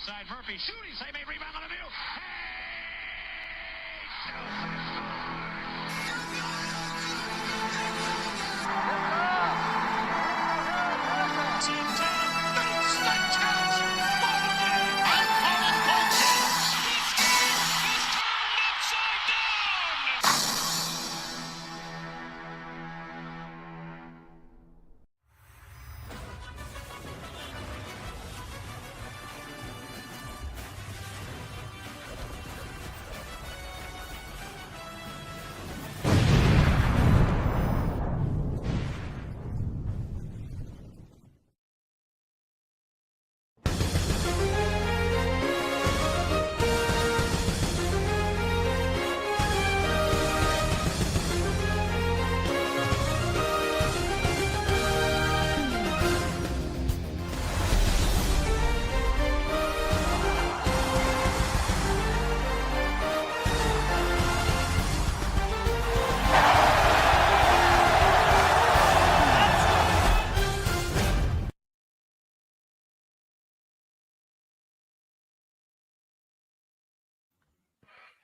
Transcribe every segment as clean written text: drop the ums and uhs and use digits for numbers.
side, Murphy shooting, save made, rebound on the view.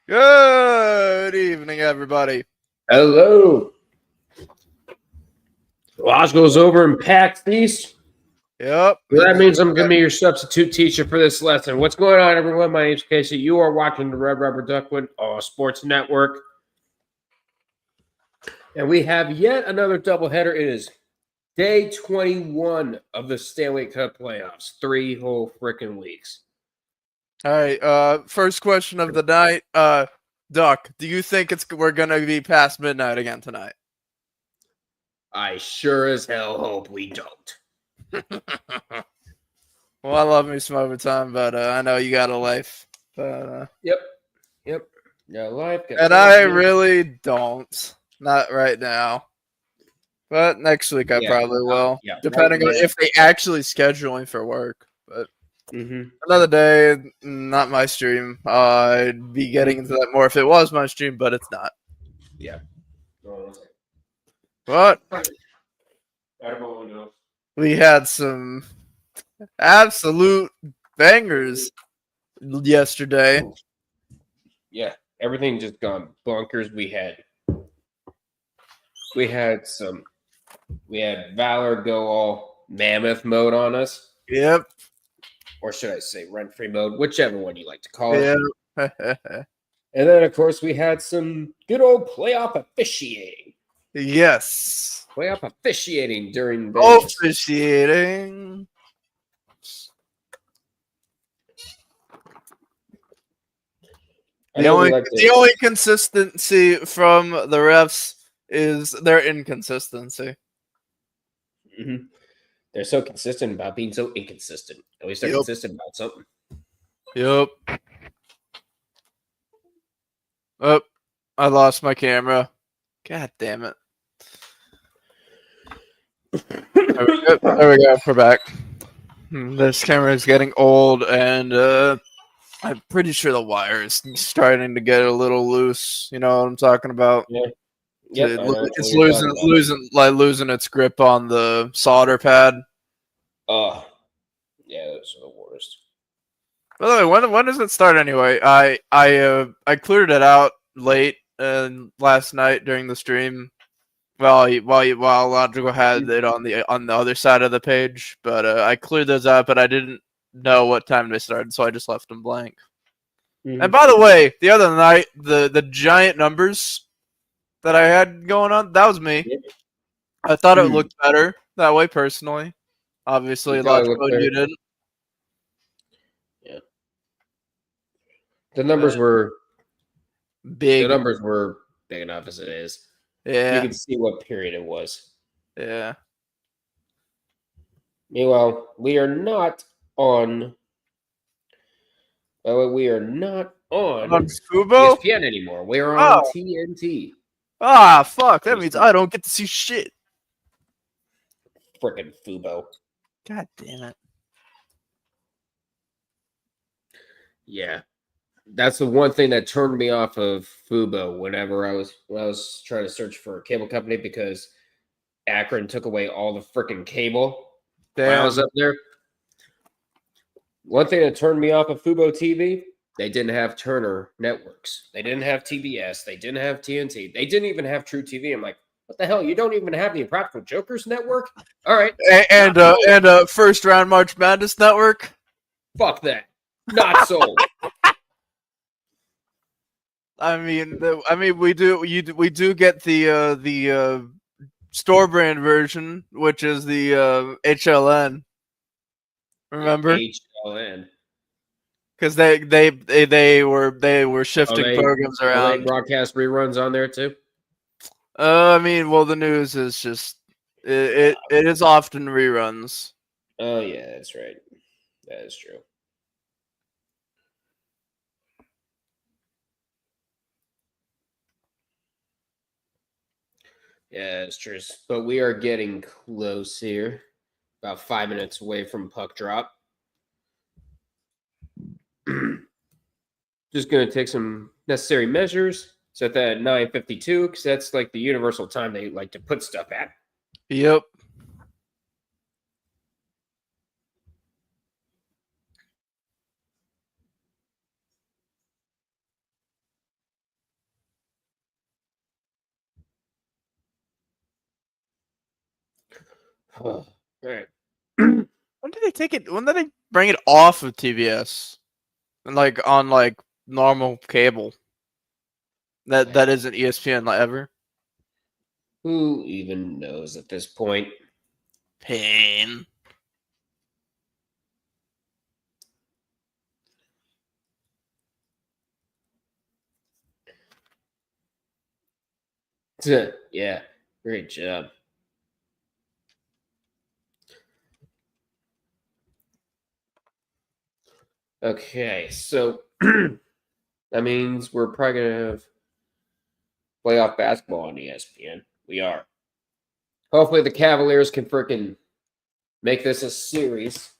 Good evening, everybody. Hello. Illogical over in PAX East. Yep. Well, that means I'm going to be your substitute teacher for this lesson. What's going on, everyone? My name's Casey. You are watching the Red Rubber Duckwood Sports Network. And we have yet another doubleheader. It is day 21 of the Stanley Cup Playoffs. 3 whole freaking weeks. All right. First question of the night. Duck, do you think we're going to be past midnight again tonight? I sure as hell hope we don't. Well, I love me some overtime, but I know you got a life. But, Yep. Yeah, life. And I really don't. Not right now. But next week I probably will. Depending on if they actually schedule me for work. But another day, not my stream. I'd be getting into that more if it was my stream, but it's not. Yeah. But we had some absolute bangers yesterday. Yeah, everything just gone bonkers. We had Valor go all mammoth mode on us. Yep. Or should I say rent-free mode, whichever one you like to call it. Yeah. And then, of course, we had some good old playoff officiating. Yes. Playoff officiating during Vegas. Officiating. The only consistency from the refs is their inconsistency. Mm-hmm. They're so consistent about being so inconsistent. At least they're consistent about something. Yep. Oh, I lost my camera. God damn it. There we go. We're back. This camera is getting old, and I'm pretty sure the wire is starting to get a little loose. You know what I'm talking about? Yeah. Yep, it's losing its grip on the solder pad. Oh, yeah, those are the worst. By the way, when does it start anyway? I cleared it out late last night during the stream. While Illogical had it on the other side of the page, but I cleared those out, but I didn't know what time they started, so I just left them blank. And by the way, the other night, the giant numbers that I had going on, that was me. I thought it looked better that way, personally. Obviously, Illogical, you didn't. Yeah. The numbers were big. The numbers were big enough as it is. Yeah. You can see what period it was. Yeah. Meanwhile, we are not on. We are not on Fubo? ESPN anymore. We are on TNT. Ah, fuck. That means I don't get to see shit. Frickin' Fubo. God damn it. Yeah. That's the one thing that turned me off of Fubo whenever I was trying to search for a cable company, because Akron took away all the freaking cable when I was up there. One thing that turned me off of Fubo TV, they didn't have Turner networks. They didn't have TBS. They didn't have TNT. They didn't even have True TV. I'm like, what the hell? You don't even have the Impractical Jokers network? All right. And first round March Madness network. Fuck that. Not sold. I mean, we do get the store brand version, which is the HLN. Remember? HLN. Because they were shifting programs around. They broadcast reruns on there too. I mean, well, the news is just it is often reruns. Oh yeah, that's right. That is true. Yeah, it's true. But we are getting close here. About 5 minutes away from puck drop. Just going to take some necessary measures. Set that at 9:52 because that's like the universal time they like to put stuff at. Yep. All right. When did they take it? When did they bring it off of TBS and like on like normal cable? That isn't ESPN ever. Who even knows at this point? Pain. Yeah, great job. Okay, so that means we're probably going to have playoff basketball on ESPN. We are. Hopefully the Cavaliers can freaking make this a series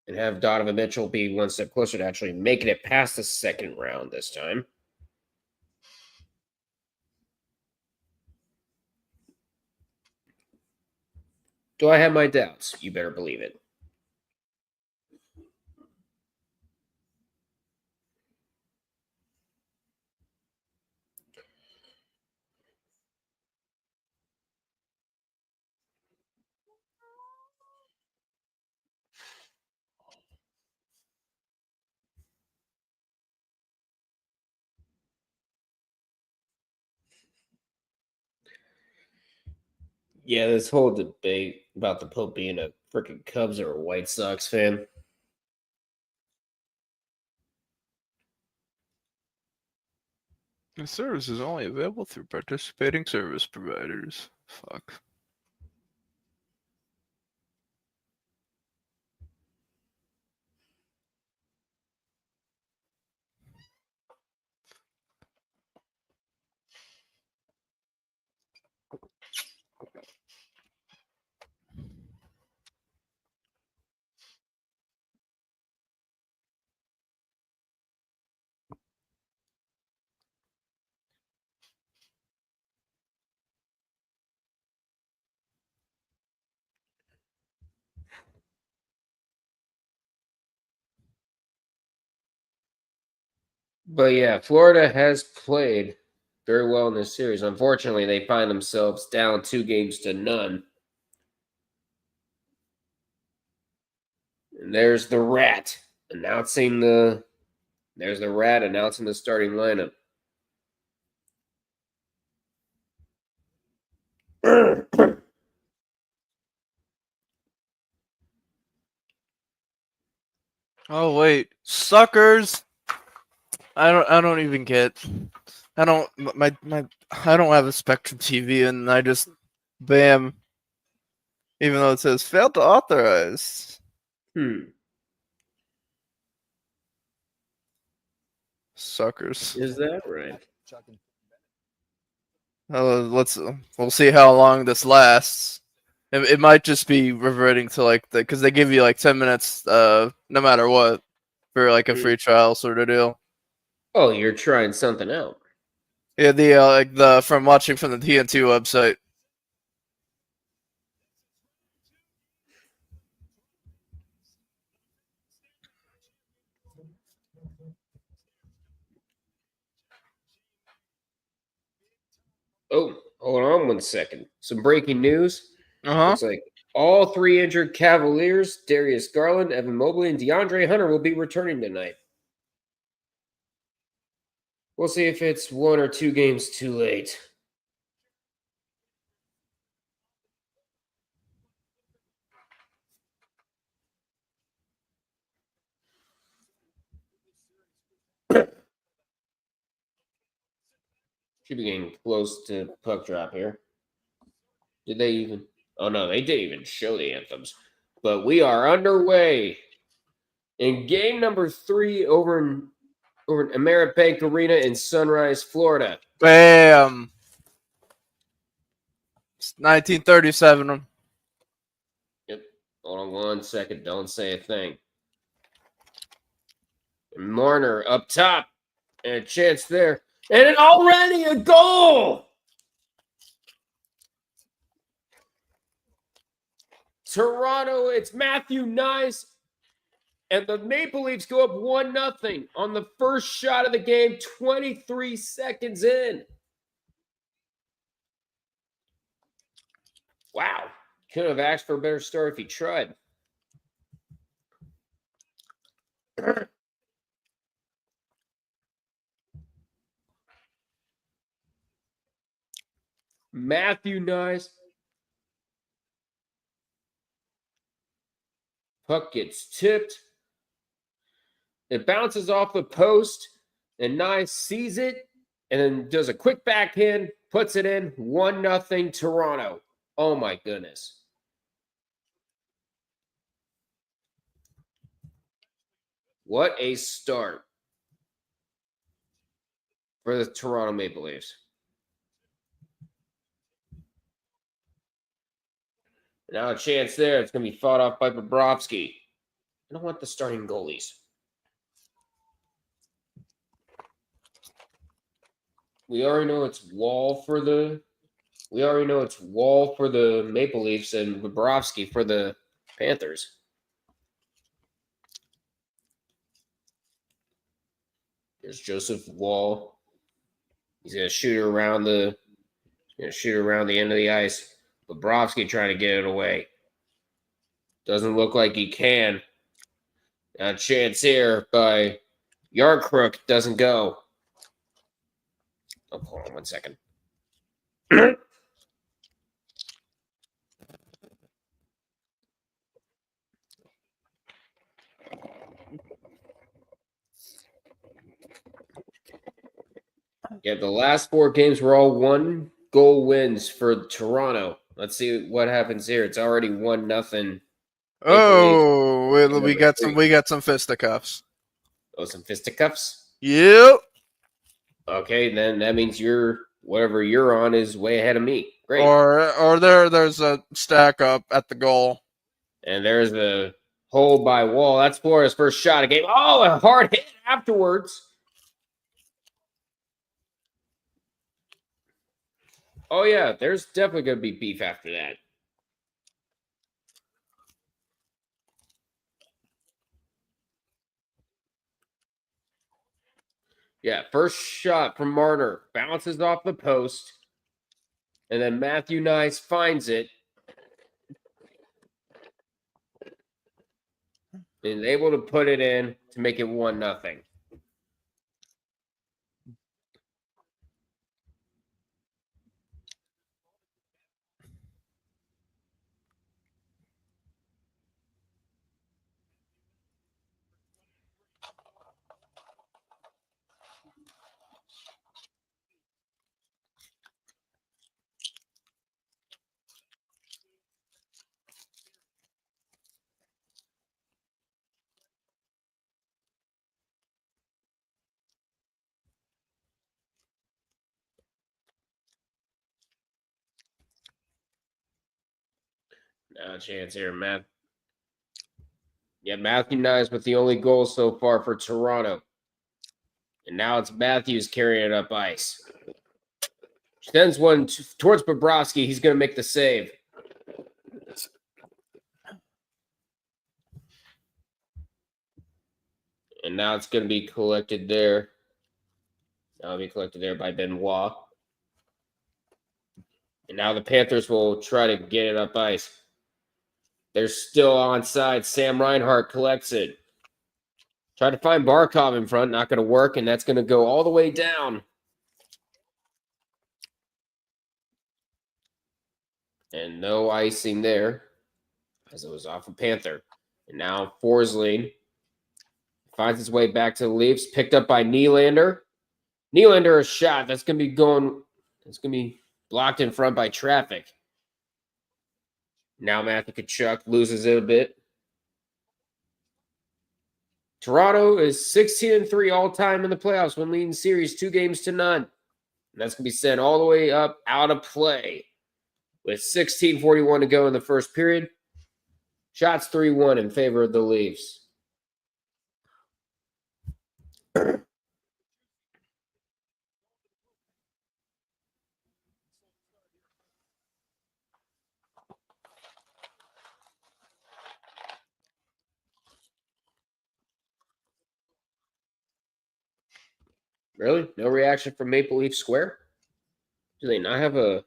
and have Donovan Mitchell be one step closer to actually making it past the second round this time. Do I have my doubts? You better believe it. Yeah, this whole debate about the Pope being a freaking Cubs or a White Sox fan. The service is only available through participating service providers. Fuck. But yeah, Florida has played very well in this series. Unfortunately, they find themselves down 2-0. And there's the Rat announcing the starting lineup. Oh wait, suckers! I don't even get. I don't I don't have a Spectrum TV, and I just bam. Even though it says failed to authorize. Suckers. Is that right? We'll see how long this lasts. It might just be reverting to like because they give you like 10 minutes no matter what for like a free trial sort of deal. Oh, you're trying something out. Yeah, the like the from watching from the TNT website. a second. Some breaking news. Uh-huh. Looks like all 3 injured Cavaliers, Darius Garland, Evan Mobley, and DeAndre Hunter will be returning tonight. We'll see if it's 1 or 2 games too late. Should be getting close to puck drop here. Did they even? Oh, no, they didn't even show the anthems. But we are underway in game number 3 over in Ameribank Arena in Sunrise, Florida. Bam. It's 1937. Yep. Hold on 1 second. Don't say a thing. And Marner up top. And a chance there. And already a goal! Toronto, it's Matthew Nyes. And the Maple Leafs go up 1-0 on the first shot of the game, 23 seconds in. Wow. Could have asked for a better start if he tried. Matthew Nyes. Puck gets tipped. It bounces off the post, and Nyes sees it, and then does a quick backhand, puts it in, 1-0 Toronto. Oh my goodness. What a start for the Toronto Maple Leafs. Now a chance there. It's going to be fought off by Bobrovsky. I don't want the starting goalies. We already know it's Wall for the Maple Leafs and Bobrovsky for the Panthers. There's Joseph Wall. He's going to shoot around the end of the ice. Bobrovsky trying to get it away. Doesn't look like he can. Now a chance here by Yarncrook. Doesn't go. Oh, hold on 1 second. Yeah, the last 4 games were all 1-goal wins for Toronto. Let's see what happens here. It's already 1-0. Oh, we got some fisticuffs. Oh, some fisticuffs? Yep. Okay, then that means whatever you're on is way ahead of me. Great. Or there's a stack up at the goal. And there's a hole by Wall. That's Florida's first shot of the game. Oh, a hard hit afterwards. Oh, yeah, there's definitely going to be beef after that. Yeah, first shot from Marner. Bounces off the post. And then Matthew Nyes finds it. And able to put it in to make it 1-0. Now a chance here, Matt. Yeah, Matthew Nyes with the only goal so far for Toronto. And now it's Matthews carrying it up ice. Sends one towards Bobrovsky. He's going to make the save. And now it's going to be collected there. Now it'll be collected there by Benoit. And now the Panthers will try to get it up ice. They're still onside. Sam Reinhart collects it. Try to find Barkov in front. Not going to work, and that's going to go all the way down. And no icing there, as it was off a Panther. And now Forsling finds his way back to the Leafs. Picked up by Nylander. Nylander, a shot. That's going to be going. It's going to be blocked in front by traffic. Now Matthew Tkachuk loses it a bit. Toronto is 16-3 all-time in the playoffs when leading series 2-0. And that's going to be sent all the way up out of play with 16:41 to go in the first period. Shots 3-1 in favor of the Leafs. Really? No reaction from Maple Leaf Square? Do they not have a...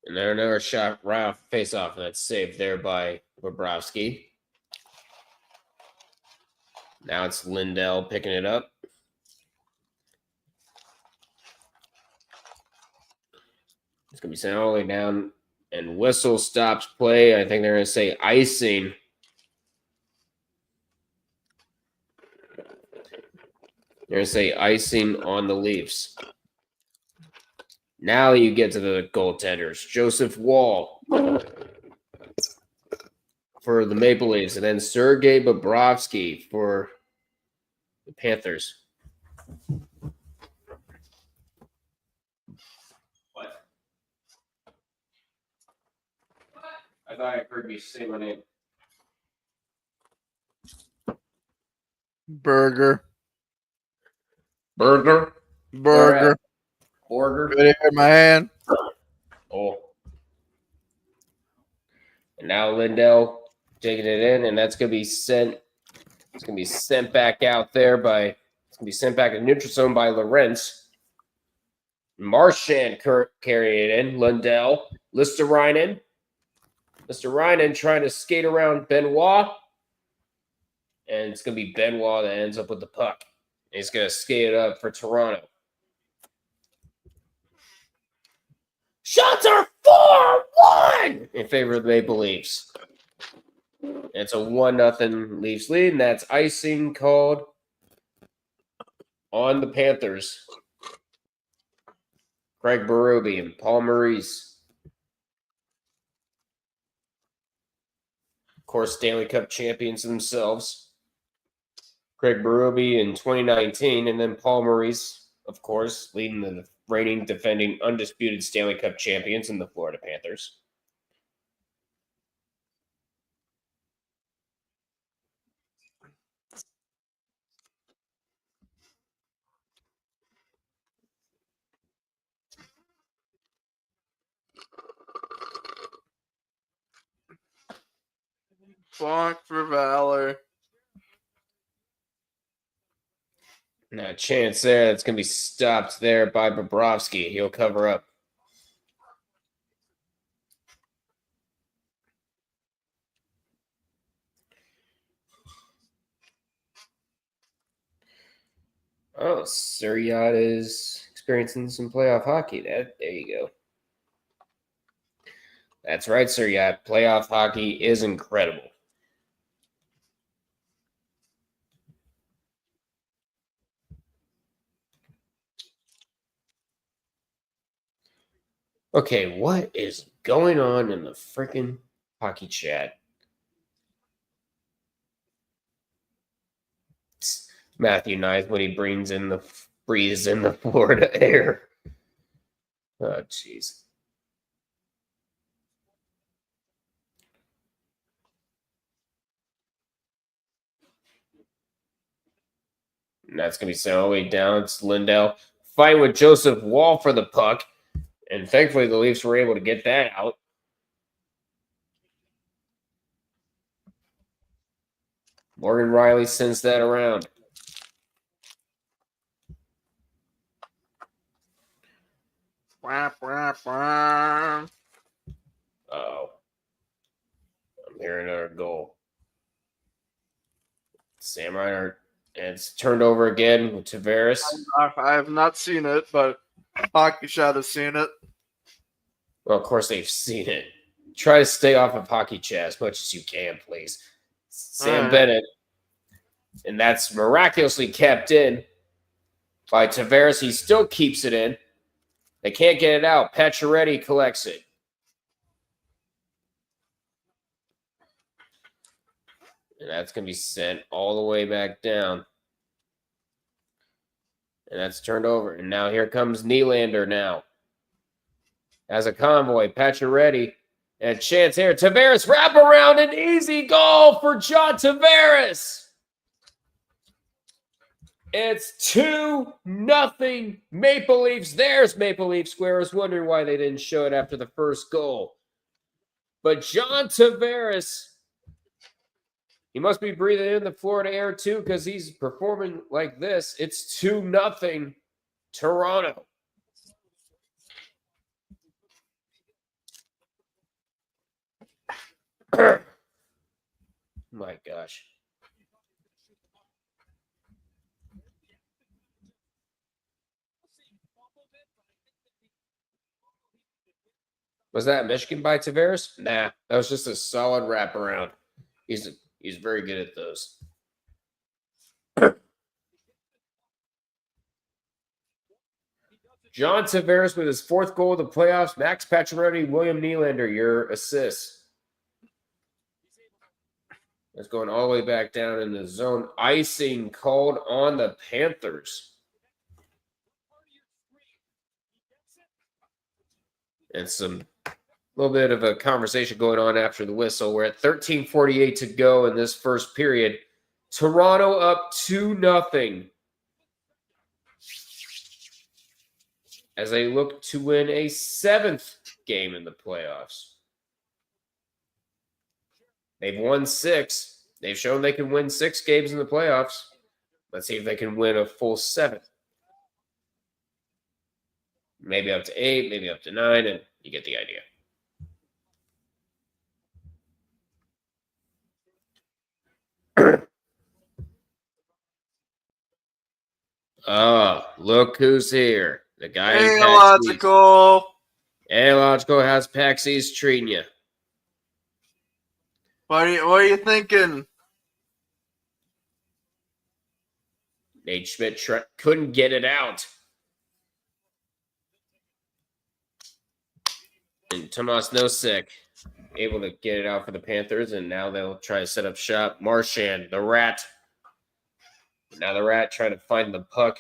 And there another shot right off face-off, and that's saved there by Bobrovsky. Now it's Lindell picking it up. It's going to be sent all the way down, and whistle stops play. I think they're going to say icing. They're going to say icing on the Leafs. Now you get to the goaltenders. Joseph Wall for the Maple Leafs, and then Sergei Bobrovsky for the Panthers. What? I thought I heard you say my name. Burger. Burger. Burger. Burger. Good here in my hand. Oh. And now Lindell taking it in, and that's going to be sent. It's going to be sent back out there by. It's going to be sent back in neutral zone by Lorentz. Marchand carrying it in. Lindell. Listerainen. Listerainen trying to skate around Benoit. And it's going to be Benoit that ends up with the puck. He's going to skate it up for Toronto. Shots are 4-1 in favor of the Maple Leafs. It's a 1-0 Leafs lead, and that's icing called on the Panthers. Craig Berube and Paul Maurice. Of course, Stanley Cup champions themselves. Craig Berube in 2019, and then Paul Maurice, of course, leading the reigning, defending, undisputed Stanley Cup champions in the Florida Panthers. Bonk for Valor. Now, chance there. That's going to be stopped there by Bobrovsky. He'll cover up. Oh, Suryat is experiencing some playoff hockey. There you go. That's right, Suryat. Playoff hockey is incredible. Okay, what is going on in the freaking hockey chat? It's Matthew Knight when he breathes in the Florida air. Oh, jeez. And that's going to be sent all the way down. It's Lindell fighting with Joseph Wall for the puck. And thankfully, the Leafs were able to get that out. Morgan Riley sends that around. Oh. I'm hearing another goal. Sam Reinhart. And it's turned over again with Tavares. I have not seen it, but Hockey Shot has seen it. Well, of course they've seen it. Try to stay off of Hockey Chat as much as you can, please. Sam Bennett. And that's miraculously kept in by Tavares. He still keeps it in. They can't get it out. Pacioretty collects it. And that's going to be sent all the way back down. And that's turned over. And now here comes Nylander now. As a convoy, Pacioretty. And a chance here. Tavares wrap around, an easy goal for John Tavares. It's 2-0 Maple Leafs. There's Maple Leaf Square. I was wondering why they didn't show it after the first goal. But John Tavares, he must be breathing in the Florida air too because he's performing like this. It's 2-0 Toronto. My gosh. Was that Michigan by Tavares? Nah, that was just a solid wraparound. He's very good at those. John Tavares with his 4th goal of the playoffs. Max Pacioretty, William Nylander, your assists. That's going all the way back down in the zone. Icing called on the Panthers. And some little bit of a conversation going on after the whistle. We're at 13:48 to go in this first period. Toronto up 2-0 as they look to win a 7th game in the playoffs. They've won 6. They've shown they can win 6 games in the playoffs. Let's see if they can win a full 7th. Maybe up to 8, maybe up to 9, and you get the idea. Oh, look who's here. The guy in PAX East. Illogical has PAX East treating you. What are you thinking? Nate Schmidt couldn't get it out. And Tomas Nosek able to get it out for the Panthers, and now they'll try to set up shop. Marchand, the Rat. Now the Rat trying to find the puck.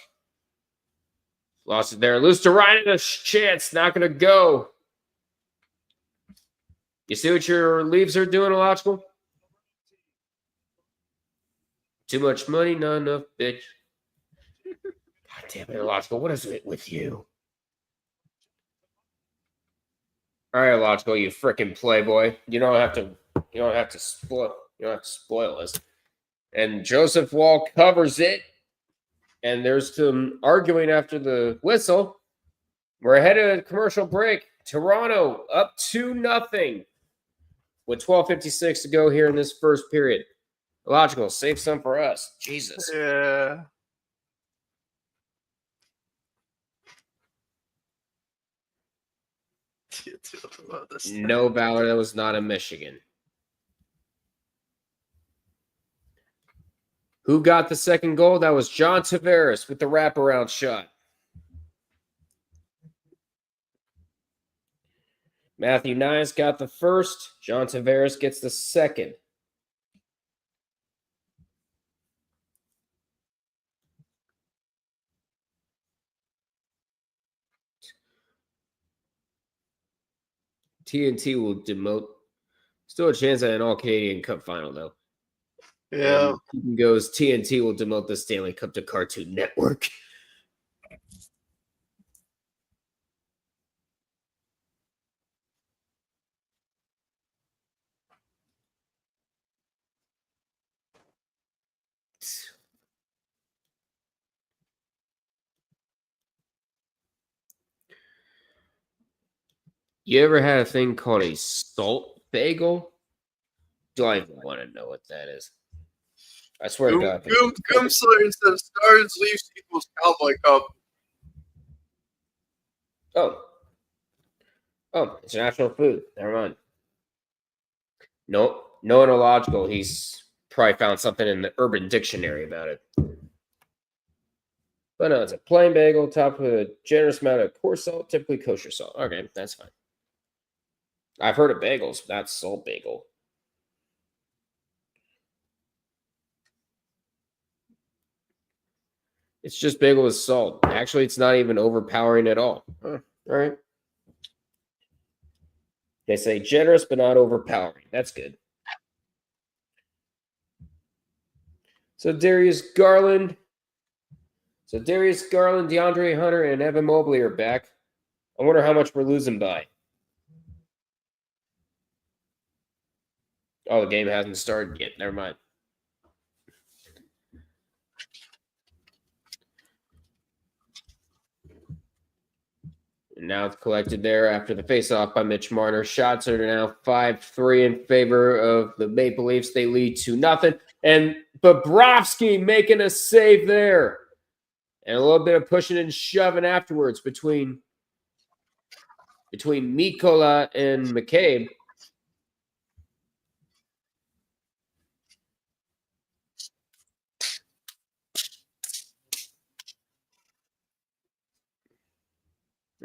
Lost it there. Loose to Ryan, a chance. Not going to go. You see what your Leafs are doing, Illogical? Too much money, not enough, bitch. God damn it, Illogical. What is it with you? All right, Illogical, you freaking playboy. You don't have to spoil us. And Joseph Wall covers it. And there's some arguing after the whistle. We're ahead of a commercial break. Toronto up 2-0 with 12:56 to go here in this first period. Illogical, save some for us. Jesus. Yeah. No, Valor, that was not a Michigan. Who got the second goal? That was John Tavares with the wraparound shot. Matthew Nyes got the first. John Tavares gets the second. TNT will demote. Still a chance at an All-Canadian Cup final, though. Yeah. And goes, TNT will demote the Stanley Cup to Cartoon Network. You ever had a thing called a salt bagel? Don't even want to know what that is. I swear to God. Goom Slayer says Stars Leafs equals Cowboy Cup. Oh, it's national food. Never mind. Nope. No illogical. He's probably found something in the Urban Dictionary about it. But no, it's a plain bagel topped with a generous amount of coarse salt, typically kosher salt. Okay, that's fine. I've heard of bagels, but not salt bagel. It's just bagel with salt. Actually, it's not even overpowering at all. All right. They say generous, but not overpowering. That's good. So Darius Garland, DeAndre Hunter, and Evan Mobley are back. I wonder how much we're losing by. Oh, the game hasn't started yet. Never mind. And now it's collected there after the face-off by Mitch Marner. Shots are now 5-3 in favor of the Maple Leafs. They lead 2-0. And Bobrovsky making a save there. And a little bit of pushing and shoving afterwards between Mikola and McCabe.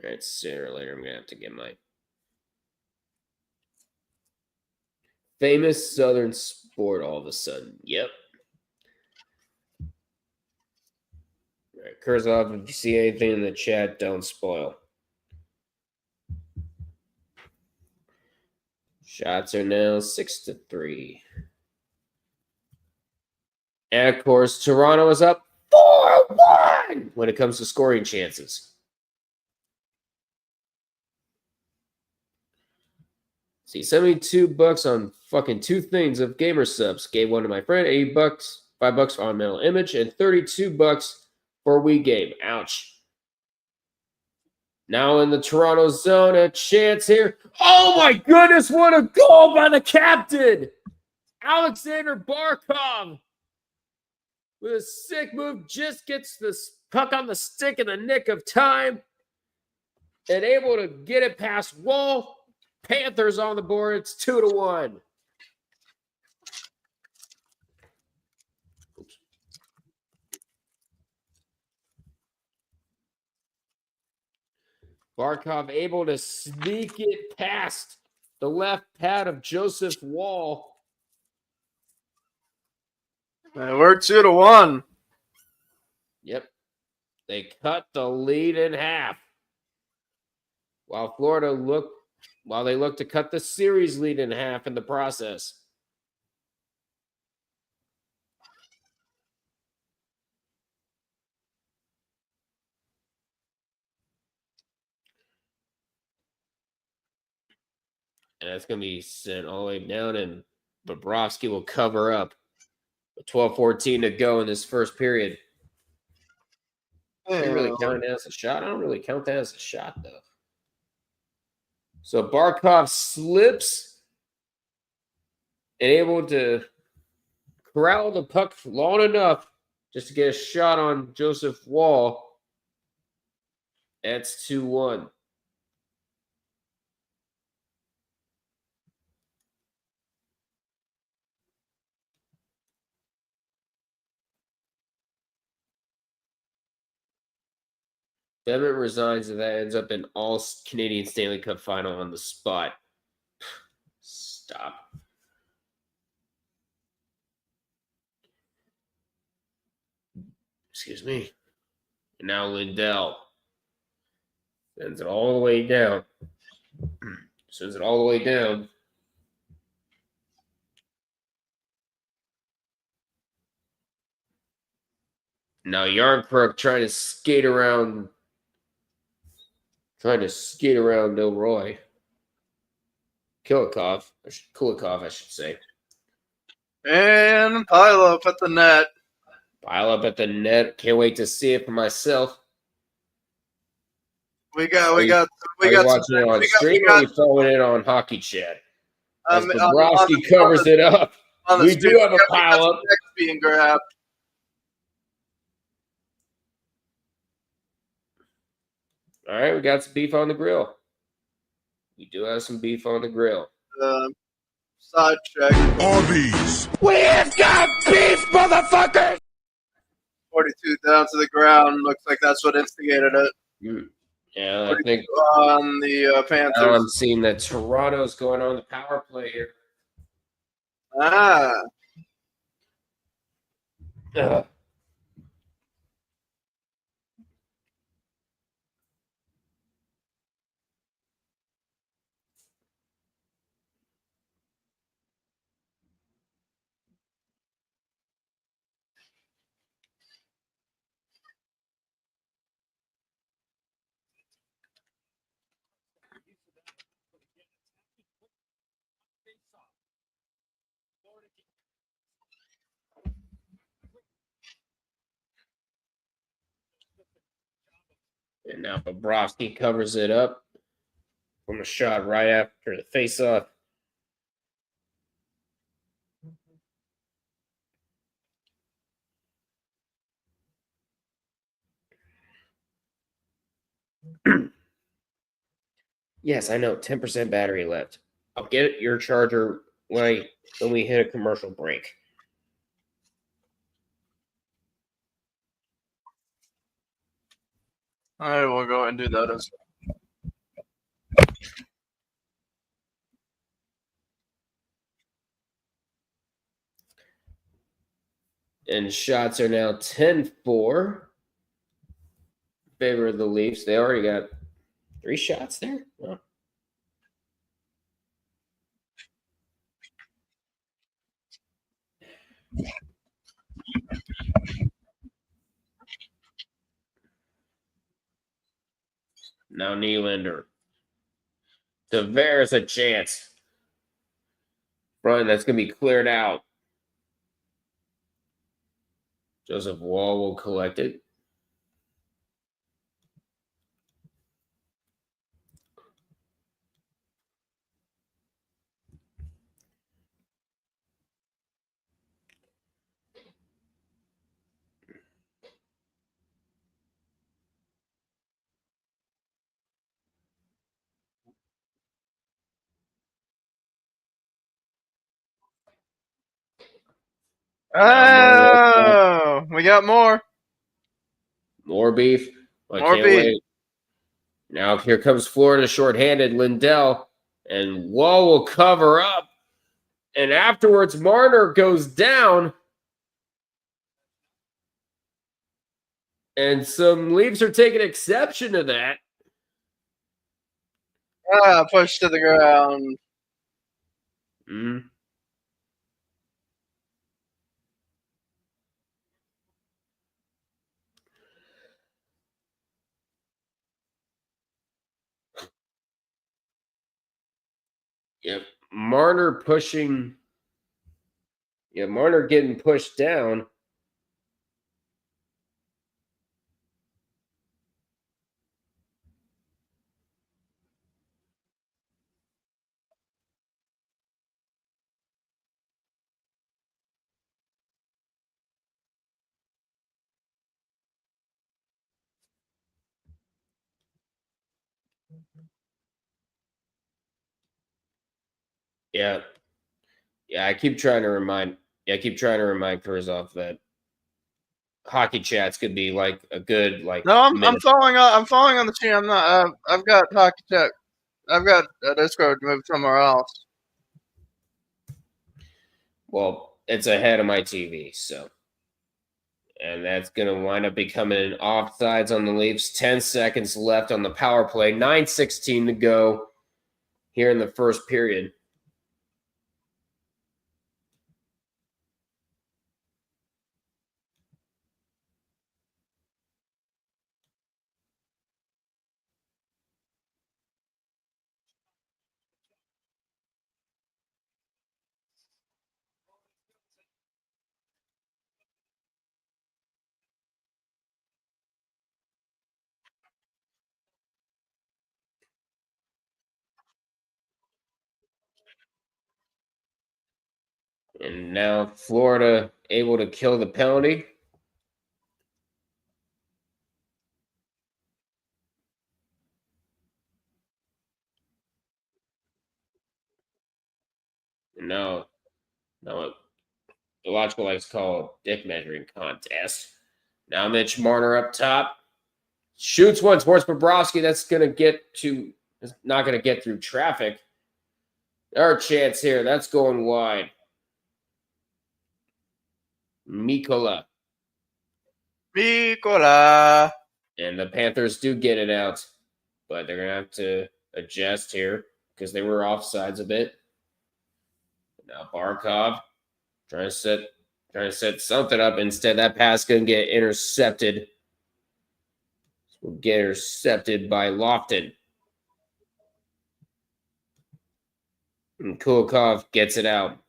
All right, sooner or later, I'm going to have to get my famous Southern sport all of a sudden. Yep. All right, Kurzov, if you see anything in the chat, don't spoil. Shots are now 6-3. And, of course, Toronto is up 4-1 when it comes to scoring chances. See, $72 on fucking 2 things of gamer subs. Gave one to my friend, $80, $5 for on mental image, and $32 for Wii game. Ouch. Now in the Toronto zone, a chance here. Oh my goodness, what a goal by the captain! Alexander Barkov with a sick move, just gets the puck on the stick in the nick of time and able to get it past Wall. Panthers on the board. It's 2-1. Oops. Barkov able to sneak it past the left pad of Joseph Wall. And we're 2-1. Yep. They cut the lead in half. While they look to cut the series lead in half in the process. And that's going to be sent all the way down, and Bobrovsky will cover up. 12-14 to go in this first period. You really count it as a shot? I don't really count that as a shot, though. So Barkov slips and able to corral the puck long enough just to get a shot on Joseph Wall. That's 2-1. Devitt resigns, and that ends up in all Canadian Stanley Cup final on the spot. Stop. Excuse me. And now Lindell sends it all the way down. Sends it all the way down. Now Yarncrook trying to skate around Milroy. Kulikov, I should say. And pile up at the net. Pile up at the net. Can't wait to see it for myself. We got watching some, it on stream or you throwing it on Hockey Chat? As Bobrovsky covers it up. We do have a pile up. Being grabbed. All right, we got some beef on the grill. We do have some beef on the grill. Side check. Arby's. We have got beef, motherfuckers! 42 down to the ground. Looks like that's what instigated it. Yeah, I think on the Panthers. now I'm seeing that Toronto's going on the power play here. Ah. Ugh. And now Bobrovsky covers it up from a shot right after the face-off. Yes, I know. 10% battery left. I'll get your charger when we hit a commercial break. All right, we'll go ahead and do that as well. And shots are now 10-4 in favor of the Leafs. They already got 3 shots there. Wow. Now Nylander. Tavares a chance. Front, that's going to be cleared out. Joseph Wall will collect it. Oh, we got more. More beef. I More can't beef. wait. Now here comes Florida shorthanded. Lindell and Wall will cover up. And afterwards, Marner goes down. And some Leafs are taking exception to that. Pushed to the ground. Mm-hmm. Yep. Marner pushing. Yeah, Marner getting pushed down. Yeah. Yeah, I keep trying to remind Kurzov that hockey chats could be like a good No, I'm following on the team. I'm not. I've got hockey check. I've got Discord moved somewhere else. Well, it's ahead of my TV, so. And that's going to wind up becoming an offsides on the Leafs. 10 seconds left on the power play. 9:16 to go here in the first period. And now Florida able to kill the penalty. And now Illogical likes to call a dick measuring contest. Now Mitch Marner up top. Shoots one towards Bobrovsky. That's not going to get through traffic. Our chance here. That's going wide. Mikola. And the Panthers do get it out. But they're going to have to adjust here because they were offsides a bit. Now Barkov trying to set something up. Instead, that pass going to get intercepted. Will get intercepted by Lofton. And Kulikov gets it out.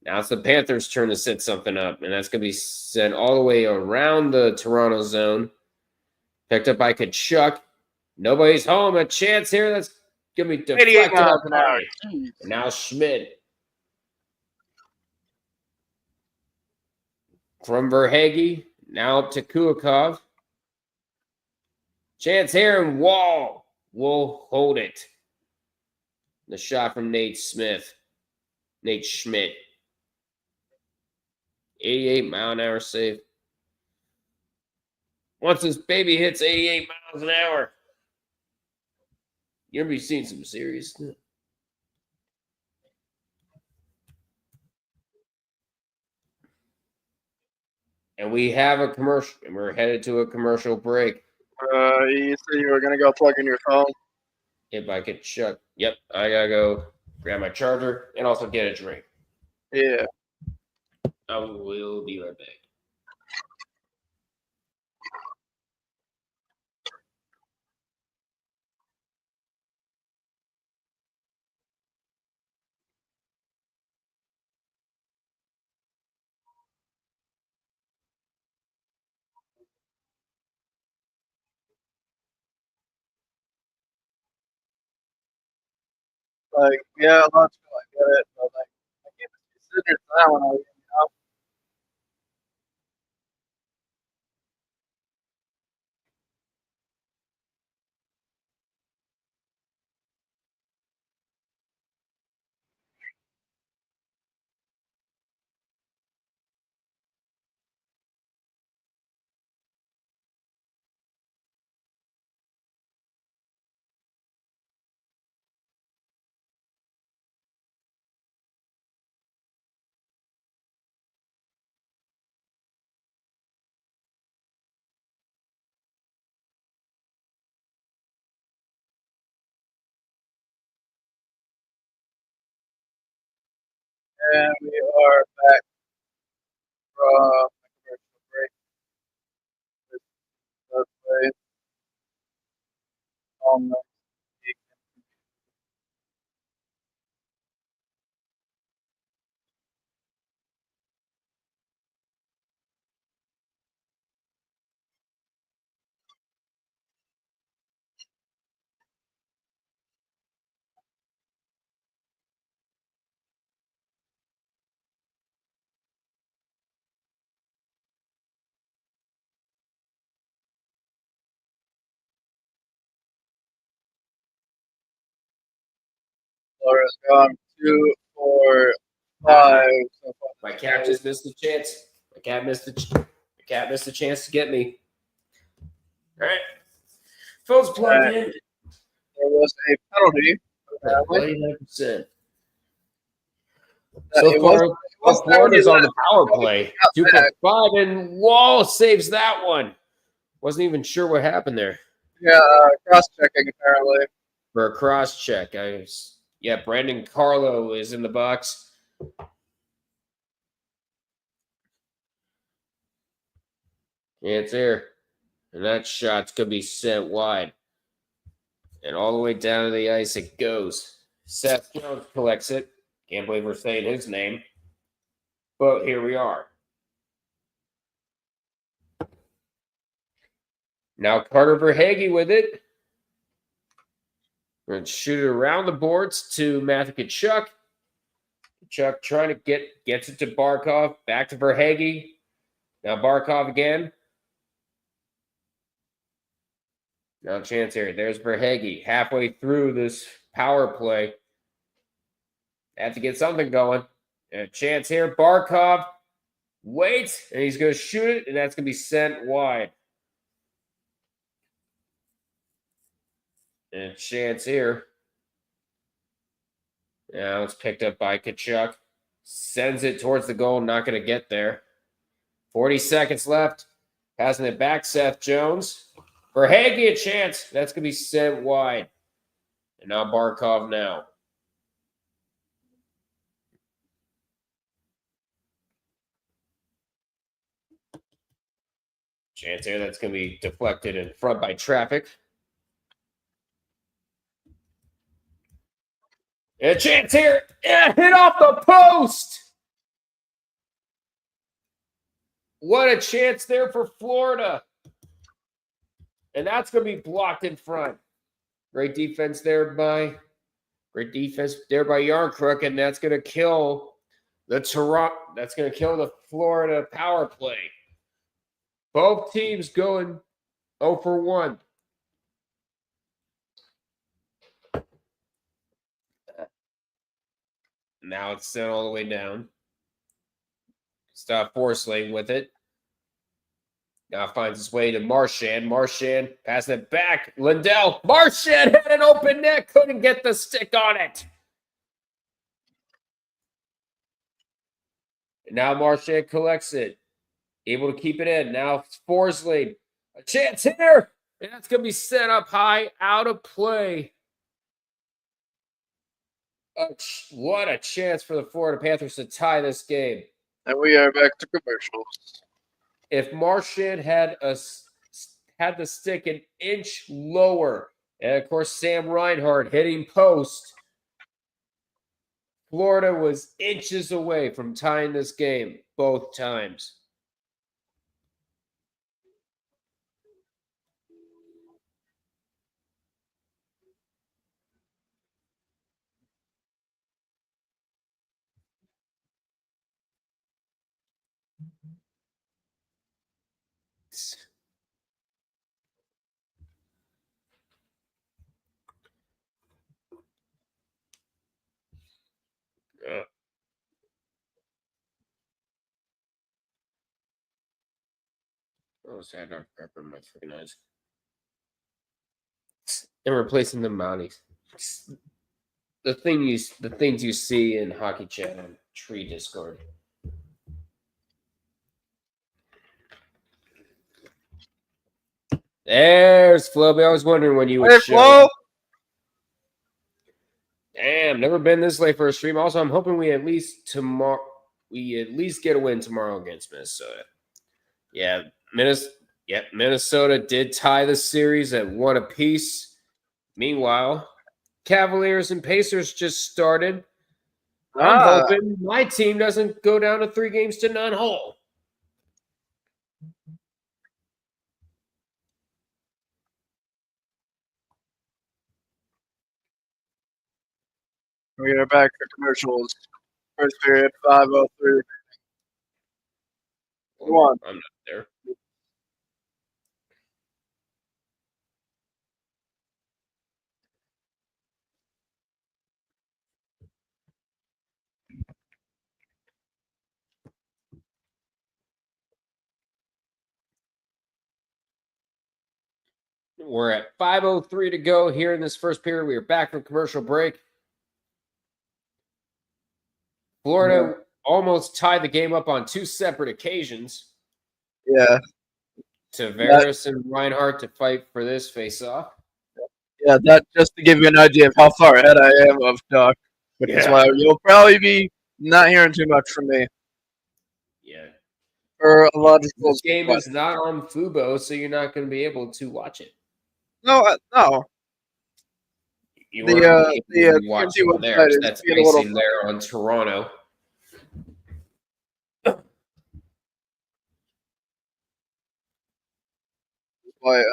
Now it's the Panthers' turn to set something up, and that's going to be sent all the way around the Toronto zone. Picked up by Tkachuk. Nobody's home. A chance here. That's going to be deflected up high. And now Schmidt. From Verhaeghe. Now up to Kulikov. Chance here, and Wall will hold it. The shot from Nate Schmidt. 88-mile-an-hour save. Once this baby hits 88 miles an hour, you're going to be seeing some serious stuff. And we have a commercial, and we're headed to a commercial break. You said you were going to go plug in your phone? If I could shut. Yep, I got to go grab my charger and also get a drink. Yeah. I will be right back. Like, yeah, Logical, I get it, but like, I can't sit here for that one, you know? And we are back from commercial break. Let's play on the Florida's gone 2, 4, 5. So far. My cat just missed the chance. My cat missed the chance to get me. All right. Phone's plugged in. There was a penalty. 29%. So far, Florida's on the power play. 2 for 5, and Wall saves that one. Wasn't even sure what happened there. Yeah, cross-checking apparently. For a cross-check. Brandon Carlo is in the box. It's there. And that shot's going to be sent wide. And all the way down to the ice it goes. Seth Jones collects it. Can't believe we're saying his name. But here we are. Now Carter Verhaeghe with it. We're going to shoot it around the boards to Matthew Tkachuk. Chuck trying to gets it to Barkov. Back to Verhaeghe. Now Barkov again. Now chance here. There's Verhaeghe halfway through this power play. Have to get something going. And a chance here. Barkov waits, and he's going to shoot it, and that's going to be sent wide. And a chance here. Now it's picked up by Tkachuk. Sends it towards the goal. Not going to get there. 40 seconds left. Passing it back, Seth Jones. Verhaeghe a chance. That's going to be sent wide. And now Barkov now. Chance here. That's going to be deflected in front by traffic. And a chance here. Yeah, hit off the post. What a chance there for Florida. And that's going to be blocked in front. Great defense there by Yarncrook, and that's going to kill the Toronto. That's going to kill the Florida power play. Both teams going 0 for 1. Now it's sent all the way down. Stop Forsling with it. Now finds his way to Marchand. Marchand passing it back. Lindell. Marchand had an open net. Couldn't get the stick on it. And now Marchand collects it. Able to keep it in. Now it's Forsling. A chance here. And that's going to be set up high. Out of play. What a chance for the Florida Panthers to tie this game. And we are back to commercials. If Marchand had the stick an inch lower, and of course Sam Reinhart hitting post, Florida was inches away from tying this game both times. Oh, sad dark pepper in my freaking eyes. And replacing the Mounties. The things you see in Hockey Chat and Tree Discord. There's Floby. I was wondering when you would show. Flo. Damn, never been this late for a stream. Also, I'm hoping we at least get a win tomorrow against Minnesota. Yeah, Minnesota did tie the series at 1 apiece. Meanwhile, Cavaliers and Pacers just started. I'm hoping my team doesn't go down to 3 games to none whole. We are back to commercials. First period, 5:03. Come on. I'm not there. We're at 5:03 to go here in this first period. We are back from commercial break. Florida almost tied the game up on 2 separate occasions. Yeah. Tavares and Reinhart to fight for this face-off. Yeah, that just to give you an idea of how far ahead I am of Doc. Which is why you'll probably be not hearing too much from me. Yeah. For Illogical. This game is not on Fubo, so you're not going to be able to watch it. No. You The watching TNT there. website is That's being a little racing there on Toronto. why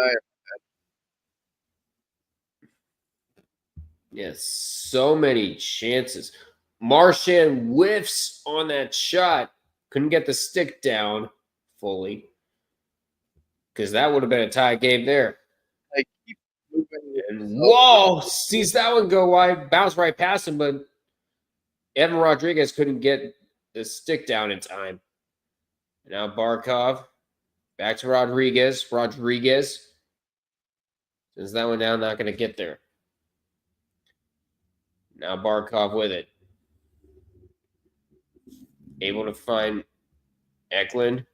Yes, so many chances. Marchand whiffs on that shot. Couldn't get the stick down fully. Because that would have been a tie game there. Like, keep moving. And whoa, sees that one go wide, bounced right past him, but Evan Rodriguez couldn't get the stick down in time. Now Barkov, back to Rodriguez. Since that one down, not going to get there. Now Barkov with it. Able to find Eklund.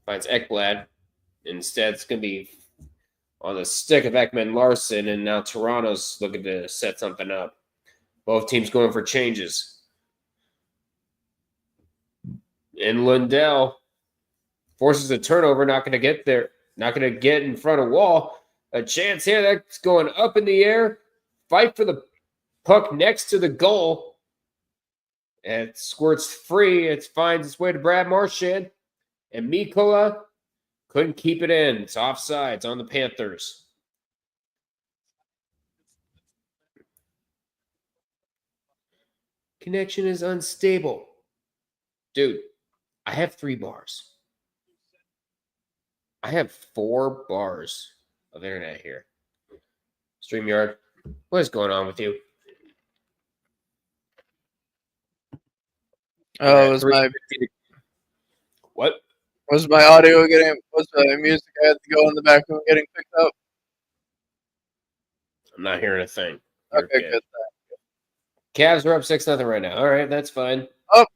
Finds Ekblad. Instead, it's going to be on the stick of Ekman Larson, and now Toronto's looking to set something up. Both teams going for changes. And Lundell forces a turnover, not going to get there. Not going to get in front of Wall. A chance here, that's going up in the air. Fight for the puck next to the goal. And it squirts free. It finds its way to Brad Marchand. And Mikkola couldn't keep it in. It's offside. It's on the Panthers. Connection is unstable. Dude, I have 3 bars. I have 4 bars of internet here. StreamYard, what is going on with you? Oh, What? was my audio getting? Was the music I had to go in the background getting picked up? I'm not hearing a thing. You're Okay, good. Cavs are up 6-0 right now. All right, that's fine. Oh,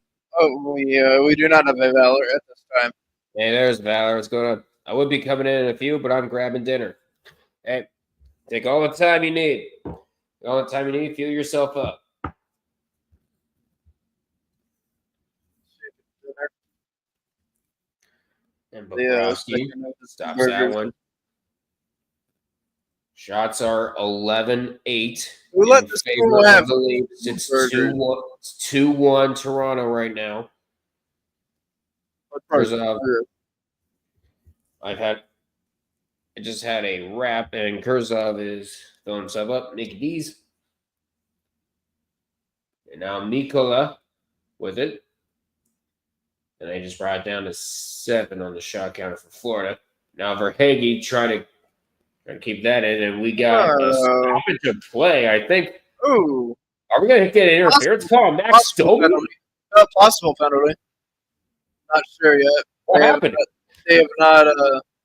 we do not have a Valor at this time. Hey, there's Valor. What's going on? I would be coming in a few, but I'm grabbing dinner. Hey, take all the time you need. All the time you need, fuel yourself up. And Bobrovsky stops that one. Shots are 11-8 We let in this favor school of have the Leafs. It's 2-1 Toronto right now. I just had a wrap, and Kurzov is filling himself up. Nicky D's. And now Mikkola with it. And they just brought it down to 7 on the shot counter for Florida. Now Verhaeghe trying to keep that in, and we got a stoppage of play. I think. Ooh. Are we going to get an interference call on Max Domi? Possible penalty. Not sure yet. What happened? They have not.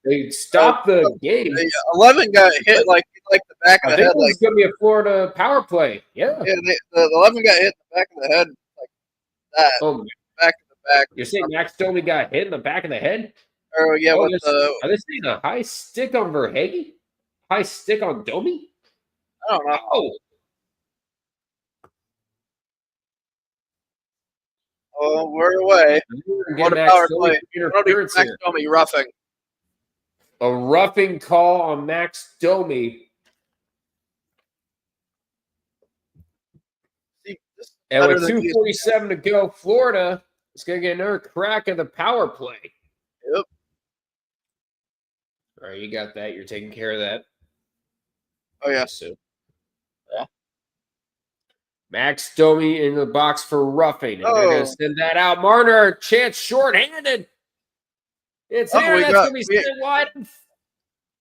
They stopped the game. 11 got hit like the back of the head. I think it was going to be a Florida power play. Yeah. Yeah, the 11 got hit in the back of the head like that. Oh, back of the back. You're saying Max Domi got hit in the back of the head? Oh yeah. Are they saying a high stick on Verhaeghe? High stick on Domi? I don't know. Oh, we're away. What a power play. Max Domi roughing. A roughing call on Max Domi. And with 2:47 to go, Florida is going to get another crack at the power play. Yep. All right, you got that. You're taking care of that. Oh, yeah. So, yeah. Max Domi in the box for roughing. And they're going to send that out. Marner, chance shorthanded. It's here. That's going to be sent wide.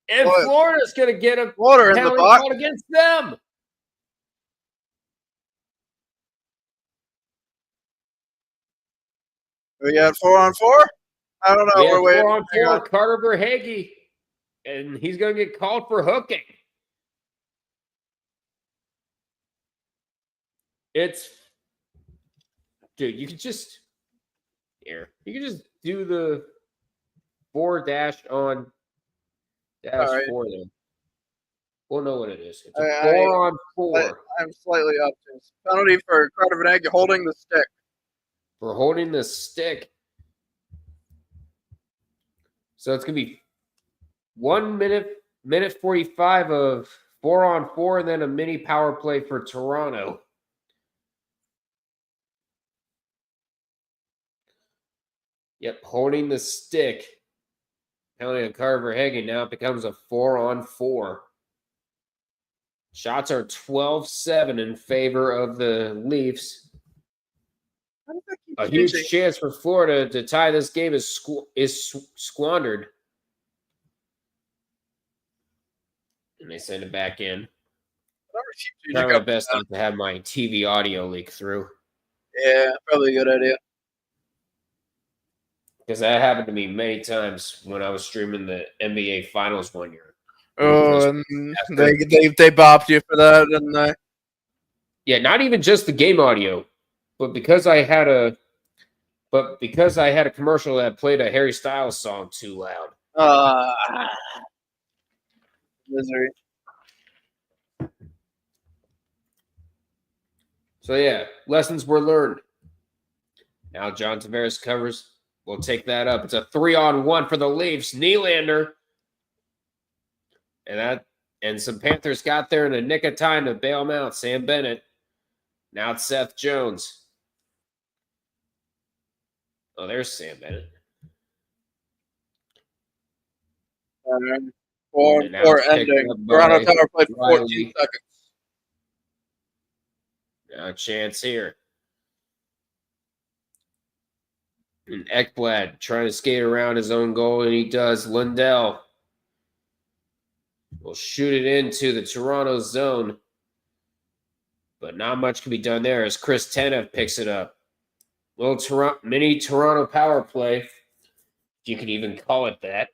And Florida's going to get a penalty called against them. We got 4-on-4? I don't know. We're waiting. 4-on-4. Carter Verhaeghe. And he's going to get called for hooking. Dude, you could just do the 4-on-4 there. We'll know what it is. It's a 4-on-4. I'm slightly up to penalty for Carter Verhaeghe holding the stick. For holding the stick. So it's going to be 1 minute 45 of 4-on-4, and then a mini power play for Toronto. Yep, holding the stick. Penalty on Carter Verhaeghe. Now it becomes a 4-on-4. Shots are 12-7 in favor of the Leafs. A huge chance for Florida to tie this game is squandered. And they send it back in. Try my best not to have my TV audio leak through. Yeah, probably a good idea. Because that happened to me many times when I was streaming the NBA Finals one year. Oh, and they bopped you for that, didn't they? Yeah, not even just the game audio, but because I had a commercial that played a Harry Styles song too loud. Misery. So yeah, lessons were learned. Now John Tavares covers. We'll take that up. It's a 3-on-1 for the Leafs. Nylander. And some Panthers got there in a nick of time to bail him out. Sam Bennett. Now it's Seth Jones. Oh, there's Sam Bennett. Four ending. Toronto Tower played for 14 seconds. Now a chance here. And Ekblad trying to skate around his own goal, and he does. Lundell will shoot it into the Toronto zone. But not much can be done there as Chris Tanev picks it up. Little mini Toronto power play, if you can even call it that.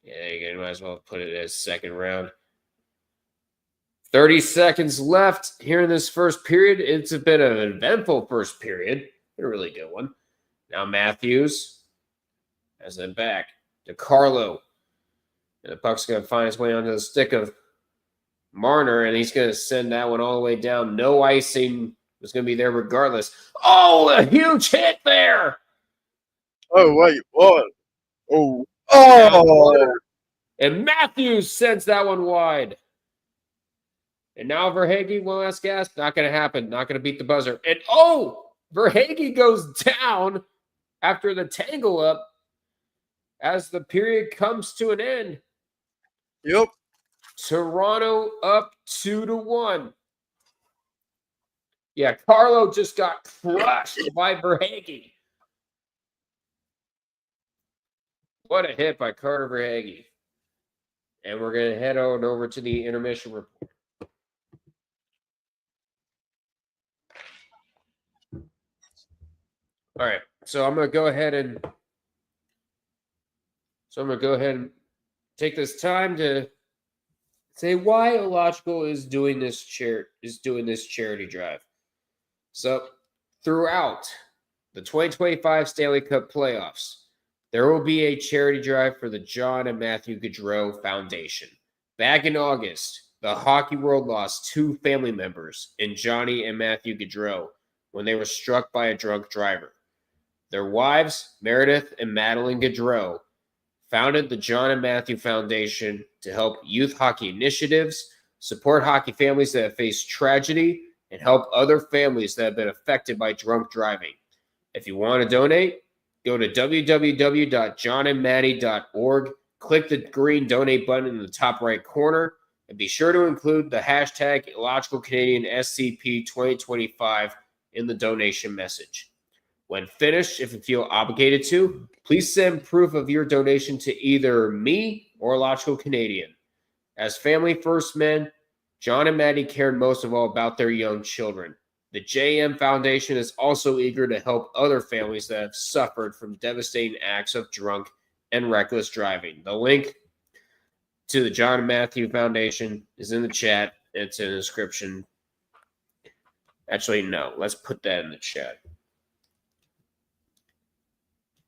Yeah, you might as well put it as second round. 30 seconds left here in this first period. It's been an eventful first period. A really good one. Now Matthews has it back to Carlo. And the puck's going to find its way onto the stick of Marner, and he's going to send that one all the way down. No icing was going to be there regardless. Oh, a huge hit there. Oh, wait, what? Oh. And Matthews sends that one wide. And now Verhaeghe, one last gas. Not going to happen. Not going to beat the buzzer. And Verhaeghe goes down after the tangle up as the period comes to an end. Yep. Toronto up 2-1. Yeah, Carlo just got crushed by Verhaeghe. What a hit by Carter Verhaeghe. And we're going to head on over to the intermission report. All right, so I'm going to go ahead and take this time to say why Illogical is doing this charity drive. So, throughout the 2025 Stanley Cup Playoffs, there will be a charity drive for the John and Matthew Gaudreau Foundation. Back in August, the hockey world lost 2 family members in Johnny and Matthew Gaudreau when they were struck by a drunk driver. Their wives, Meredith and Madeline Gaudreau, founded the John and Matthew Foundation to help youth hockey initiatives, support hockey families that have faced tragedy, and help other families that have been affected by drunk driving. If you want to donate, go to www.johnandmatty.org, click the green donate button in the top right corner, and be sure to include the hashtag Illogical Canadian SCP 2025 in the donation message. When finished, if you feel obligated to, please send proof of your donation to either me or Illogical Canadian. As family first men, John and Maddie cared most of all about their young children. The JM Foundation is also eager to help other families that have suffered from devastating acts of drunk and reckless driving. The link to the John and Matthew Foundation is in the chat. It's in the description. Actually, no. Let's put that in the chat.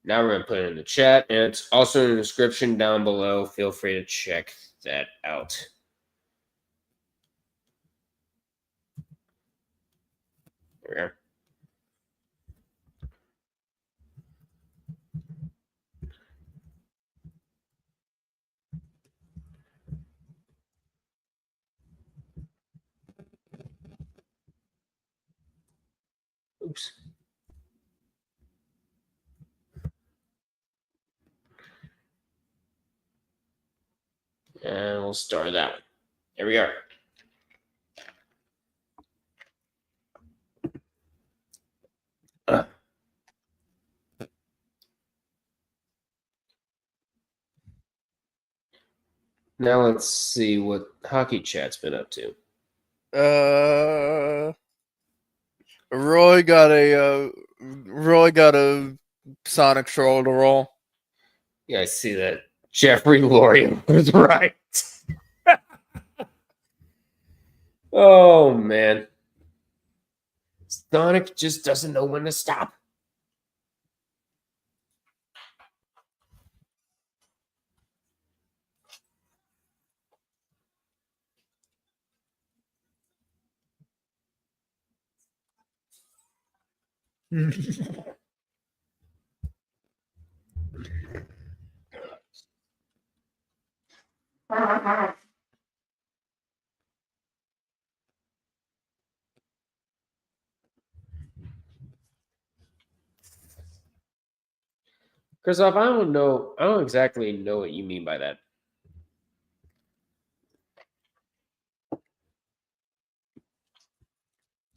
Now we're going to put it in the chat, and it's also in the description down below. Feel free to check that out. There we are. Oops. And we'll start that one. Here we are. Now let's see what Hockey Chat's been up to. Roy got a Sonic troll to roll. Yeah, I see that. Jeffrey Loria was right. Oh, man. Sonic just doesn't know when to stop. Christoph, I don't exactly know what you mean by that.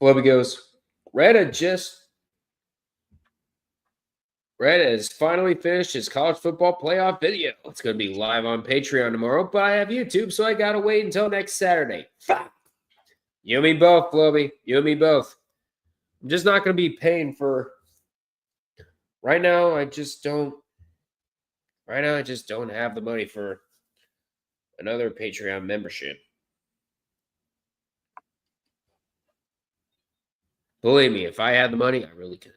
Flubby goes, Retta has finally finished his college football playoff video. It's going to be live on Patreon tomorrow, but I have YouTube, so I got to wait until next Saturday. Fuck. You and me both, Flubby. You and me both. I'm just not going to be paying for... Right now, I just don't have the money for another Patreon membership. Believe me, if I had the money, I really could.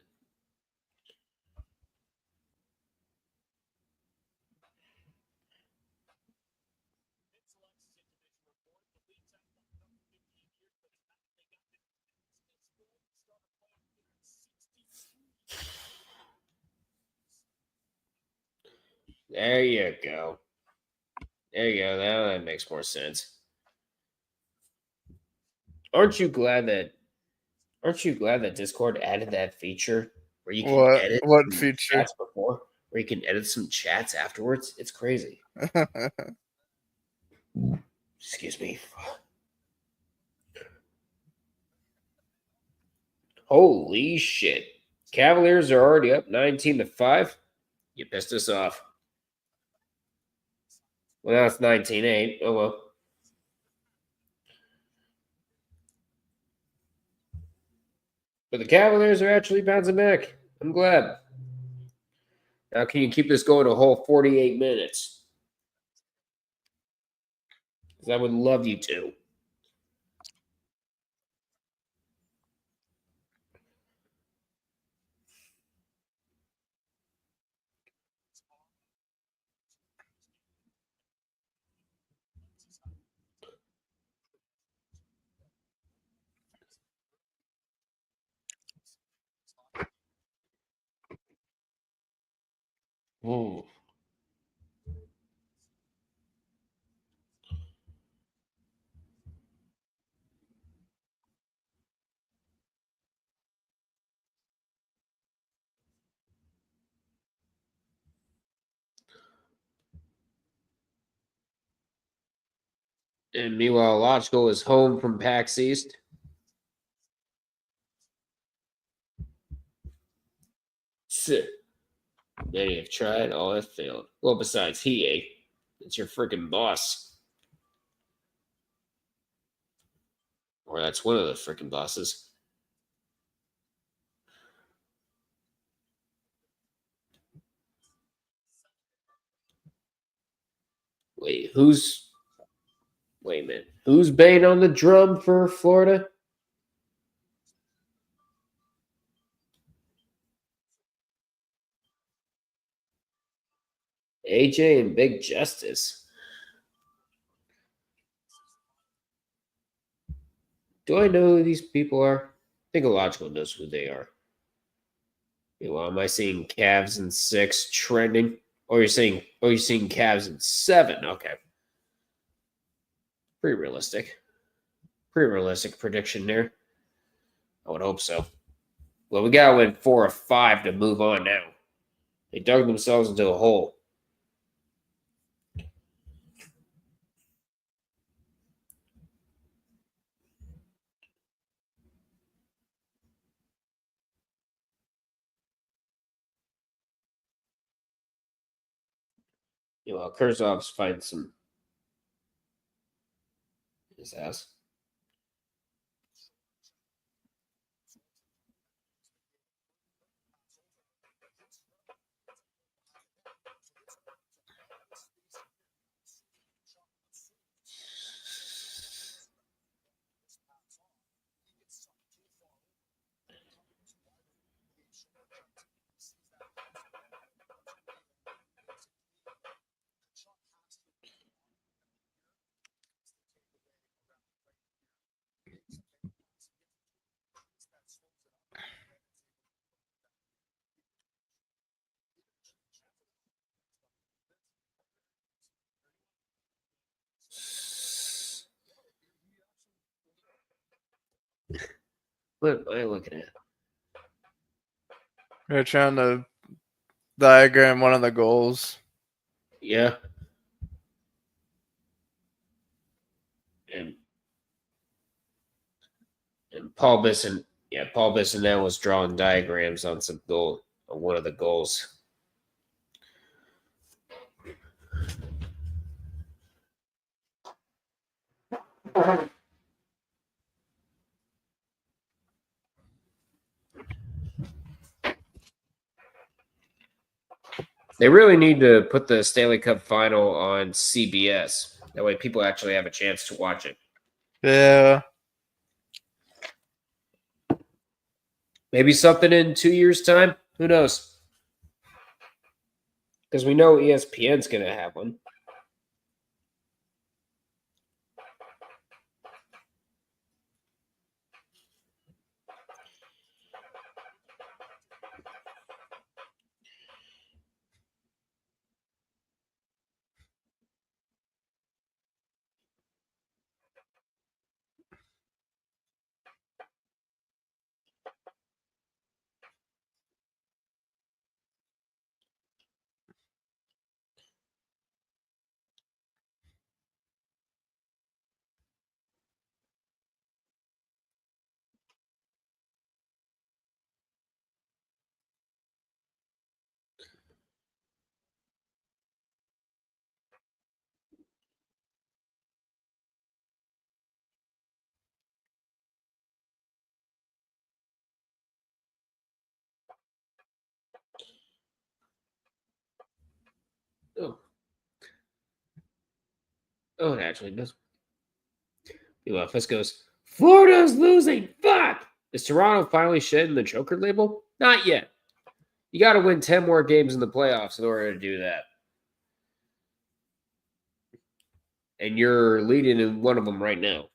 There you go. There you go. Now that makes more sense. Aren't you glad that Discord added that feature where you can edit what some feature? chats before, where you can edit some chats afterwards? It's crazy. Excuse me. Holy shit. Cavaliers are already up 19-5. You pissed us off. Well, now it's 19-8. Oh, well. But the Cavaliers are actually bouncing back. I'm glad. Now, can you keep this going a whole 48 minutes? Because I would love you to. Ooh. And meanwhile, Illogical is home from PAX East. Sick. Many have tried, all have failed. Well, besides he, eh? It's your freaking boss. Or that's one of the freaking bosses. Wait a minute. Who's banging on the drum for Florida? AJ and Big Justice. Do I know who these people are? I think Illogical knows who they are. Well, am I seeing Cavs in 6 trending? Or you're seeing Cavs in 7? Okay. Pretty realistic. Pretty realistic prediction there. I would hope so. Well, we gotta win 4 or 5 to move on now. They dug themselves into a hole. Kurzov's fighting some his ass. What am I looking at? They're trying to diagram one of the goals. Yeah. And Paul Bisson now was drawing diagrams on one of the goals. They really need to put the Stanley Cup final on CBS. That way people actually have a chance to watch it. Yeah. Maybe something in 2 years' time. Who knows? Because we know ESPN's going to have one. Oh, it actually does. Fist goes, Florida's losing. Fuck! Is Toronto finally shedding the choker label? Not yet. You got to win 10 more games in the playoffs in order to do that. And you're leading in one of them right now.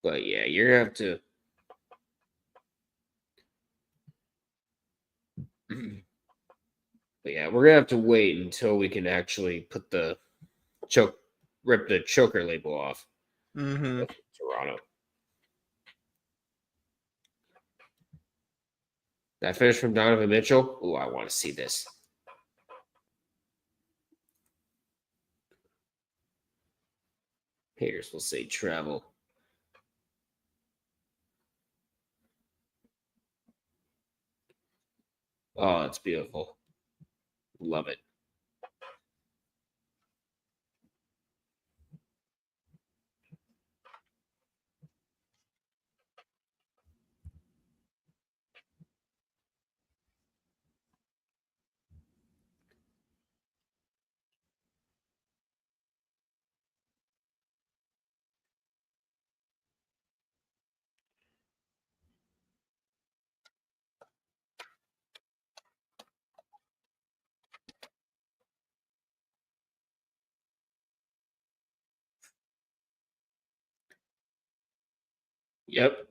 But yeah, you're going to have to. But yeah, we're going to have to wait until we can actually put rip the choker label off with Toronto. That finish from Donovan Mitchell? Oh, I want to see this. Haters will say travel. Oh, it's beautiful. Love it. Yep.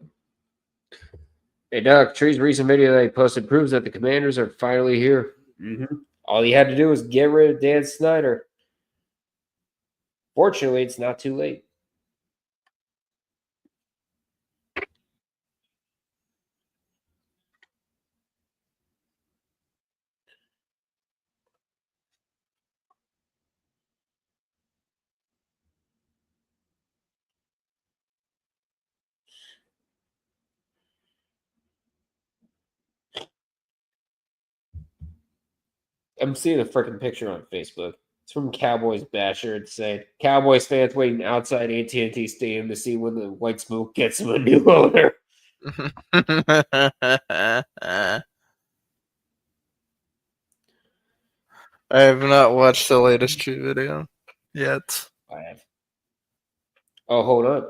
Hey, Doc, Tree's recent video that he posted proves that the Commanders are finally here. Mm-hmm. All he had to do was get rid of Dan Snyder. Fortunately, it's not too late. I'm seeing a freaking picture on Facebook. It's from Cowboys Basher. It's saying Cowboys fans waiting outside AT&T Stadium to see when the white smoke gets them a new owner. I have not watched the latest true video yet. I have. Oh, hold on.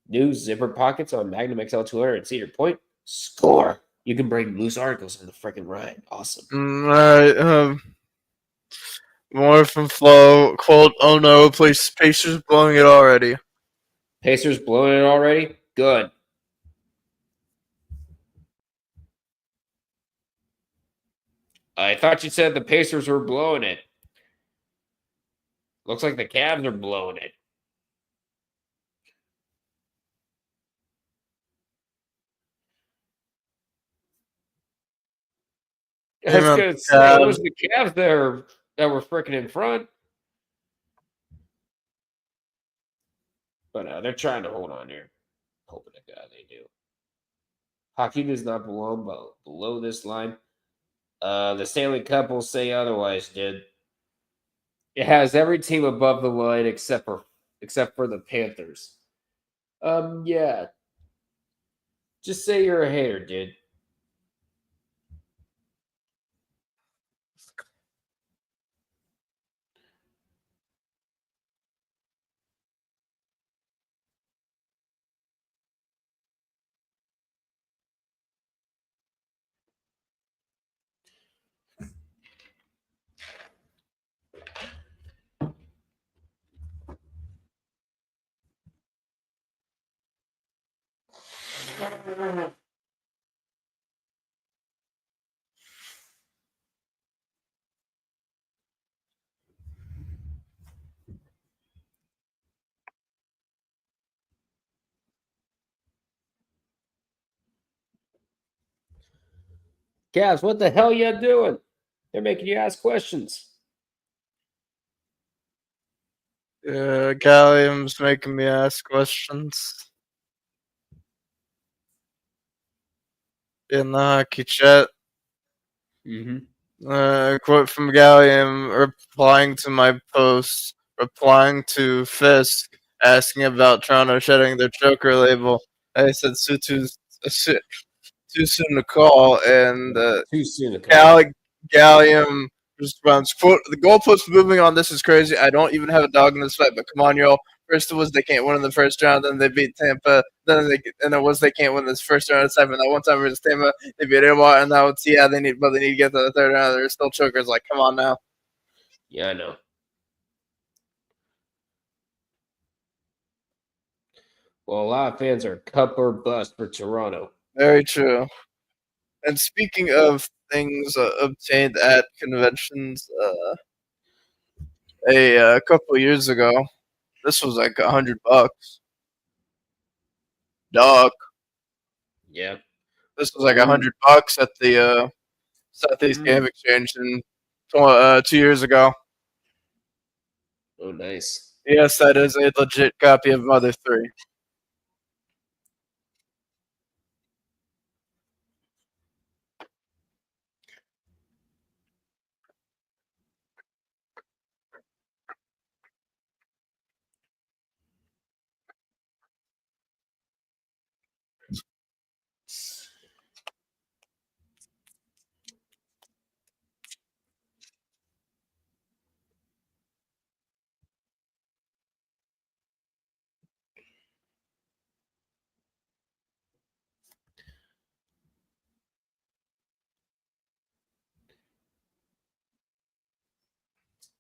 New zipper pockets on Magnum XL 200 at Cedar Point. Score! You can bring loose articles on the freaking ride. Awesome. All right. More from Flo. Quote, oh no, Pacers blowing it already. Pacers blowing it already? Good. I thought you said the Pacers were blowing it. Looks like the Cavs are blowing it. I was going to say, it was the Cavs that were freaking in front. But they're trying to hold on here. Hoping to God they do. Hockey does not belong below this line. The Stanley Cup will say otherwise, dude. It has every team above the line except for the Panthers. Yeah. Just say you're a hater, dude. Cavs, what the hell you doing? They're making you ask questions. Gallium's making me ask questions. In the hockey chat. Quote from Gallium replying to my post, replying to Fisk, asking about Toronto shedding their choker label. I said too soon to call, and Too soon to call. Gallium responds, quote, the goalpost moving on this is crazy. I don't even have a dog in this fight, but come on, y'all. First it was they can't win in the first round, then they beat Tampa, then they can't win this first round of 7. That one time versus Tampa, they beat Ottawa, and now it's they need to get to the third round. They're still chokers. Like, come on now. Yeah, I know. Well, a lot of fans are cup or bust for Toronto. Very true. And speaking of things obtained at conventions, a couple years ago, this was like $100. Dog. Yeah. This was like $100 at the Southeast Game Exchange in 2 years ago. Oh, nice. Yes, that is a legit copy of Mother 3.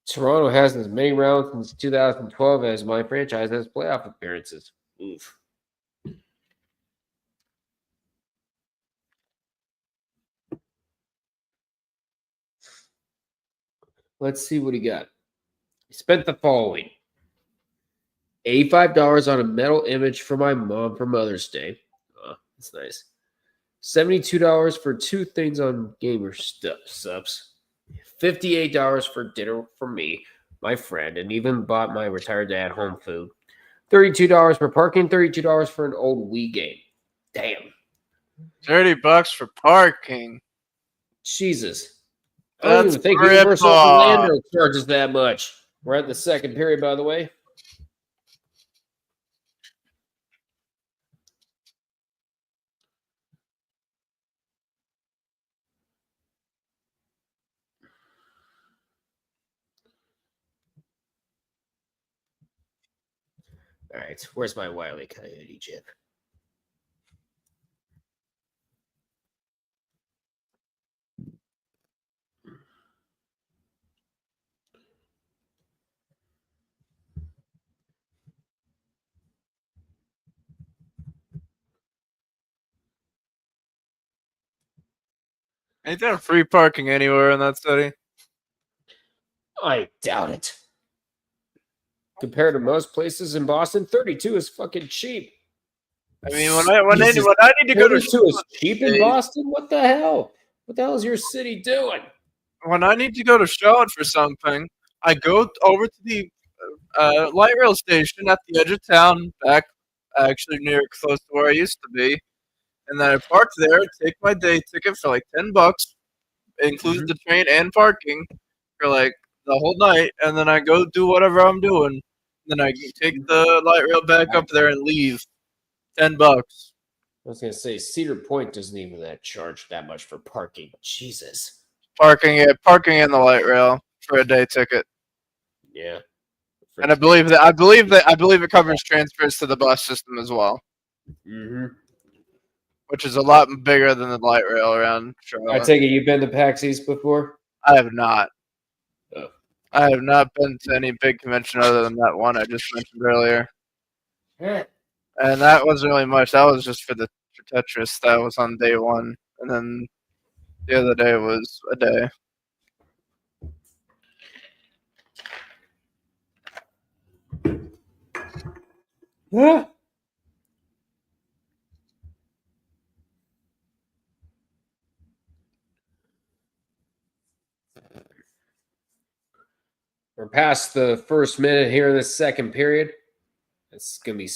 Toronto has as many rounds since 2012 as my franchise has playoff appearances. Oof. Let's see what he got. He spent the following: $85 on a metal image for my mom for Mother's Day. Oh, that's nice. $72 for 2 things on gamer subs. $58 for dinner for me, my friend, and even bought my retired dad home food. $32 for parking, $32 for an old Wii game. Damn. $30 for parking. Jesus. I don't That's even think rip Universal off. Orlando charges that much. We're at the second period, by the way. All right, where's my Wile E. Coyote chip? Ain't there free parking anywhere in that city? I doubt it. Compared to most places in Boston, 32 is fucking cheap. I mean, when I Jesus. need to go to 32 is cheap in Boston? What the hell? What the hell is your city doing? when I need to go to Charlotte for something, I go over to the light rail station at the edge of town, back actually near close to where I used to be, and then I park there, take my day ticket for like $10. It includes the train and parking for like the whole night, and then I go do whatever I'm doing. Then I take the light rail back up there and leave. $10. I was gonna say Cedar Point doesn't even charge that much for parking. Jesus. Parking in the light rail for a day ticket. Yeah. And I believe it covers transfers to the bus system as well, which is a lot bigger than the light rail around Charlotte. I take it you've been to PAX East before? I have not. Oh. I have not been to any big convention other than that one I just mentioned earlier. And that wasn't really much. That was just for Tetris. That was on day one. And then the other day was a day. Yeah. We're past the first minute here in the second period. It's going to be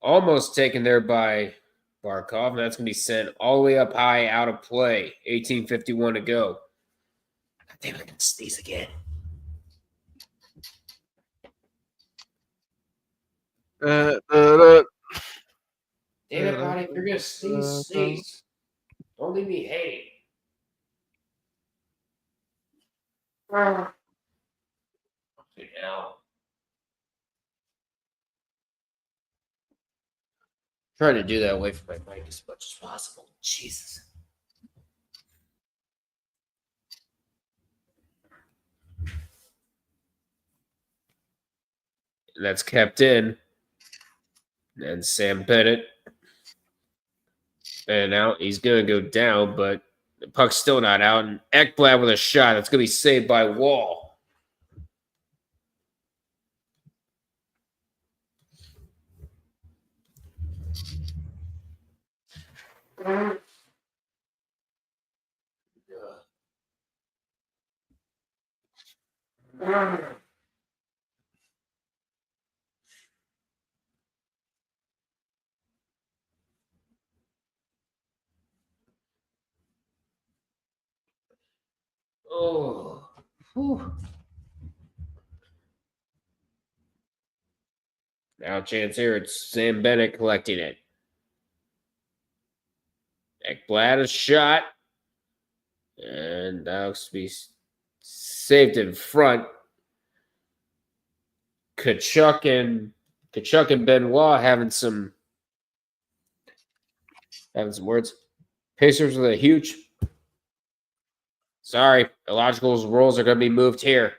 almost taken there by Barkov. And that's going to be sent all the way up high, out of play. 18:51 to go. God damn, I'm going to sneeze again. Damn it, buddy. If you're going to sneeze, sneeze. Don't leave me hanging. Now. Trying to do that away from my mic as much as possible. Jesus. And that's kept in. And Sam Bennett. And out. He's going to go down, but the puck's still not out. And Ekblad with a shot. That's going to be saved by Wall. Oh. Whew. Now chance here. It's Sam Bennett collecting it. Ekblad a shot. And that'll be saved in front. Kachuk and Benoit having some words. Pacers with a huge. Sorry, Illogical's rules are going to be moved here.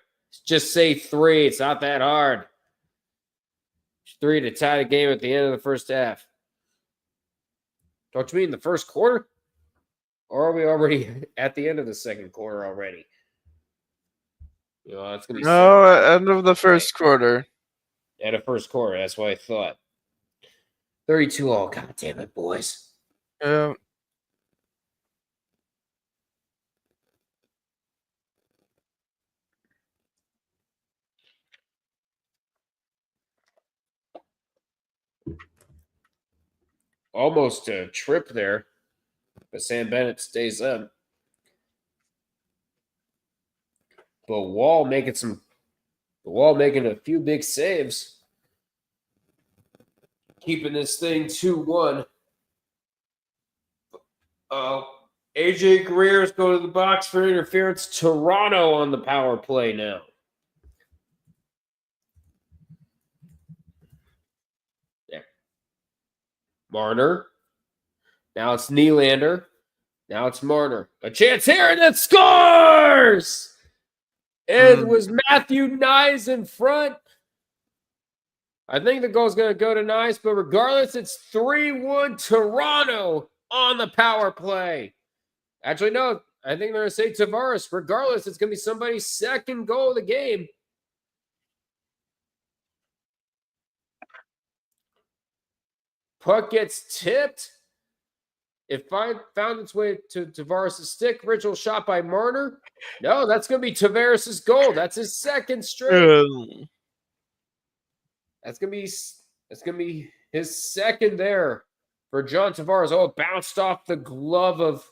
Just say 3. It's not that hard. 3 to tie the game at the end of the first half. Don't you mean the first quarter? Or are we already at the end of the second quarter already? You know, it's gonna be end of the first quarter. End of first quarter. That's what I thought. 32 all. God damn it, boys. Yeah. Almost a trip there, but Sam Bennett stays up. But Wall making a few big saves. Keeping this thing 2-1. AJ Guerrero's going to the box for interference. Toronto on the power play now. There. Marner. Now it's Nylander. Now it's Marner. A chance here, and it scores! It was Matthew Nyes in front. I think the goal's going to go to Nyes, but regardless, it's 3-1 Toronto on the power play. Actually, no, I think they're going to say Tavares. Regardless, it's going to be somebody's second goal of the game. Puck gets tipped. It found its way to Tavares' stick. Ritual shot by Marner. No, that's going to be Tavares' goal. That's his second straight. That's gonna be his second there for John Tavares. Oh, it bounced off the glove of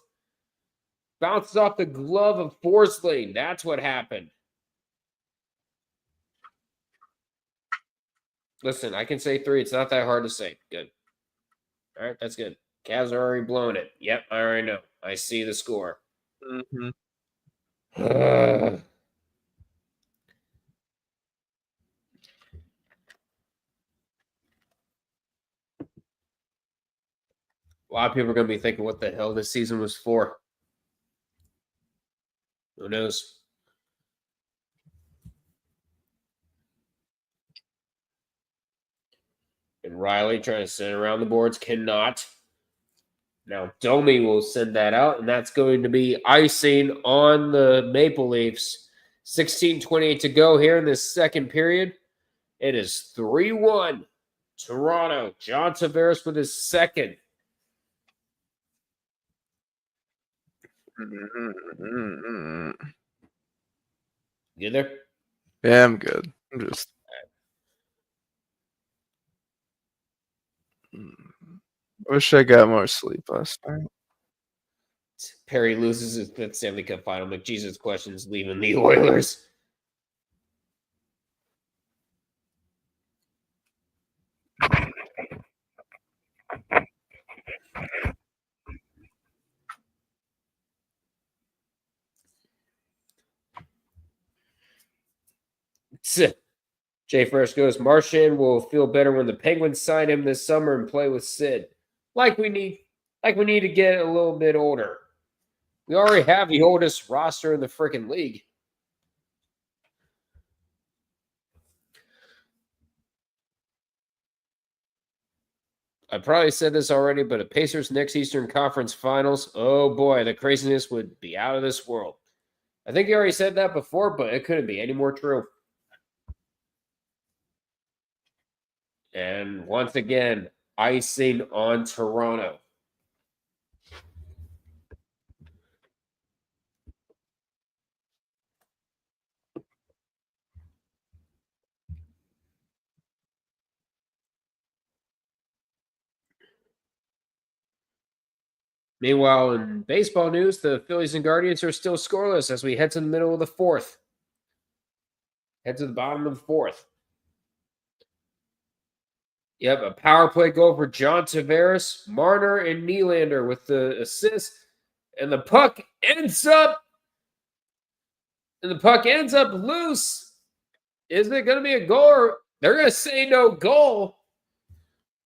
Forsling. That's what happened. Listen, I can say 3. It's not that hard to say. Good. All right, that's good. Cavs are already blown it. Yep, I already know. I see the score. Mm-hmm. A lot of people are going to be thinking, what the hell this season was for? Who knows? And Riley trying to send around the boards, cannot. Now Domi will send that out, and that's going to be icing on the Maple Leafs. 16:28 to go here in this second period. It is 3-1 Toronto. John Tavares with his second. You there? Yeah, I'm good. I'm just. Wish I got more sleep last night. Perry loses his 5th Stanley Cup final. McJesus questions leaving the Oilers. Jay Fresh goes, Marchand will feel better when the Penguins sign him this summer and play with Sid. Like we need to get a little bit older. We already have the oldest roster in the freaking league. I probably said this already, but a Pacers next Eastern Conference Finals, oh boy, the craziness would be out of this world. I think you already said that before, but it couldn't be any more true. And once again, icing on Toronto. Meanwhile, in baseball news, the Phillies and Guardians are still scoreless as we head to the middle of the 4th. Head to the bottom of the 4th. Yep, a power play goal for John Tavares, Marner, and Nylander with the assist. And the puck ends up loose. Is it going to be a goal? Or they're going to say no goal.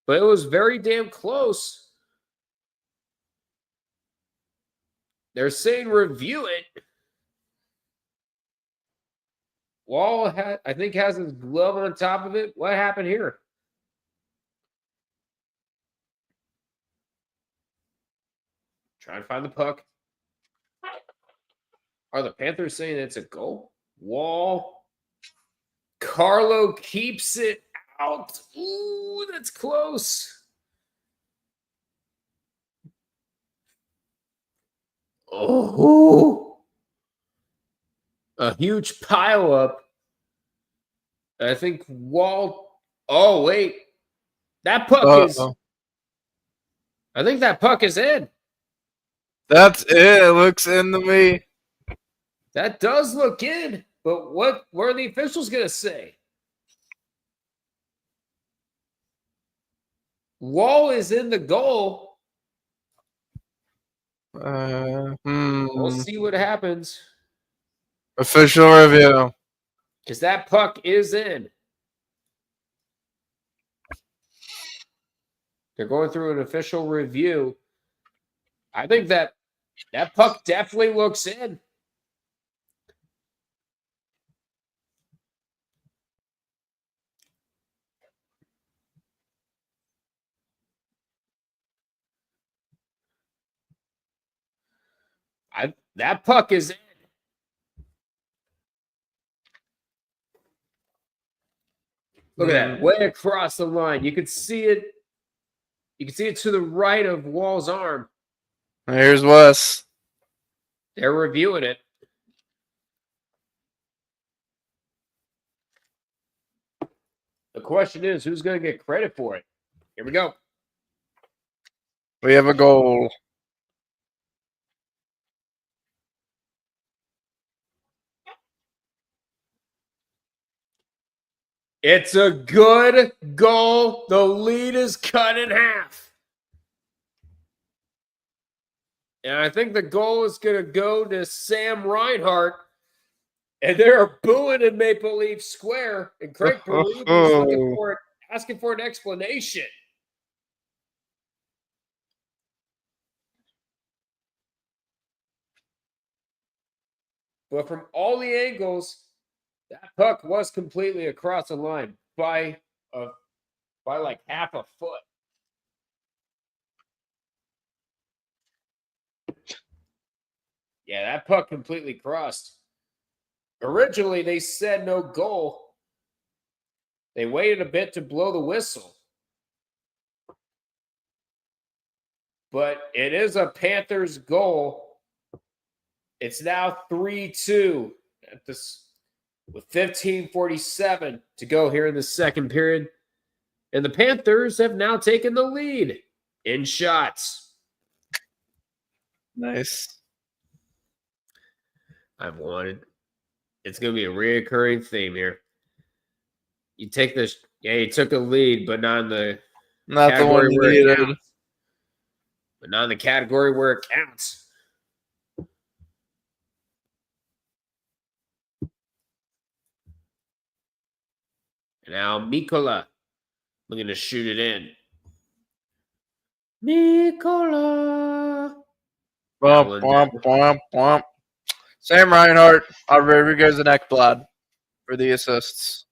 But it was very damn close. They're saying review it. Wall, I think, has his glove on top of it. What happened here? Trying to find the puck. Are the Panthers saying it's a goal? Wall. Carlo keeps it out. Ooh, that's close. Oh. A huge pile up. I think Wall. Oh, wait. That puck is. I think that puck is in. That's it. It looks in to me. That does look in. But what are the officials going to say? Wall is in the goal. We'll see what happens. Official review. Because that puck is in. They're going through an official review. I think that puck definitely looks in. That puck is in. Look at that. Way across the line. You can see it. You can see it to the right of Wall's arm. Here's Wes. They're reviewing it. The question is, who's going to get credit for it? Here we go. We have a goal. It's a good goal. The lead is cut in half. And I think the goal is going to go to Sam Reinhart. And they're booing in Maple Leaf Square. And Craig Berube is looking for it, asking for an explanation. But from all the angles, that puck was completely across the line by like half a foot. Yeah, that puck completely crossed. Originally, they said no goal. They waited a bit to blow the whistle. But it is a Panthers goal. It's now 3-2 at this. With 15:47 to go here in the second period. And the Panthers have now taken the lead in shots. Nice. It's going to be a reoccurring theme here. You take this, you took a lead, but not in the category where it counts. But not in the category where it counts. And now Mikola looking to shoot it in. Mikola. Womp. Sam Reinhart, Rodriguez, and Ekblad for the assists.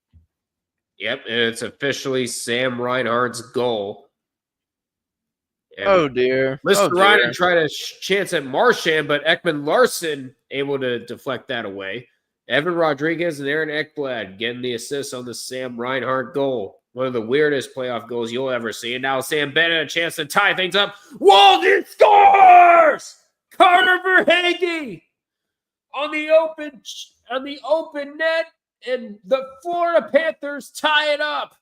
Yep, and it's officially Sam Reinhart's goal. And oh, dear. Mr. Ryan tried a chance at Marchand, but Ekman Larson able to deflect that away. Evan Rodriguez and Aaron Ekblad getting the assist on the Sam Reinhart goal. One of the weirdest playoff goals you'll ever see. And now Sam Bennett a chance to tie things up. Walden scores! Carter Verhaeghe on the open net, and the Florida Panthers tie it up.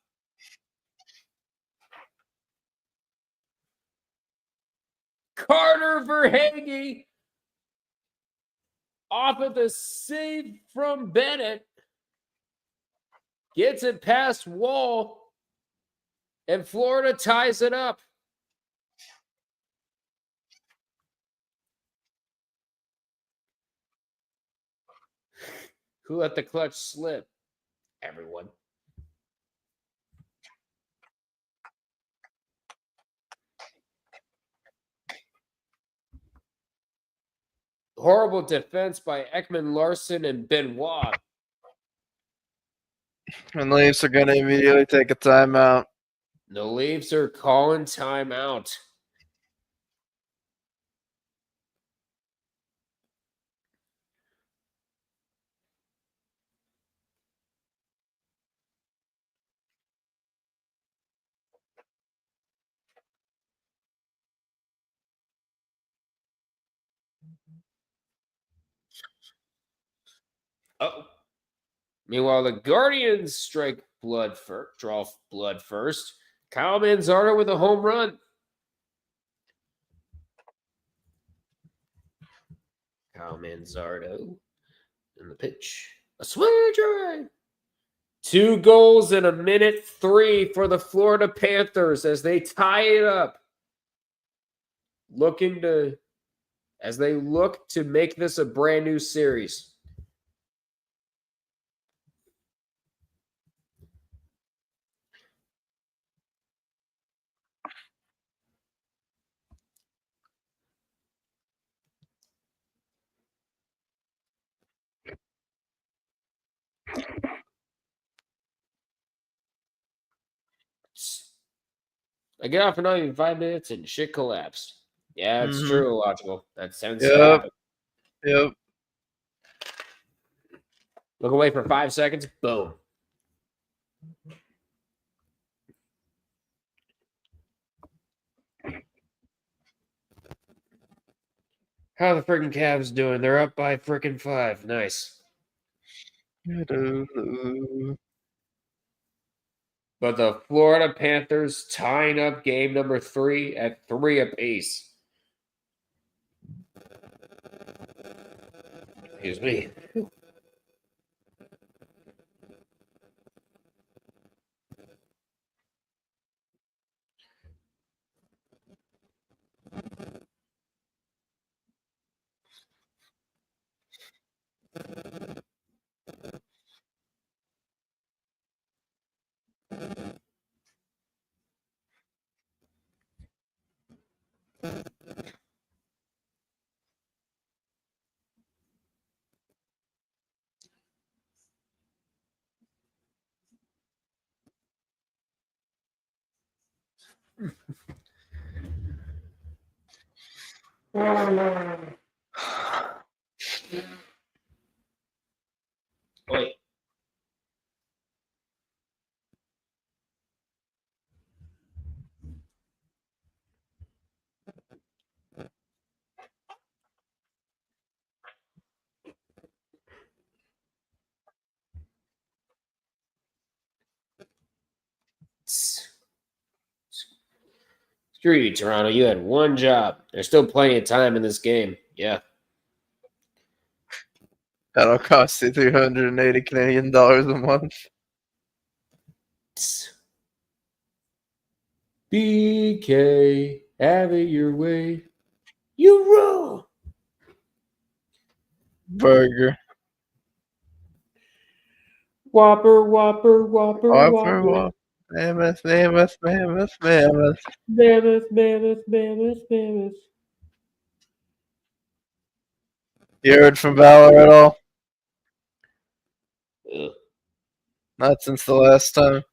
Carter Verhaeghe off of the save from Bennett. Gets it past Wall. And Florida ties it up. Who let the clutch slip? Everyone. Horrible defense by Ekman Larson and Benoit. And the Leafs are going to immediately take a timeout. The Leafs are calling timeout. Oh. Meanwhile, the Guardians draw blood first. Kyle Manzardo with a home run. Kyle Manzardo in the pitch. A sweet dream. 2 goals in a minute 3 for the Florida Panthers as they tie it up. As they look to make this a brand new series. I get off for not even 5 minutes and shit collapsed. Yeah, it's true, Illogical. That tends to happen. Yep. Look away for 5 seconds. Boom. How are the freaking Cavs doing? They're up by freaking 5. Nice. But the Florida Panthers tying up game number 3 at 3 apiece. Excuse me. Wait. Screw you, Toronto. You had one job. There's still plenty of time in this game. Yeah. That'll cost you 380 Canadian dollars a month. BK, have it your way. You rule. Burger. Whopper, Whopper, Whopper, Whopper, Whopper. Mammoth, mammoth, mammoth, mammoth. Mammoth, mammoth, mammoth, mammoth. You heard from Valor at all? Ugh. Not since the last time.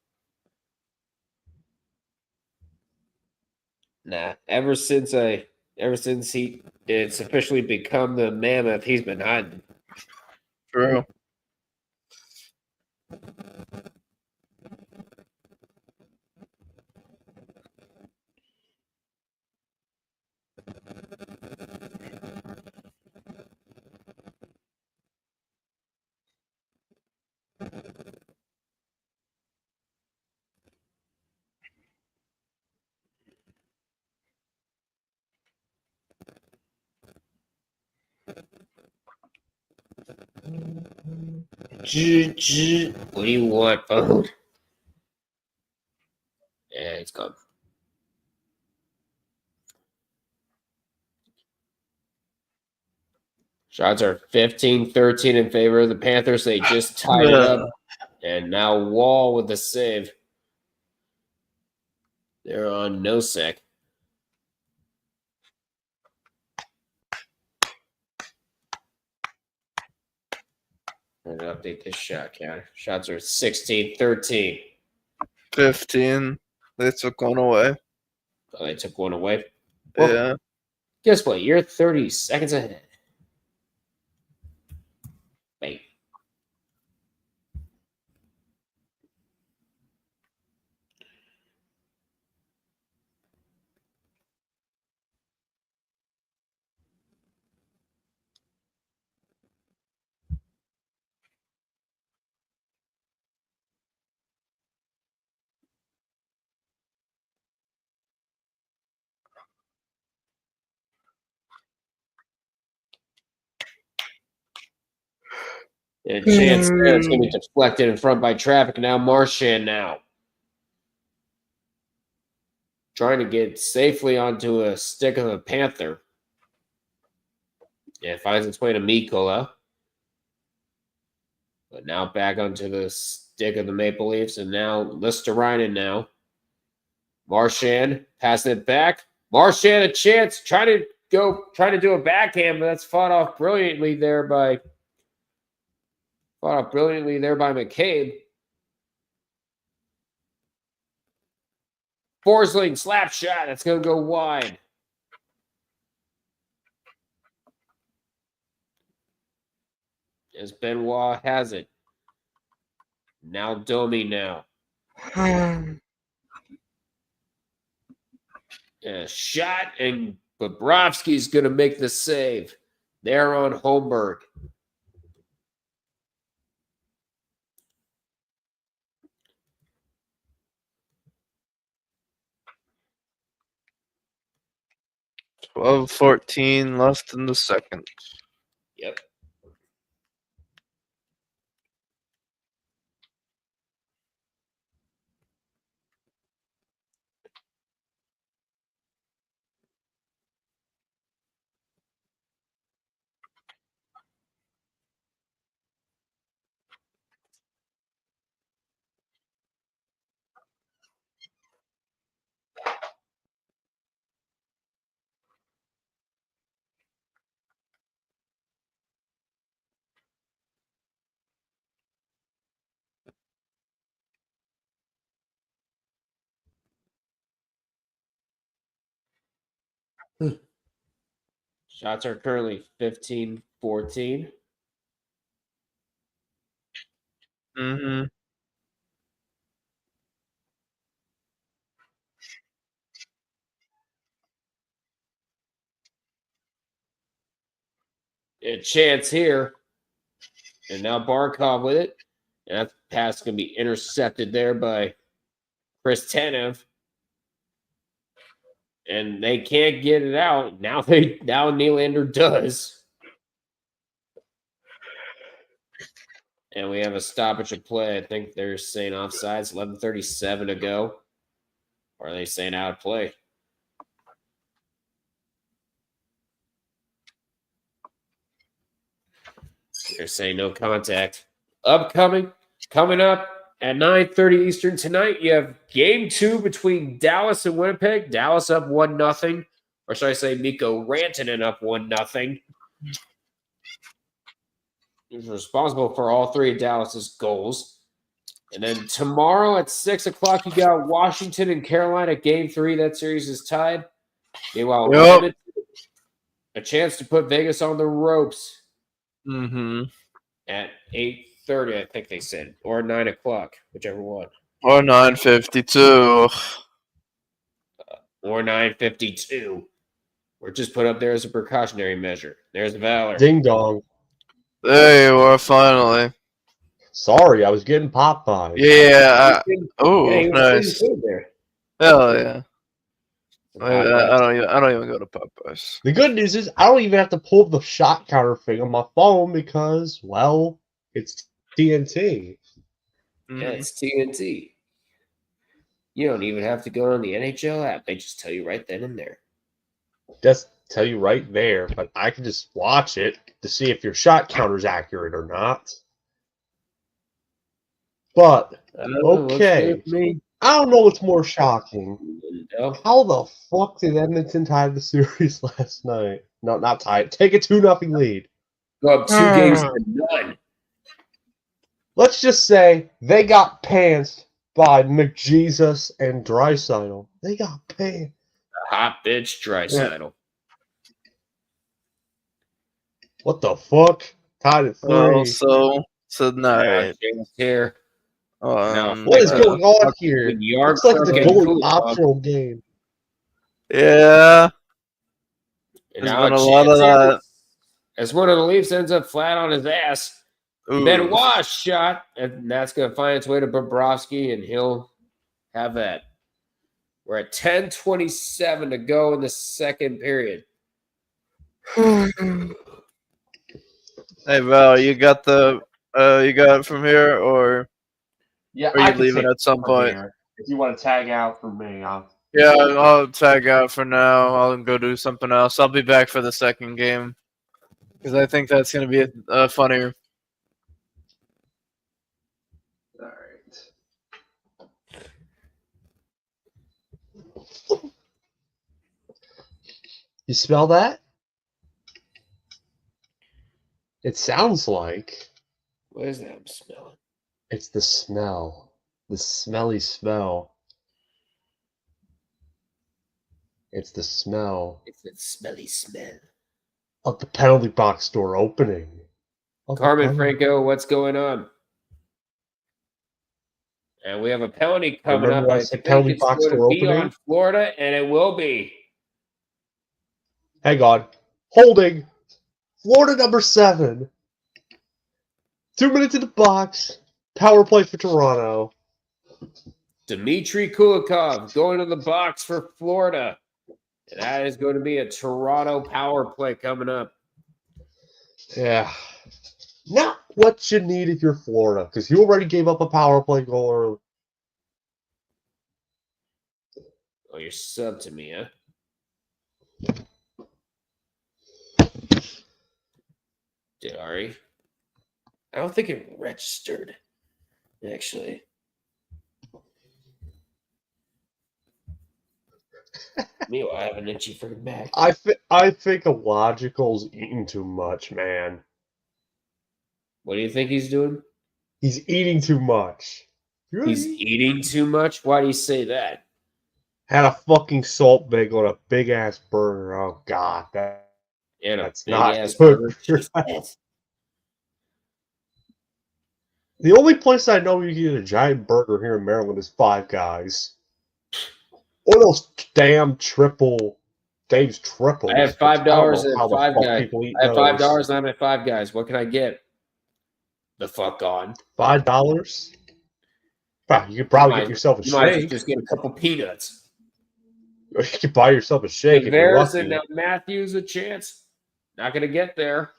Nah, ever since it's officially become the mammoth, he's been hiding. True. What do you want, phone? Yeah, it's gone. Shots are 15-13 in favor of the Panthers. They just tied it up. And now Wall with the save. They're on no sec. I'm going to update this shot counter. Shots are 16-13. 15. They took one away. Oh, they took one away. Well, Yeah. guess what? You're 30 seconds ahead. Wait. And a chance there. It's going to be deflected in front by traffic. Now Marchand now. Trying to get safely onto a stick of a Panther. Yeah, it finds its way to Mikola. But now back onto the stick of the Maple Leafs. And now Listerainen now. Marchand passing it back. Marchand a chance. Trying to do a backhand, but that's fought off brilliantly there by McCabe. Forsling slap shot. That's going to go wide. As Benoit has it. Now Domi now. A shot, and Bobrovsky's going to make the save. There on Holmberg. $12:14 left in the second. Yep. Shots are currently 15-14. Mm-hmm. A chance here. And now Barkov with it. And that pass is going to be intercepted there by Chris Tanev. And they can't get it out. Now Nylander does. And we have a stoppage of play. I think they're saying offsides. 11:37 to go. Or are they saying out of play? They're saying no contact. Coming up at 9:30 Eastern tonight, you have Game 2 between Dallas and Winnipeg. Dallas up 1-0. Or should I say Mikko Rantanen up 1-0. He's responsible for all three of Dallas's goals. And then tomorrow at 6 o'clock, you got Washington and Carolina Game 3. That series is tied. Meanwhile, a chance to put Vegas on the ropes. Mm-hmm. At 8:30, I think they said, or 9 o'clock, whichever one. Or 9:52. Or 9:52. We're just put up there as a precautionary measure. There's Valor. Ding dong. There you are, finally. Sorry, I was getting Popeyes. Yeah. Yeah, Nice. there. Hell yeah. I don't even go to Popeyes. The good news is I don't even have to pull up the shot counter thing on my phone because, well, it's TNT. Yeah, it's TNT. You don't even have to go on the NHL app. They just tell you right then and there. Just tell you right there, but I can just watch it to see if your shot counter's accurate or not. But, okay. I don't know what's more shocking. How the fuck did Edmonton tie the series last night? No, not tie it. Take a 2-0 lead. Go up 2 games to none. Let's just say they got pantsed by McJesus and Draisaitl. They got pantsed. A hot bitch Draisaitl. Yeah. What the fuck? Tied at 3. Oh, so tonight. Here. What is going on here? It's like the goalie optional game. Yeah. And now a lot of that. As one of the Leafs ends up flat on his ass. Benoit shot, and that's going to find its way to Bobrovsky, and he'll have that. We're at 10:27 to go in the second period. Hey, Val, you got the you got it from here, or Yeah, are I you can leaving take at some from point? here. If you want to tag out for me, Yeah, I'll tag out for now. I'll go do something else. I'll be back for the second game because I think that's going to be funnier. All right. You smell that? It sounds like What is that I'm smelling? it's the smell. The smelly smell. It's the smell It's that smelly smell. of the penalty box door opening. Carmen Franco, what's going on? And we have a penalty coming Remember up. I I said think penalty it's box going to door be opening? on Florida, and it will be. Hang on. Holding. Florida number 7. 2 minutes in the box. Power play for Toronto. Dmitry Kulikov going to the box for Florida. And that is going to be a Toronto power play coming up. Yeah. Not what you need if you're Florida, because you already gave up a power play goal early. Oh, you're sub to me, huh? Dari. I don't think it registered, actually. Meanwhile, I have an itchy freaking back. I think Illogical's eating too much, man. What do you think he's doing? He's eating too much. He's eating too much? Why do you say that? Had a fucking salt bagel and a big ass burger. Oh god, And a that's big not ass good. burger. The only place I know you can get a giant burger here in Maryland is Five Guys. Or those damn Dave's triples. I have $5 at Five Guys. I have $5 and I'm at Five Guys. What can I get? The fuck on. $5? Wow, you could probably get yourself a you might shake. just get a couple peanuts. You could buy yourself a shake if you're Tavares lucky. and Matthews a chance. Not going to get there.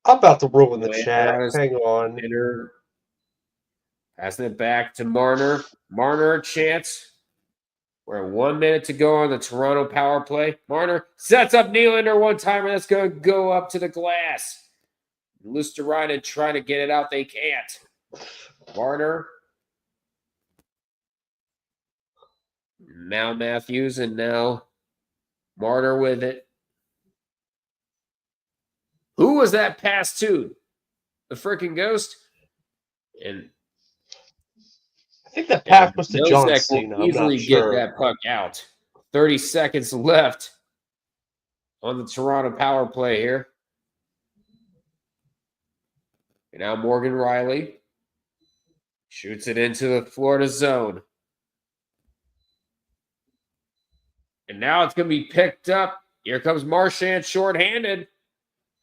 I'm about to ruin the chat. Hang on. Hitter. Passing it back to Marner. Marner a chance. We're at 1 minute to go on the Toronto power play. Marner sets up Nylander one time, and that's going to go up to the glass. Lusterinen trying to get it out. They can't. Marner. Now Matthews, and now Marner with it. Who was that pass to? The freaking Ghost? And I think that pass was to John Nosek Cena. will I'm easily not sure. get that puck out. 30 seconds left on the Toronto power play here. And now Morgan Riley shoots it into the Florida zone. And now it's going to be picked up. Here comes Marchand shorthanded.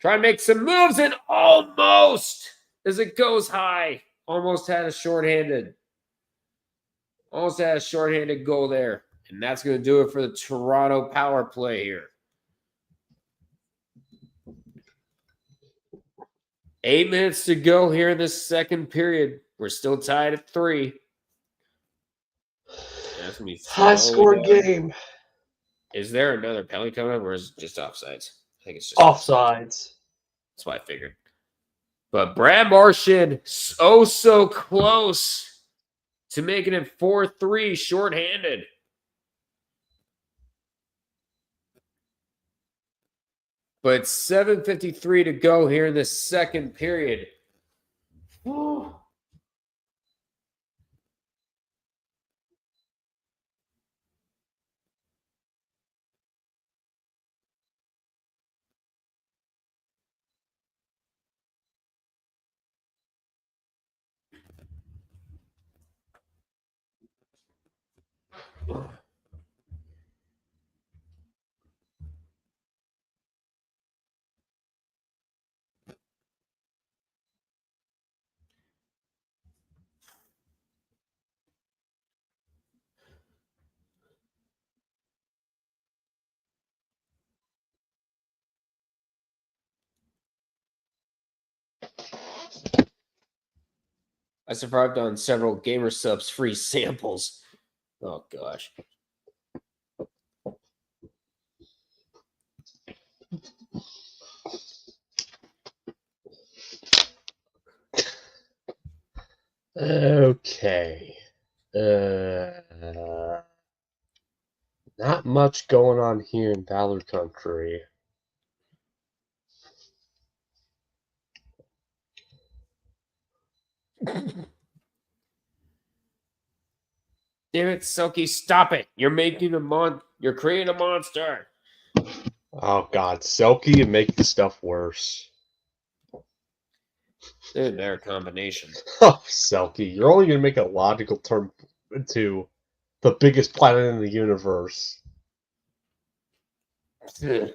Trying to make some moves and almost, as it goes high, almost had a shorthanded. Almost had a shorthanded goal there. And that's going to do it for the Toronto power play here. 8 minutes to go here in this second period. We're still tied at 3. That's going to be high score game. Is there another penalty coming up, or is it just offsides? I think it's just offsides. That's what I figured. But Brad Marchand, so close to making it 4-3 shorthanded. But 7:53 to go here in the second period. Woo. I survived on several Gamer Subs free samples. Oh, gosh. Okay. Not much going on here in Valor Country. Damn it, Silky, stop it. You're creating a monster. Oh, God. Selkie, you make the stuff worse. Dude, they're a combination. Oh, Selkie, you're only going to make a logical turn to the biggest planet in the universe. Do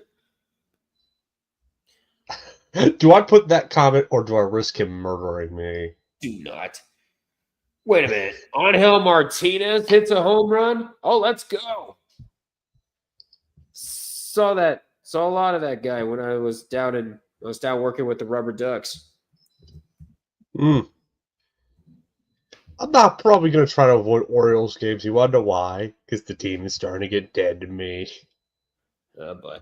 I put that comment or do I risk him murdering me? Do not. Wait a minute. Angel Martinez hits a home run? Oh, let's go. Saw a lot of that guy when I was down working with the Rubber Ducks. I'm not probably going to try to avoid Orioles games. You want to know why? Because the team is starting to get dead to me. Oh, boy.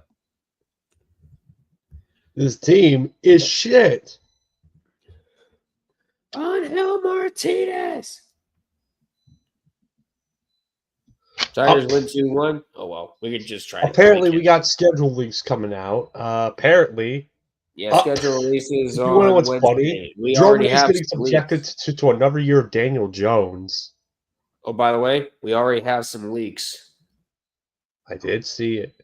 This team is shit. Angel Martinez. Tigers win 2-1. Oh, well. We could just try. Apparently, we got schedule leaks coming out. Apparently. Yeah, schedule releases on you know what's Wednesday. Funny? Germany is getting subjected to another year of Daniel Jones. Oh, by the way, we already have some leaks. I did see it.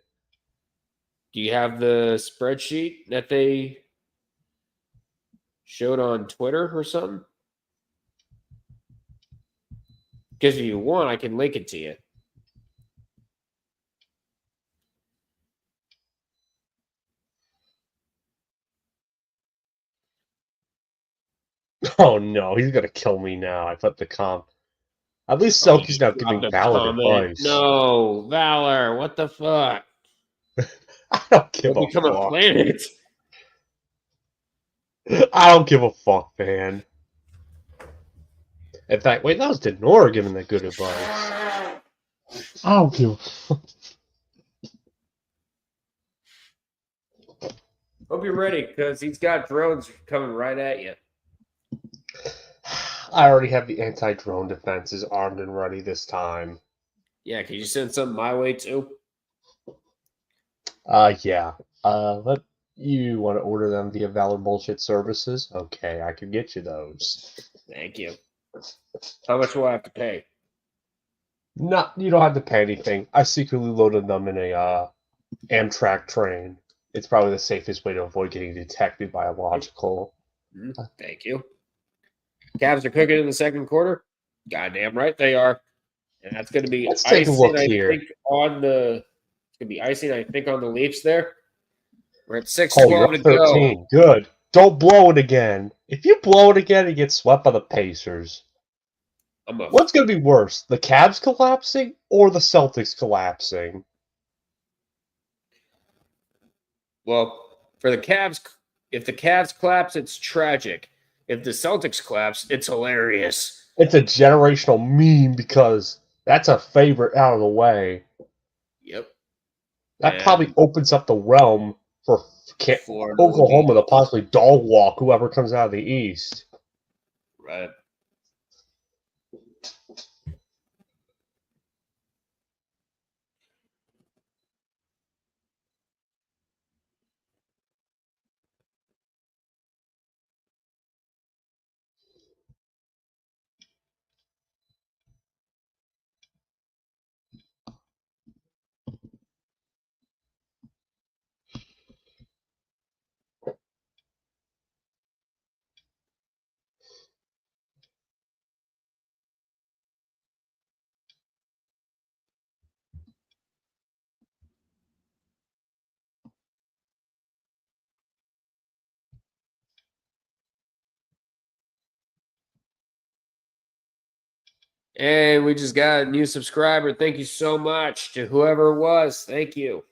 Do you have the spreadsheet that they showed on Twitter or something? Because if you want, I can link it to you. Oh no, he's gonna kill me now. I put the comp. At least Selkie's not giving Valor advice. No, Valor, what the fuck? I don't give a become fuck. A planet. I don't give a fuck, man. In fact, wait, that was Denora giving that good advice. I don't give a fuck. Hope you're ready, because he's got drones coming right at you. I already have the anti-drone defenses armed and ready this time. Yeah, can you send something my way too? Yeah. You want to order them via Valor Bullshit Services? Okay, I can get you those. Thank you. How much will I have to pay? No, you don't have to pay anything. I secretly loaded them in a Amtrak train. It's probably the safest way to avoid getting detected by Illogical. Thank you. Cavs are cooking in the second quarter. Goddamn right they are. And that's going to be Let's take a look here. It's going to be icing, I think, on the Leafs there. We're at 6:12 to 13. go. Good. Don't blow it again. If you blow it again, you get swept by the Pacers. What's going to be worse, the Cavs collapsing or the Celtics collapsing? Well, for the Cavs, if the Cavs collapse, it's tragic. If the Celtics collapse, it's hilarious. It's a generational meme because that's a favorite out of the way. Yep. That probably opens up the realm for Oklahoma to possibly dog walk whoever comes out of the East. Right. And we just got a new subscriber. Thank you so much to whoever it was. Thank you.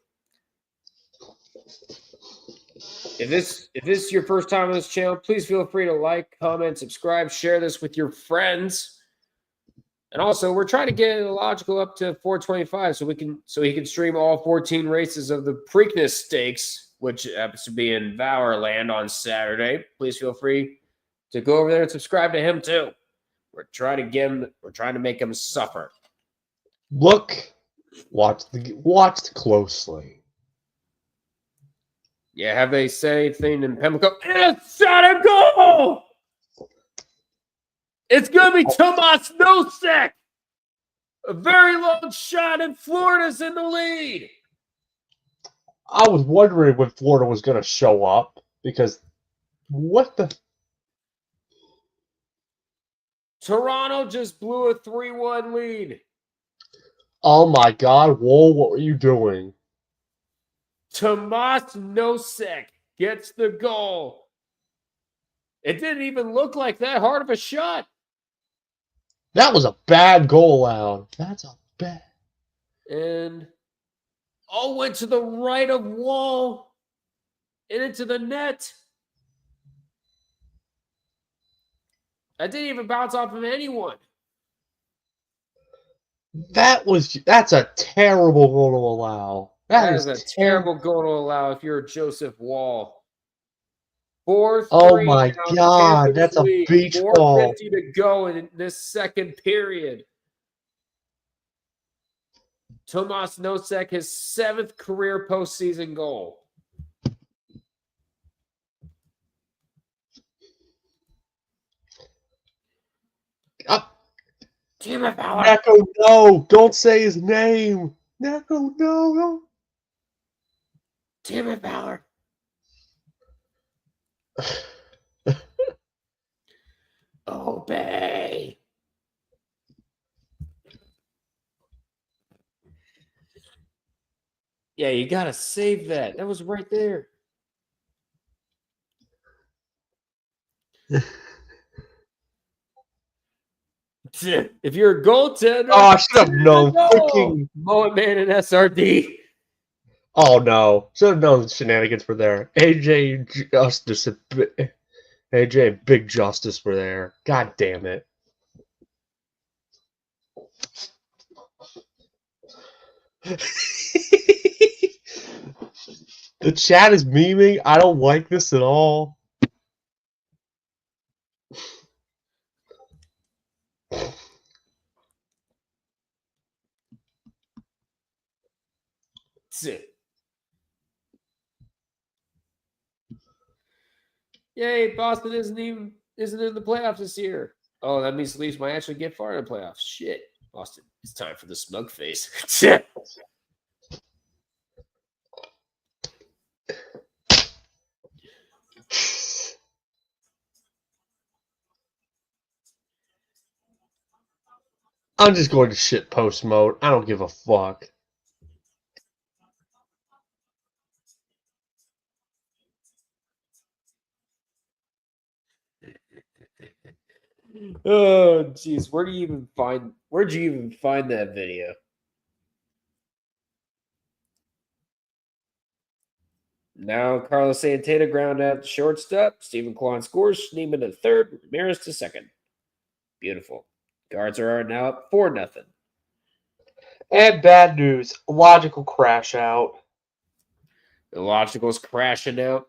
If this is your first time on this channel, please feel free to like, comment, subscribe, share this with your friends. And also, we're trying to get Illogical up to 425 so he can stream all 14 races of the Preakness Stakes, which happens to be in Valorland on Saturday. Please feel free to go over there and subscribe to him too. We're trying to make him suffer. Watch closely. Yeah, have they say anything in Pimlico? It's shot and goal! It's going to be Tomas Nosek. A very long shot, and Florida's in the lead. I was wondering when Florida was going to show up because what the... Toronto just blew a 3-1 lead. Oh my God, Wool, what were you doing? Tomas Nosek gets the goal. It didn't even look like that hard of a shot. That was a bad goal out. That's a bad... And went to the right of Wall and into the net. That didn't even bounce off of anyone. That's a terrible goal to allow. That is a terrible goal to allow if you're Joseph Wall. 4-3. Oh my God, that's a lead. beach ball. 4:50 to go in this second period. Tomas Nosek, his 7th career postseason goal. Damn it, Bauer. Neko, no! Don't say his name! Neko, no! Damn it, Bauer. Obey. Yeah, you gotta save that. That was right there. If you're a goaltender, I should have known. Freaking... Mullet Man and SRD. Oh no! Should have known the shenanigans were there. AJ and Big Justice were there. God damn it! The chat is memeing. I don't like this at all. Yay, Boston isn't in the playoffs this year. Oh, that means the Leafs might actually get far in the playoffs. Shit. Boston, it's time for the smug face. I'm just going to shit post mode. I don't give a fuck. Oh, jeez. Where'd you even find that video? Now Carlos Santana ground out shortstop. Stephen Kwan scores. Schneemann to third. Ramirez to second. Beautiful. Guards are now up 4-0. And bad news. Illogical crash out. Illogical's crashing out.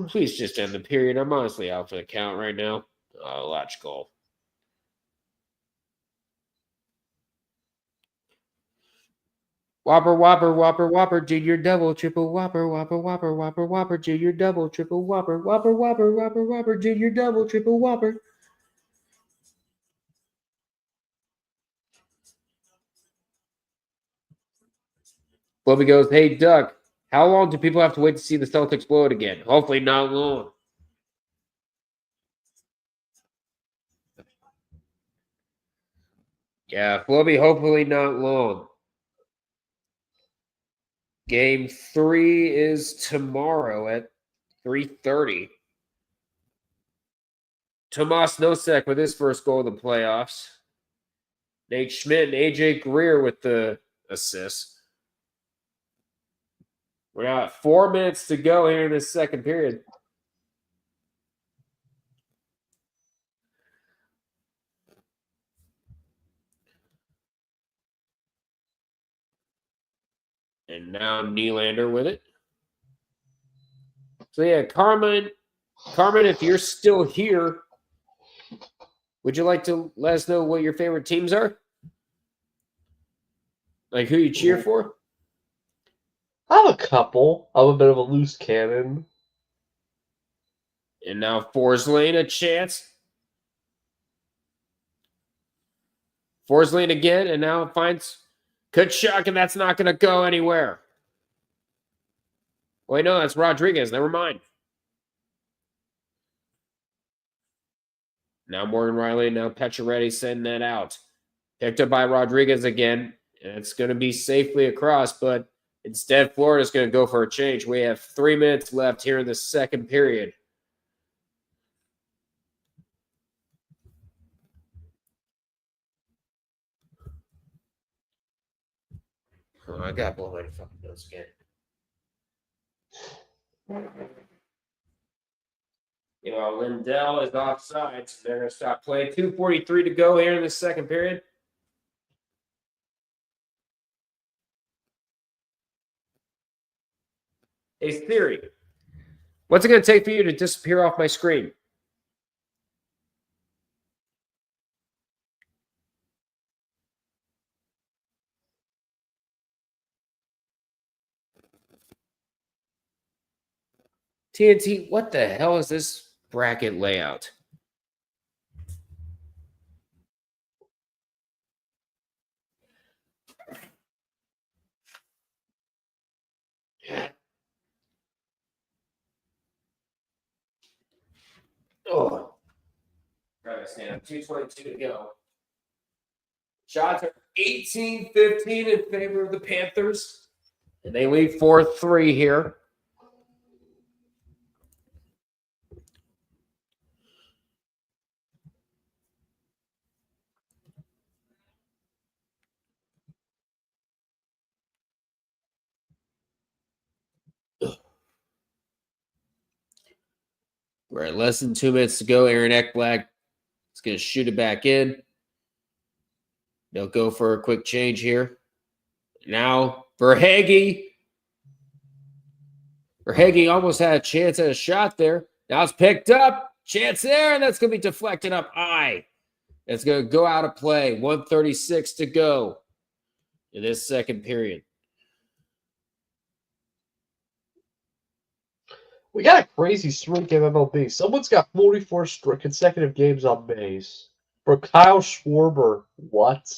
Please just end the period. I'm honestly out for the count right now. Illogical. Whopper, junior double, triple whopper, junior double, triple whopper, junior double, triple whopper. Bobby goes, hey, Duck, how long do people have to wait to see the Celtics blow it again? Hopefully not long. Yeah, Flubby, hopefully not long. Game 3 is tomorrow at 3:30. Tomas Nosek with his first goal of the playoffs. Nate Schmidt and AJ Greer with the assist. We're now at 4 minutes to go here in this second period. And now Nylander with it. So yeah, Carmen, if you're still here, would you like to let us know what your favorite teams are? Like who you cheer for? I have a couple. I'm a bit of a loose cannon. And now Forsling a chance. Forsling again, and now finds Kachuk, and that's not going to go anywhere. Wait, no, that's Rodriguez. Never mind. Now Morgan Riley, now Pacioretty sending that out. Picked up by Rodriguez again. And it's going to be safely across, but instead Florida's going to go for a change. We have 3 minutes left here in the second period. Oh, I got to blow my fucking nose again. You know, Lindell is offside, so they're going to stop play. 2:43 to go here in the second period. Hey, Siri, what's it going to take for you to disappear off my screen? TNT, what the hell is this bracket layout? Oh. Try to stand up. 2:22 to go. Shots are 18-15 in favor of the Panthers. And they lead 4-3 here. We're at less than 2 minutes to go. Aaron Ekblad is going to shoot it back in. They'll go for a quick change here. Now, Verhaeghe. Verhaeghe almost had a chance at a shot there. Now it's picked up. Chance there, and that's going to be deflected up high. It's going to go out of play. 1:36 to go in this second period. We got a crazy streak in MLB. Someone's got 44 consecutive games on base. For Kyle Schwarber. What?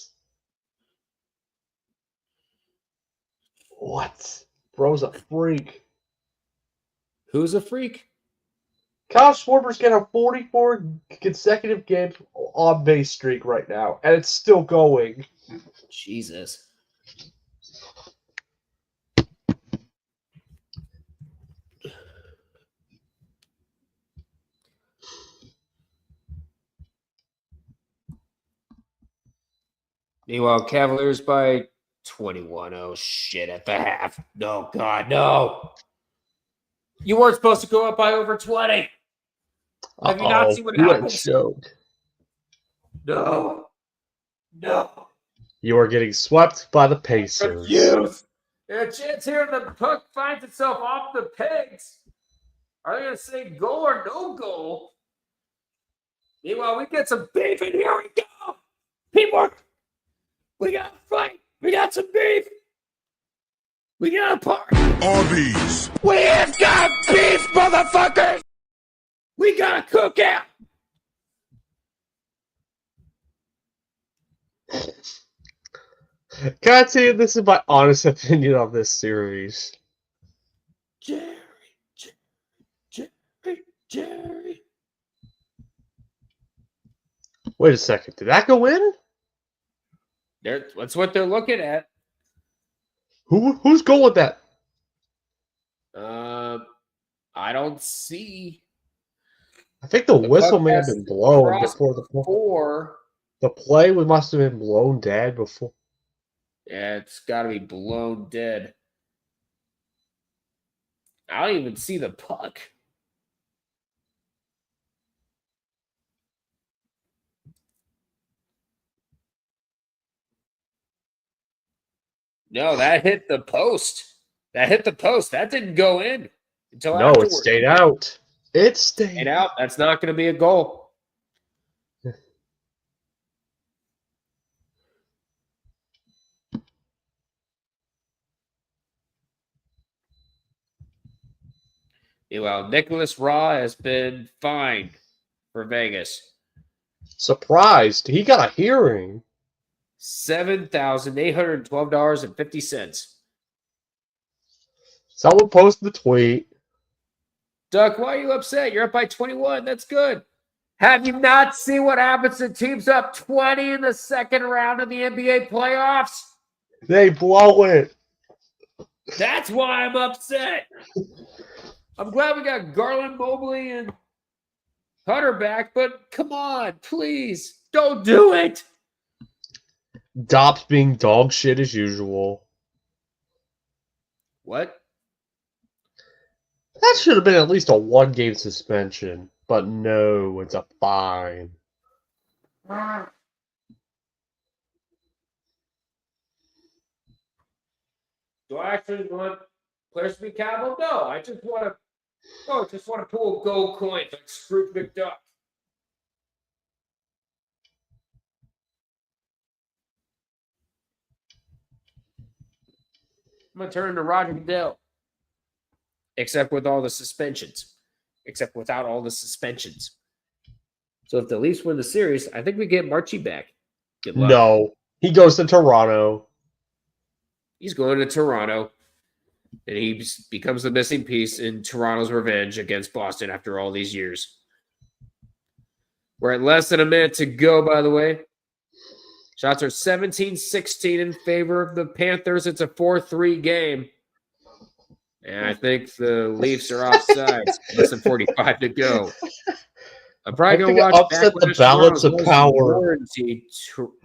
What? Bro's a freak. Who's a freak? Kyle Schwarber's got a 44 consecutive games on base streak right now, and it's still going. Jesus. Meanwhile, Cavaliers by 21. Oh, shit, at the half. No, God, no. You weren't supposed to go up by over 20. Have you not seen what happens? No. No. You are getting swept by the Pacers. Refuse. There's a chance here the puck finds itself off the pegs. Are they going to say goal or no goal? Meanwhile, we get some beef, and here we go. People, we got to fight. We got some beef. We got a park. Arby's. We have got beef, motherfuckers. We got a cookout. Can I tell you, this is my honest opinion on this series. Jerry. Wait a second. Did that go in? That's what they're looking at. Who's goal with that? I don't see. I think the whistle may have been blown before the play. The play must have been blown dead before. Yeah, it's got to be blown dead. I don't even see the puck. No, that hit the post. That hit the post. That didn't go in until afterwards. It stayed out. It stayed out. That's not going to be a goal. Meanwhile, Nicholas Raw has been fined for Vegas. Surprised. He got a hearing. $7,812.50. Someone posted the tweet. Duck, why are you upset? You're up by 21. That's good. Have you not seen what happens to teams up 20 in the second round of the NBA playoffs? They blow it. That's why I'm upset. I'm glad we got Garland, Mobley, and Hunter back, but come on, please, don't do it. Dobbs being dog shit as usual. What? That should have been at least a 1-game suspension, but no, it's a fine. Do I actually want players to be accountable? No, I just want to. Oh, just want to pull gold coins like Scrooge McDuck. I'm gonna turn to Roger Goodell. Except with all the suspensions. Except without all the suspensions. So if the Leafs win the series, I think we get Marchie back. Good luck. No, he goes to Toronto. He's going to Toronto. And he becomes the missing piece in Toronto's revenge against Boston after all these years. We're at less than a minute to go, by the way. Shots are 17-16 in favor of the Panthers. It's a 4-3 game. And I think the Leafs are offsides. Less than 45 to go. I'm probably going to watch upset the balance of power.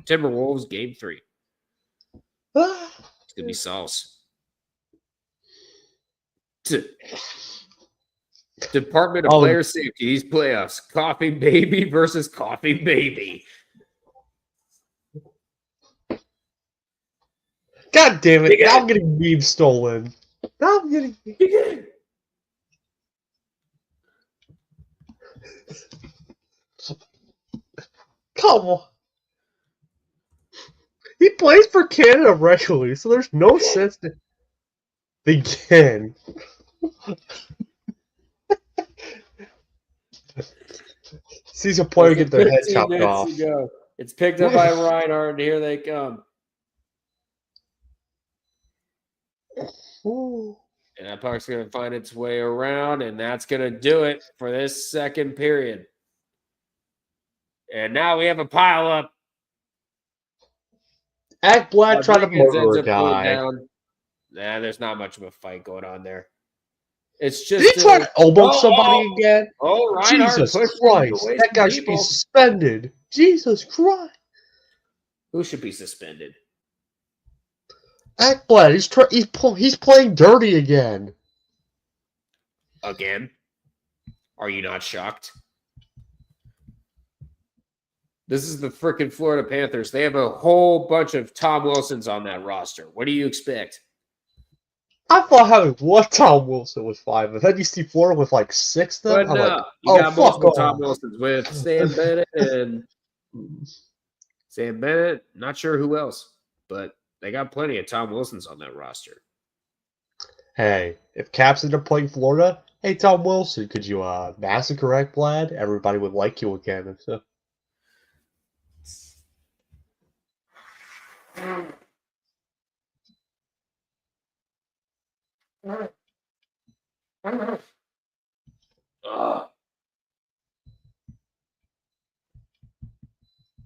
Timberwolves game 3. It's going to be sauce. Department of Player Safety, these playoffs. Coffee Baby versus Coffee Baby. God damn it. Now I'm getting memes stolen. Now I'm getting... Come on. He plays for Canada regularly, so there's no sense to begin. Sees a player get their head chopped off. It's picked up by Reinhardt, and here they come. Ooh. And that puck's going to find its way around, and that's going to do it for this second period. And now we have a pile up. Ekblad trying to murder a guy. Nah, there's not much of a fight going on there. It's just. Did he try to elbow somebody again? Oh, Jesus Christ. That guy should be suspended. Jesus Christ. Who should be suspended? Ekblad, he's playing dirty again. Again? Are you not shocked? This is the frickin' Florida Panthers. They have a whole bunch of Tom Wilsons on that roster. What do you expect? I thought having one Tom Wilson was fine, but then you see Florida with like 6 of them. But no, you got multiple Tom Wilsons with Sam Bennett and Sam Bennett. Not sure who else, but they got plenty of Tom Wilsons on that roster. Hey, if Caps end up playing Florida, hey, Tom Wilson, could you massacre Ekblad? Everybody would like you again. So.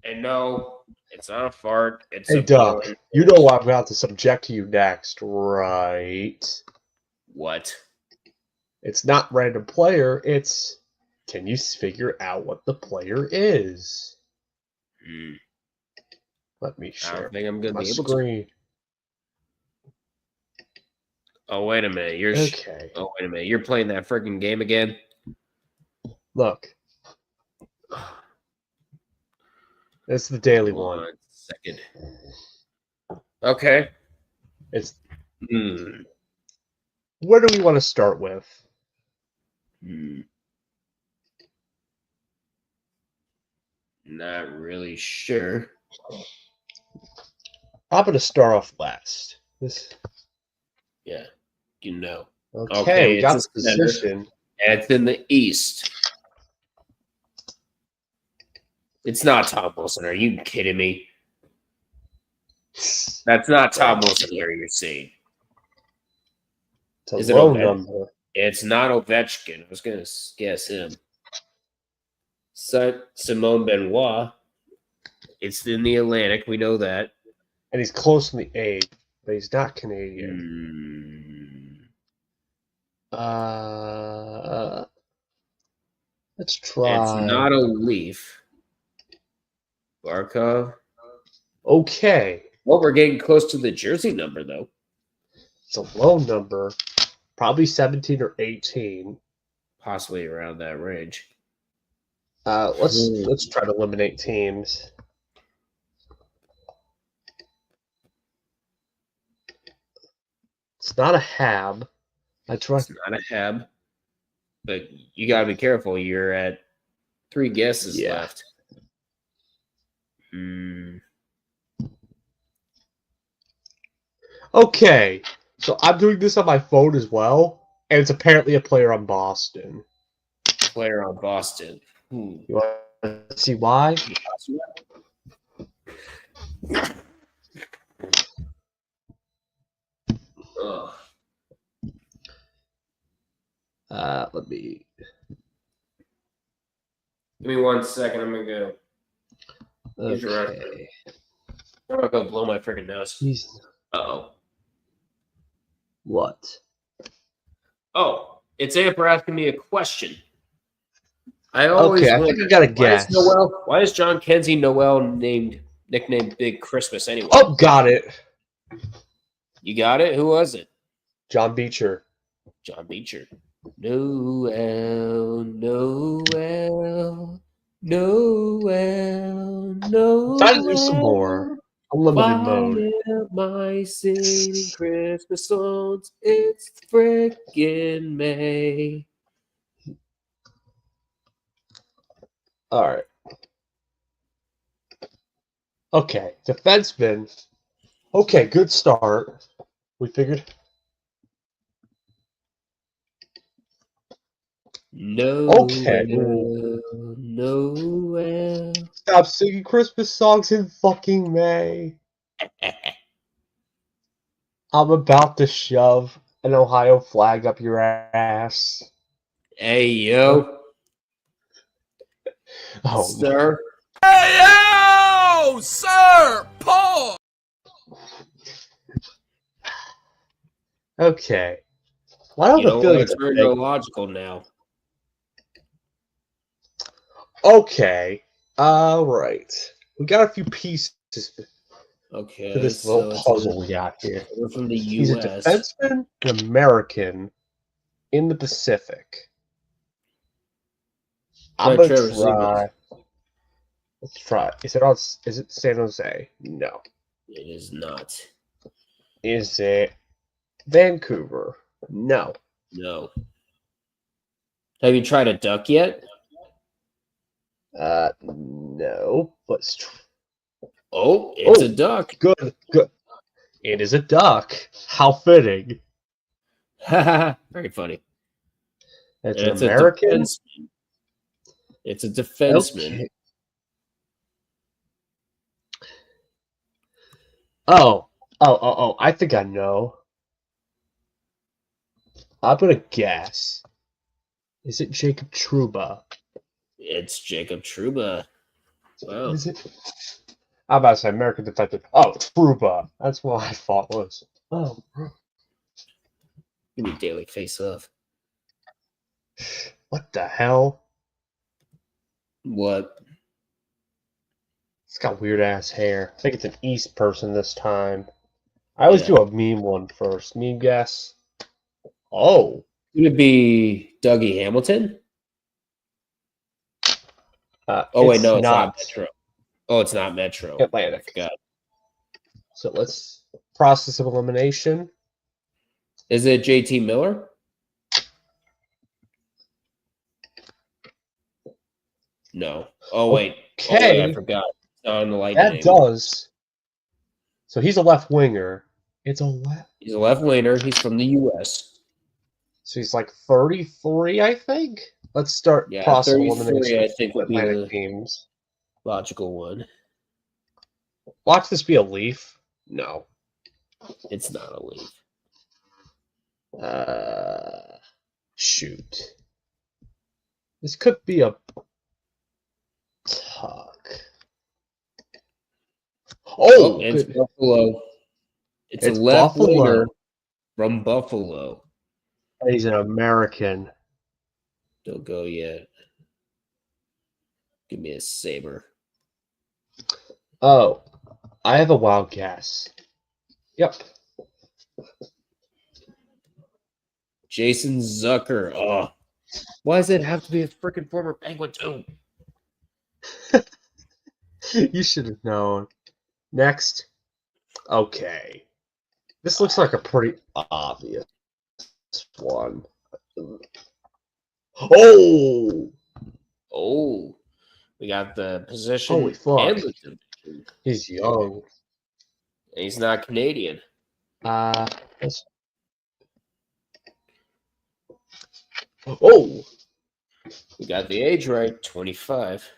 And no, it's not a fart. It's hey, a Duck, boy. you know what I'm about to subject to you next, right? What? It's not random player. It's can you figure out what the player is? Let me share. I don't think I'm going to my be able screen. Oh, wait a minute. Okay. Oh, wait a minute. You're playing that freaking game again? Look. It's the daily one. 1 second. Okay. It's. Where do we want to start with? Not really sure. I'm going to start off last. Yeah, you know. Okay, we got it's the position. And it's in the East. It's not Tom Wilson. Are you kidding me? That's not Tom Wilson here you're seeing. It's a low number. It's not Ovechkin. I was going to guess him. Simone Benoit. It's in the Atlantic. We know that. And he's close in the A, but he's not Canadian. Let's try. It's not a Leaf. Barkov. Okay. Well, we're getting close to the jersey number, though. It's a low number. Probably 17 or 18. Possibly around that range. Let's try to eliminate teams. It's not a Hab. It's not a Hab. But you got to be careful. You're at 3 guesses left. Okay. So I'm doing this on my phone as well. And it's apparently a player on Boston. Player on Boston. You want to see why? Let me. Give me 1 second. I'm gonna go. Okay. I'm gonna go blow my freaking nose. Uh-oh. What? Oh, it's Amper asking me a question. I always I think I got a guess. Why is John Kenzie Noel nicknamed Big Christmas anyway? Oh, got it. You got it? Who was it? John Beecher. John Beecher. Noel, Noel, Noel, Noel. Try to do some more. Unlimited mode. Am I singing Christmas songs? It's frickin' May. All right. Okay, defenseman. Okay, good start. We figured. Okay. Noel. Stop singing Christmas songs in fucking May. I'm about to shove an Ohio flag up your ass. Hey, yo. Oh, sir. Hey, yo, sir, Paul. Okay. Why don't I feel like it's very illogical now? Okay. All right. We got a few pieces Okay. for this little puzzle we got here. We're from the U.S. He's a defenseman, an American in the Pacific. I'm gonna try. Let's try. Is it San Jose? No. It is not. Is it Vancouver? No. No. Have you tried a duck yet? No. Let's try. Oh, it's a duck. Good. It is a duck. How fitting. Very funny. It's an American. It's a defenseman. Okay. Oh. I think I know. I'm going to guess. Is it Jacob Trouba? It's Jacob Trouba. Wow. Is it? I'm about to say American defensive. Oh, Trouba. That's what I thought was. Oh. Give me daily face off. What the hell? What? It's got weird ass hair. I think it's an East person this time. I always do a meme one first. Meme guess. Oh. Could it be Dougie Hamilton? Wait, no, it's not Metro. Oh, it's not Metro. Atlantic. I forgot. So let's process of elimination. Is it JT Miller? No. Oh, wait. Okay. Oh, wait, I forgot. It's not on the Lightning. That does. So he's a left winger. It's a left. He's a left winger. He's from the U.S. So he's like 33, I think. Let's start process of 33, elimination. I think, would be Atlantic the teams. logical one. Watch this be a Leaf. No. It's not a Leaf. Shoot. This could be a Tuck. Oh, it's Buffalo. It's a left Buffalo. winger from Buffalo. He's an American. Don't go yet. Give me a saber. Oh, I have a wild guess. Yep. Jason Zucker. Oh, why does it have to be a freaking former Penguin too? You should have known. Next. Okay. This looks like a pretty obvious one. Oh! Oh, we got the position. Holy fuck. And the division. He's young. And he's not Canadian. Let's... Oh! We got the age right, 25.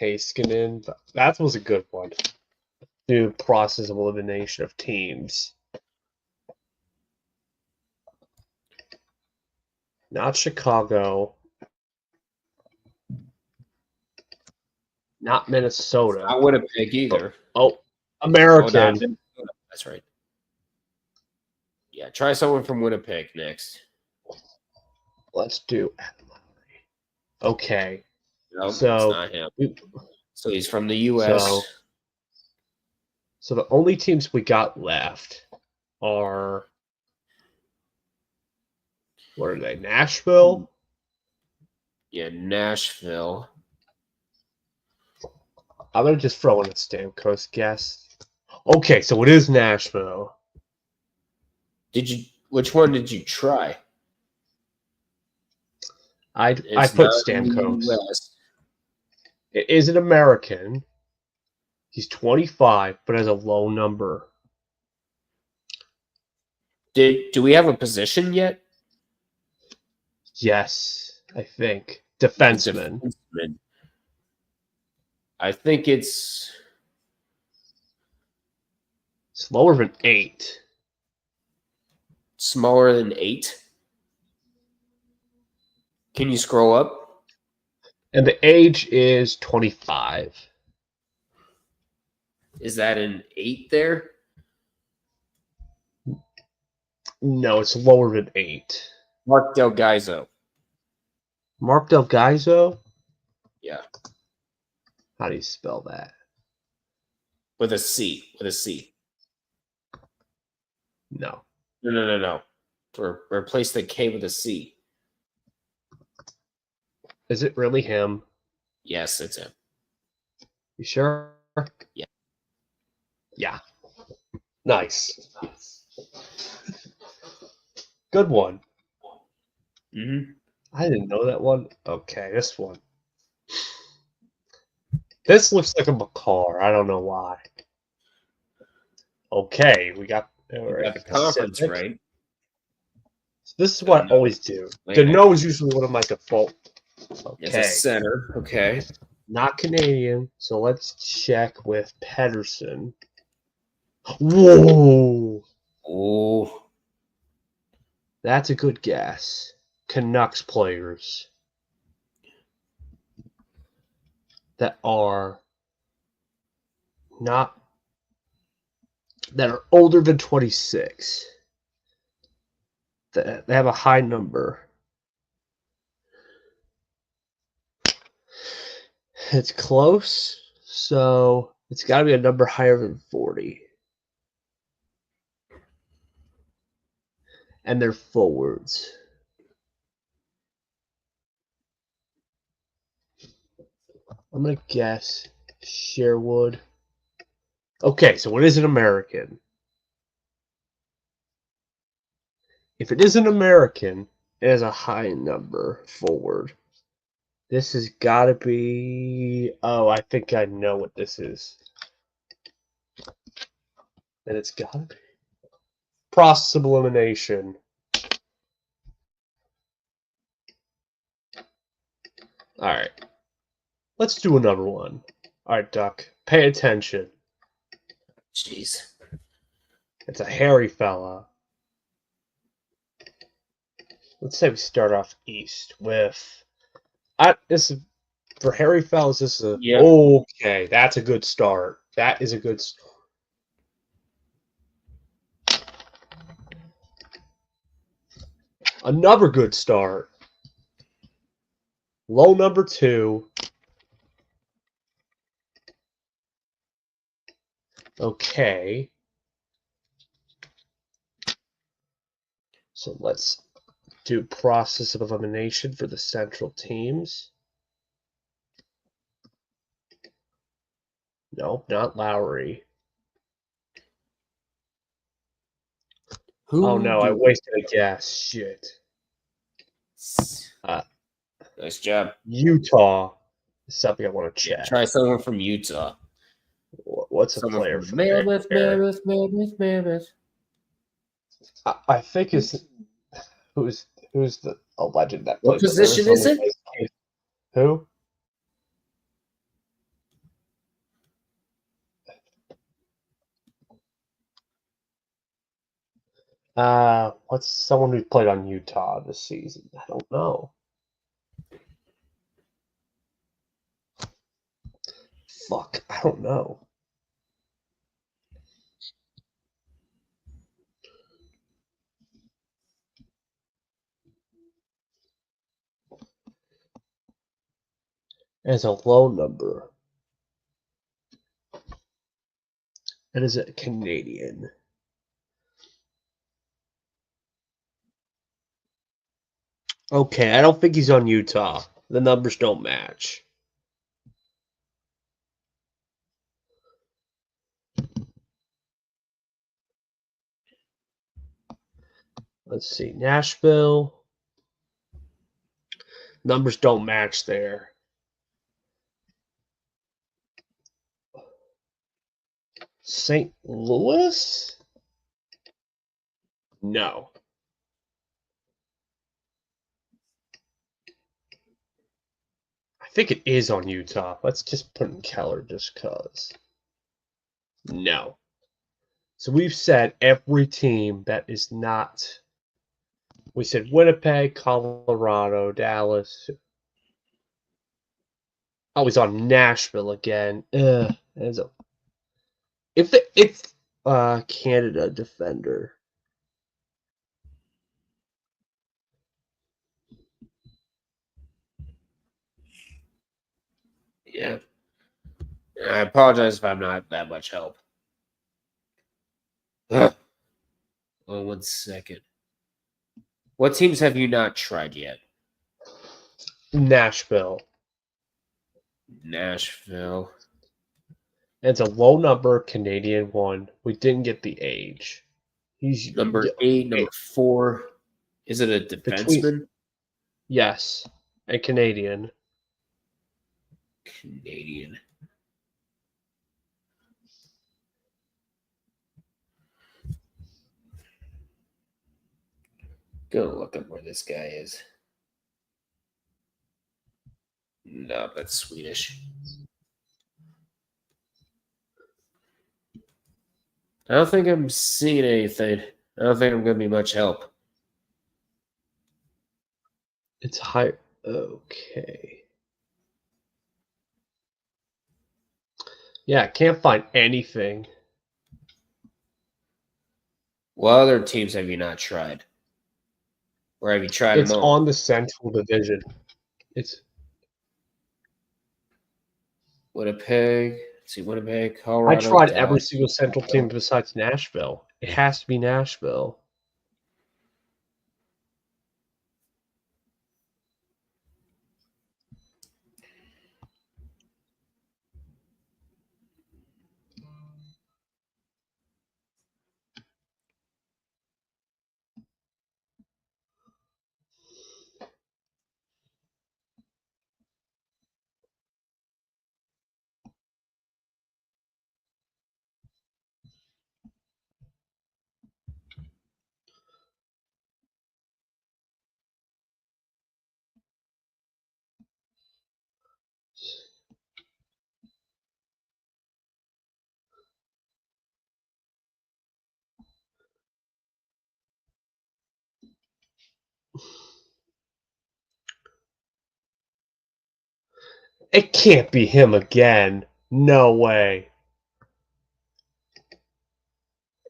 Heiskanen. That was a good one. Do process of elimination of teams. Not Chicago. Not Minnesota. Not Winnipeg either. Oh, American. That's right. Yeah, try someone from Winnipeg next. Let's do. Okay. Nope, So it's not him. So he's from the U.S. So the only teams we got left are, what are they? Nashville? Yeah, Nashville. I'm gonna just throw in a Stamkos guess. Okay, so it is Nashville. Which one did you try? I put Stamkos. US. It is an American. He's 25, but has a low number. Do we have a position yet? Yes, I think. Defenseman. I think it's lower than 8. Smaller than 8. Can you scroll up? And the age is 25. Is that an 8 there? No, it's lower than 8. Mark Del Gaizo. Mark Del Gaizo? Yeah. How do you spell that? With a C. No. No. Replace the K with a C. Is it really him? Yes, it's him. You sure? Yeah. Yeah. Nice. Good one. Mm-hmm. I didn't know that one. Okay, this one. This looks like a Makar. I don't know why. Okay, we got the conference, right? So this is what I always do. The no is usually one of my default. Okay. It's a center. Okay. Not Canadian, so let's check with Pedersen. Whoa! Oh. That's a good guess. Canucks players that are older than 26. They have a high number. It's close, so it's got to be a number higher than 40. And they're forwards. I'm going to guess Sherwood. Okay, so what is an American? If it is an American, it has a high number forward. This has got to be... Oh, I think I know what this is. And it's got to be... Process of elimination. All right. Let's do another one. All right, Duck. Pay attention. Jeez. It's a hairy fella. Let's say we start off east with... this is, for hairy fellas, this is a... Yep. Okay, that's a good start. That is a good start. Another good start. Low number 2. Okay. So let's do process of elimination for the central teams. No, not Lowry. Oh no, I wasted a guess. Shit. Nice job. Utah is something I want to check. Try someone from Utah. What's a Someone player from from Mammoth. I think is who's the legend that What plays position is it? Who? What's someone who played on Utah this season? I don't know. Fuck, I don't know. As a low number. And is it Canadian? Okay, I don't think he's on Utah. The numbers don't match. Let's see, Nashville. Numbers don't match there. St. Louis? No. I think it is on Utah. Let's just put in Keller just because. No. So we've said every team that is not. We said Winnipeg, Colorado, Dallas. Oh, he's on Nashville again. If it's Canada defender. Yeah. I apologize if I'm not that much help. Oh, 1 second. What teams have you not tried yet? Nashville. Nashville. It's a low number, Canadian one. We didn't get the age. He's Number 8, number 4. Is it a defenseman? Yes, a Canadian. Canadian. Go look up where this guy is. No, that's Swedish. I don't think I'm seeing anything. I don't think I'm going to be much help. It's high. Okay. Yeah, I can't find anything. What other teams have you not tried? Or have you tried It's them all? on the Central Division. It's Winnipeg. Let's see, Winnipeg, Colorado. I tried Dallas, every single Central team besides Nashville. It has to be Nashville. It can't be him again. No way.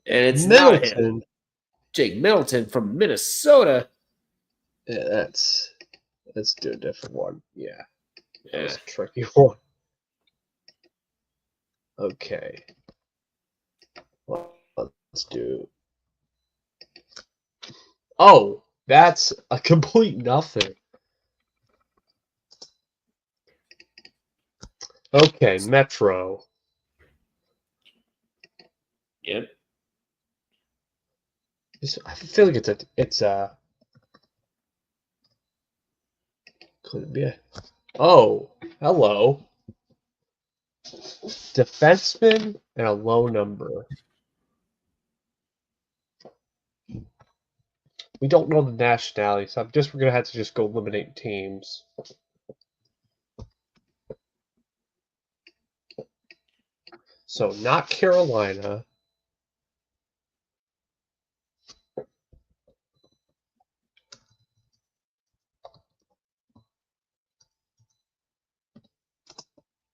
And it's not him. Middleton. Jake Middleton from Minnesota. Yeah, let's do a different one. Yeah. That was Yeah. a tricky one. Okay. Well, let's do. Oh, that's a complete nothing. Okay, Metro. Yep. I feel like it's a. Could it be a? Oh, hello. Defenseman and a low number. We don't know the nationality, so we're gonna have to just go eliminate teams. So not Carolina.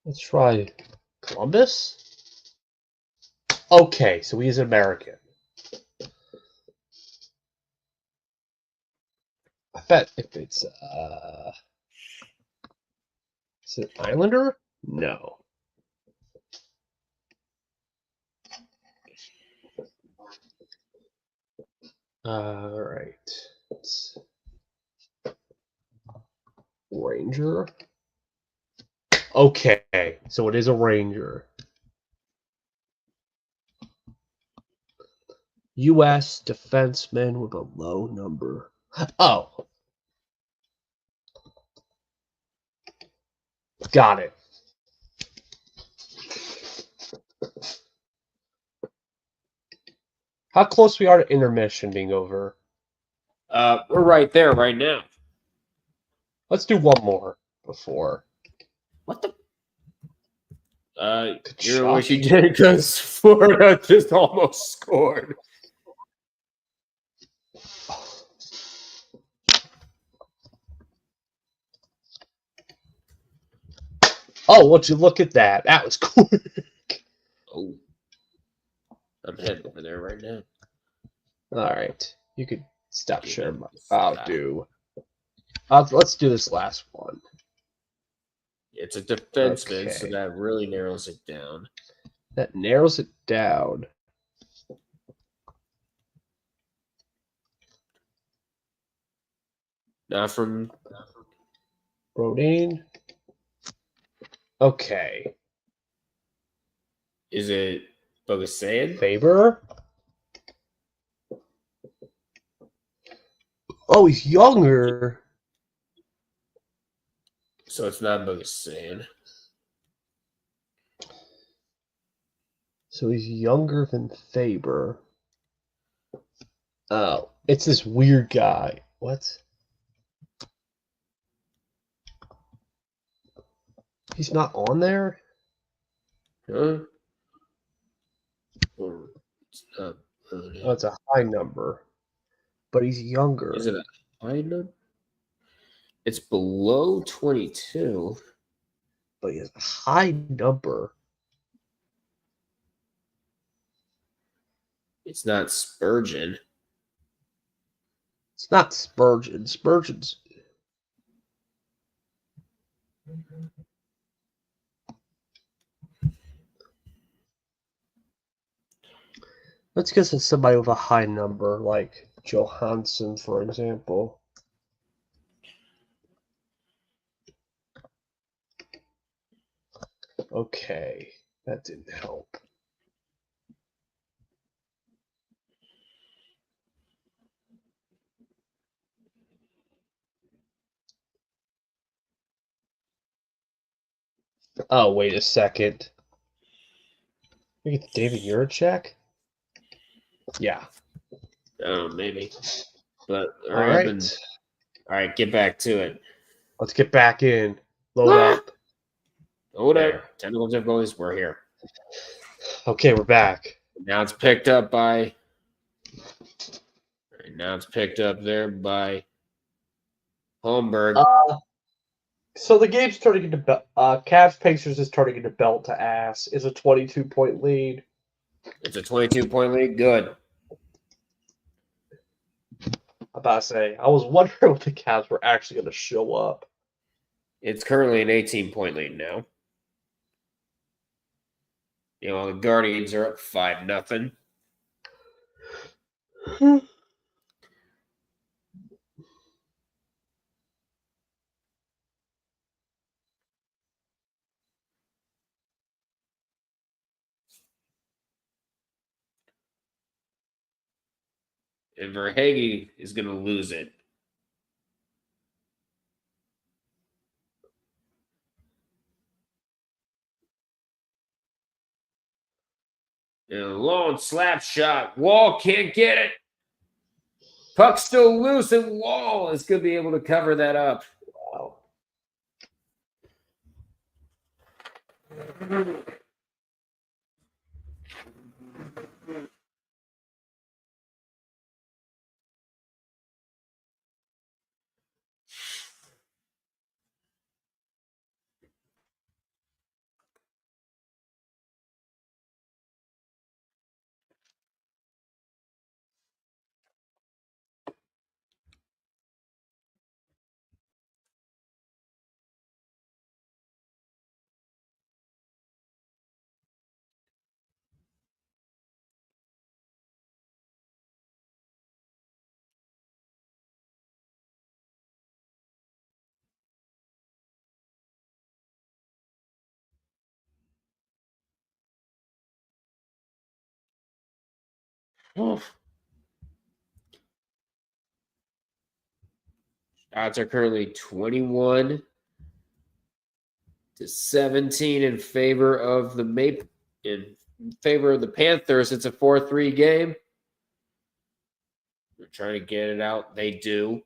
Let's try Columbus. Okay, so he's an American. I bet if it's is it Islander? No. All right. Ranger. Okay, so it is a Ranger. U.S. defenseman with a low number. Oh. Got it. How close we are to intermission being over? We're right there right now. Let's do one more before. What the? Good You're shot. wishing you did because Florida just almost scored. Oh, would you look at that? That was quick. Oh, I'm heading over there right now. All right, you could stop sharing. Stop. Let's do this last one. It's a defenseman, Okay. so that really narrows it down. That narrows it down. Not from Rodin. Okay. Is it Bogusayan? Faber. Oh, he's younger. So it's not Bogusayan. So he's younger than Faber. Oh, it's this weird guy. What? He's not on there? Huh? Or it's not. Oh, it's a high number. But he's younger. Is it a high number? It's below 22. But he has a high number. It's not Spurgeon. It's not Spurgeon. Spurgeon's. Let's guess it's somebody with a high number, like Johansson, for example. Okay, that didn't help. Oh, wait a second. We get David Juracek? Yeah. Oh, maybe. But All hurry up right. and all right, get back to it. Let's get back in. Load up. Hold There. up. Technical difficulties. We're here. Okay, we're back. Now it's picked up by. All right, now it's picked up there by Holmberg. So the game's turning into Cavs Pacers is turning into belt to ass. Is a 22-point lead. It's a 22-point lead. Good. I'm about to say, I was wondering if the Cavs were actually going to show up. It's currently an 18-point lead now. You know, the Guardians are up 5-0. And Verhaeghe is going to lose it. And a long slap shot. Wall can't get it. Puck's still loose, and Wall is going to be able to cover that up. Wow. Odds are currently 21-17 in favor of the Panthers. It's a 4-3 game. They're trying to get it out. They do.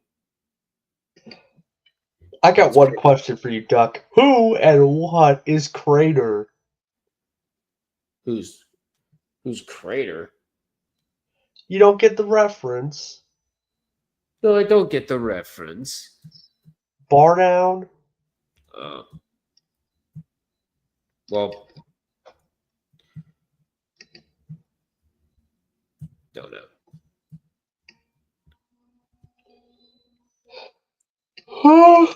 I got one question for you, Duck. Who and what is Crater? Who's Crater? You don't get the reference. No, I don't get the reference. Bar down? Well, don't know.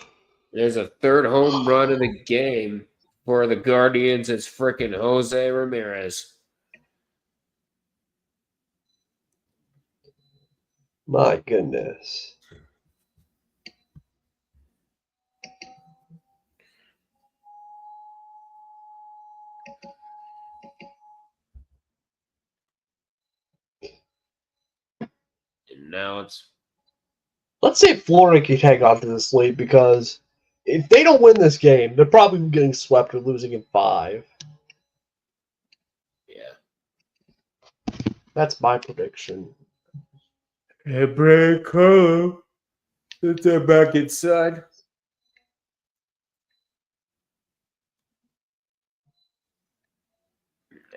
There's a third home run of the game for the Guardians. It's frickin' Jose Ramirez. My goodness. And now it's... Let's say Florida can hang on to this lead, because if they don't win this game, they're probably getting swept or losing in 5. Yeah. That's my prediction. Hey, break up. Let's get back inside.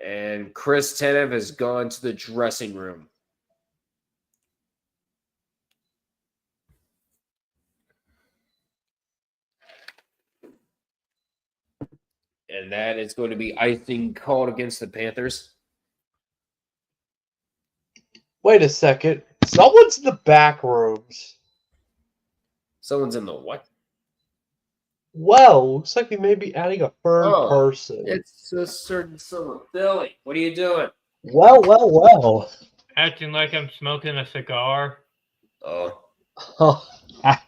And Chris Tanev has gone to the dressing room. And that is going to be icing called against the Panthers. Wait a second. Someone's in the back rooms. Someone's in the what? Well, looks like we may be adding a third person. It's a certain son of Billy. What are you doing? Well. Acting like I'm smoking a cigar. Oh,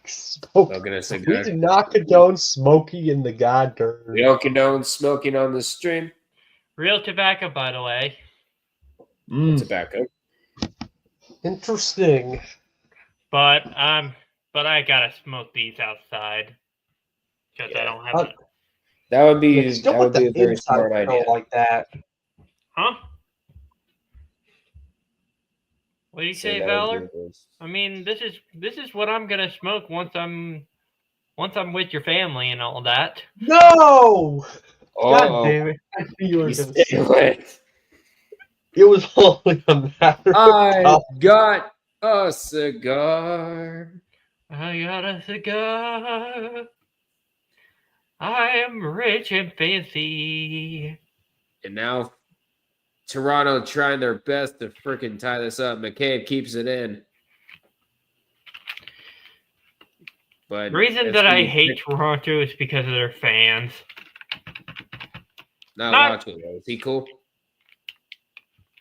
Smoking a cigar. We do not condone smoking in the goddamn. We don't condone smoking on the stream. Real tobacco, by the way. Tobacco. Interesting. But I gotta smoke these outside because I don't have. That would be It's still that would with be a the very inside smart feel idea. like that. Huh? What do you say, Valor? I mean, this is what I'm gonna smoke once I'm with your family and all that. No! Oh, God damn it. I knew you were you going stay to say away. it was only a matter I of got a cigar. I got a cigar. I am rich and fancy. And now Toronto trying their best to freaking tie this up. McCabe keeps it in. But The reason that I hate Toronto is because of their fans. Not Illogical. Is he cool?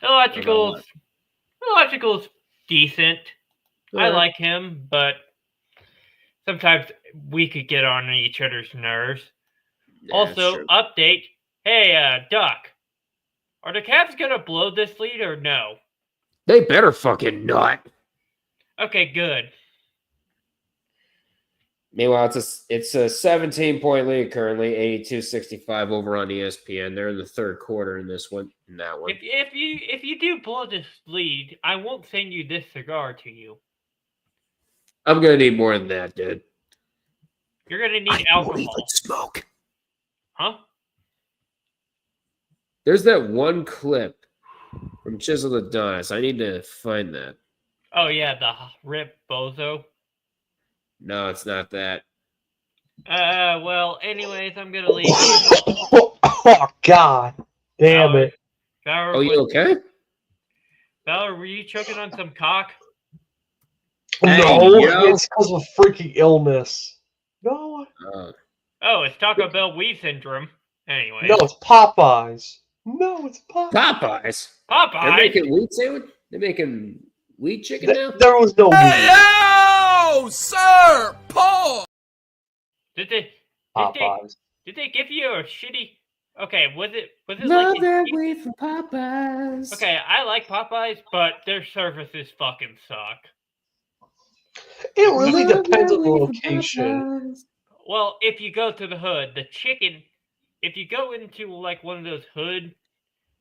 Illogical's decent. Yeah. I like him, but sometimes we could get on each other's nerves. Yeah, Also, update. Hey, Duck. Are the Cavs going to blow this lead or no? They better fucking not. Okay, good. Meanwhile, it's a 17-point lead currently, 82-65 over on ESPN. They're in the third quarter in this one. In that one. If you do blow this lead, I won't send you this cigar to you. I'm gonna need more than that, dude. You're gonna need alcohol. Smoke. Huh? There's that one clip from Chisel Adonis. I need to find that. Oh yeah, the Rip Bozo. No, it's not that. Well, anyways, I'm gonna leave. Oh God, damn it! Valor, Oh, you okay? Valor, were you choking on some cock? No, yo. it's because of freaking illness. No, Oh, it's Taco Bell Wii syndrome. Anyway. no, it's Popeyes. No, it's Popeyes. Popeyes. They're Popeye. making wheat sandwich. They're making wheat chicken now. There was no meat. Yo, sir, Paul. Did they give you a shitty? Okay, was it Love like that wheat from Popeyes. Okay, I like Popeyes, but their services fucking suck. It really depends on the location. Well, if you go to the hood, the chicken, if you go into like one of those hood,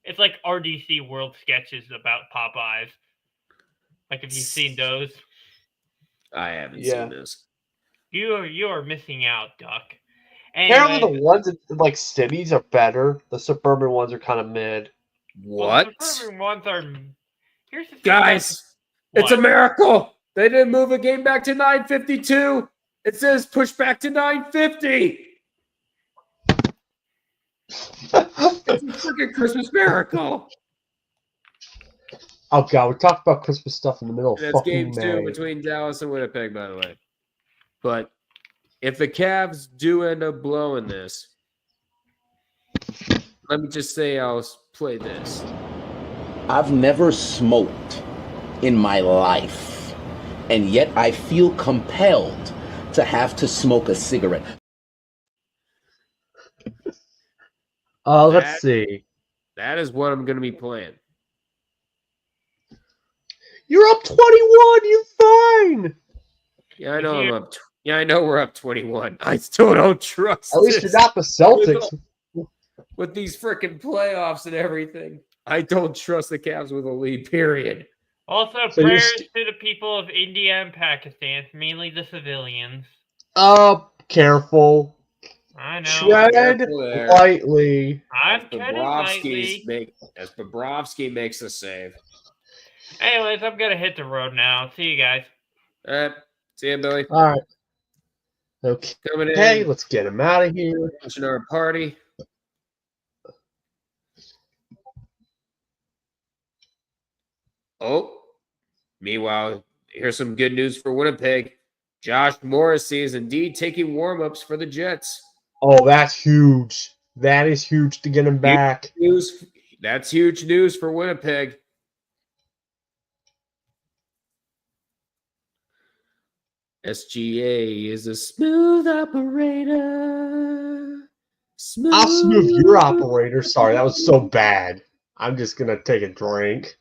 it's like RDC World sketches about Popeyes. Like, have you seen those? I haven't seen this. You are missing out, Duck. Apparently, Anyway, the ones in like cities are better. The suburban ones are kind of mid. What? the suburban ones are. Here's the thing, Guys, it's a miracle. They didn't move a game back to 9:52. It says push back to 9:50. It's a freaking Christmas miracle. Oh God, we talked about Christmas stuff in the middle of That's fucking game May. 2 between Dallas and Winnipeg, by the way. But if the Cavs do end up blowing this, let me just say I'll play this. I've never smoked in my life, and yet I feel compelled to have to smoke a cigarette. Let's see. That is what I'm going to be playing. You're up 21. You're fine. Yeah, I know I'm up. I know we're up 21. I still don't trust. At least this. you're not the Celtics. With these freaking playoffs and everything, I don't trust the Cavs with a lead. Period. Also, So you're prayers to the people of India and Pakistan, mainly the civilians. Careful. I know. Tread Careful there. lightly. I'm treading lightly. As Bobrovsky makes the save. Anyways, I'm gonna hit the road now. See you guys. All right. See you, Billy. All right. Okay. Coming in. Hey, let's get him out of here. Watching our party. Oh. Meanwhile, here's some good news for Winnipeg. Josh Morrissey is indeed taking warm-ups for the Jets. Oh, that's huge. That is huge to get him back. That's huge news for Winnipeg. SGA is a smooth operator. I'll smooth your operator. Sorry, that was so bad. I'm just going to take a drink.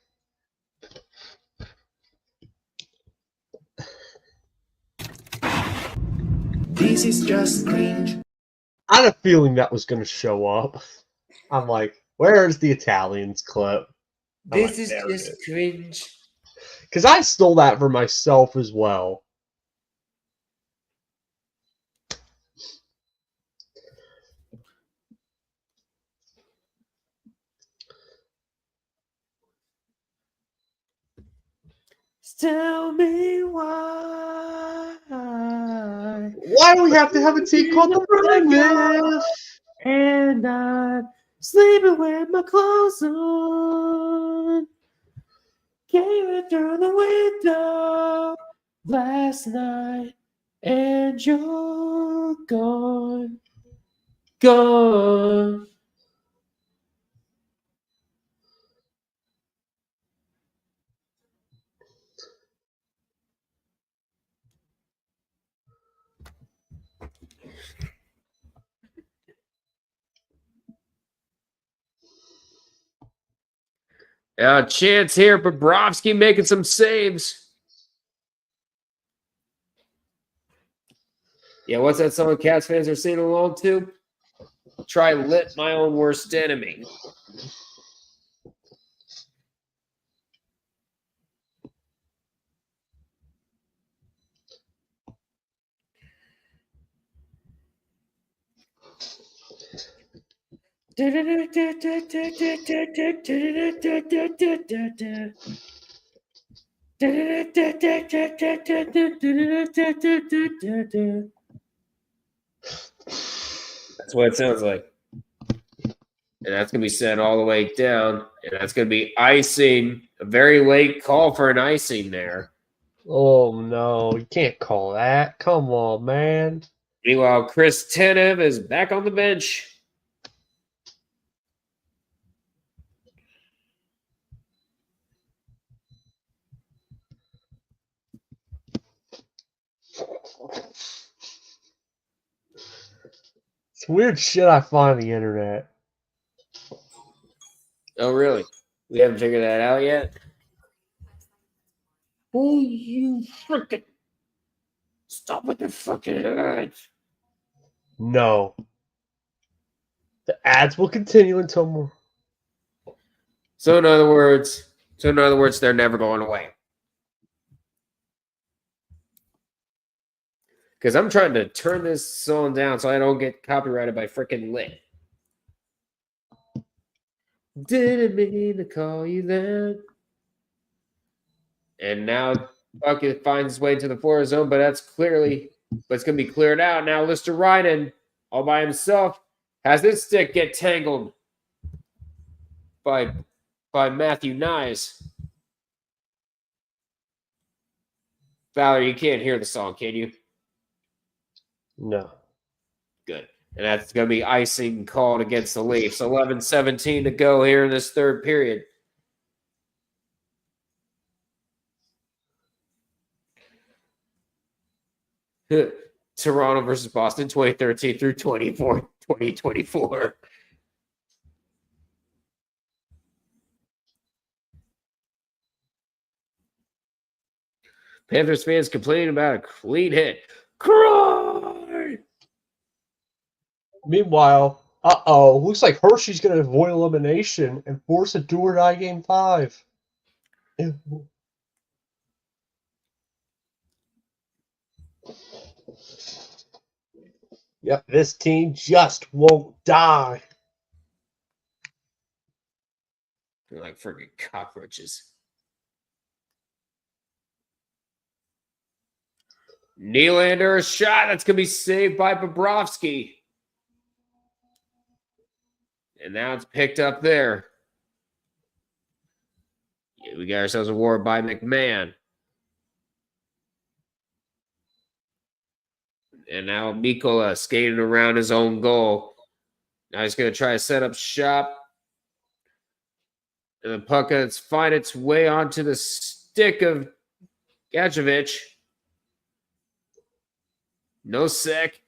This is just cringe. I had a feeling that was going to show up. I'm like, where's the Italians clip? This is just cringe. Because I stole that for myself as well. Tell me why. Why do we have to have a team called the Brink? And I'm sleeping with my clothes on. Came in through the window last night, and you're gone. Gone. Chance here, Bobrovsky making some saves. Yeah, what's that song Cats fans are singing along to? Try lit my own worst enemy. That's what it sounds like. And that's going to be sent all the way down. And that's going to be icing. A very late call for an icing there. Oh, no. You can't call that. Come on, man. Meanwhile, Chris Tanev is back on the bench. It's weird shit I find on the internet. Oh, really? We haven't figured that out yet? Oh, you frickin'. Stop with the fucking ads. No. The ads will continue until more. So in other words, they're never going away. Because I'm trying to turn this song down so I don't get copyrighted by frickin' Lit. Didn't mean to call you that. And now Bucket finds his way to the Florida zone, but it's going to be cleared out. Now Lister Ryden, all by himself, has his stick get tangled by Matthew Nyes. Valerie, you can't hear the song, can you? No. Good. And that's going to be icing called against the Leafs. 11:17 to go here in this third period. Toronto versus Boston, 2013 through 2024. Panthers fans complaining about a clean hit. Cry! Meanwhile, looks like Hershey's going to avoid elimination and force a do-or-die Game 5. Yep, this team just won't die. They're like freaking cockroaches. Nylander, a shot that's going to be saved by Bobrovsky. And now it's picked up there. Yeah, we got ourselves a war by McMahon. And now Mikko skating around his own goal. Now he's going to try to set up shop. And the puck has find its way onto the stick of Gadjevich. No sec.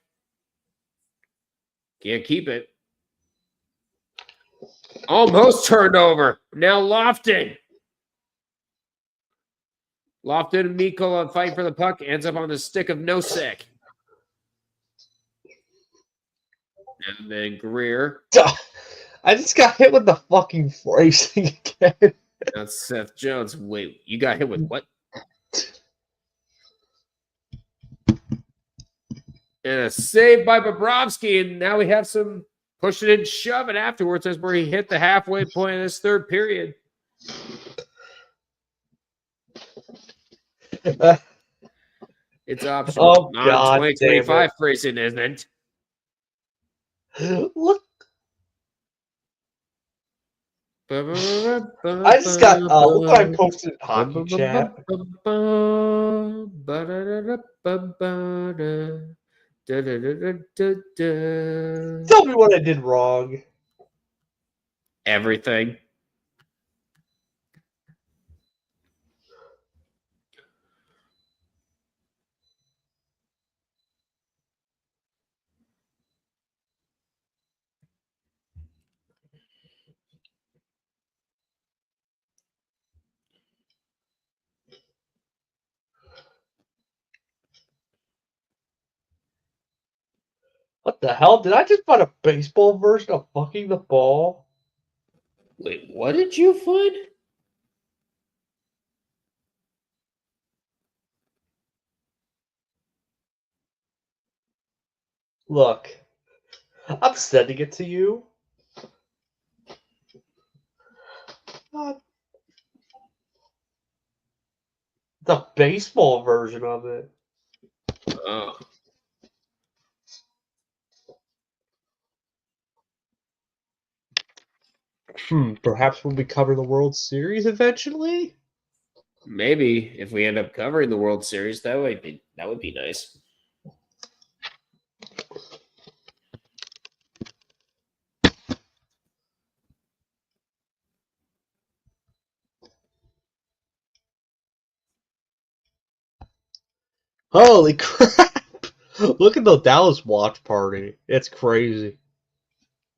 Can't keep it. Almost turned over. Now Lofton. Lofton and Mikko fight for the puck. Ends up on the stick of Nosek. And then Greer. I just got hit with the fucking phrasing again. That's Seth Jones. Wait, you got hit with what? And a save by Bobrovsky. And now we have some pushing and shoving afterwards. That's where he hit the halfway point of this third period. It's optional. Oh, God 2025 racing isn't. Look, I just got look what I posted in hockey chat. Tell me what I did wrong. Everything. What the hell? Did I just find a baseball version of fucking the ball? Wait, what did you find? Look, I'm sending it to you. The baseball version of it. Oh. Perhaps when we cover the World Series eventually? Maybe if we end up covering the World Series, that would be nice. Holy crap! Look at the Dallas watch party. It's crazy.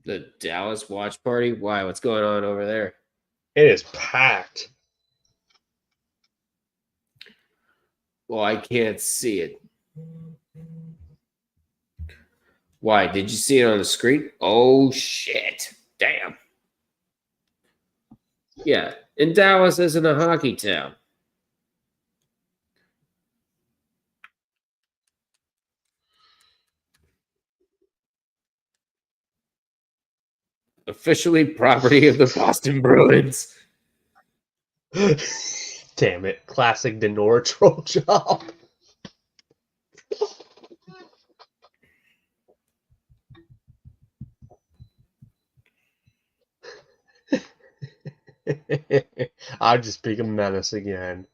The Dallas watch party? Why? What's going on over there? It is packed. Well, I can't see it. Why? Did you see it on the screen? Oh, shit. Damn. Yeah. And Dallas isn't a hockey town. Officially property of the Boston Bruins. Damn it. Classic Denora troll job. I'm just being a menace again.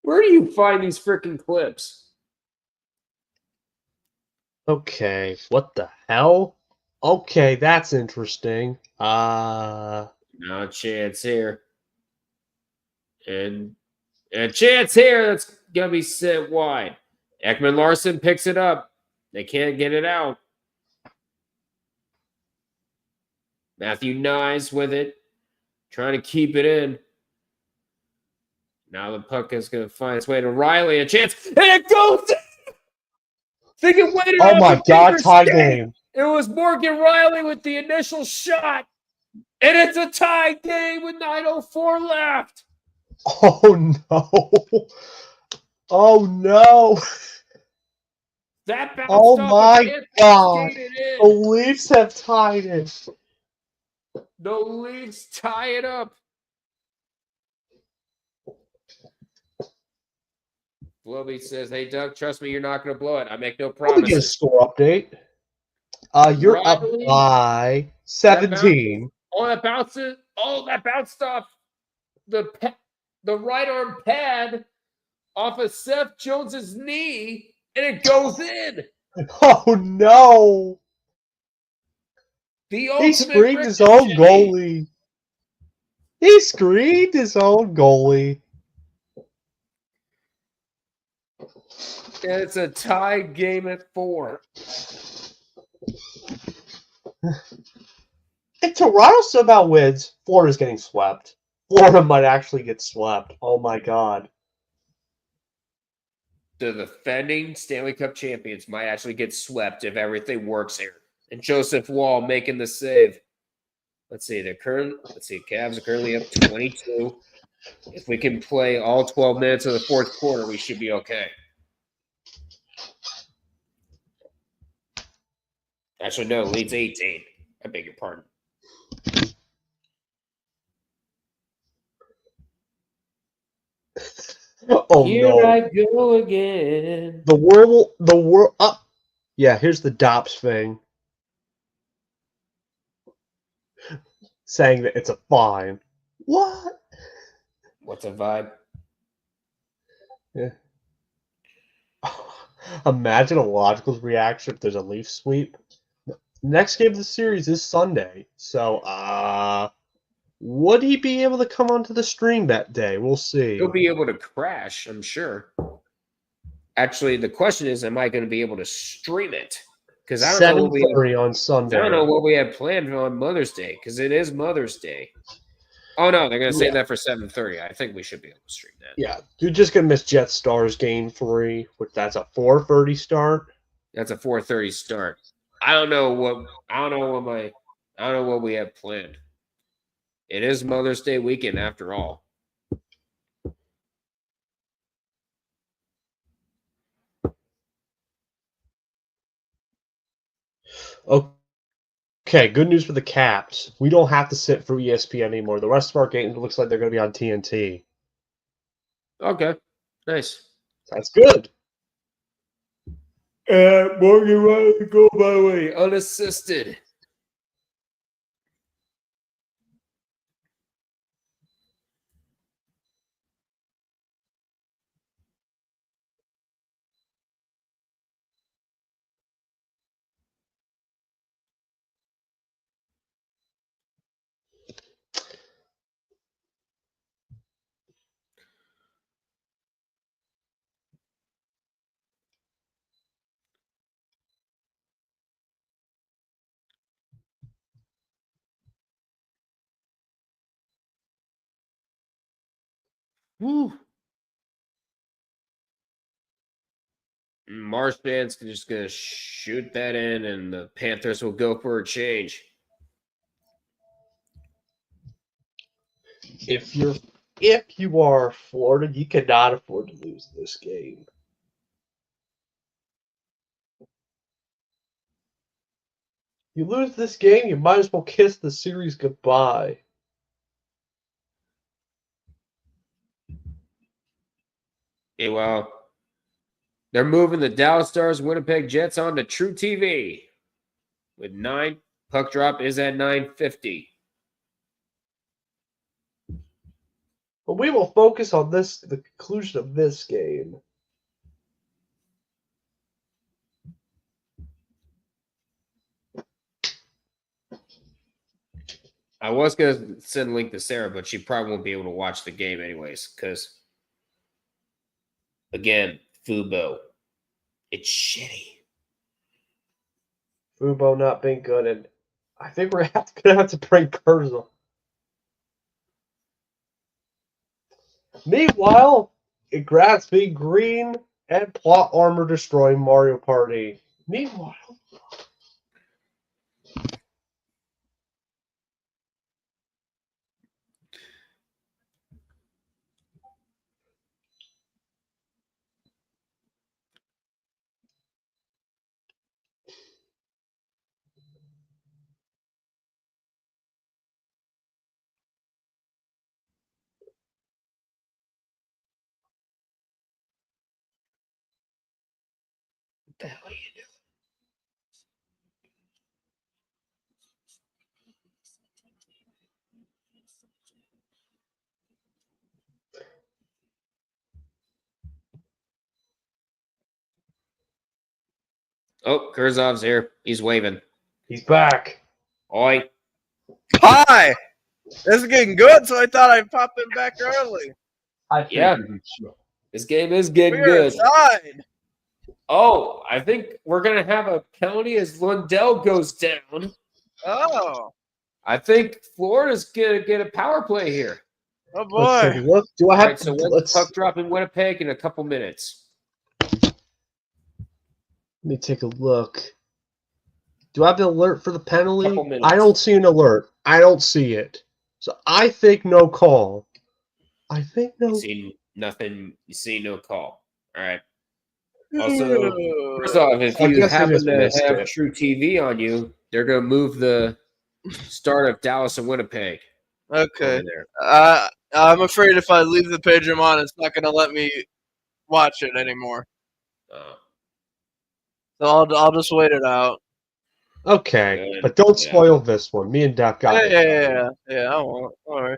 Where do you find these freaking clips? Okay, what the hell? Okay, that's interesting. No chance here. And a chance here that's going to be set wide. Ekman Larson picks it up. They can't get it out. Matthew Nyes with it. Trying to keep it in. Now the puck is going to find its way to Riley. A chance. And it goes in! Think it waited Oh on my the god, Beavers' tie stick. game. It was Morgan Riley with the initial shot. And it's a tie game with 9:04 left. Oh no. Oh no. That bounced Oh off my the god. skated The in. Leafs have tied it. The Leafs tie it up. Flowbeat says, "Hey Doug, trust me, you're not going to blow it. I make no Let me get a promises." score update. You're up Riley, by 17. that bounces. Oh, that bounced off the right arm pad off of Seth Jones's knee, and it goes in. Oh no. The He ultimate screened his own goalie. He screened his own goalie. And it's a tied game at 4. If Toronto somehow wins, Florida's getting swept. Florida might actually get swept. Oh my god. The defending Stanley Cup champions might actually get swept if everything works here. And Joseph Wall making the save. Let's see, Cavs are currently up 22. If we can play all 12 minutes of the fourth quarter, we should be okay. Actually, no, leads 18. I beg your pardon. Oh Here no! I go again. The world up. Yeah, here's the Dops thing saying that it's a fine. What? What's a vibe? Yeah. Imagine Illogical's reaction if there's a Leaf sweep. Next game of the series is Sunday, so would he be able to come onto the stream that day? We'll see. He'll be able to crash, I'm sure. Actually, the question is, am I going to be able to stream it? Because I don't know what we have, on Sunday. I don't know what we have planned on Mother's Day, because it is Mother's Day. Oh no, they're going to save that for 7:30. I think we should be able to stream that. Yeah, you're just gonna miss Jet Stars Game 3, which that's a 4:30 start. That's a 4:30 start. I don't know what we have planned. It is Mother's Day weekend after all. Okay, good news for the Caps. We don't have to sit for ESPN anymore. The rest of our games looks like they're going to be on TNT. Okay, nice. That's good. Morgan Riley, go my way, unassisted. Woo. Marchban's just going to shoot that in, and the Panthers will go for a change. If you are Florida, you cannot afford to lose this game. You lose this game, you might as well kiss the series goodbye. Hey, well, they're moving the Dallas Stars Winnipeg Jets onto True TV with 9. Puck drop is at 9:50. But we will focus on the conclusion of this game. I was going to send a link to Sarah, but she probably won't be able to watch the game anyways, because, again, Fubo, it's shitty. Fubo not being good, and I think we're going to have to bring Kurza. Meanwhile, Gratz being green and plot armor destroying Mario Party. Meanwhile, What the hell are you doing? Oh, Kurzov's here. He's waving. he's back. Oi. Hi! This is getting good, so I thought I'd pop in back early. Yeah. This game is getting We're good. inside. Oh, I think we're going to have a penalty as Lundell goes down. Oh. I think Florida's going to get a power play here. Oh, Let's take a boy. look. Do I All have right, so to, when's the puck drop in Winnipeg in a couple minutes? Let me take a look. Do I have the alert for the penalty? Couple minutes. I don't see an alert. I don't see it. So I think no call. I think no. You see nothing. You see no call. All right. Also, first off, if I you guess I happen just to missed have it. True TV on you, they're going to move the start of Dallas and Winnipeg Okay. over there. I'm afraid if I leave the page I'm on, it's not going to let me watch it anymore. So I'll just wait it out. Okay, Good. but don't Yeah. spoil this one. Me and Doc got it. Yeah. I won't. All right.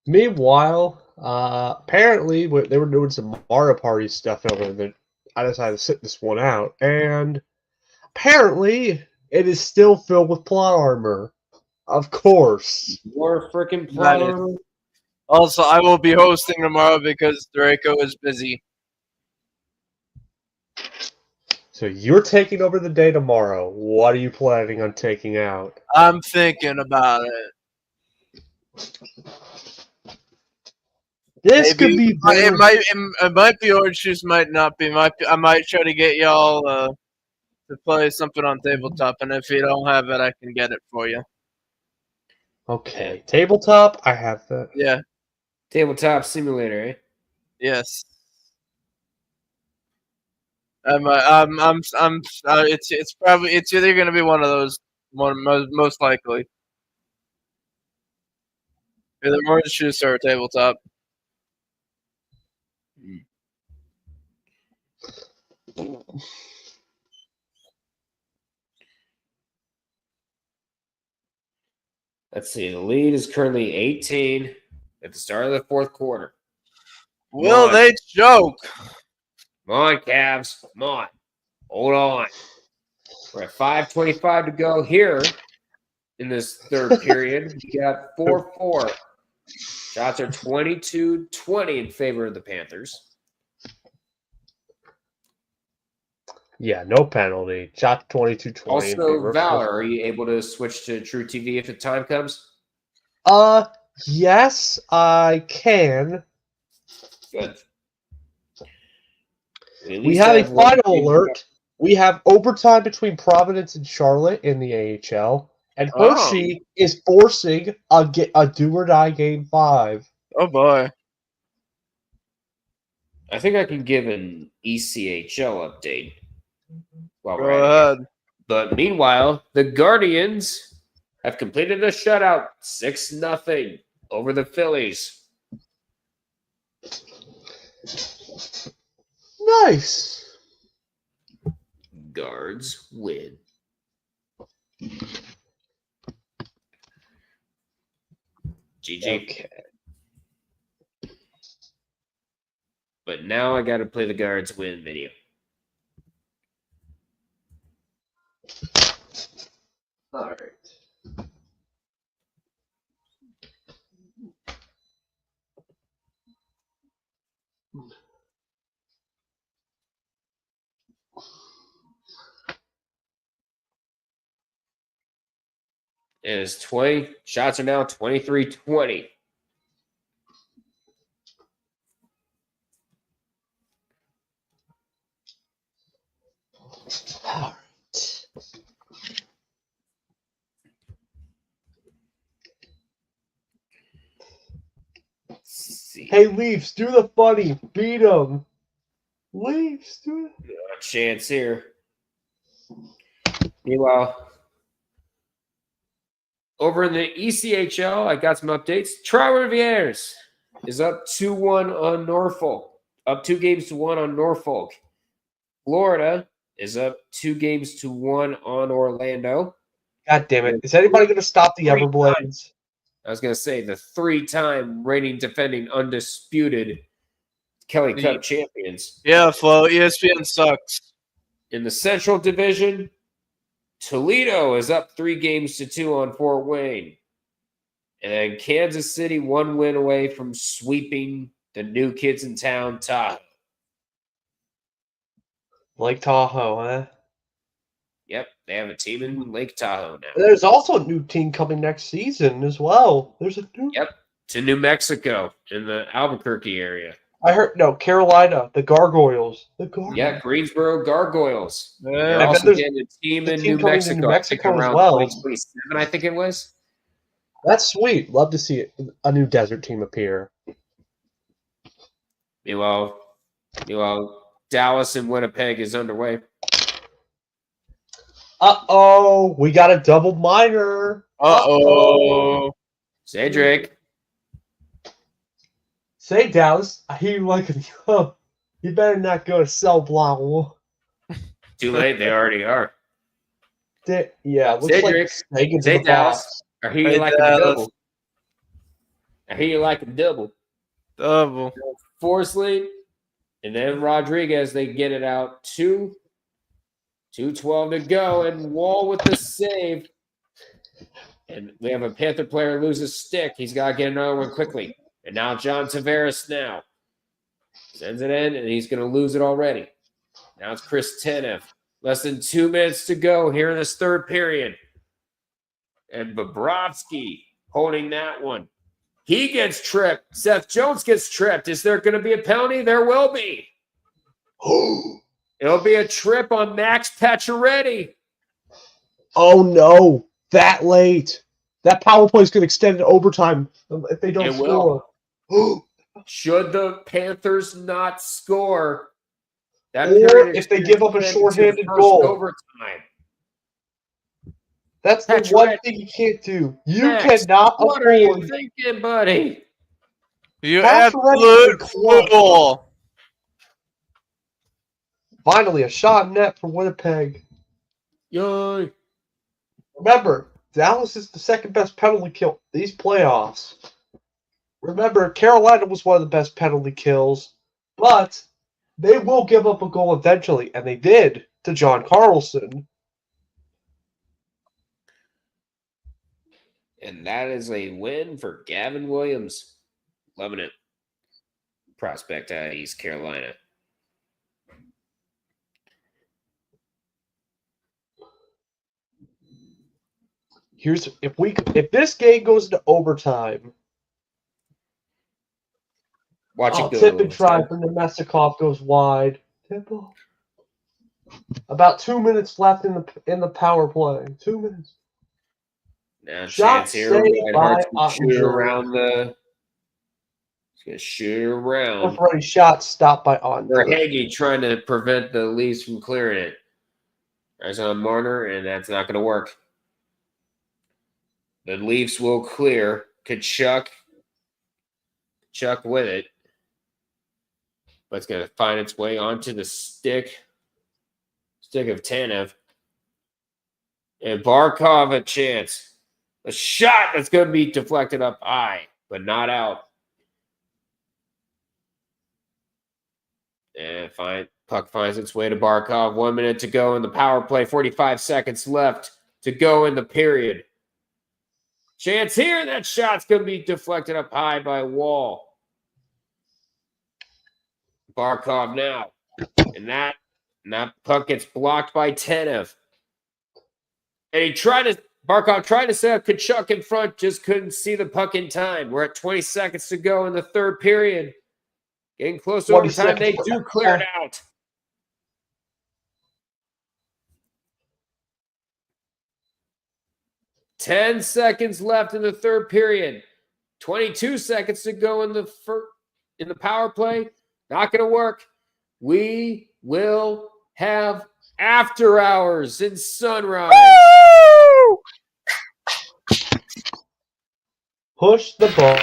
Meanwhile, apparently they were doing some Mario Party stuff over there. I decided to sit this one out, and apparently it is still filled with plot armor. Of course. More freaking plot Nice. armor. Also, I will be hosting tomorrow because Draco is busy. So you're taking over the day tomorrow. What are you planning on taking out? I'm thinking about it. This could be very... It might be orange juice, might not be. I might try to get y'all to play something on tabletop, and if you don't have it, I can get it for you. Okay, tabletop. I have that. Yeah. Tabletop simulator, eh? Yes. It's either gonna be one of those, most likely. Either orange juice or a tabletop. Let's see. The lead is currently 18 at the start of the fourth quarter. Will they choke? Come on, Cavs. Come on. Hold on. We're at 5:25 to go here in this third period. We got 4-4. Shots are 22-20 in favor of the Panthers. Yeah, no penalty. Shot 22-20. Also, Valor, are you able to switch to True TV if the time comes? Yes, I can. Good. We have a final alert. We have overtime between Providence and Charlotte in the AHL, and Hershey is forcing a do-or-die Game 5. Oh, boy. I think I can give an ECHL update. While Go we're at ahead. it. But meanwhile, the Guardians have completed a shutout 6-0 over the Phillies. Nice. Guards win. GG. Okay. But now I got to play the Guards win video. All right. It is 20. Shots are now 23-20. All right. See. Hey, Leafs, do the funny. Beat them. Leafs, do it. No chance here. Meanwhile, over in the ECHL, I got some updates. Trois-Rivières is up 2-1 on Norfolk. Up 2-1 on Norfolk. Florida is up 2-1 on Orlando. God damn it. Is anybody going to stop the Everblades? I was going to say the 3-time reigning defending undisputed Kelly Cup champions. Yeah, Flo. ESPN sucks. In the Central Division, Toledo is up 3-2 on Fort Wayne. And then Kansas City 1 win away from sweeping the new kids in town, Tahoe. Lake Tahoe, huh? Yep, they have a team in Lake Tahoe now. There's also a new team coming next season as well. There's a new. Yep, to New Mexico in the Albuquerque area. I heard Carolina, the Gargoyles. Yeah, Greensboro Gargoyles. Yeah. They're And also then there's getting a team the in team New coming to Mexico. New I think Mexico as around well. 2027, I think it was. That's sweet. Love to see a new desert team appear. Meanwhile, Dallas and Winnipeg is underway. Uh-oh, we got a double minor. Uh-oh. Say, Drake. Say, Dallas, I hear you like it. You better not go to cell block. Too late. They already are. Yeah, looks Say, like Drake. snake into Say, the Dallas. box. I hear you Hey, like a Dallas. double. I hear you like a double. Double. Force lead. And then Rodriguez, they get it out. 2:12 to go. And Wall with the save. And we have a Panther player lose his stick. He's got to get another one quickly. And now John Tavares now. Sends it in, and he's going to lose it already. Now it's Chris Tanev. Less than 2 minutes to go here in this third period. And Bobrovsky holding that one. He gets tripped. Seth Jones gets tripped. Is there going to be a penalty? There will be. It'll be a trip on Max Pacioretty. Oh, no. That late. That power play is going to extend to overtime if they don't It score. Should the Panthers not score, that Or period if they give up a extends to shorthanded the first goal. overtime. That's the Pacioretty. one thing you can't do. You Max, cannot what are you afford. thinking, buddy? You That's absolute clutch. fool. Finally, a shot in net for Winnipeg. Yay. Remember, Dallas is the second best penalty kill these playoffs. Remember, Carolina was one of the best penalty kills, but they will give up a goal eventually, and they did to John Carlson. And that is a win for Gavin Williams. Loving it. Prospect out of East Carolina. If this game goes into overtime, Watch it go. tip and try from Nemestikov goes wide. Tipple. About 2 minutes left in the power play. 2 minutes. Now Shot chance here. saved by Reinhardt's gonna shoot Ottinger. around the. He's gonna shoot around. Already shot stopped by Ottinger. Verhage trying to prevent the Leafs from clearing it. There's on Marner, and that's not going to work. The Leafs will clear. Kachuk with it. But it's going to find its way onto the stick of Tanev. And Barkov a chance. A shot that's going to be deflected up high, but not out. And puck finds its way to Barkov. 1 minute to go in the power play. 45 seconds left to go in the period. Chance here. That shot's going to be deflected up high by Wall. Barkov now. And that puck gets blocked by Tanev. And Barkov tried to set up Kachuk in front, just couldn't see the puck in time. We're at 20 seconds to go in the third period. Getting close to overtime, they do clear it out. $10 seconds left in the third period. 22 seconds to go in the power play. Not going to work. We will have after hours in Sunrise. Woo! Push the ball.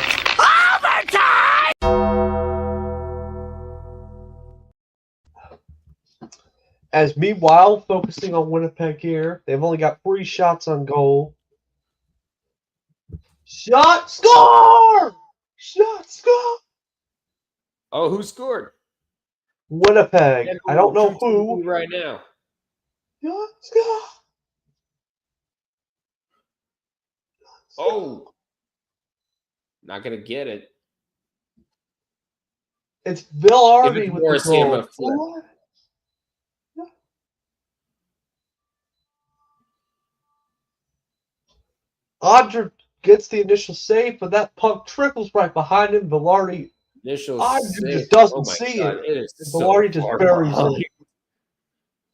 As meanwhile, focusing on Winnipeg here, they've only got 3 shots on goal. Shot, score! Shot, score! Oh, who scored? Winnipeg. I don't know who. Right now. Shot, score! Oh. Not going to get it. It's Bill Arby Give it with Morris the goal. him a flip. Andre gets the initial save, but that puck trickles right behind him. Velarde Initial Andre save. just doesn't Oh my see God, it. it is And so Velarde just far buries behind. it.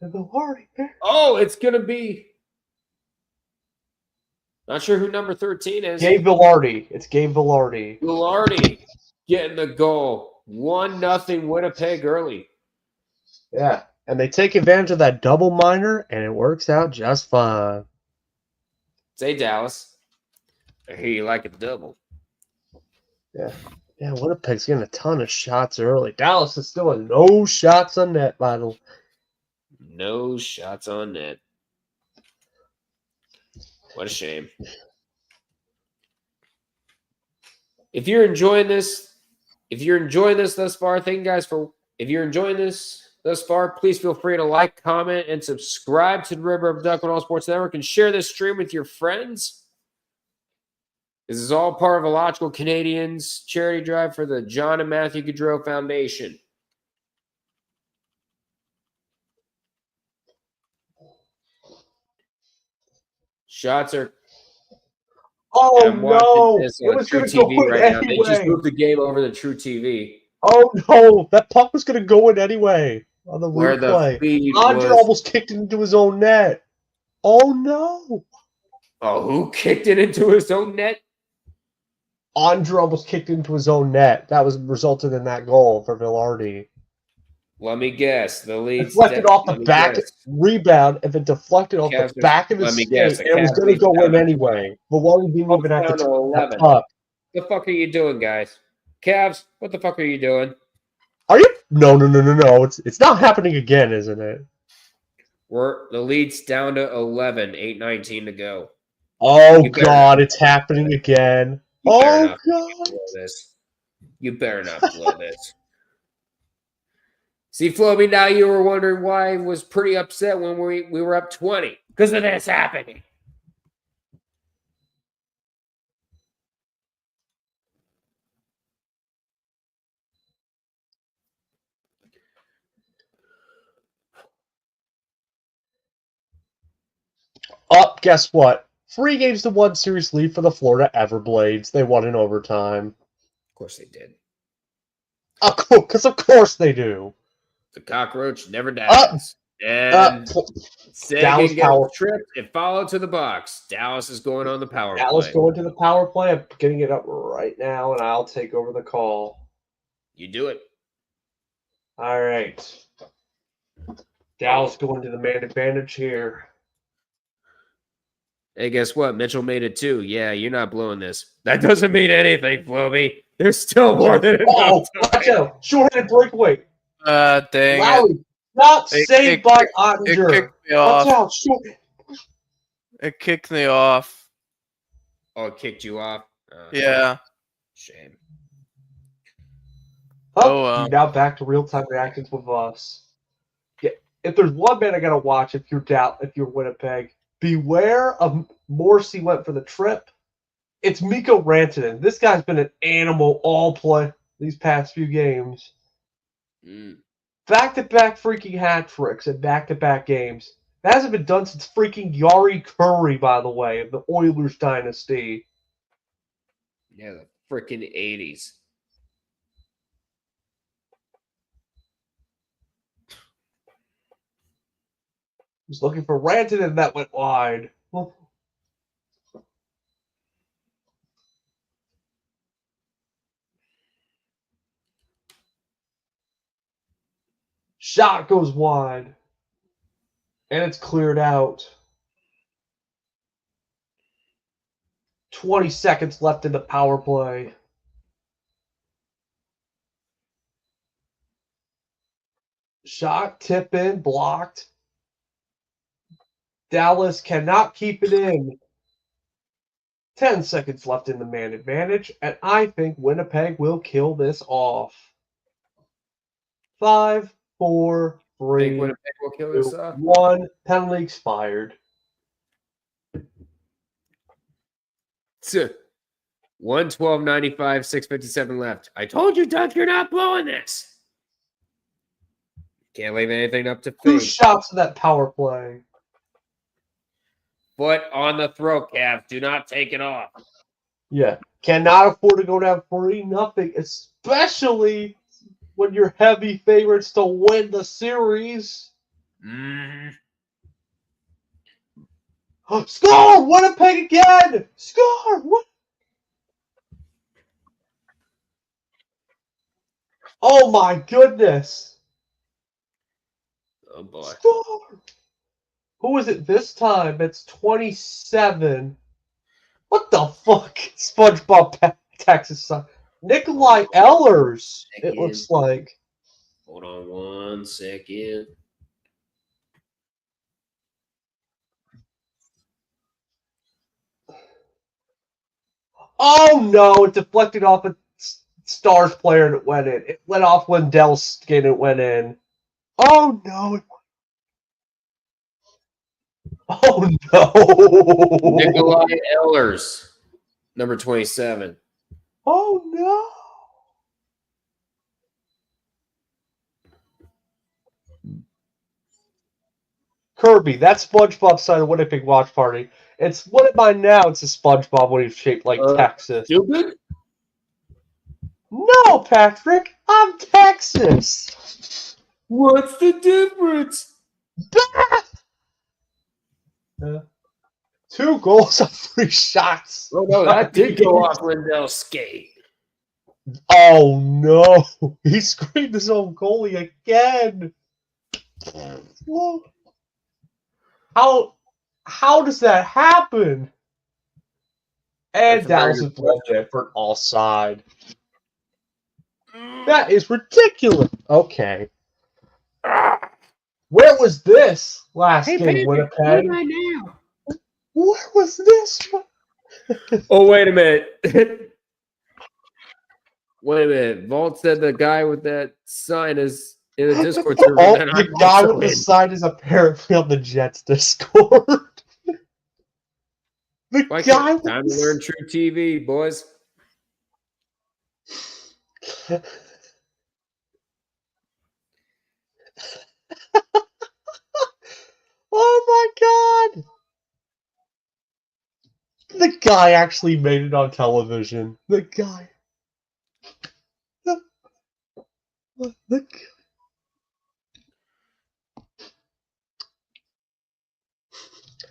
And Velarde Oh, it's gonna be. Not sure who number 13 is. Gabe Velarde. It's Gabe Velarde. Velarde getting the goal. 1-0 Winnipeg early. Yeah. And they take advantage of that double minor, and it works out just fine. Say, Dallas. I hear you like a double. Yeah. Yeah, Winnipeg's getting a ton of shots early. Dallas is still a no shots on net battle. No shots on net. What a shame. If you're enjoying this thus far, thank you guys for. If you're enjoying this thus far, please feel free to like, comment, and subscribe to the River of Duck on All Sports Network and share this stream with your friends. This is all part of Illogical Canadians charity drive for the John and Matthew Gaudreau Foundation. Shots are. Oh, I'm watching no. this It on was True going to go TV in right now. They just anyway. moved the game over to True TV. Oh, no. That puck was going to go in anyway on the Where the replay. feed Andre was. almost kicked it into his own net. Oh, no. Oh, who kicked it into his own net? Andre almost kicked into his own net. That was resulted in that goal for Velarde. Let me guess. The lead Deflected off the back rebound and then deflected off Cavs the back of his let me skate. guess, And the it was Cavs going to lead go down in to- anyway. Velarde didn't even have to down to touch 11. that puck. The fuck are you doing, guys? Cavs, what the fuck are you doing? Are you? No. It's not happening again, isn't it? The lead's down to 11, 8:19 to go. Oh, You better God, not. it's happening again. You better Oh, not God. blow this. You better not blow this. See, Floby, now you were wondering why I was pretty upset when we were up 20. Because of this happening. Guess what? 3 games to 1 series lead for the Florida Everblades. They won in overtime. Of course they did. Because of course they do. The cockroach never dies. And Dallas Sagan power- gets tripped and followed to the box. Dallas is going on the power Dallas play. going to the power play. I'm getting it up right now, and I'll take over the call. You do it. All right. Dallas going to the man advantage here. Hey, guess what? Mitchell made it too. Yeah, you're not blowing this. That doesn't mean anything, Floby. There's still more than enough Oh, time. watch out. Short-handed breakaway. Dang it. Lowry. Not It- saved it- by It Ottinger. kicked me Watch off. out. Short. It kicked me off. Oh, it kicked you off? Yeah. Shame. Oh, well. Now back to real-time reactions with us. Yeah, if there's one man I gotta watch, if you're Winnipeg, beware of Morrissey went for the trip. It's Mikko Rantanen. This guy's been an animal all play these past few games. Back-to-back freaking hat tricks and back-to-back games. That hasn't been done since freaking Yari Curry, by the way, of the Oilers dynasty. Yeah, the freaking 80s. He's looking for Rantanen, that went wide. Shot goes wide. And it's cleared out. 20 seconds left in the power play. Shot, tip in, blocked. Dallas cannot keep it in. 10 seconds left in the man advantage, and I think Winnipeg will kill this off. 5, 4, 3, Think Winnipeg will kill this 2, off? 1. Penalty expired. 1:12:95, 6:57 left. I told you, Doug, you're not blowing this. Can't leave anything up to 2 fate. shots in that power play. Foot on the throat, Cavs. Do not take it off. Yeah. Cannot afford to go down 3-0, especially when you're heavy favorites to win the series. Score! Winnipeg again! Score! What? Oh my goodness! Oh boy. Score! Who is it this time? It's 27. What the fuck? SpongeBob Texas. Nikolai Ehlers, it looks like. Hold on 1 second. Oh no, it deflected off a Stars player and it went in. It went off Lindell's skin and it went in. Oh no. Oh no. Nikolai Ehlers, number 27. Oh no. Kirby, that's SpongeBob's side of Winnipeg Watch Party. It's what am I now? It's a SpongeBob when he's shaped like Texas. Stupid? No, Patrick, I'm Texas. What's the difference? 2 goals on 3 shots. Oh no, that did go off Lindell's skate. Oh no, he screamed his own goalie again. How does that happen? And Dallas is blown for offside. That is ridiculous. Okay. Where was this last game, Winnipeg? Where am I now? Where was this? Oh, wait a minute. Wait a minute. Vault said the guy with that sign is in the Discord server. Oh, the guy with the sign is apparently on the Jets Discord. The guy with time to learn True TV, boys. Oh my god! The guy actually made it on television. The guy.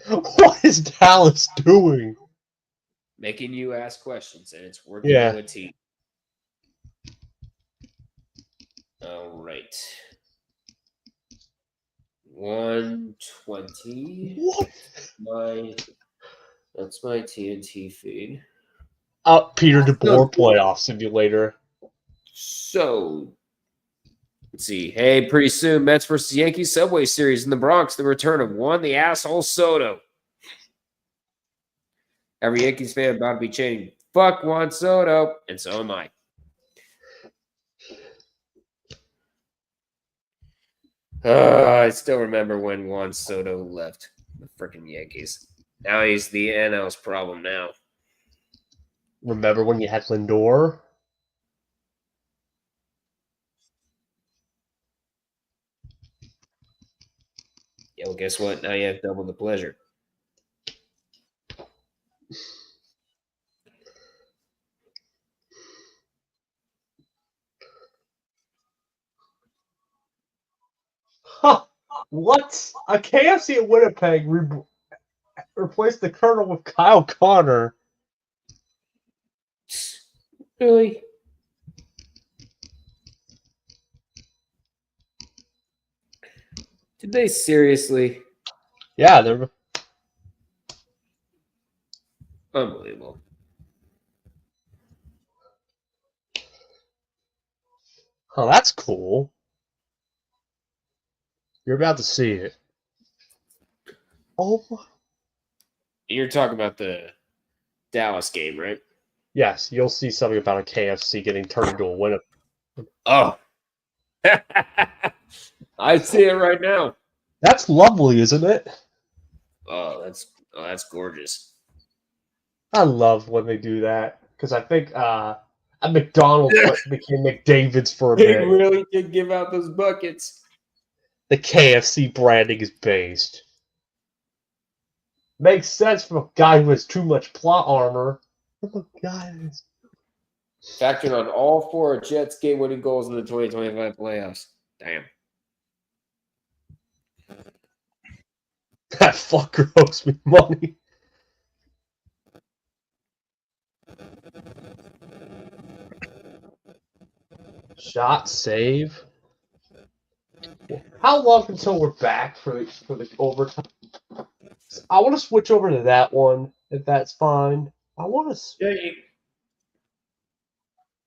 What is Dallas doing? Making you ask questions, and it's working Yeah. to a team. All right. 120. What? That's my TNT feed. Peter DeBoer playoff simulator. So, let's see. Hey, pretty soon, Mets versus Yankees Subway Series in the Bronx. The return of Juan the Asshole Soto. Every Yankees fan about to be chanting, fuck Juan Soto, and so am I. I still remember when Juan Soto left the freaking Yankees. Now he's the NL's problem now. Remember when you had Lindor? Yeah, well, guess what? Now you have double the pleasure. Huh. What? A KFC at Winnipeg replaced the Colonel with Kyle Connor. Really? Did they seriously? Yeah, they're Unbelievable. Oh, that's cool. You're about to see it. Oh, You're talking about the Dallas game, right? yes, you'll see something about a KFC getting turned into a Winnipeg. Oh. I see it right now. That's lovely, isn't it? Oh, that's gorgeous. I love when they do that because I think a McDonald's became McDavid's for a They bit. really did give out those buckets. The KFC branding is based. Makes sense from a guy who has too much plot armor. Oh, guys. Factoring on all 4 Jets game-winning goals in the 2025 playoffs. Damn. That fucker owes me money. Shot save. How long until we're back for the overtime? I want to switch over to that one, if that's fine. I want to. Yeah, you're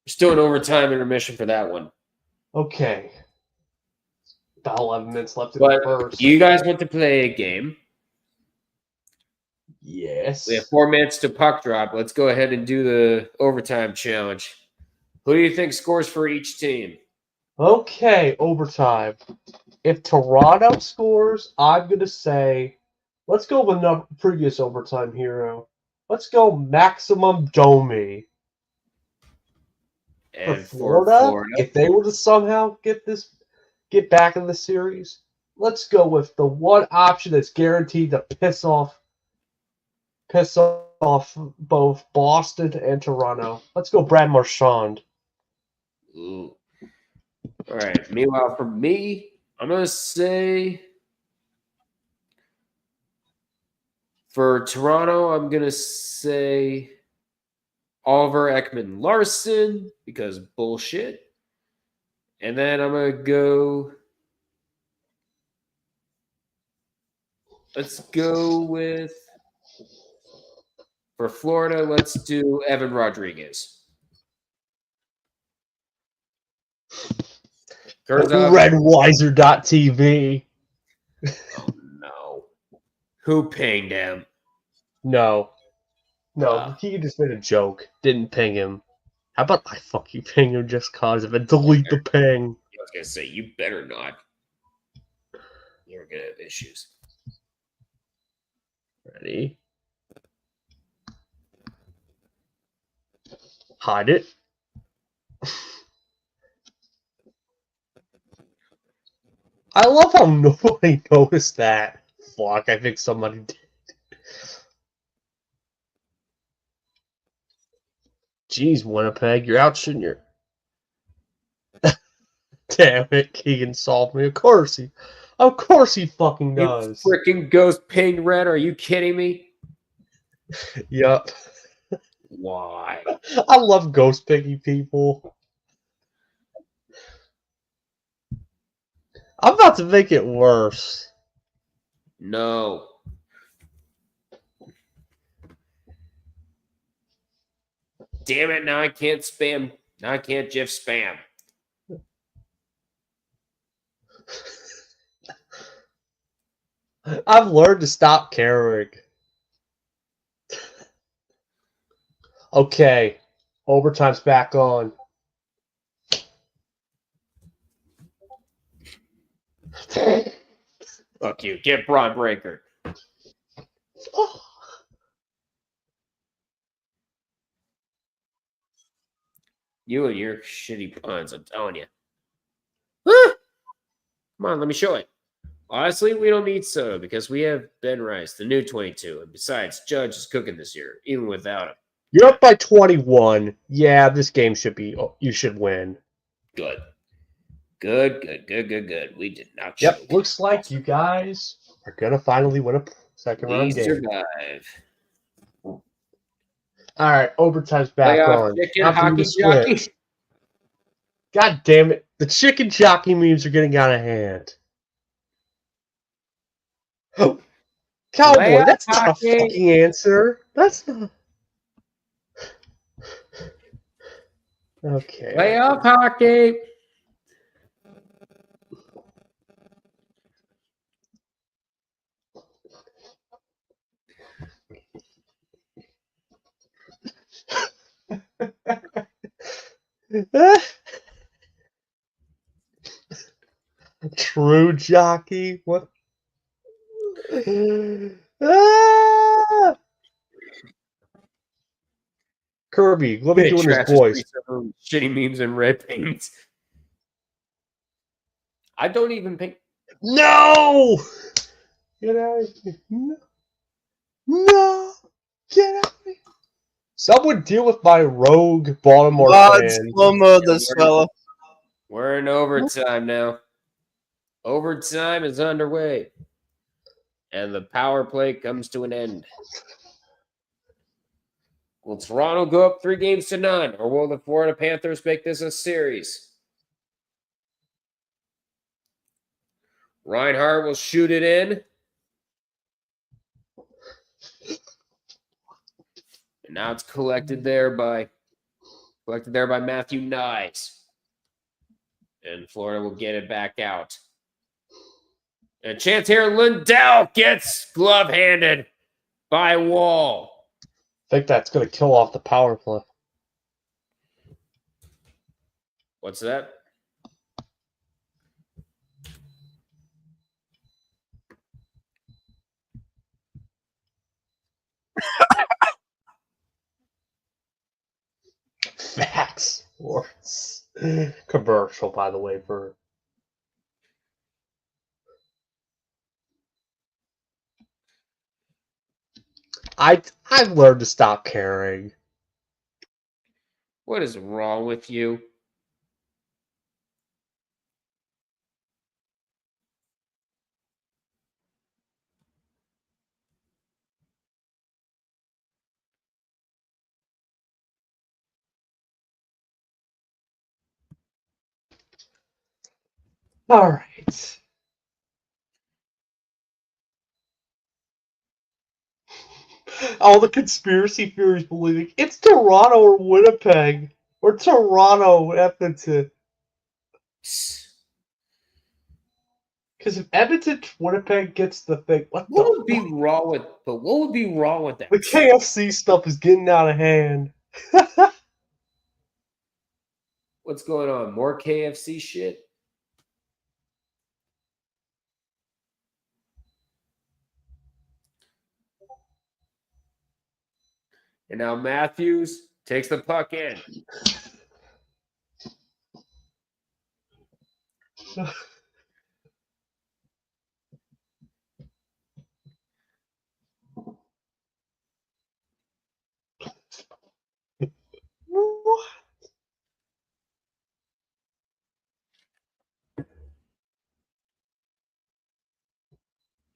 still in overtime intermission for that one. Okay. About 11 minutes left in the But first. you guys want to play a game. Yes. We have 4 minutes to puck drop. Let's go ahead and do the overtime challenge. Who do you think scores for each team? Okay, overtime. If Toronto scores, I'm going to say, let's go with the previous overtime hero. Let's go Maximum Domi. For And Florida, if they were to somehow get back in the series, let's go with the one option that's guaranteed to piss off both Boston and Toronto. Let's go Brad Marchand. Ooh. All right. Meanwhile, for me, I'm going to say for Toronto, I'm going to say Oliver Ekman-Larsson because bullshit. And then I'm going to go. Let's go with. For Florida, let's do Evan Rodriguez. Redwiser.tv. Oh, no. Who pinged him? No, he just made a joke. Didn't ping him. How about I fucking ping him just cause of it? Delete the ping. I was going to say, you better not. You're going to have issues. Ready? Hide it. I love how nobody noticed that. Fuck, I think somebody did. Jeez, Winnipeg, you're out shooting your... Damn it, Keegan solved me. Of course he fucking does. You freaking ghost ping red, are you kidding me? Yup. Why? I love ghost picking people. I'm about to make it worse. No. Damn it, now I can't spam. Now I can't GIF spam. I've learned to stop caring. Okay. Overtime's back on. Fuck you. Get Braun Breaker. You and your shitty puns, I'm telling you. Come on, let me show it. Honestly, we don't need Soto because we have Ben Rice, the new 22. And besides, Judge is cooking this year, even without him. You're up by 21. Yeah, this game should be... you should win. Good. Good. We did not choke. choke. Looks like you guys are going to finally win a second-round game. Survive. All right, overtime's back Playoff on. chicken, hockey jockey. God damn it. The chicken jockey memes are getting out of hand. Oh, Cowboy, Playoff that's not hockey. a fucking answer. That's not... Okay. Playoff hockey. True jockey. What? Ah! Kirby, let me doing his voice. Shitty memes and red paint. I don't even think. No! Get out of here. No. No! Get out of here! Someone deal with my rogue Baltimore God, fan. slow-mo this fella. We're in overtime now. Overtime is underway. And the power play comes to an end. Will Toronto go up 3-9, or will the Florida Panthers make this a series? Reinhardt will shoot it in. And now it's collected there by Matthew Nyes. And Florida will get it back out. And a chance here, Lundell gets glove-handed by Wall. I think that's going to kill off the power play. What's that? PAX Sports. Commercial, by the way, for... I've learned to stop caring. What is wrong with you? All right. All the conspiracy theories believing it's Toronto or Winnipeg or Toronto Edmonton. Because if Edmonton Winnipeg gets the thing, what would be wrong with? But what would be wrong with that? The KFC stuff is getting out of hand. What's going on? More KFC shit? And now Matthews takes the puck in.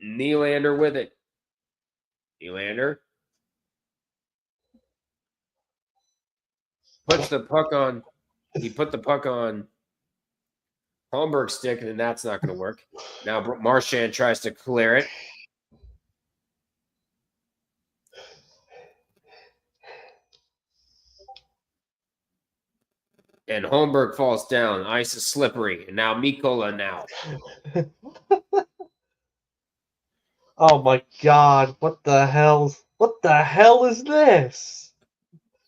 Nylander with it. Nylander puts the puck on. He put the puck on Holmberg's stick, and that's not going to work. Now Marchand tries to clear it. And Holmberg falls down. Ice is slippery. And now Mikola now. Oh my god, what the hell? What the hell is this?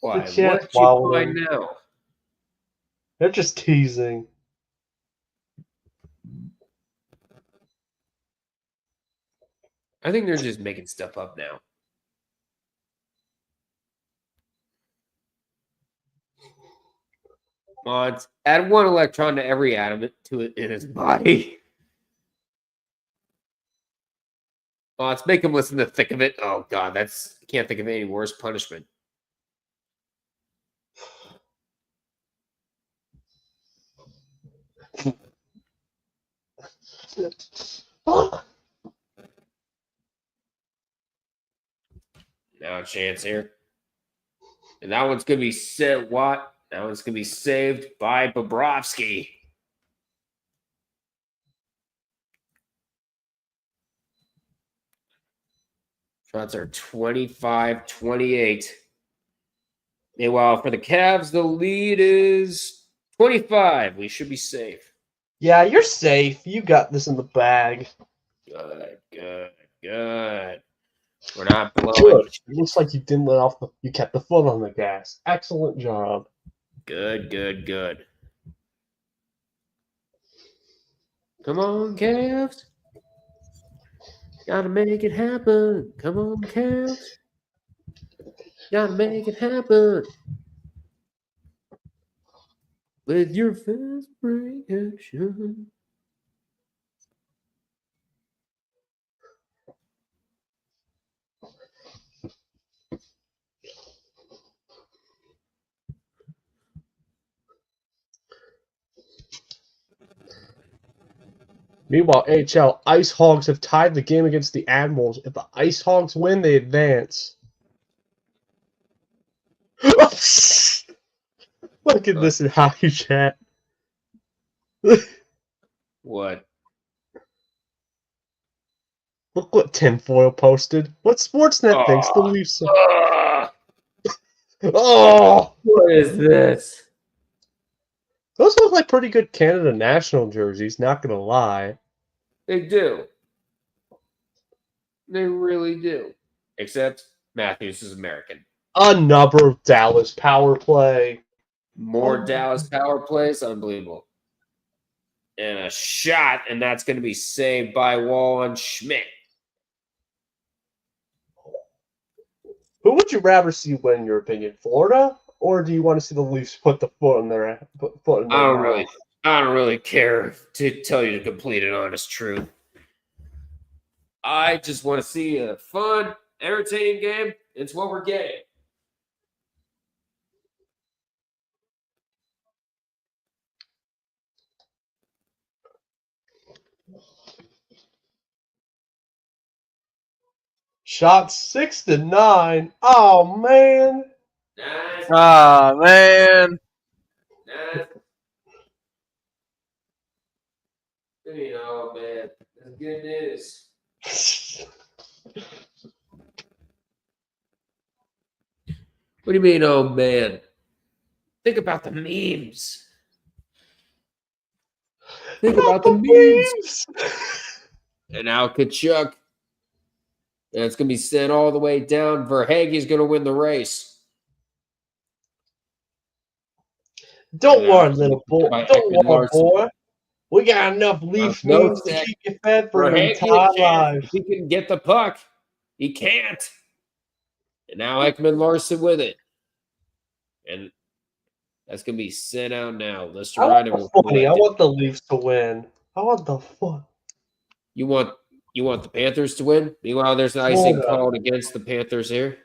Why? The chat's What you wilding. find now? They're just teasing. I think they're just making stuff up now. Mods, add one electron to every atom to it in his body. Mods, make him listen to the thick of it. Oh god, that's can't think of any worse punishment. Now a chance here. And that one's gonna be set what? That one's going to be saved by Bobrovsky. Shots are 25-28. Meanwhile, for the Cavs, the lead is 25. We should be safe. Yeah, you're safe. You got this in the bag. Good, good, good. We're not blowing. Good. It looks like you didn't let off you kept the foot on the gas. Excellent job. Good, good, good. Come on, Cavs. Gotta make it happen. Come on, Cavs. Gotta make it happen. With your fast break action. Meanwhile, AHL, Ice Hogs have tied the game against the Admirals. If the Ice Hogs win, they advance. Look at this in hockey chat. What? Look what Tinfoil posted. What Sportsnet thinks the Leafs are. Oh! What is this? Those look like pretty good Canada national jerseys, not gonna lie. They do. They really do. Except Matthews is American. Another Dallas power play. More Dallas power plays, unbelievable. And a shot, and that's going to be saved by Wall and Schmidt. Who would you rather see win, in your opinion, Florida, or do you want to see the Leafs put the foot in their foot in their mouth? I don't really care, to tell you the complete and honest truth. I just want to see a fun, entertaining game. It's what we're getting. Shot 6-9. Oh man. Nice. Ah, man. Nice. You know, man, that's good news. What do you mean, oh man? Think about the memes. Think about the memes. And now Kachuk. And it's going to be sent all the way down. Verhaeghe's going to win the race. Don't worry, little boy. Don't worry, boy. We got enough Leaf memes to keep you fed for your entire life. He can get the puck. He can't. And now Ekman Larson with it. And that's going to be sent out now. Let's I want the Leafs to win. I want the fun. You want the Panthers to win? Meanwhile, there's an icing called against the Panthers here.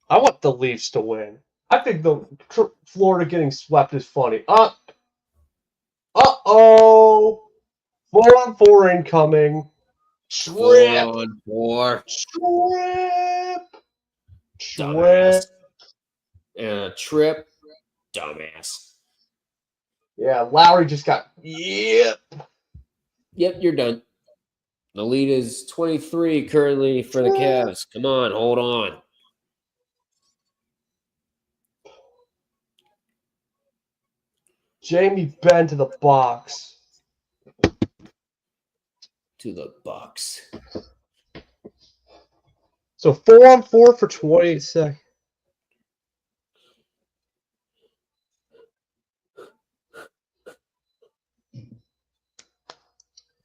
I want the Leafs to win. I think the Florida getting swept is funny. Uh-oh. 4-on-4 incoming. Trip. 4-on-4. Trip. And a trip. Dumbass. Yeah, Lowry just got... Yep, you're done. The lead is 23 currently for the Cavs. Come on, hold on. Jamie Benn to the box. To the box. So 4-on-4 for 28 seconds.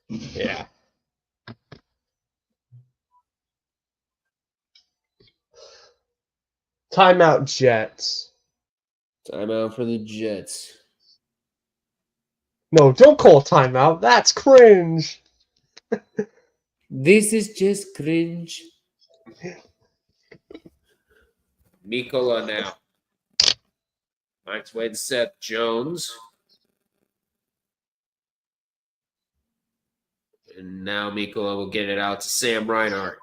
Yeah. Timeout Jets. Timeout for the Jets. No, don't call timeout. That's cringe. This is just cringe. Mikola now. Mike's way to Seth Jones. And now Mikola will get it out to Sam Reinhart.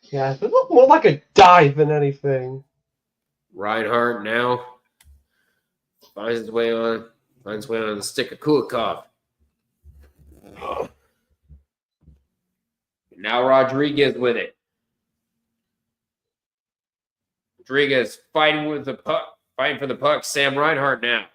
Yeah, it looked more like a dive than anything. Reinhart now finds his way on the stick of Kulikov. Now Rodriguez with it. Rodriguez fighting with the puck, fighting for the puck. Sam Reinhart now.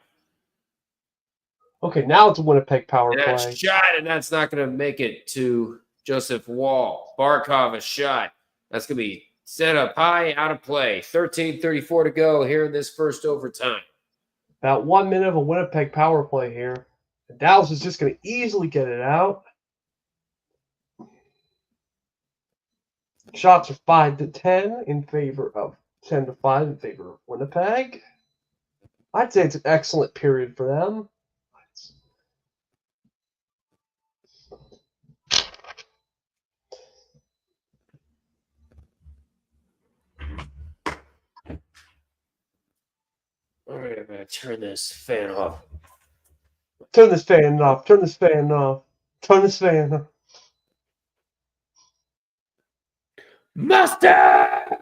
Okay, now it's a Winnipeg power And play. that shot, and that's not going to make it to Joseph Wall. Barkov a shot. That's going to be set up high, out of play. 13:34 to go here in this first overtime. About 1 minute of a Winnipeg power play here. And Dallas is just going to easily get it out. Shots are 5-10 in favor of 10-5 in favor of Winnipeg. I'd say it's an excellent period for them. All right, I'm going to turn this fan off. My Turn this fan off. Turn this fan off. Turn this fan off. Master!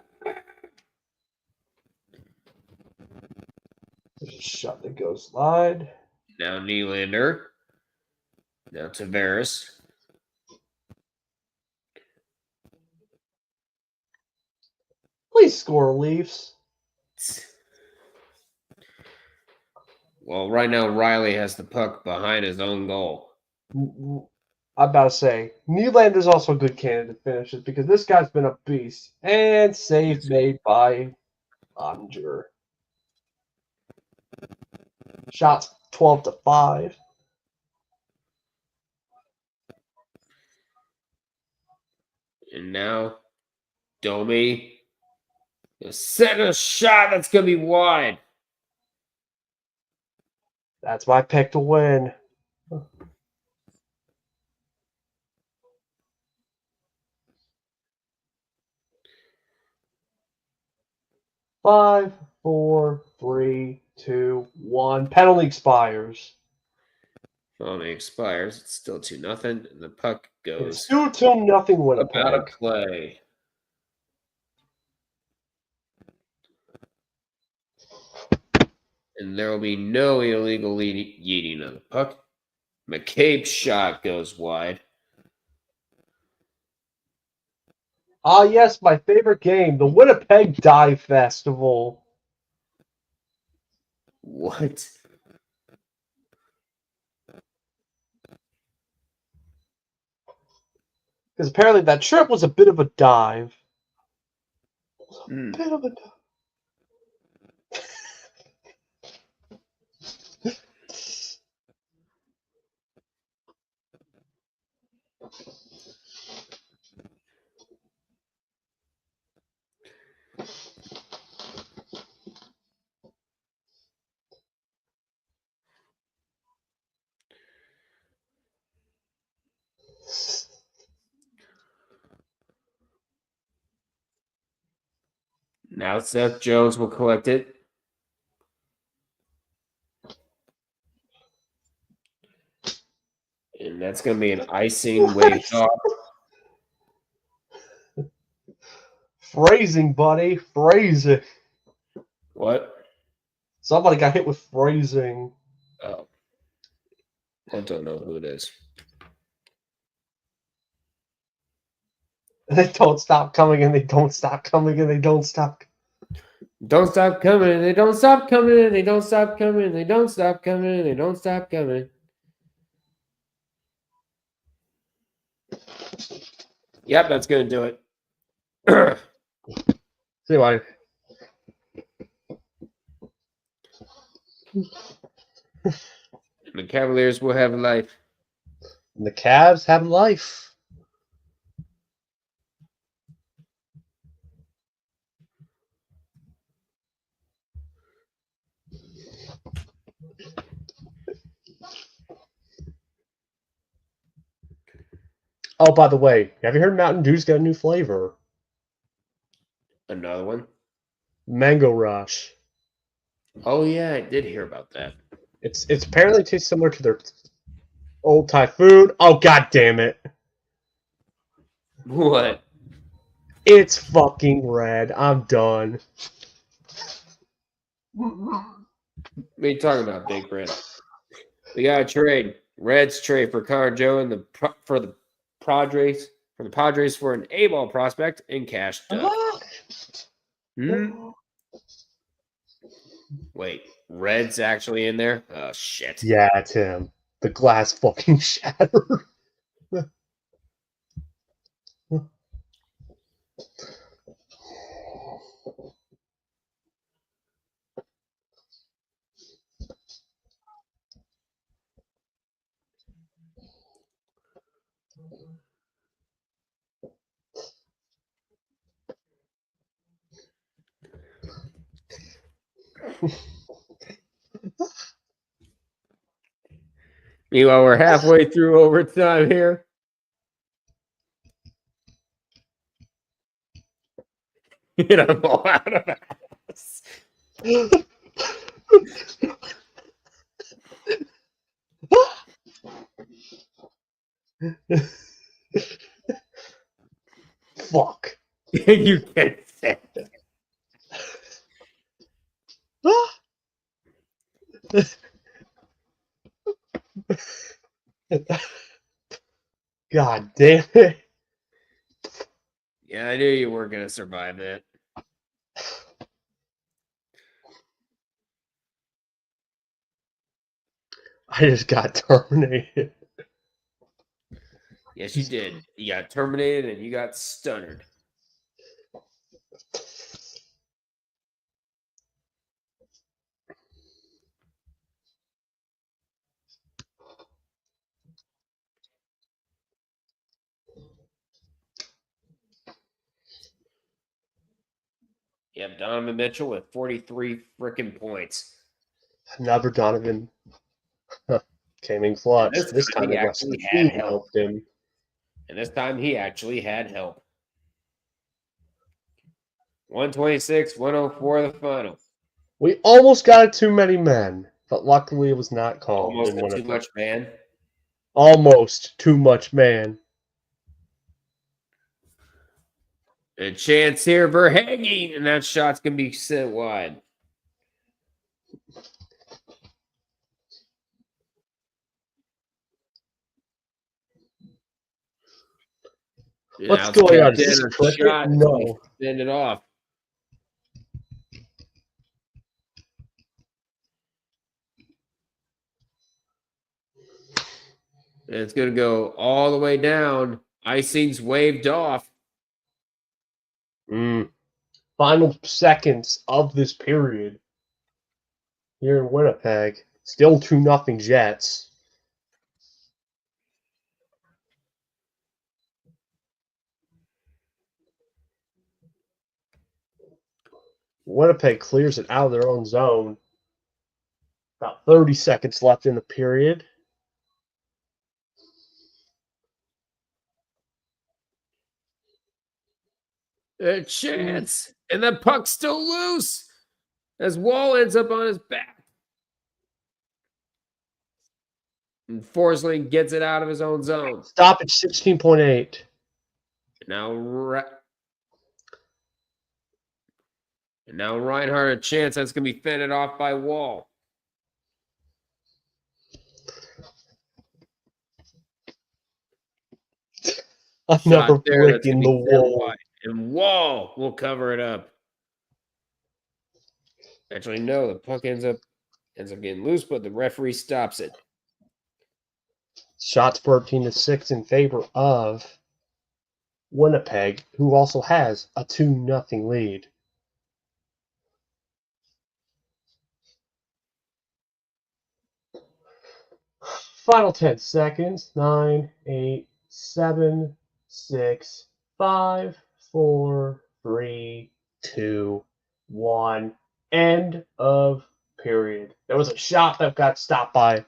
There's a shot that goes wide. Now Nylander. Now Tavares. Please score, Leafs. Well, right now Riley has the puck behind his own goal. I'm about to say, Nylander's also a good candidate finishes because this guy's been a beast. And save made by Ottinger. Shots 12-5. And now Domi. Set a shot that's going to be wide. That's my pick to win. Five, 4, 3, 2, 1. Penalty expires. Penalty expires. It's still 2-0. And the puck It's goes 2-0 Winnipeg. out of play. And there will be no illegal yeeting of the puck. McCabe's shot goes wide. Ah, yes, my favorite game, the Winnipeg Dive Festival. What? Because apparently that trip was a bit of a dive. Bit of a dive. Now Seth Jones will collect it. And that's going to be an icing waved off. Phrasing, buddy. Phrasing. What? Somebody got hit with phrasing. Oh. I don't know who it is. They don't stop coming and they don't stop coming and they don't stop. Don't stop coming, and they don't stop coming, and they don't stop coming, and they don't stop coming, and they don't stop coming. Yep, that's going to do it. See why. The Cavaliers will have life. And the Cavs have life. Oh, by the way, have you heard Mountain Dew's got a new flavor? Another one? Mango Rush. Oh, yeah, I did hear about that. It's apparently tastes similar to their old Thai food. Oh, god damn it. What? It's fucking red. I'm done. What are you talking about, Big Red? We got a trade. Reds trade for Connor Joe and for the Padres for an A-ball prospect and cash. Wait, Red's actually in there? Oh shit. Yeah, it's him. The glass fucking shattered. Meanwhile, we're halfway through overtime here. Hit a ball out of ass. Fuck. You can't say that. God damn it. Yeah, I knew you weren't going to survive that. I just got terminated. Yes, you did. You got terminated and you got stunnered. Yep, Donovan Mitchell with 43 freaking points. Another Donovan came in clutch. And This time he the rest of the actually had team help. helped him. And this time he actually had help. 126, 104 the final. We almost got too many men, but luckily it was not called. Almost in too Winnipeg. much, man. Almost too much man. A chance here for Hagee, and that shot's going to be sent wide. What's going on? Is this Dinner cricket? shot. No. Send it off. And it's going to go all the way down. Icing's waved off. Final seconds of this period here in Winnipeg. Still 2-0 Jets. Winnipeg clears it out of their own zone. About 30 seconds left in the period. A chance. And the puck's still loose as Wall ends up on his back. And Forsling gets it out of his own zone. Stoppage 16.8. Now Reinhardt a chance. That's going to be fended off by Wall. Another Shot there, that's break in gonna the be sent wall. wide. And Wall will cover it up. Actually, no, the puck ends up getting loose, but the referee stops it. Shots 14-6 in favor of Winnipeg, who also has a 2-0 lead. Final 10 seconds. 9, 8, 7, 6, 5, 4, 3, 2, 1. End of period. There was a shot that got stopped by.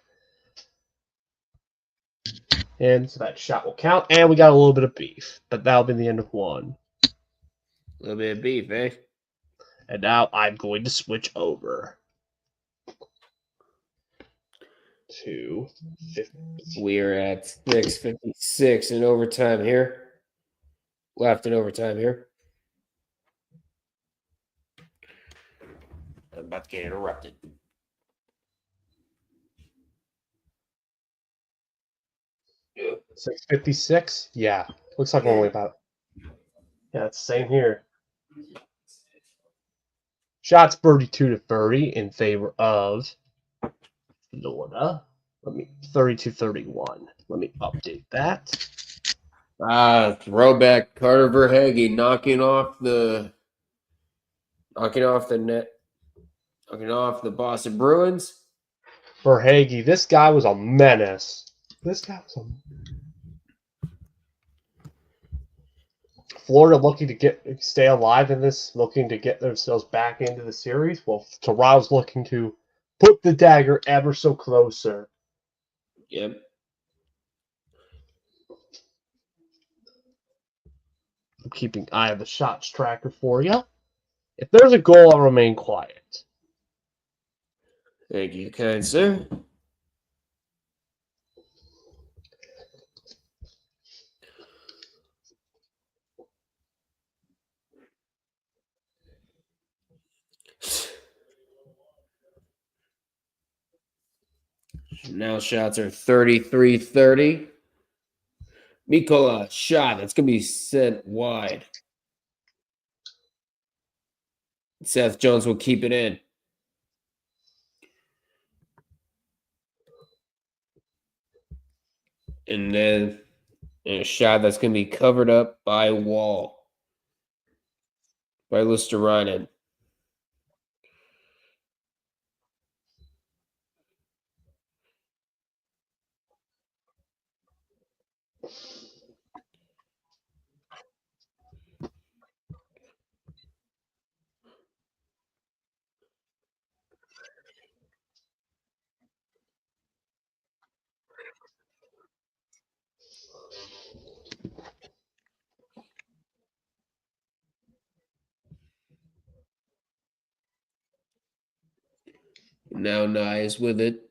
And so that shot will count. And we got a little bit of beef. But that'll be the end of one. A little bit of beef, eh? And now I'm going to switch over to 50. We're at 6:56 in overtime here. Left in overtime here. I'm about to get interrupted. Yeah. 6:56? Yeah. Looks like only about. Yeah, it's the same here. Shots 32-30 in favor of Florida. 32-31. Let me update that. Throwback Carter Verhaeghe knocking off the net, knocking off the Boston Bruins. Verhaeghe, this guy was a menace. Florida looking to stay alive in this, looking to get themselves back into the series. Well, Toronto's looking to put the dagger ever so closer. Yep. I'm keeping an eye on the shots tracker for you. If there's a goal, I'll remain quiet. Thank you, kind sir. Now shots are 33-30. Mikola shot. That's going to be sent wide. Seth Jones will keep it in. And then a shot that's going to be covered up by Wall. By Lusterainen. Now Nye is with it.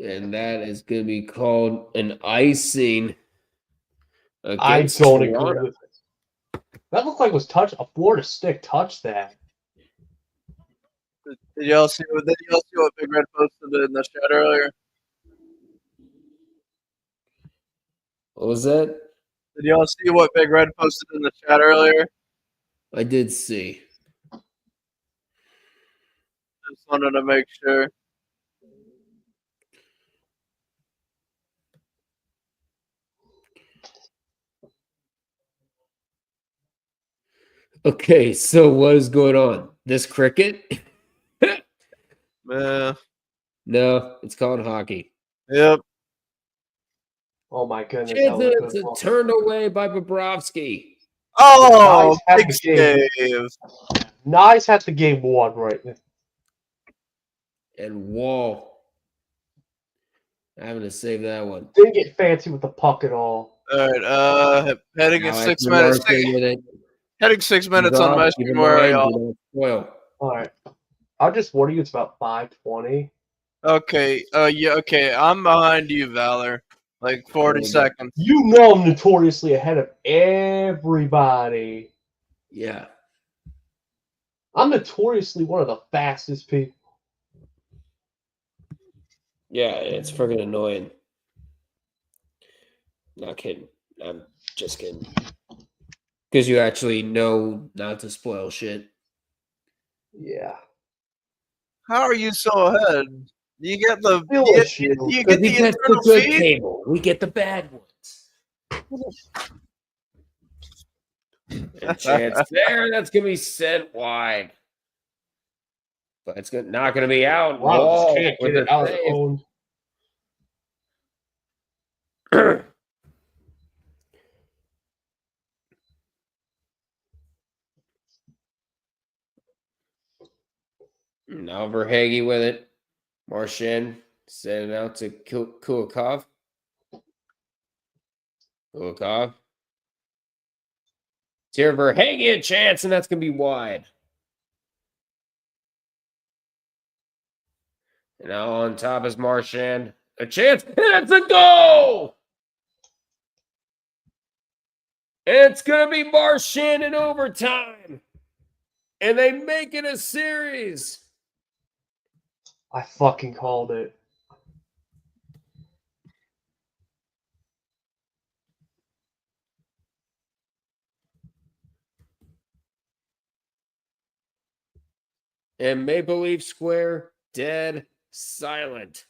And that is going to be called an icing. I don't agree with it. That looked like it was a Florida stick touched that. Did y'all see what Big Red posted in the chat earlier? What was that? Did y'all see what Big Red posted in the chat earlier? I did see. Just wanted to make sure. Okay, so what is going on? This cricket? Yeah. No, it's called hockey. Yep. Oh my goodness. That was a good It's one. turned away by Bobrovsky. Oh, Nice big had the game. save. Nice had the game won right now. And Wall. Having to save that one. Didn't get fancy with the puck at all. All right. Heading in Now 6 after minutes. Martin with it, Heading 6 minutes Rob, on my keep in screen. Where are mind, y'all? you don't spoil. All right. I'll just warn you, it's about 5:20. Okay. Yeah. Okay. I'm behind you, Valor. Like 40 seconds. You know I'm notoriously ahead of everybody. Yeah. I'm notoriously one of the fastest people. Yeah, it's freaking annoying. Not kidding. I'm just kidding. Because you actually know not to spoil shit. Yeah. How are you so ahead? You get the Feel you, issue. you get the Because that's internal the good feed. cable. We get the bad ones. A chance there. That's going to be sent wide. But it's not going to be out. Wow, Wall just can't with get it the out of save. their own. Now Verhage with it. Marchand sent it out to Kulikov. Kulikov. Here Verhage a chance, and that's going to be wide. And now on top is Marchand. A chance, and it's a goal! It's going to be Marchand in overtime. And they make it a series. I fucking called it. And Maple Leaf Square, dead silent.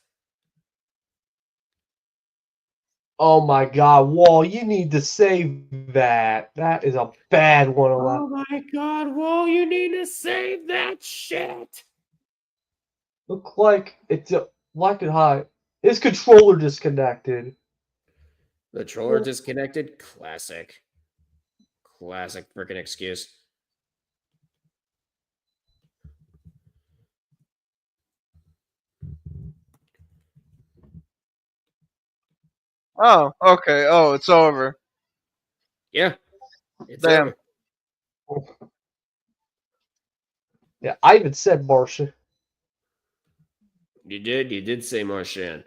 Oh my god, Wall, you need to save that. That is a bad one. Oh my God, Wall, you need to save that shit. Look like it's a black and high. His controller disconnected. The controller disconnected. Classic. Classic freaking excuse. Oh, okay. Oh, it's over. Yeah. It's Damn. over. Yeah, I even said Martian. You did say Marchand.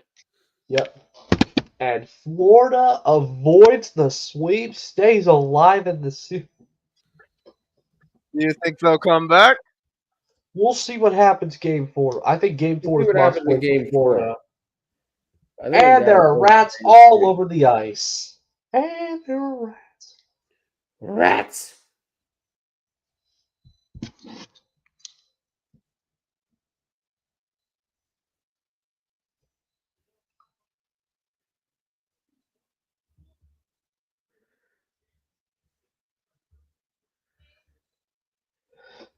Yep. And Florida avoids the sweep, stays alive in the series. Do you think they'll come back? We'll see what happens Game 4. I think Game 4 see is what must happens in win Game for 4. Florida. I think And there are that- rats all over the ice. And there are rats. Rats.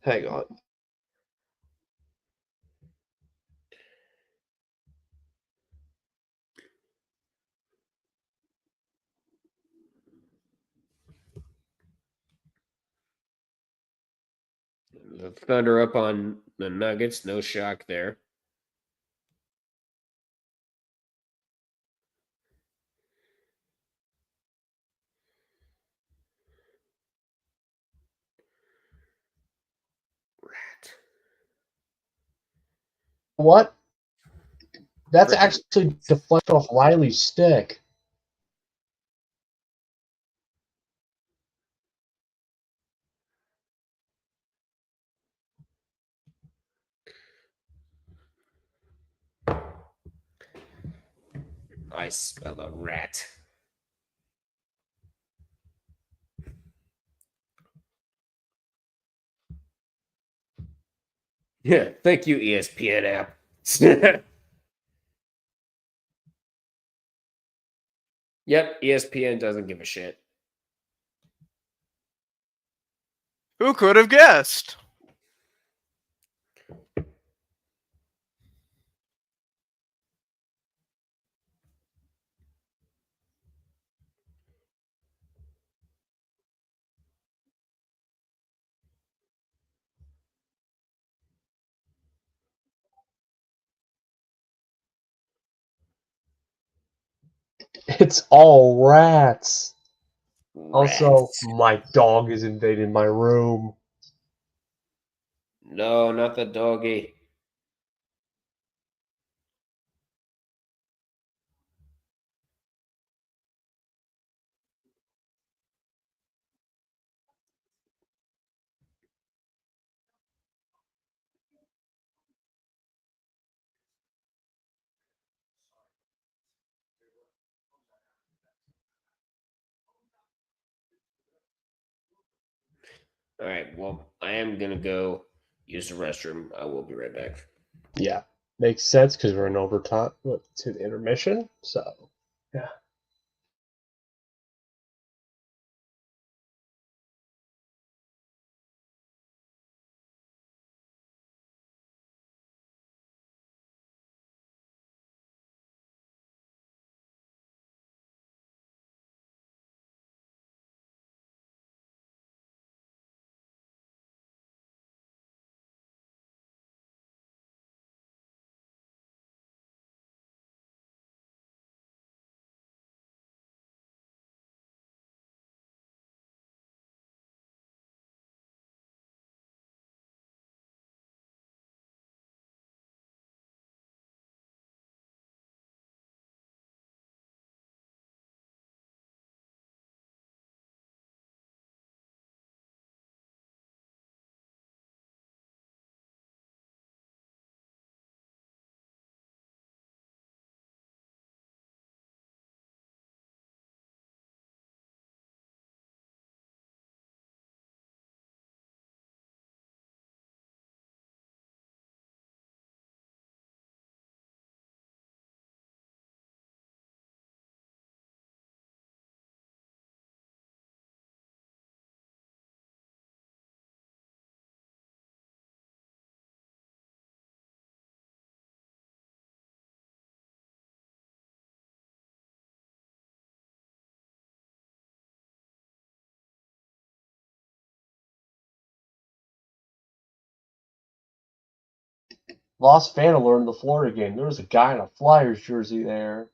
Hang on. The Thunder up on the Nuggets. No shock there. Rat. What? That's Frickin' actually deflected off Riley's stick. I smell a rat. Yeah, thank you, ESPN app. Yep, ESPN doesn't give a shit. Who could have guessed? It's all rats. Also, Rats. my dog is invading my room. No, not the doggy. All right, well, I am going to go use the restroom. I will be right back. Yeah, makes sense because we're in overtime to the intermission. So, yeah. Lost fan alert in the Florida game. There was a guy in a Flyers jersey there.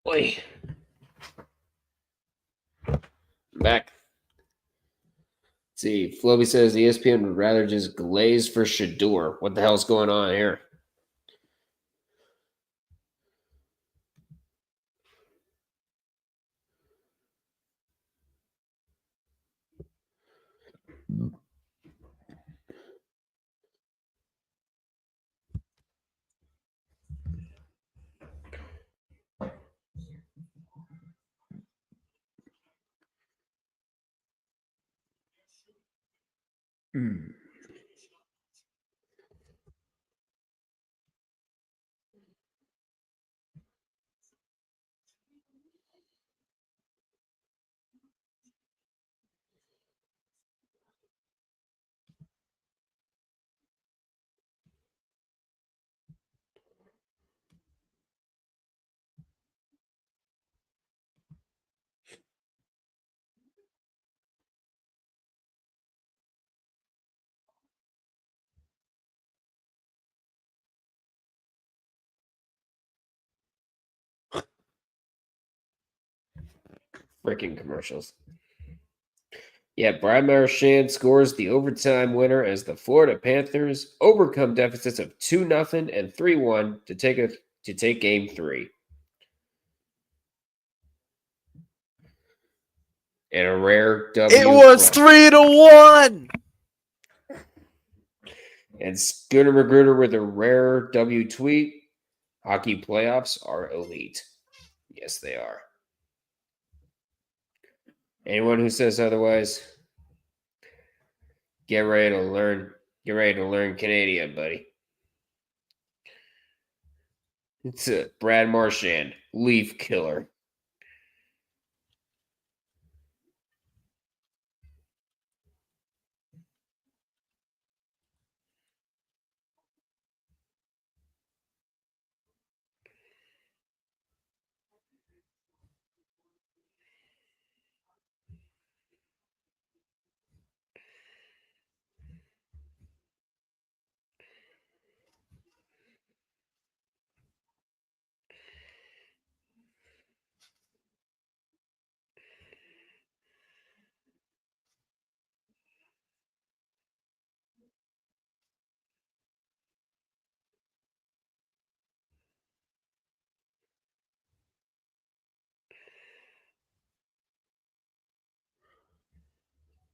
Oi. I'm back. Let's see, Floby says the ESPN would rather just glaze for Shador. What the hell's going on here? Freaking commercials. Yeah, Brad Marchand scores the overtime winner as the Florida Panthers overcome deficits of 2-0 and 3-1 to take game 3. And a rare W. It was 3-1. And Schooner Magruder with a rare W tweet. Hockey playoffs are elite. Yes, they are. Anyone who says otherwise, get ready to learn. Get ready to learn Canadian, buddy. It's a Brad Marchand, Leaf Killer.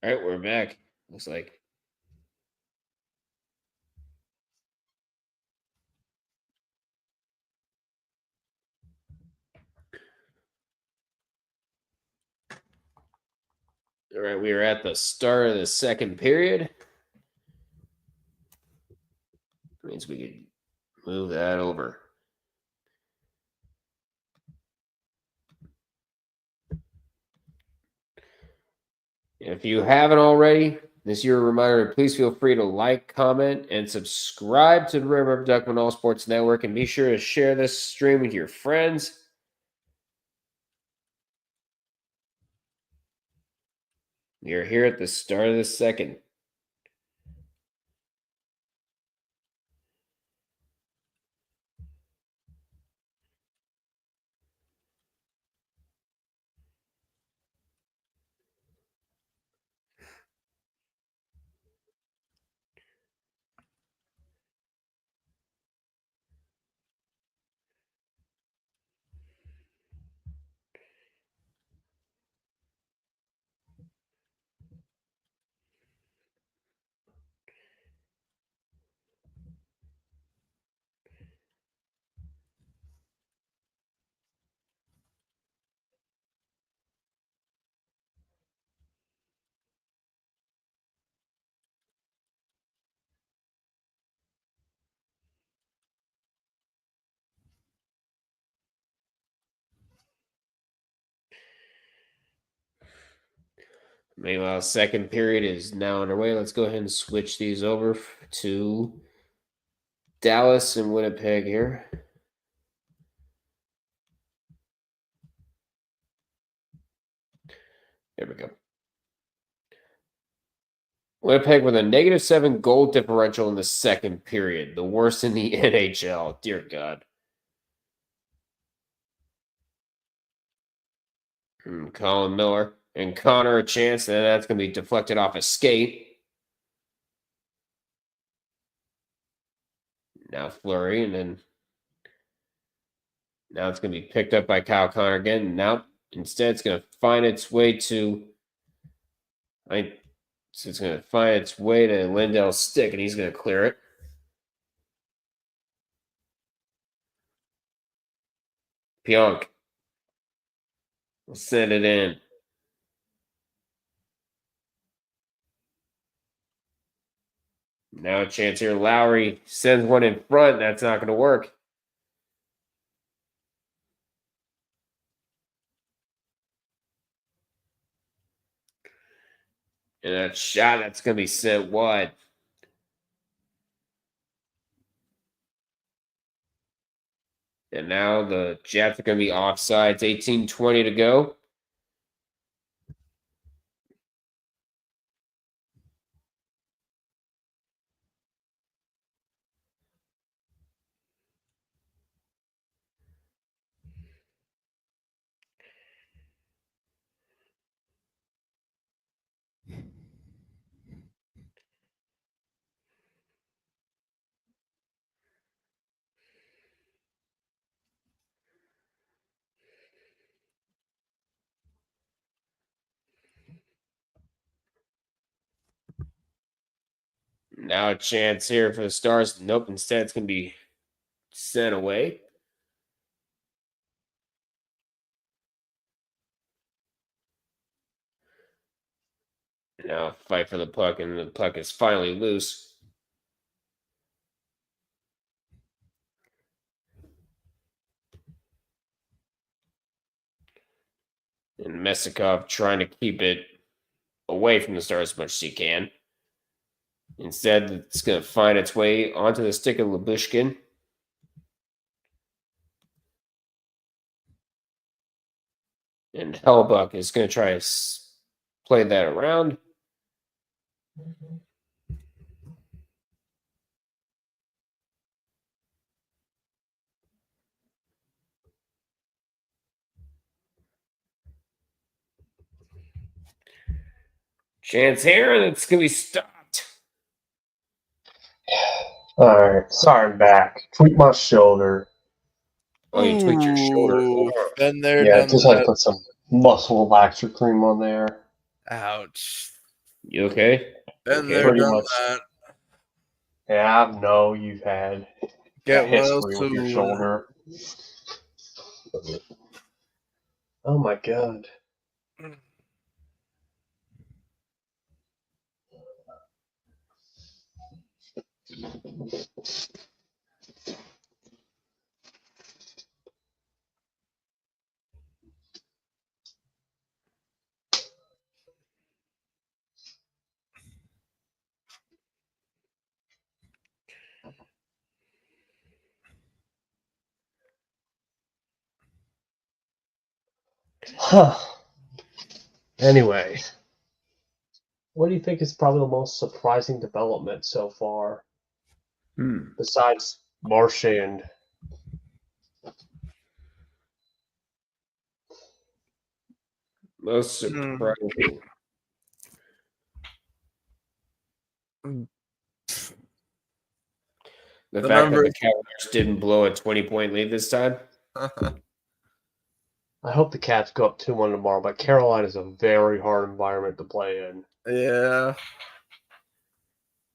All right, we're back. Looks like. All right, we are at the start of the second period. Means we could move that over. If you haven't already, this is your reminder, please feel free to like, comment, and subscribe to the River of Duckman All Sports Network, and be sure to share this stream with your friends. We are here at the start of the second. Meanwhile, second period is now underway. Let's go ahead and switch these over to Dallas and Winnipeg here. There we go. Winnipeg with a -7 goal differential in the second period, the worst in the NHL. Dear God. Colin Miller and Connor a chance, and that's going to be deflected off a skate. Now Fleury, and then now it's going to be picked up by Kyle Connor again. Now instead, it's going to find its way to Lindell's stick, and he's going to clear it. Pionk will send it in. Now a chance here. Lowry sends one in front. That's not going to work. And that shot, that's going to be sent wide. And now the Jets are going to be offsides. 18-20 to go. Now a chance here for the Stars. Nope, instead it's going to be sent away. Now fight for the puck, and the puck is finally loose. And Mesikov trying to keep it away from the Stars as much as he can. Instead, it's going to find its way onto the stick of Lyubushkin. And Hellbuck is going to try to play that around. Chance here, and it's going to be stopped. All right, sorry, I'm back. Tweak my shoulder. Oh, you tweaked your shoulder. Ooh, been there, Yeah, done just had to that. put some muscle relaxer cream on there. Ouch. You okay? Been Okay, there, pretty done much. that. Yeah, I know you've had Get a one of those history with your too. shoulder. Oh my god. Huh. Anyway, what do you think is probably the most surprising development so far? Besides Marchand. Most surprising. The fact number- that the Cavaliers didn't blow a 20-point lead this time. I hope the Cats go up 2-1 tomorrow, but Carolina is a very hard environment to play in. Yeah.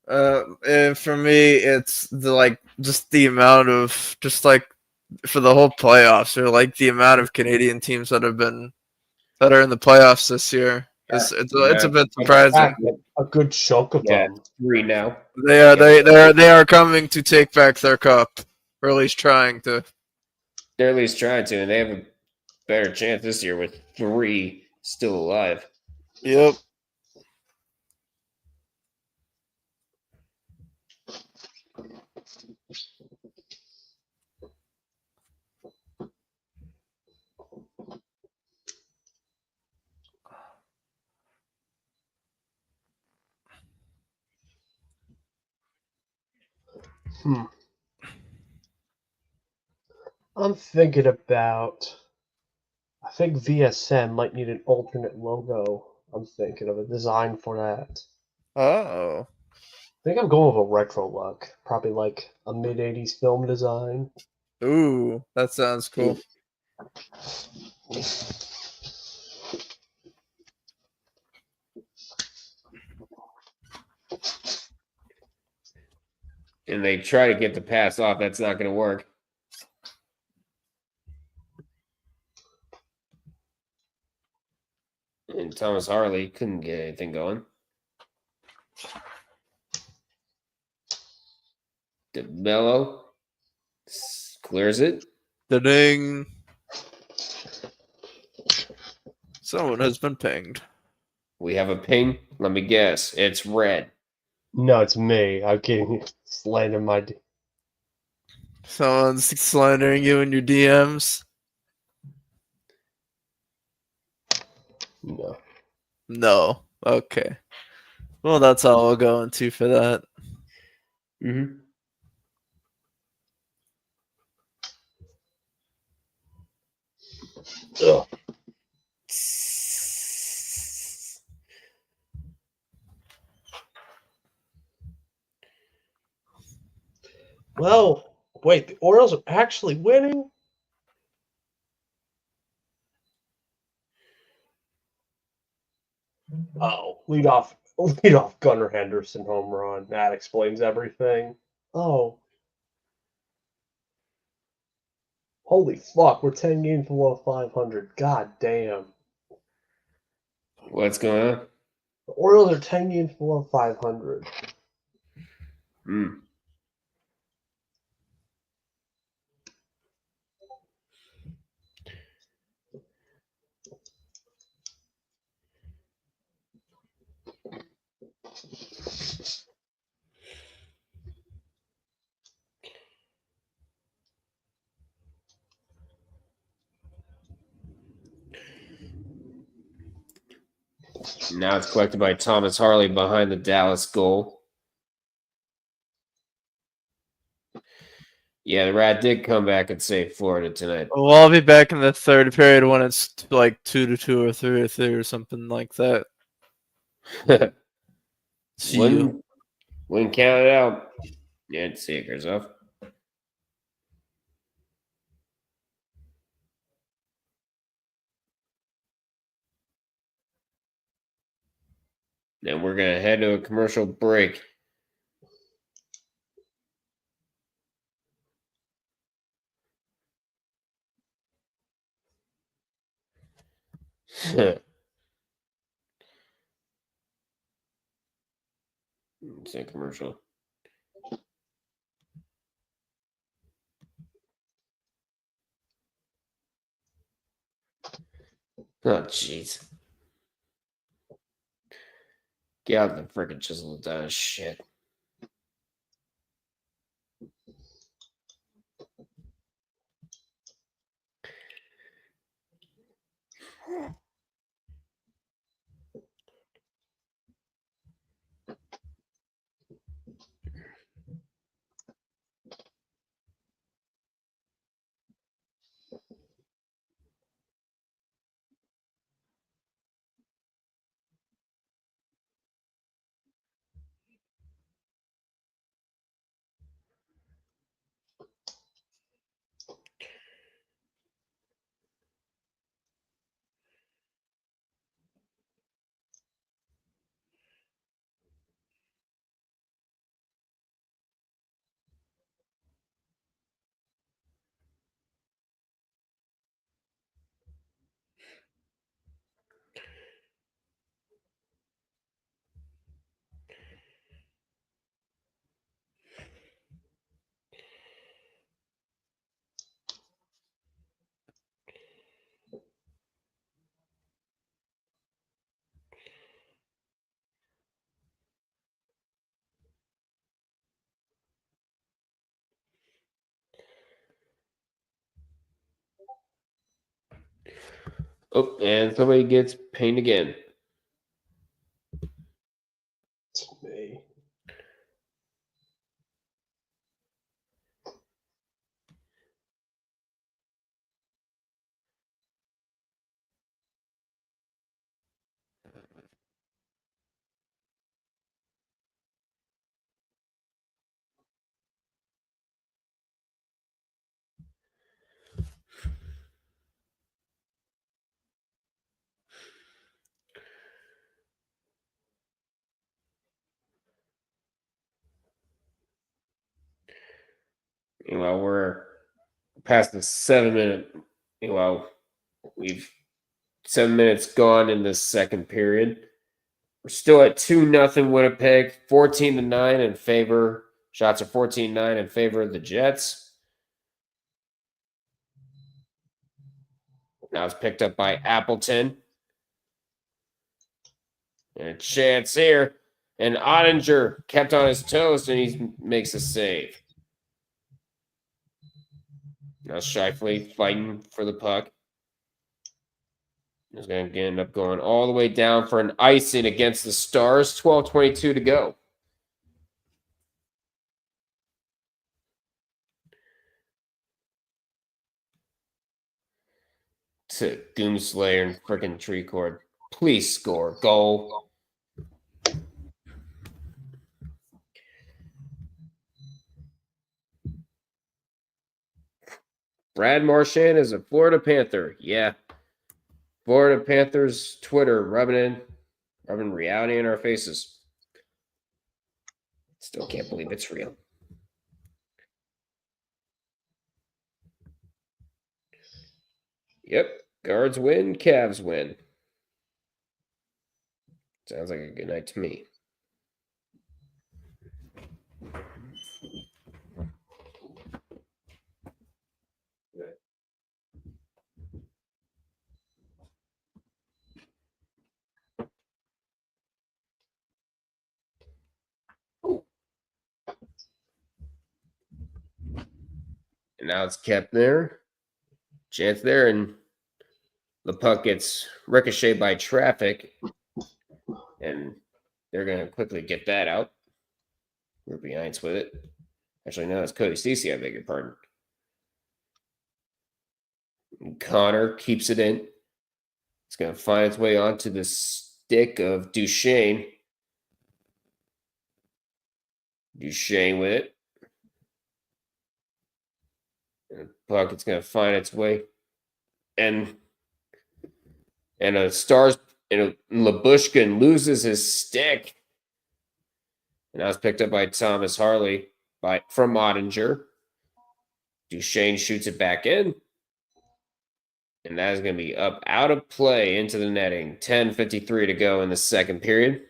And for me, it's just the amount of for the whole playoffs, or like the amount of Canadian teams that are in the playoffs this year. It's a bit surprising. A good chunk of them. 3 now. They are coming to take back their cup, or at least trying to. They're at least trying to, and they have a better chance this year with 3 still alive. Yep. I'm thinking about I think VSM might need an alternate logo. I'm thinking of a design for that. Oh. I think I'm going with a retro look. Probably like a mid-'80s film design. Ooh, that sounds cool. And they try to get the pass off. That's not going to work. And Thomas Harley couldn't get anything going. DeMello clears it. The ding. Someone has been pinged. We have a ping. Let me guess. It's red. No, it's me. I'm getting slammed in my... Someone's slandering you in your DMs. No. No. Okay. Well, that's all I'll go into for that. Mm-hmm. Ugh. Well, wait, the Orioles are actually winning? Oh, leadoff Gunnar Henderson home run. That explains everything. Oh. Holy fuck, we're 10 games below 500. God damn. What's going on? The Orioles are 10 games below 500. Hmm. Now it's collected by Thomas Harley behind the Dallas goal. Yeah, the Rat did come back and save Florida tonight. Well, I'll be back in the third period when it's like 2-2 or 3-3 or something like that. See you. Wouldn't count it out. Yeah, see it goes off. Then we're going to head to a commercial break. It's a commercial. Oh, jeez. Get out the freaking chisel down. Shit. Oh, and somebody gets pinged again. It's me. Well, we're past the 7-minute. Well, we've 7 minutes gone in this second period. We're still at 2-0 Winnipeg, 14-9 in favor. Shots are 14-9 in favor of the Jets. Now it's picked up by Appleton. And a chance here. And Ottinger kept on his toes, and he makes a save. Now Scheifele fighting for the puck. He's going to end up going all the way down for an icing against the Stars. 12:22 to go. To Doomslayer and freaking Tree Cord. Please score. Goal. Brad Marchand is a Florida Panther. Yeah. Florida Panthers Twitter rubbing reality in our faces. Still can't believe it's real. Yep. Guards win, Cavs win. Sounds like a good night to me. And now it's kept there. Chance there, and the puck gets ricocheted by traffic. And they're going to quickly get that out. Ruby Hines with it. Actually, no, it's Cody Ceci, I beg your pardon. And Connor keeps it in. It's going to find its way onto the stick of Duchesne. Duchesne with it. And the puck, it's going to find its way. And a Stars, and Labushkin loses his stick. And now it's picked up by Thomas Harley from Ottinger. Duchesne shoots it back in. And that is going to be up out of play into the netting. 10:53 to go in the second period.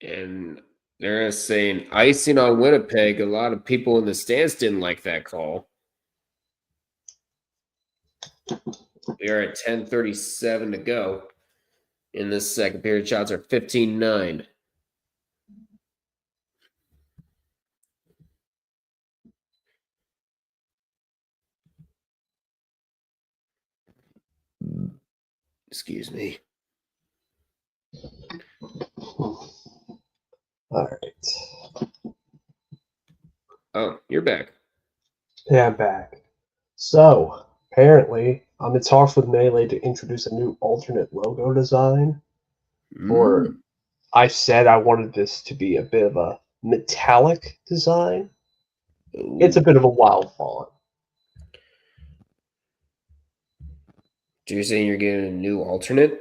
And they're saying icing on Winnipeg. A lot of people in the stands didn't like that call. We are at 10:37 to go in this second period. Shots are 15-9. Excuse me. All right. Oh, you're back. Yeah, I'm back. So, apparently, I'm in talks with Melee to introduce a new alternate logo design. Or I said I wanted this to be a bit of a metallic design. It's a bit of a wild font. So you're saying you're getting a new alternate?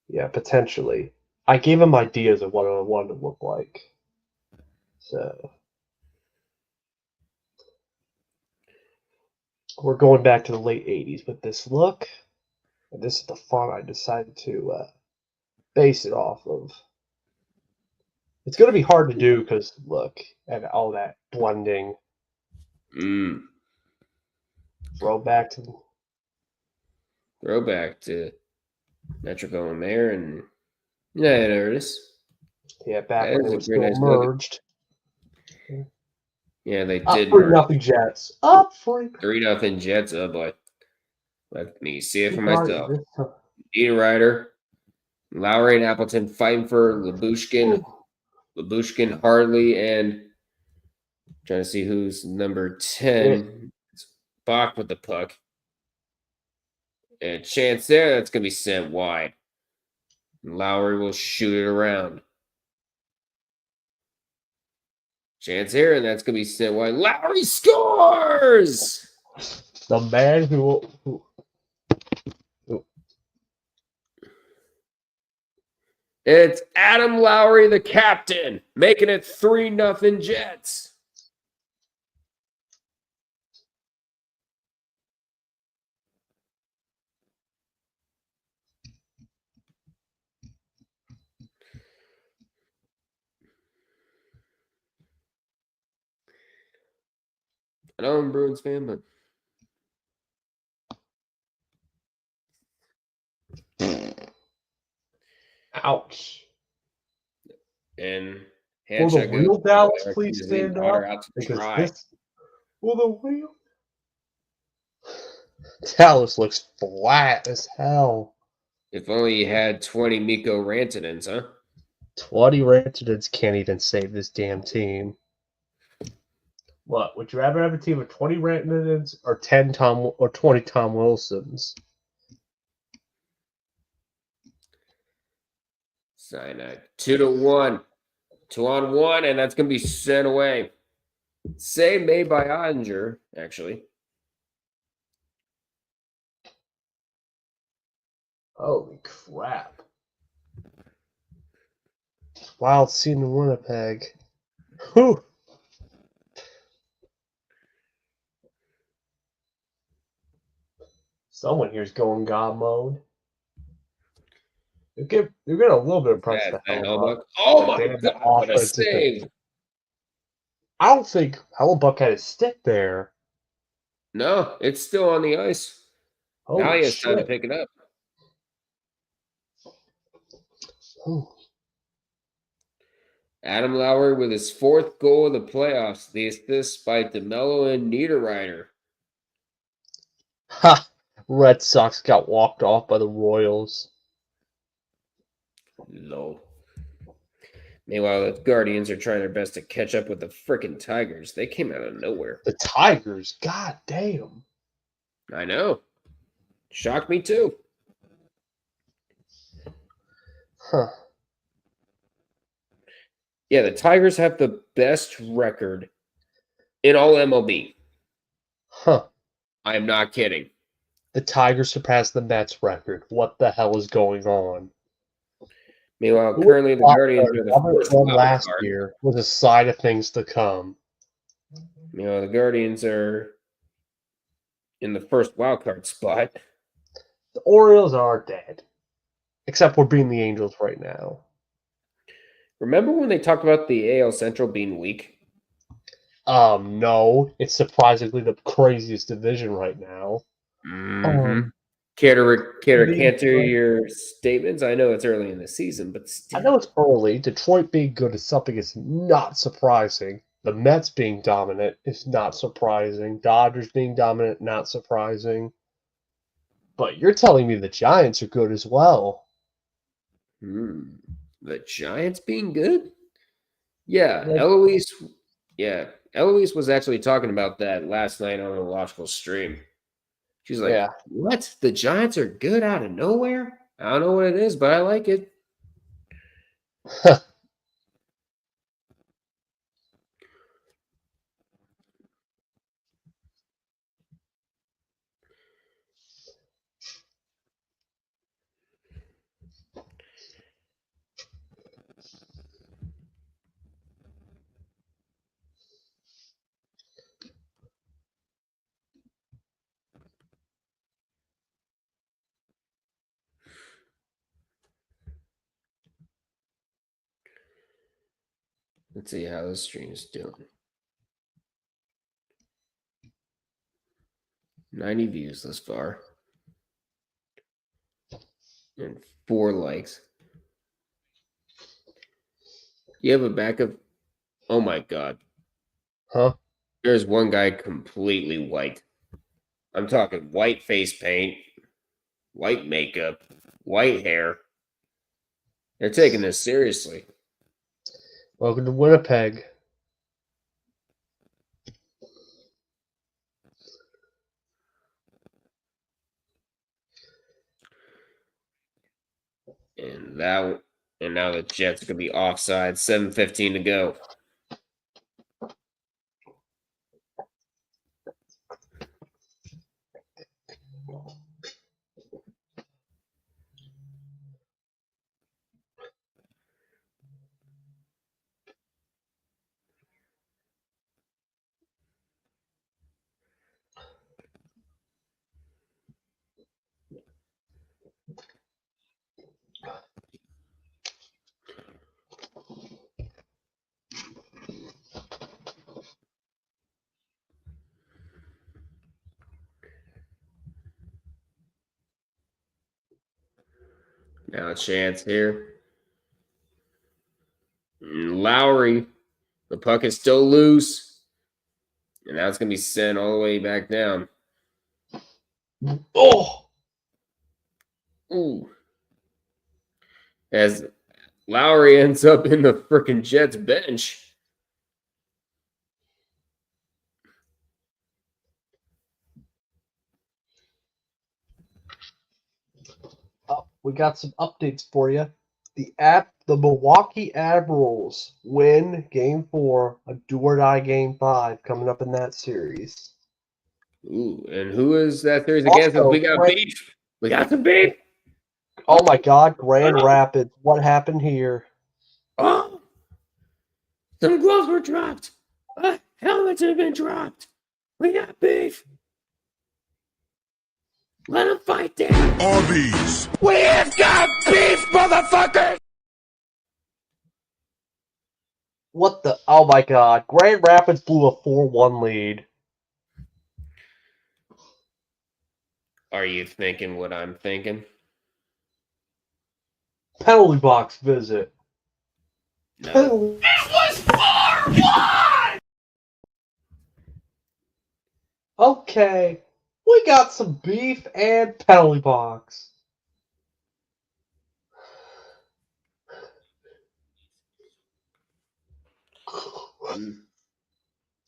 Yeah, potentially. I gave him ideas of what I wanted to look like. So we're going back to the late 80s with this look. And this is the font I decided to base it off of. It's going to be hard to do because, look, and all that blending. Throwback to Metrico and Mayor, and yeah, there it is. Yeah, back That when is it a was pretty still nice logo. merged. Yeah, they Up did. 3-0 Jets. Up 3-0 Jets. Oh boy. Let me see it for Right, myself. this time. Ryder, Lowry and Appleton fighting for Labushkin, Harley, and trying to see who's number 10. It's Bach with the puck. And chance there, that's going to be sent wide. Lowry will shoot it around. Chance here, and that's going to be sent wide. Lowry scores! The man who It's Adam Lowry, the captain, making it 3-0 Jets. I know I'm a Bruins fan, but ouch. and Will the handshake real goes- Dallas Eric please is leading stand water up? out to Because dry. this will the real Dallas looks flat as hell. If only you had 20 Mikko Rantanens, huh? 20 Rantanens can't even save this damn team. What? Would you rather have a team of 20 Rantanens or 20 Tom Wilsons? Cyanide. 2-1. 2-on-1, and that's going to be sent away. Save made by Ottinger, actually. Holy crap. Wild scene in Winnipeg. Whew. Someone here's going God mode. They're getting a little bit of pressure. That to Hellebuck. Hellebuck. Oh my Damn, God, what a offensive save. I don't think Hellebuck had his stick there. No, it's still on the ice. Holy Now he has time to shit. pick it up. Ooh. Adam Lowry with his 4th goal of the playoffs. The assist by DeMello and Niederreiter. Ha! Red Sox got walked off by the Royals. Low. Meanwhile, the Guardians are trying their best to catch up with the frickin' Tigers. They came out of nowhere. The Tigers, god damn. I know. Shocked me too. Huh. Yeah, the Tigers have the best record in all MLB. Huh. I am not kidding. The Tigers surpassed the Mets record. What the hell is going on? Meanwhile, currently the Guardians are the Number first one wild last card. year was a sign of things to come. Meanwhile, the Guardians are in the first wild card spot. The Orioles are dead. Except we're beating the Angels right now. Remember when they talked about the AL Central being weak? No. It's surprisingly the craziest division right now. Care to Maybe- canter your statements? I know it's early in the season, but still. I know it's early. Detroit being good is something that's not surprising. The Mets being dominant is not surprising. Dodgers being dominant, not surprising. But you're telling me the Giants are good as well. The Giants being good? Yeah, Like- Eloise. Yeah, Eloise was actually talking about that last night on an Illogical stream. She's like, Yeah. "What? The Giants are good out of nowhere? I don't know what it is, but I like it." Let's see how this stream is doing. 90 views thus far. And 4 likes. You have a backup. Oh my God. Huh? There's one guy completely white. I'm talking white face paint, white makeup, white hair. They're taking this seriously. Welcome to Winnipeg. And now the Jets are gonna be offside. 7:15 to go. Now a chance here. And Lowry, the puck is still loose. And now it's going to be sent all the way back down. Oh! Ooh. As Lowry ends up in the freaking Jets bench. We got some updates for you. The Milwaukee Admirals win Game 4, a do-or-die Game 5 coming up in that series. Ooh, and who is that series against? Also, We got beef. We got some beef. Oh my God, Grand Rapids. What happened here? Oh, some gloves were dropped. Helmets have been dropped. We got beef. Let them fight there. Arby's. We've got beef, motherfucker! What the? Oh my God. Grand Rapids blew a 4-1 lead. Are you thinking what I'm thinking? Penalty box visit. No. It was 4-1! Okay. We got some beef and penalty box.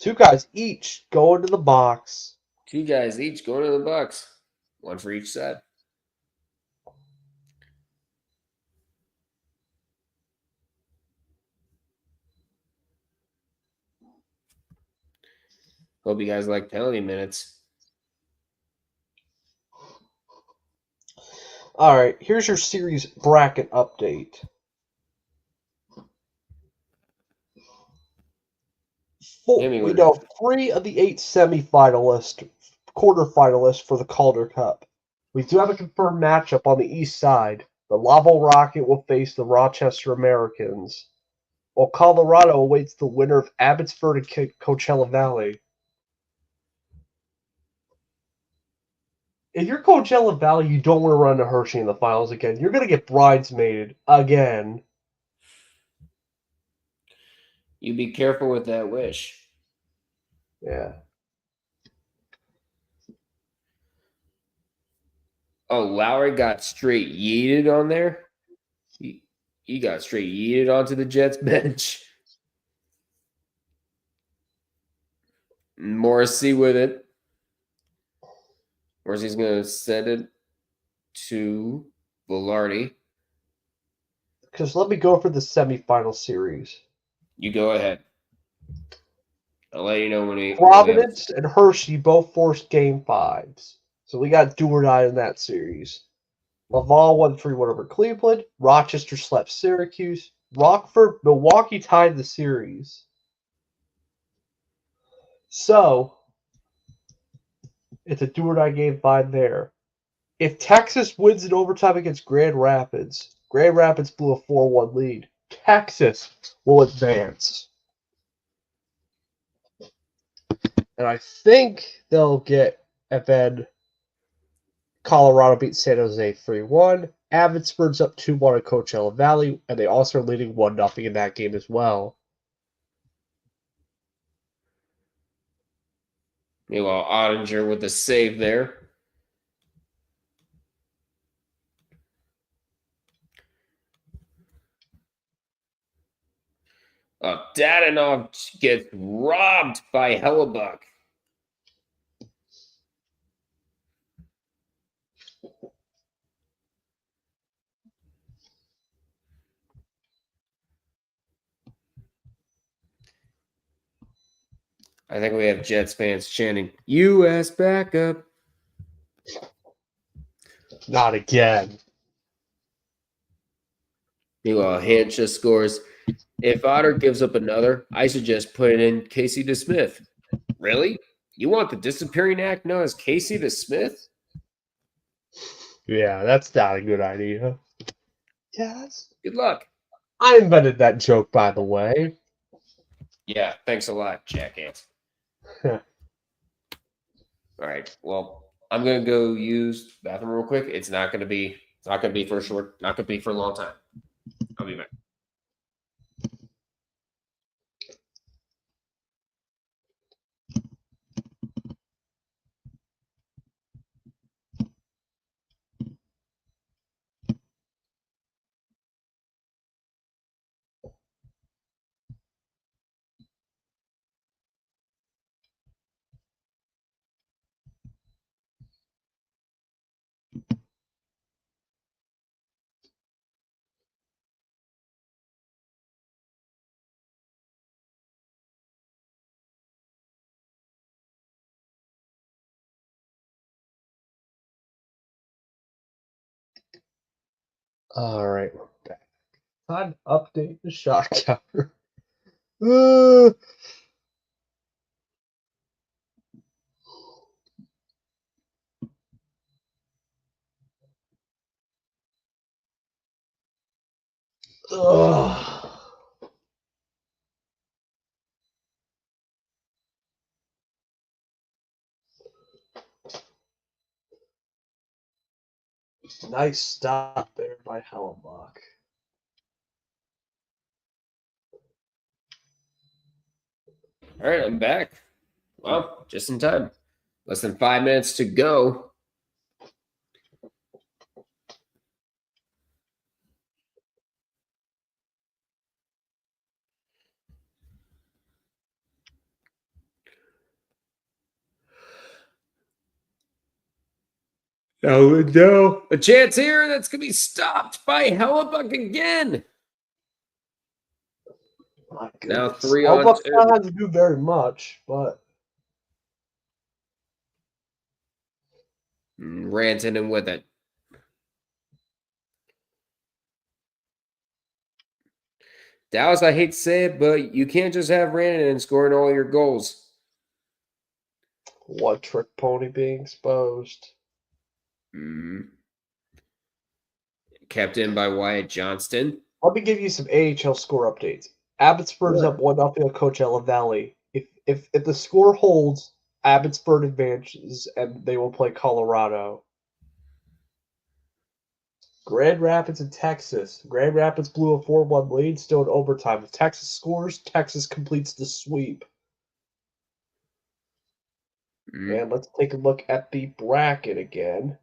Two guys each go into the box. Two guys each going to the box. One for each side. Hope you guys like penalty minutes. All right, here's your series bracket update. We know 3 of the 8 quarterfinalists for the Calder Cup. We do have a confirmed matchup on the east side. The Laval Rocket will face the Rochester Americans, while Colorado awaits the winner of Abbotsford and Coachella Valley. If you're Coachella Valley, you don't want to run to Hershey in the finals again. You're going to get bridesmaided again. You be careful with that wish. Yeah. Oh, Lowry got straight yeeted on there. He got straight yeeted onto the Jets bench. Morrissey with it. Morrissey's going to send it to Velarde. Because let me go for the semifinal series. You go ahead. I'll let you know when we... Providence and Hershey both forced Game 5s. So we got do or die in that series. Laval won 3-1 over Cleveland. Rochester slapped Syracuse. Milwaukee tied the series. So, it's a do or die Game 5 there. If Texas wins in overtime against Grand Rapids blew a 4-1 lead. Texas will advance. And I think they'll get, and then Colorado beat San Jose 3-1. Abbotsford's up 2-1 at Coachella Valley, and they also are leading 1-0 in that game as well. Meanwhile, Ottinger with the save there. Dadanov gets robbed by Hellebuck. I think we have Jets fans chanting, U.S. backup. Not again. Meanwhile, Hancha scores. If Otter gives up another, I suggest putting in Casey DeSmith. Really? You want the disappearing act known as Casey DeSmith? Yeah, that's not a good idea. Yes. Good luck. I invented that joke, by the way. Yeah, thanks a lot, jackass. All right. Well, I'm gonna go use the bathroom real quick. It's not gonna be for a long time. I'll be back. All right, we're back. Time to update the shot counter. Ugh. Nice stop there by Hellenbach. All right, I'm back. Well, just in time. Less than 5 minutes to go. No. A chance here that's going to be stopped by Hellebuck again. My Now goodness. 3 on Hellenbach's 2. not had to do very much, but Rantanen with it. Dallas, I hate to say it, but you can't just have Rantanen scoring all your goals. one trick pony being exposed. Kept in by Wyatt Johnston. Let me give you some AHL score updates. Abbotsford is Sure. up 1-0 on Coachella Valley. If the score holds, Abbotsford advances and they will play Colorado. Grand Rapids and Texas. Grand Rapids blew a 4-1 lead, still in overtime. If Texas scores, Texas completes the sweep. And let's take a look at the bracket again.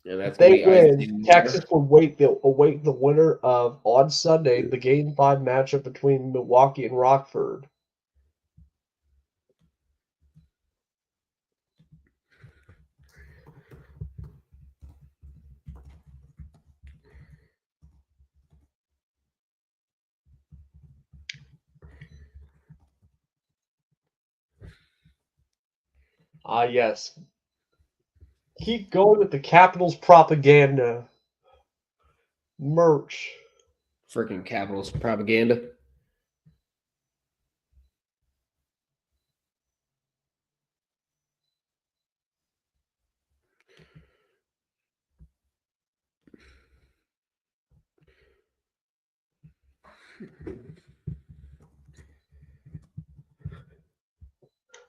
And that's If they gonna be win, icing Texas will await the winner of, on Sunday, the Game 5 matchup between Milwaukee and Rockford. Ah, yes. Keep going with the Capitals propaganda. Merch. freaking Capitals propaganda.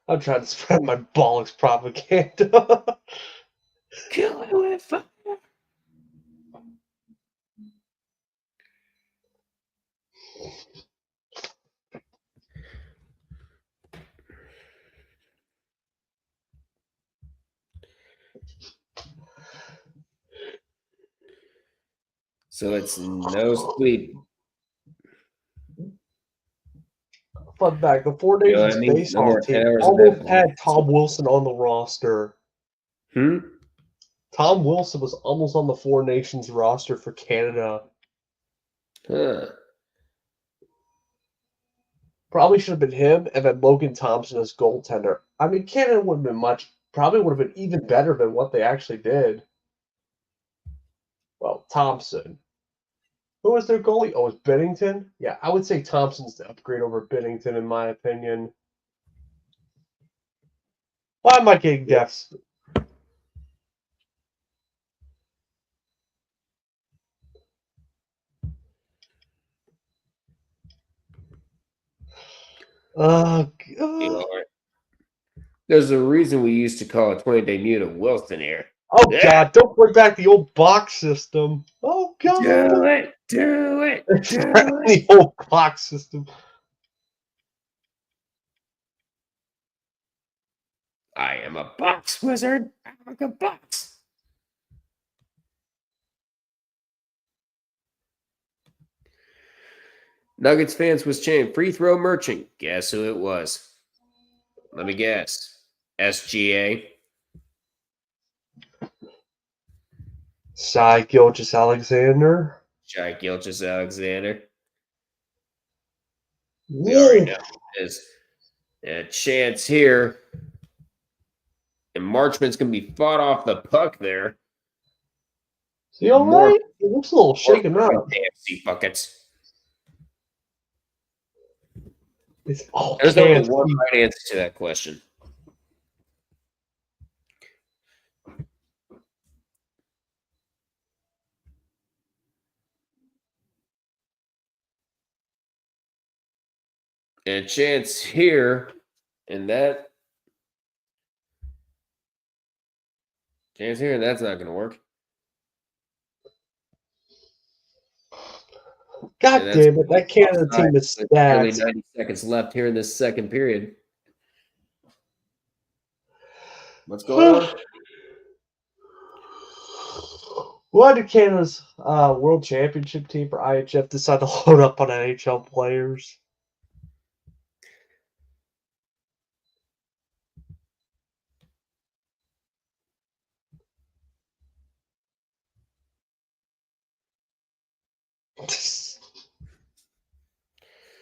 I'm trying to spread my bollocks propaganda. Kill it with fire. So it's no sweep. Fun fact: the Four You know what Nations I mean? No more baseball team towers in almost that had ball. Tom Wilson on the roster. Tom Wilson was almost on the Four Nations roster for Canada. Huh. Probably should have been him, and then Logan Thompson as goaltender. I mean, Canada would have been probably would have been even better than what they actually did. Well, Thompson. Who was their goalie? Oh, it was Bennington? Yeah, I would say Thompson's the upgrade over Bennington, in my opinion. Why am I getting deaths? There's a reason we used to call a 20-day mute a Wilson here. Oh, God, don't bring back the old box system. Oh, God. Do it. The old box system. I am a box wizard. I like a box. Nuggets fans was chanting free throw merchant. Guess who it was? Let me guess. SGA. Shai Gilgeous-Alexander. Shai Gilgeous-Alexander. We already know there's a chance here. And Marchman's going to be fought off the puck there. Is he all right? He looks a little shaken up. AFC buckets. There's only one right answer to that question. And a chance here, and that chance here, and that's not going to work. God damn it, that Canada team is stacked. Only 90 seconds left here in this second period. What's going on? Why did Canada's World Championship team for IHF decide to load up on NHL players?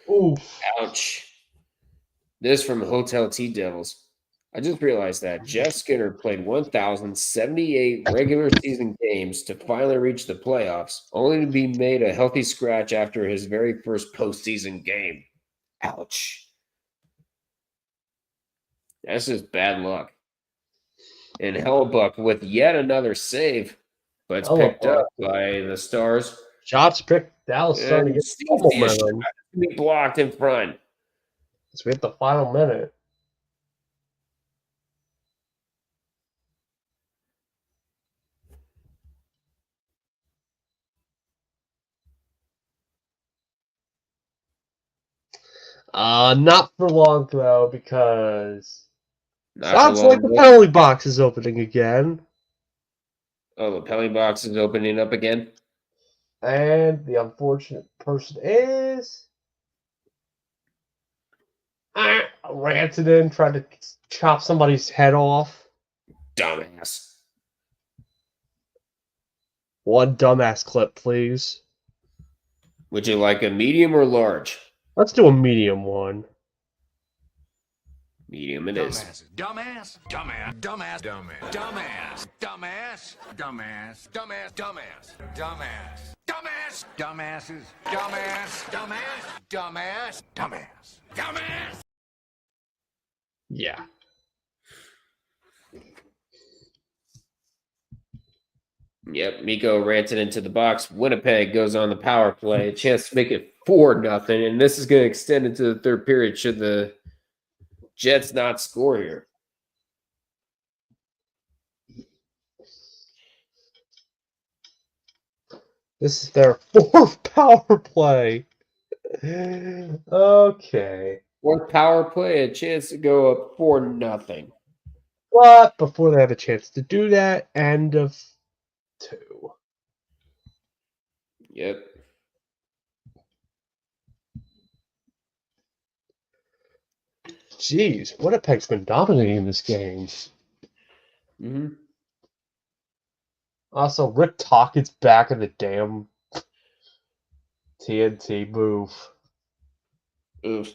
Oof. Ouch. This from Hotel T Devils. I just realized that Jeff Skinner played 1,078 regular season games to finally reach the playoffs, only to be made a healthy scratch after his very first postseason game. Ouch. That's just bad luck. And Hellebuck with yet another save, but it's picked up by the Stars. Shots picked. Dallas starting to get some momentum. Be blocked in front. So we hit the final minute. Not for long though, because sounds like the penalty box is opening again. Oh, the penalty box is opening up again. And the unfortunate person is Rantanen trying to chop somebody's head off. Dumbass. One dumbass clip, please. Would you like a medium or large? Let's do a medium one. Medium it is. Dumbass, dumbass, dumbass, dumbass, dumbass, dumbass, dumbass, dumbass, dumbass, dumbass, dumbass, dumbasses, dumbass, dumbass, dumbass, dumbass, dumbass. Yeah. Yep, Mikko Rantanen into the box. Winnipeg goes on the power play. A chance to make it 4-0, and this is going to extend into the third period should the Jets not score here. This is their fourth power play. Okay. Fourth power play, a chance to go up 4-0. But before they have a chance to do that, end of 2. Yep. Jeez, Winnipeg's been dominating this game. Mm-hmm. Also, Rick Tocchet's back in the damn TNT move. Oof.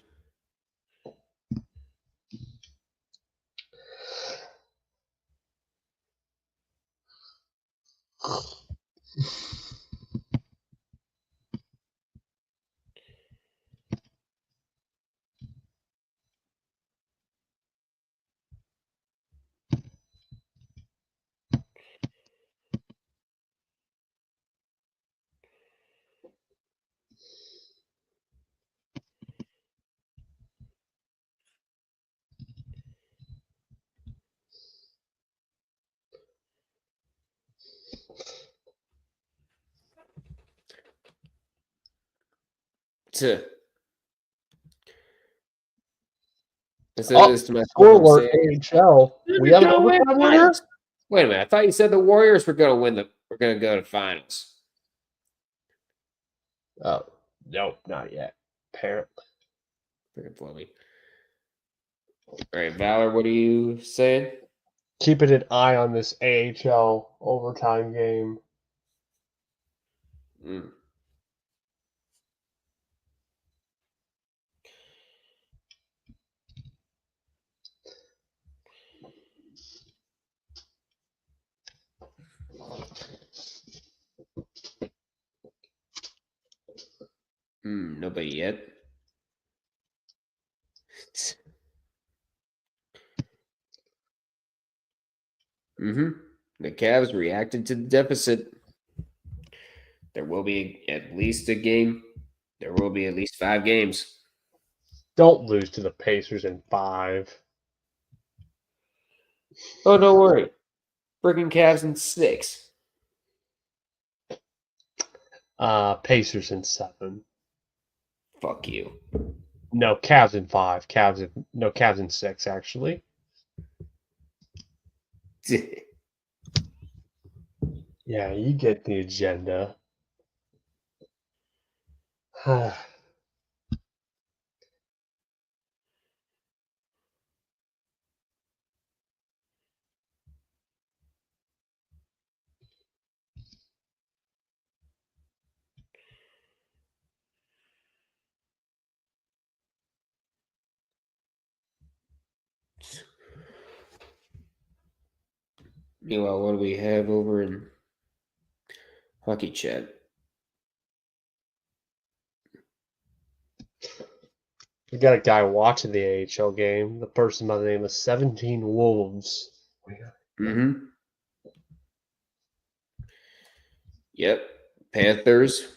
To I said this to myself. I'm Forward saying, AHL. We have an overtime winner? wait a minute. I thought you said the Warriors were going to win we're going to go to finals. Oh, nope, not yet. Apparently. Freaking Fleming. All right, Valor, what are you saying? Keeping an eye on this AHL overtime game. Mm. Nobody yet. The Cavs reacted to the deficit. There will be at least a game. There will be at least 5 games. Don't lose to the Pacers in 5. Oh, don't worry. Freaking Cavs in 6. Pacers in 7. Fuck you. No, Cavs in 5. Cavs in 6, actually. Yeah, you get the agenda. Meanwhile, what do we have over in Hockey Chat? We got a guy watching the AHL game. The person by the name of 17 Wolves. Yep. Panthers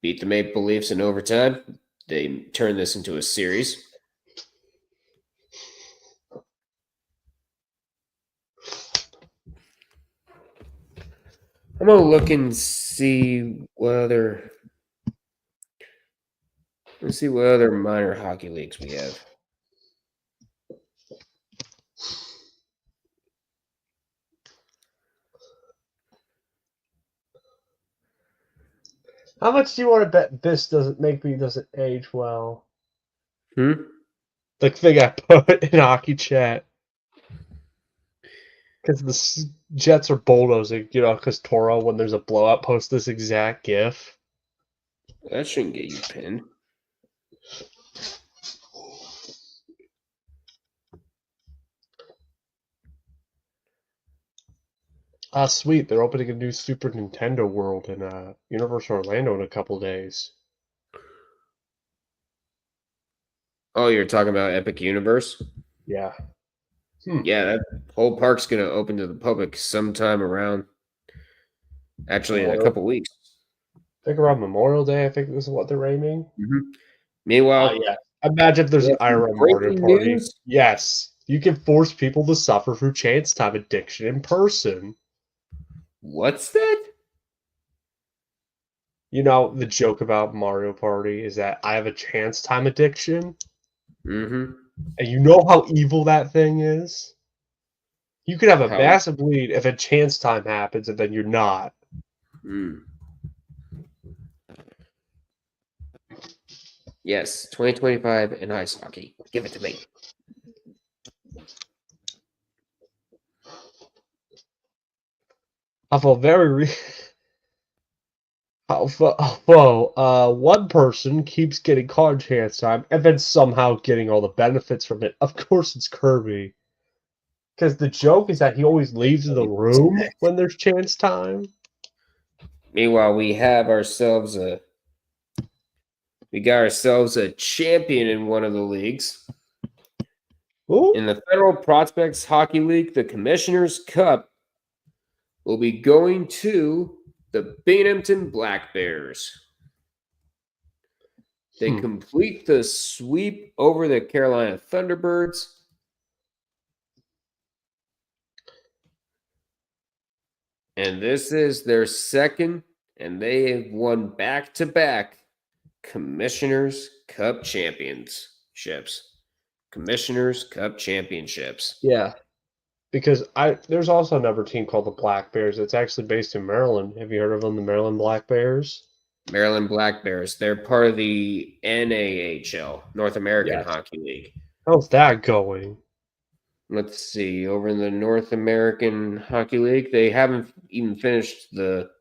beat the Maple Leafs in overtime. They turned this into a series. I'm going to look and see what other... Let's see what other minor hockey leagues we have. How much do you want to bet this doesn't age well? The thing I put in Hockey Chat. Because the Jets are bulldozing, because Toro, when there's a blowout, posts this exact GIF. That shouldn't get you pinned. Sweet. They're opening a new Super Nintendo World in Universal Orlando in a couple days. Oh, you're talking about Epic Universe? Yeah. Yeah, that whole park's going to open to the public sometime around, actually, in a couple weeks. I think around Memorial Day, I think this is what they're aiming. Meanwhile, yeah. Imagine if there's an Ira Mario party. Yes. You can force people to suffer from chance time addiction in person. What's that? The joke about Mario Party is that I have a chance time addiction. And you know how evil that thing is? You could have a massive lead if a chance time happens and then you're not. Yes, 2025 in ice hockey. Give it to me. I feel very. One person keeps getting card chance time and then somehow getting all the benefits from it. Of course, it's Kirby. Because the joke is that he always leaves the room when there's chance time. Meanwhile, we got ourselves a champion in one of the leagues. Ooh. In the Federal Prospects Hockey League, the Commissioner's Cup will be going to the Binghamton Black Bears. They complete the sweep over the Carolina Thunderbirds. And this is their second, and they have won back-to-back Commissioner's Cup Championships. Commissioner's Cup Championships. Yeah. Because there's also another team called the Black Bears. It's actually based in Maryland. Have you heard of them, the Maryland Black Bears? Maryland Black Bears. They're part of the NAHL, North American Hockey League. How's that going? Let's see. Over in the North American Hockey League, they haven't even finished the...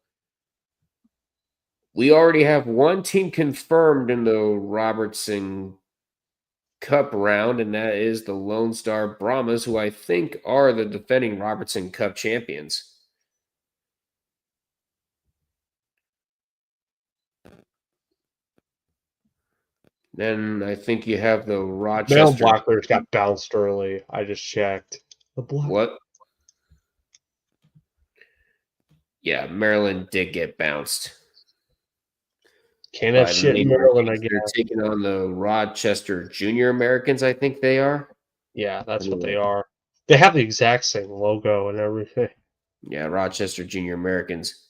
We already have one team confirmed in the Robertson Cup round, and that is the Lone Star Brahmas, who I think are the defending Robertson Cup champions. Then I think you have the Rochester... Maryland Black Bears got bounced early. I just checked. What? Yeah, Maryland did get bounced. Can't have shit in Maryland, I guess. They're taking on the Rochester Junior Americans, I think they are. Yeah, that's what they are. They have the exact same logo and everything. Yeah, Rochester Junior Americans.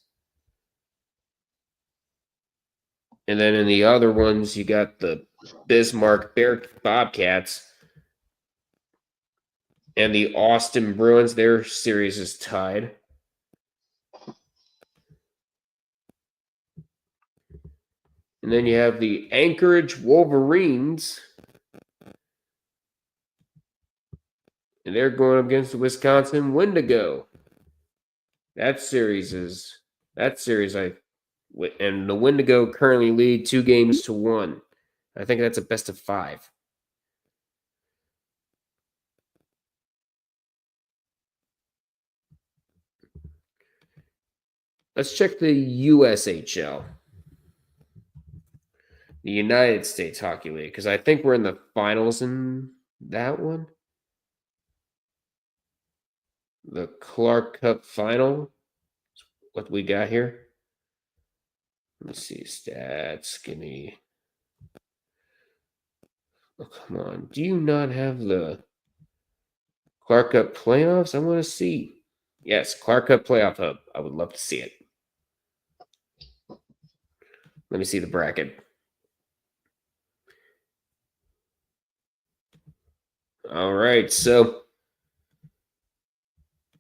And then in the other ones, you got the Bismarck Bear Bobcats and the Austin Bruins. Their series is tied. And then you have the Anchorage Wolverines. And they're going up against the Wisconsin Wendigo. And the Wendigo currently lead 2-1. I think that's a best of 5. Let's check the USHL. The United States Hockey League, because I think we're in the finals in that one. The Clark Cup final. What we got here? Let me see stats. Give me. Oh, come on. Do you not have the Clark Cup playoffs? I want to see. Yes, Clark Cup playoff hub. I would love to see it. Let me see the bracket. All right, so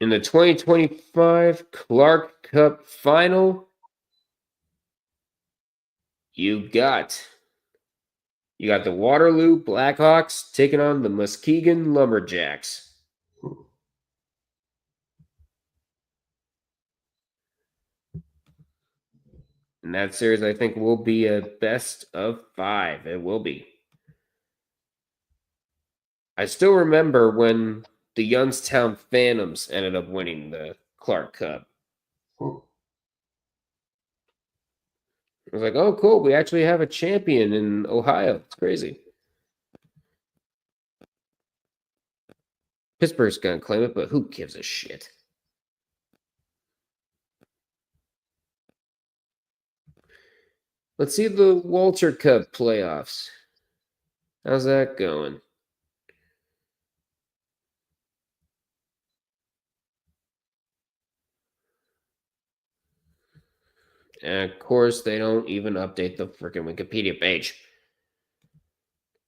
in the 2025 Clark Cup final, you got the Waterloo Blackhawks taking on the Muskegon Lumberjacks. And that series, I think, will be a best of 5. It will be. I still remember when the Youngstown Phantoms ended up winning the Clark Cup. I was like, oh, cool. We actually have a champion in Ohio. It's crazy. Pittsburgh's going to claim it, but who gives a shit? Let's see the Walter Cup playoffs. How's that going? And of course, they don't even update the freaking Wikipedia page.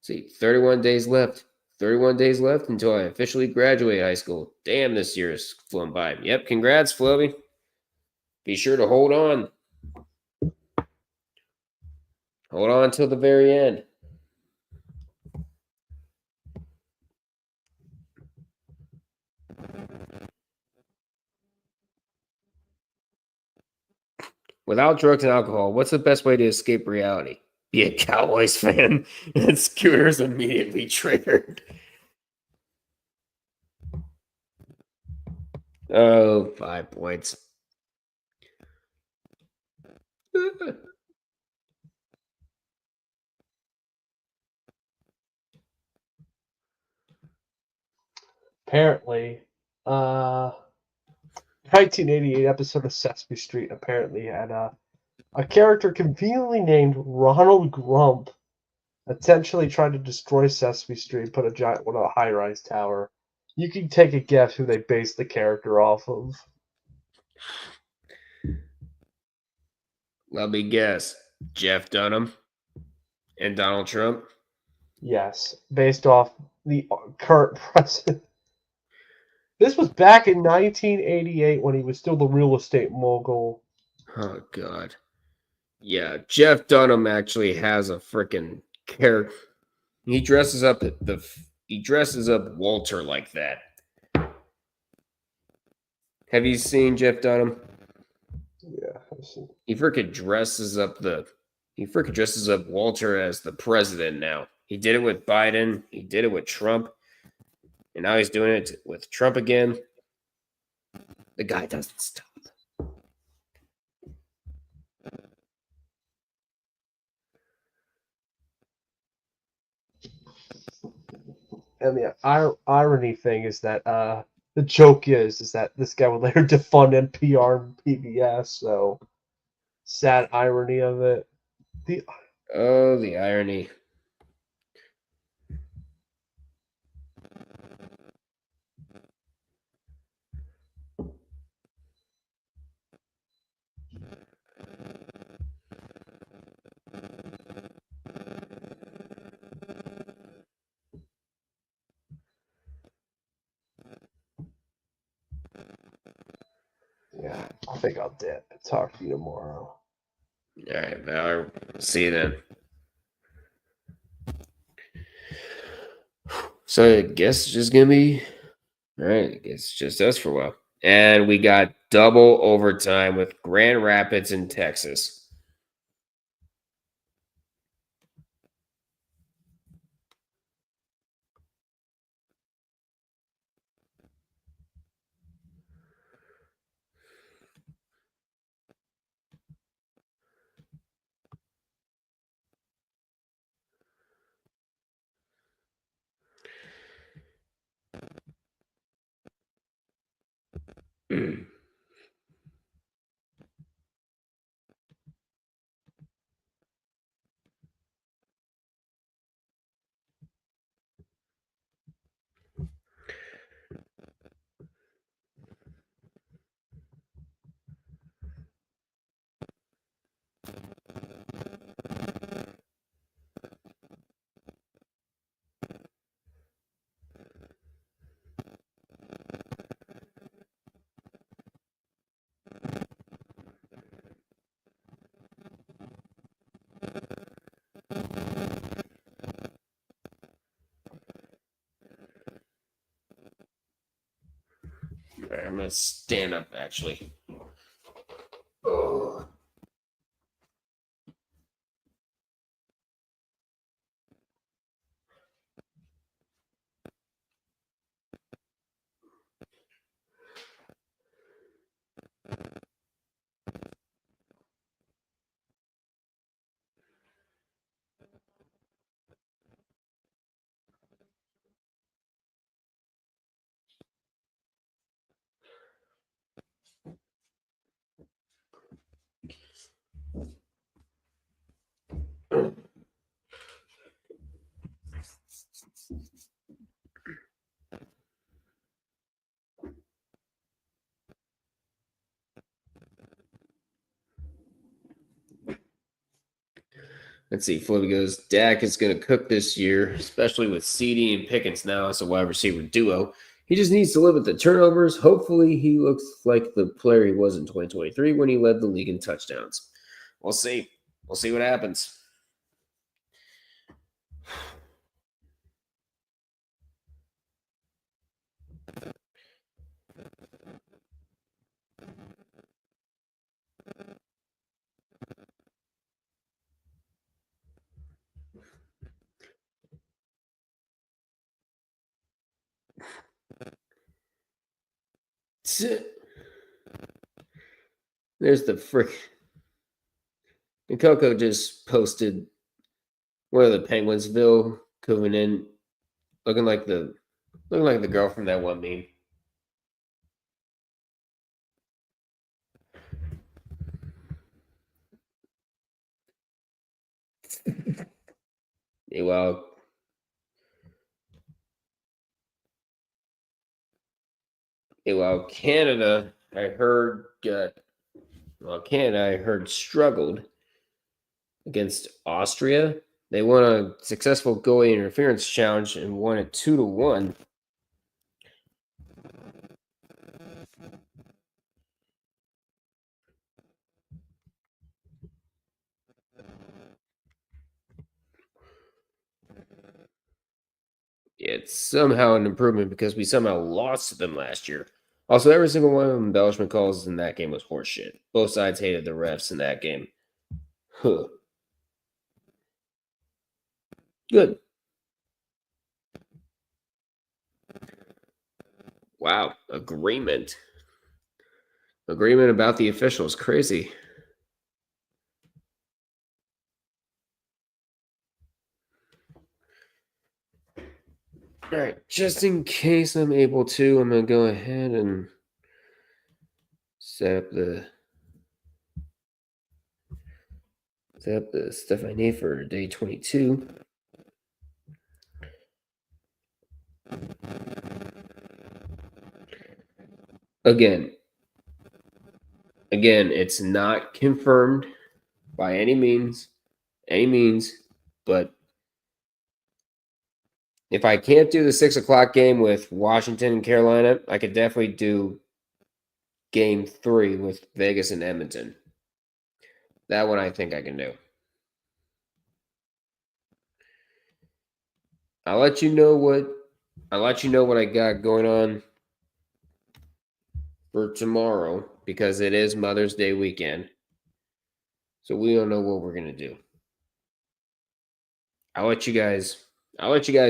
See, 31 days left. 31 days left until I officially graduate high school. Damn, this year has flown by. Yep, congrats, Flubby. Be sure to hold on. Hold on till the very end. Without drugs and alcohol, what's the best way to escape reality? Be a Cowboys fan. And Scooter's immediately triggered. Oh, 5 points. Apparently, 1988 episode of Sesame Street apparently had a character conveniently named Ronald Grump essentially tried to destroy Sesame Street and put a giant one on a high-rise tower. You can take a guess who they based the character off of. Let me guess. Jeff Dunham and Donald Trump. Yes, based off the current president. This was back in 1988 when he was still the real estate mogul. Oh, God. Yeah, Jeff Dunham actually has a freaking character. He dresses up Walter like that. Have you seen Jeff Dunham? Yeah, I've seen. He freaking dresses up Walter as the president now. He did it with Biden. He did it with Trump. And now he's doing it with Trump again. The guy doesn't stop. And the irony thing is that the joke is that this guy would later defund NPR and PBS. So sad irony of it. The irony. Yeah, I think I'll dip. Talk to you tomorrow. All right, Valor. See you then. So I guess it's just gonna be all right. I guess it's just us for a while, and we got double overtime with Grand Rapids in Texas. All right, I'm gonna stand up actually. Oh. Let's see. Flippy goes, Dak is going to cook this year, especially with CD and Pickens now as a wide receiver duo. He just needs to limit the turnovers. Hopefully, he looks like the player he was in 2023 when he led the league in touchdowns. We'll see. We'll see what happens. There's the frick. And Coco just posted one of the Penguinsville coming in, looking like the girl from that one meme. Well, Canada, I heard. Canada, I heard struggled against Austria. They won a successful goalie interference challenge and won it 2-1. It's somehow an improvement because we somehow lost to them last year. Also, every single one of them embellishment calls in that game was horseshit. Both sides hated the refs in that game. Huh. Good. Wow. Agreement about the officials. Crazy. All right. Just in case I'm able to, I'm going to go ahead and set up the stuff I need for day 22. Again, it's not confirmed by any means, but if I can't do the 6 o'clock game with Washington and Carolina, I could definitely do game 3 with Vegas and Edmonton. That one I think I can do. I'll let you know what I got going on for tomorrow because it is Mother's Day weekend. So we don't know what we're gonna do. I'll let you guys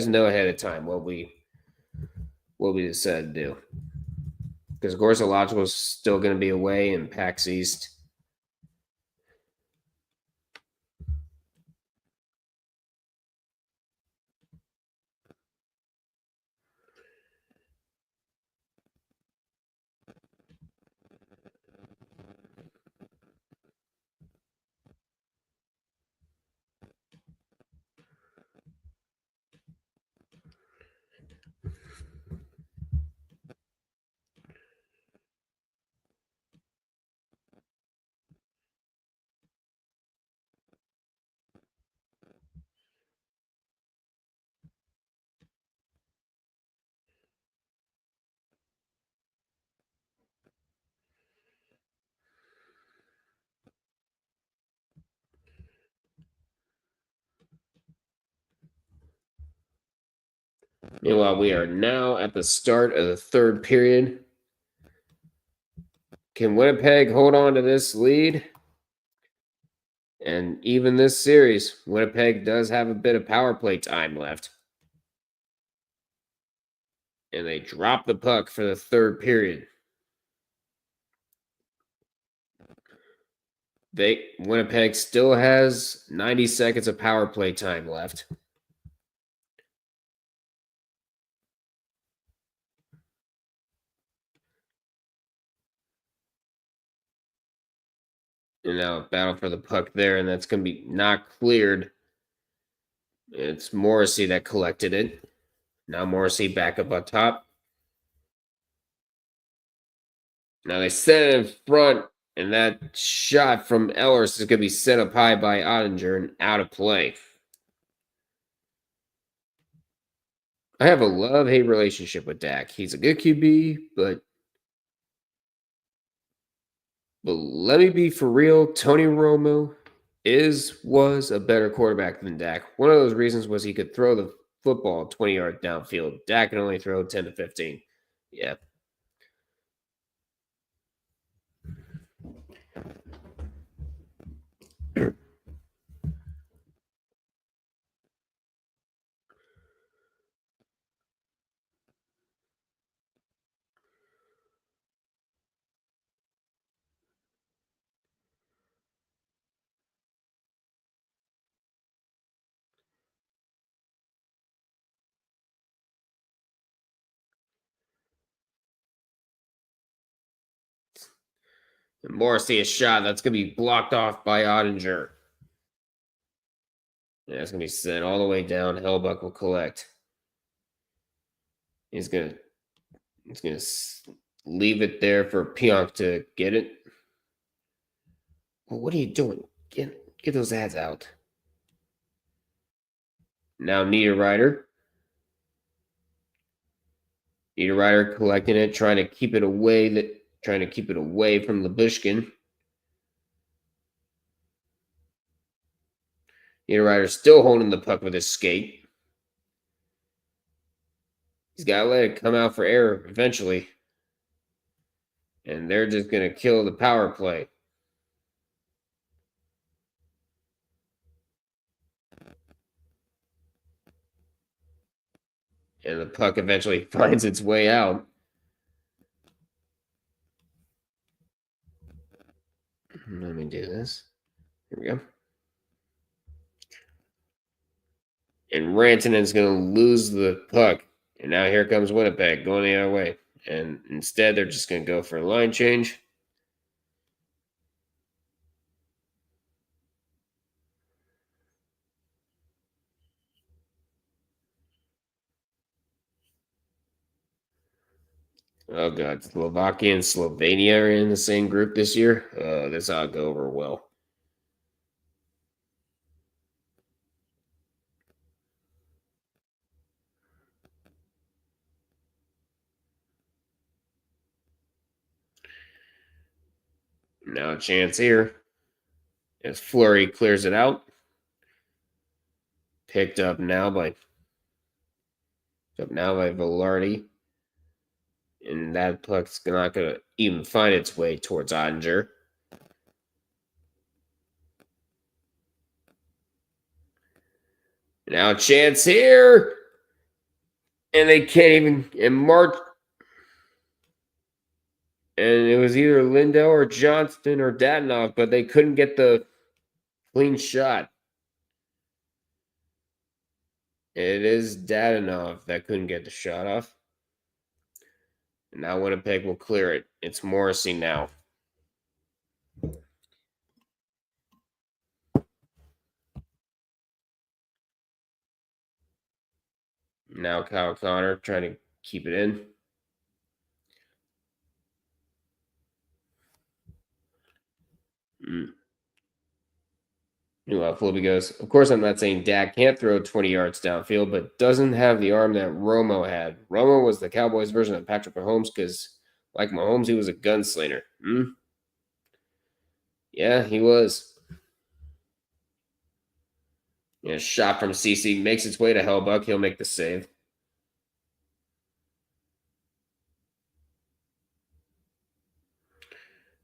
know ahead of time what we decide to do. Because of course Illogical is still gonna be away in PAX East. Meanwhile, we are now at the start of the third period. Can Winnipeg hold on to this lead? And even this series, Winnipeg does have a bit of power play time left. And they drop the puck for the third period. Winnipeg still has 90 seconds of power play time left. And now a battle for the puck there, and that's going to be not cleared. It's Morrissey that collected it. Now Morrissey back up on top. Now they set it in front, and that shot from Ellers is going to be set up high by Ottinger and out of play. I have a love-hate relationship with Dak. He's a good QB, but let me be for real. Tony Romo was a better quarterback than Dak. One of those reasons was he could throw the football 20 yards downfield. Dak can only throw 10 to 15. Yeah. And Morrissey a shot that's going to be blocked off by Ottinger. Yeah, it's going to be sent all the way down. Hellbuck will collect. He's going to leave it there for Pionk to get it. Well, what are you doing? Get those ads out. Now Niederreiter. Niederreiter collecting it, trying to keep it away from Lyubushkin. Niederreiter still holding the puck with his skate. He's got to let it come out for air eventually. And they're just going to kill the power play. And the puck eventually finds its way out. Let me do this. Here we go. And Rantanen's going to lose the puck. And now here comes Winnipeg going the other way. And instead, they're just going to go for a line change. Oh, God. Slovakia and Slovenia are in the same group this year. This ought to go over well. Now a chance here. As Fleury clears it out. Picked up now by Velarde. And that puck's not going to even find its way towards Ottinger. Now a chance here. And they can't even. And March. And it was either Lindell or Johnston or Dadanov, but they couldn't get the clean shot. It is Dadanov that couldn't get the shot off. And now Winnipeg will clear it. It's Morrissey now. Now Kyle Connor trying to keep it in. Philippi goes, of course, I'm not saying Dak can't throw 20 yards downfield, but doesn't have the arm that Romo had. Romo was the Cowboys' version of Patrick Mahomes because, like Mahomes, he was a gunslinger. Yeah, he was. Yeah, shot from CC makes its way to Hellbuck. He'll make the save.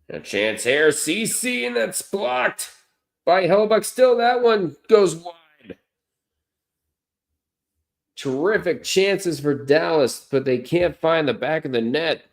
A chance here. CC, and that's blocked by Hellbuck. Still, that one goes wide. Terrific chances for Dallas, but they can't find the back of the net.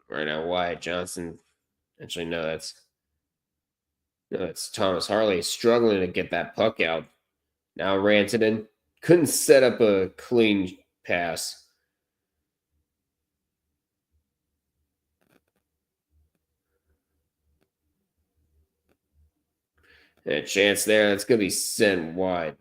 Right now, Wyatt Johnson. Actually, no, that's Thomas Harley struggling to get that puck out. Now Rantanen couldn't set up a clean pass. And a chance there. That's going to be sent wide.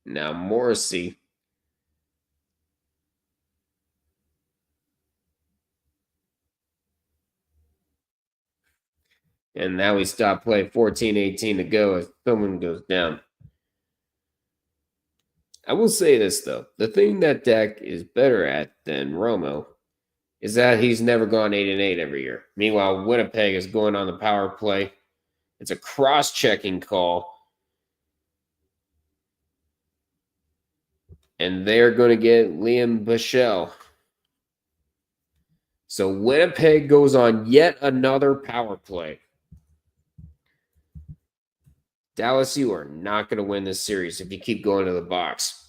Now Morrissey. And now we stop play. 14-18 to go as someone goes down. I will say this, though. The thing that Dak is better at than Romo is that he's never gone 8-8 every year. Meanwhile, Winnipeg is going on the power play. It's a cross-checking call. And they're going to get Liam Bichelle. So Winnipeg goes on yet another power play. Dallas, you are not going to win this series if you keep going to the box.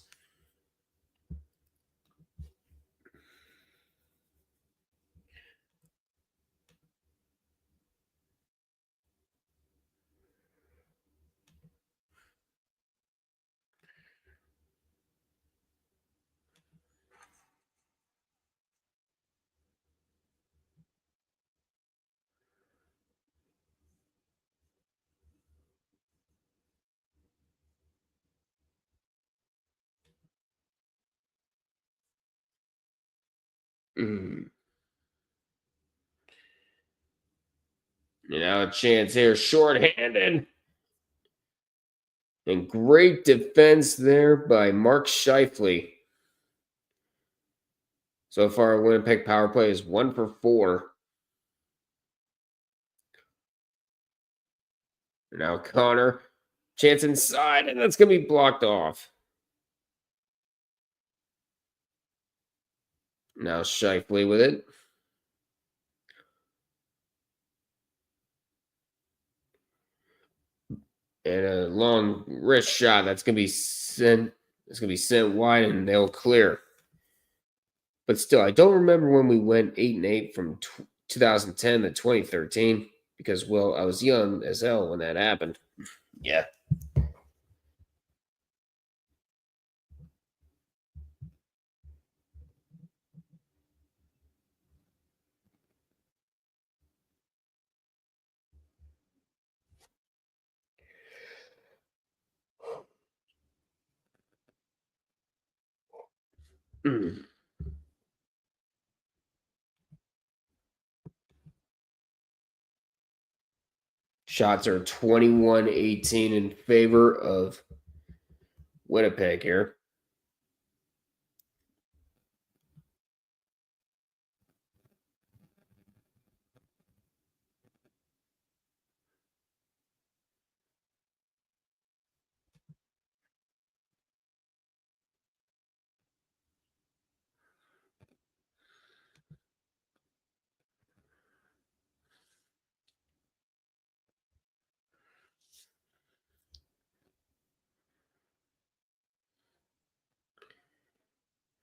And now a chance here, shorthanded. And great defense there by Mark Scheifele. So far, Winnipeg power play is 1 for 4. And now Connor, chance inside, and that's going to be blocked off. Now Scheifele with it. And a long wrist shot that's going to be sent. It's going to be sent wide, and they'll clear. But still, I don't remember when we went 8-8 from 2010 to 2013 because, well, I was young as hell when that happened. Yeah. Shots are 21-18 in favor of Winnipeg here.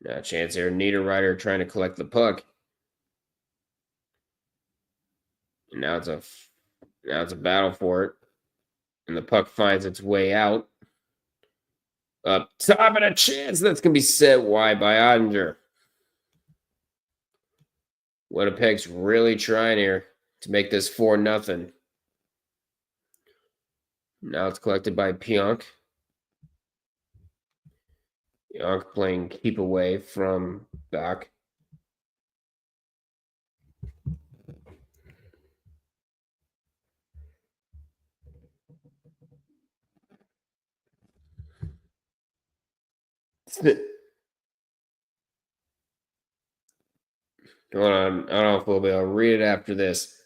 Now a chance here. Niederreiter trying to collect the puck. And now it's a battle for it. And the puck finds its way out. Up top and a chance. That's going to be set wide by Ottinger. Winnipeg's really trying here to make this 4-0. Now it's collected by Pionk. Pionk playing keep away from Doc. Hold on. I don't know if we'll be able to read it after this.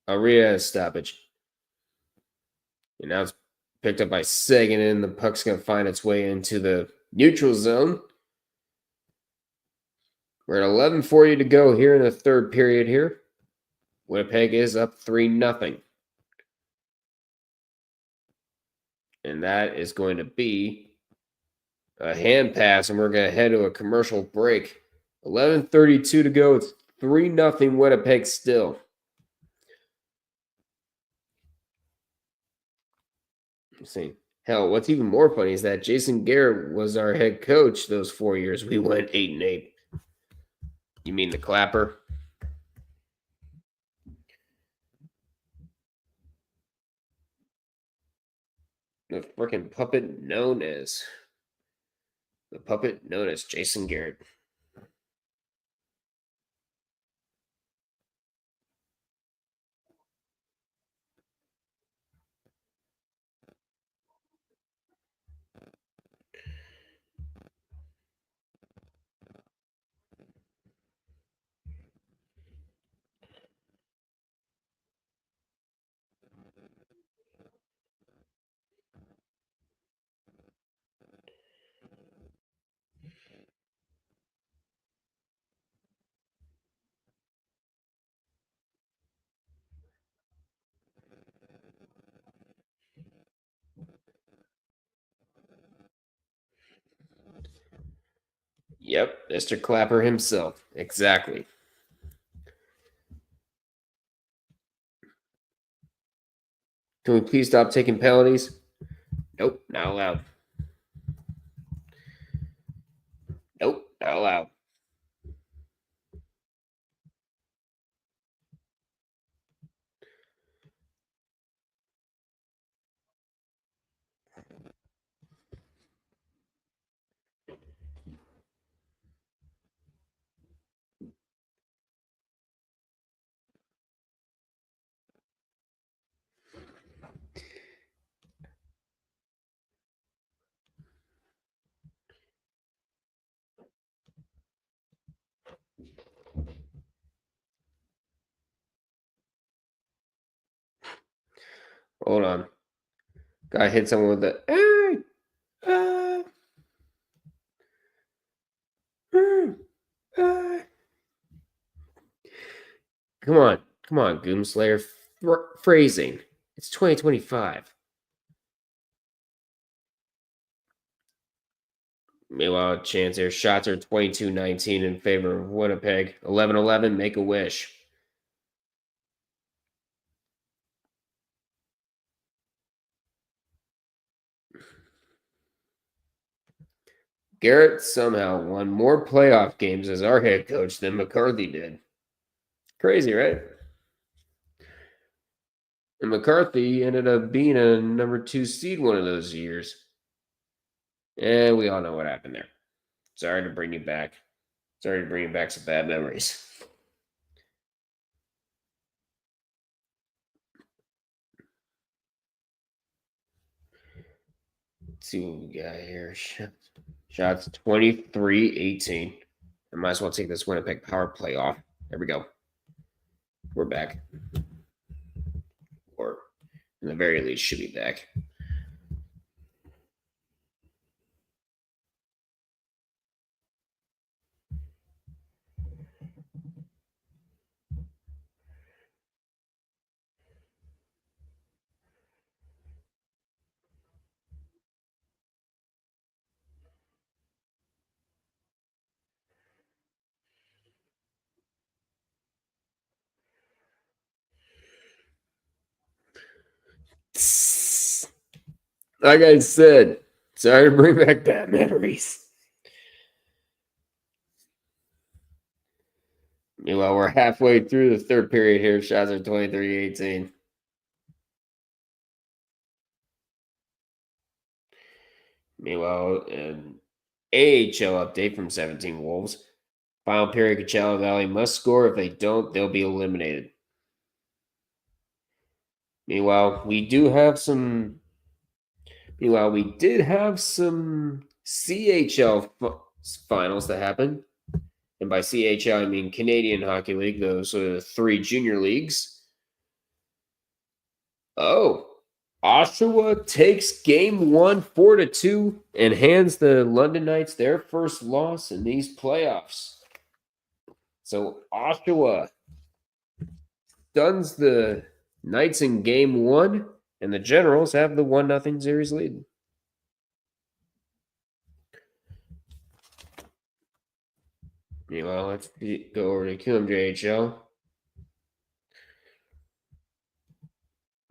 I'll read it as stoppage. And now it's picked up by Sagan, and the puck's going to find its way into the neutral zone. We're at 11:40 to go here in the third period here. Winnipeg is up 3-0. And that is going to be a hand pass, and we're going to head to a commercial break. 11:32 to go. It's 3-0 Winnipeg still. Let's see. Hell, what's even more funny is that Jason Garrett was our head coach those 4 years we went 8-8. You mean the Clapper? The freaking puppet known as Jason Garrett. Yep, Mr. Clapper himself. Exactly. Can we please stop taking penalties? Nope, not allowed. Nope, not allowed. Hold on. Guy hit someone with the. Come on. Come on, Goomslayer. Phrasing. It's 2025. Meanwhile, chance here. Shots are 22-19 in favor of Winnipeg. 11-11, make a wish. Garrett somehow won more playoff games as our head coach than McCarthy did. Crazy, right? And McCarthy ended up being a number 2 seed one of those years. And we all know what happened there. Sorry to bring you back. Sorry to bring you back some bad memories. Let's see what we got here. Shots 23-18. I might as well take this Winnipeg power play off. There we go. We're back. Or, in the very least, should be back. Like I said, sorry to bring back bad memories. Meanwhile, we're halfway through the third period here. Shots are 23-18. Meanwhile, an AHL update from 17 Wolves. Final period, Coachella Valley must score. If they don't, they'll be eliminated. Meanwhile, we did have some CHL finals that happened. And by CHL, I mean Canadian Hockey League. Those are the 3 junior leagues. Oh, Oshawa takes game 1 4-2 and hands the London Knights their first loss in these playoffs. So Oshawa stuns the Knights in game 1, and the Generals have the 1-0 series lead. Meanwhile, let's go over to QMJHL.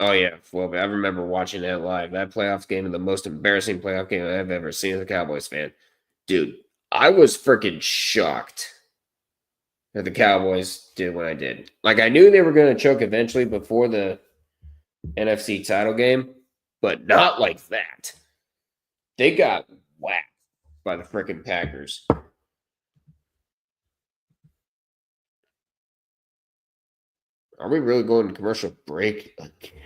Oh, yeah. Well, I remember watching that live. That playoffs game is the most embarrassing playoff game I've ever seen as a Cowboys fan. Dude, I was freaking shocked that the Cowboys did what I did. Like, I knew they were going to choke eventually before the NFC title game, but not like that. They got whacked by the freaking Packers. Are we really going to commercial break again?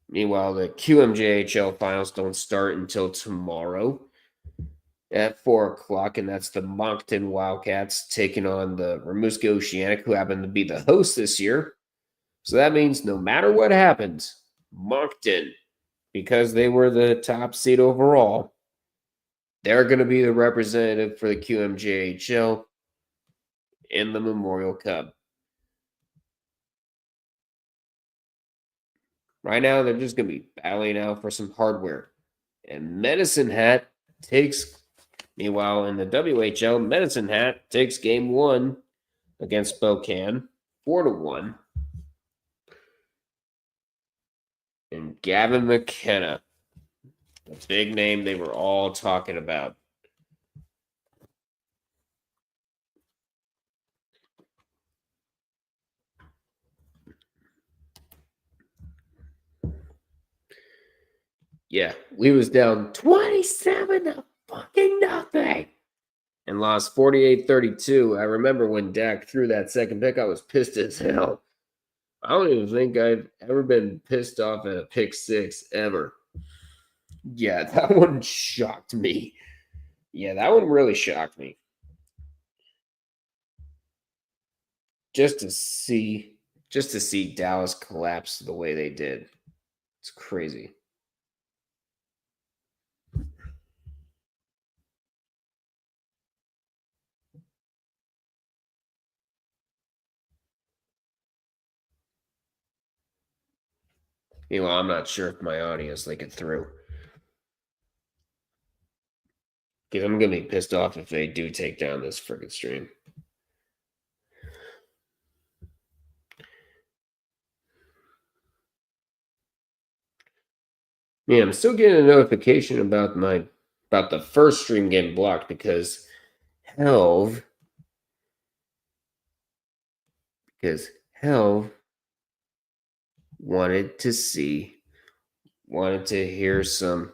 Meanwhile, the QMJHL finals don't start until tomorrow at 4 o'clock, and that's the Moncton Wildcats taking on the Rimouski Oceanic, who happen to be the host this year. So that means no matter what happens, Moncton, because they were the top seed overall, they're going to be the representative for the QMJHL in the Memorial Cup. Right now, they're just going to be battling out for some hardware. And Medicine Hat takes Meanwhile, in the WHL, Medicine Hat takes game 1 against Spokane, 4-1. And Gavin McKenna, the big name they were all talking about. Yeah, we was down 27-0 and lost 48-32. I remember when Dak threw that second pick, I was pissed as hell. I don't even think I've ever been pissed off at a pick 6 ever. Yeah, that one shocked me. Yeah, that one really shocked me. Just to see Dallas collapse the way they did. It's crazy. Meanwhile, I'm not sure if my audience like it through. Because I'm going to be pissed off if they do take down this freaking stream. Yeah, I'm still getting a notification about the first stream getting blocked because Helv wanted to hear some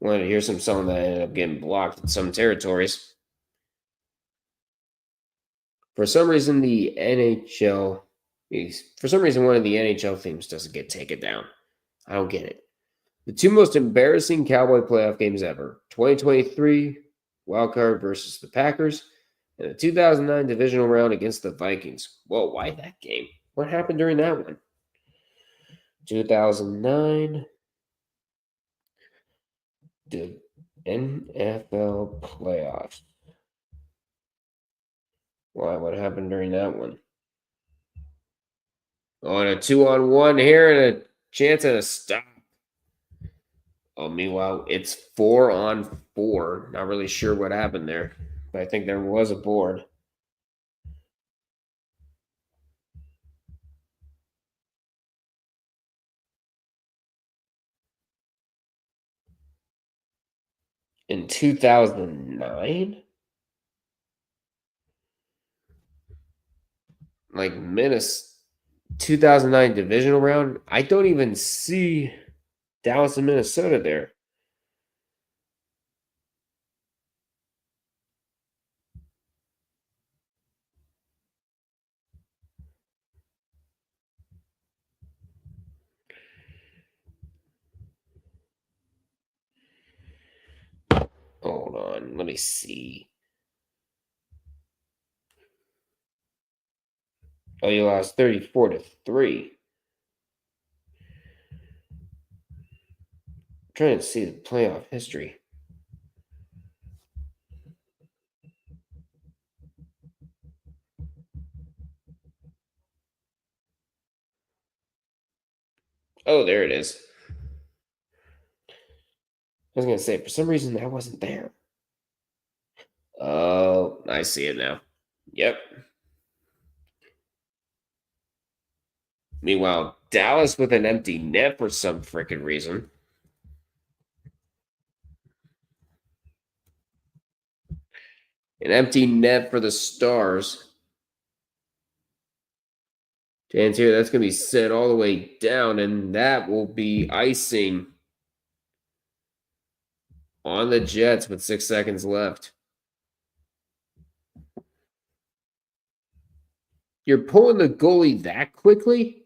song that ended up getting blocked in some territories. For some reason, one of the NHL themes doesn't get taken down. I don't get it. The two most embarrassing Cowboy playoff games ever: 2023 wildcard versus the Packers, and the 2009 divisional round against the Vikings. Whoa, why that game? What happened during that one? 2009, the NFL playoffs. Why? What happened during that one? On a 2-on-1 here and a chance at a stop. Oh, meanwhile, it's 4-on-4. Not really sure what happened there, but I think there was a board. In 2009? Like 2009 divisional round? I don't even see Dallas and Minnesota there. Hold on, let me see. Oh, you lost 34-3. I'm trying to see the playoff history. Oh, there it is. I was going to say, for some reason, that wasn't there. Oh, I see it now. Yep. Meanwhile, Dallas with an empty net for some freaking reason. An empty net for the Stars. Dan's here. That's going to be set all the way down, and that will be icing on the Jets with 6 seconds left. You're pulling the goalie that quickly?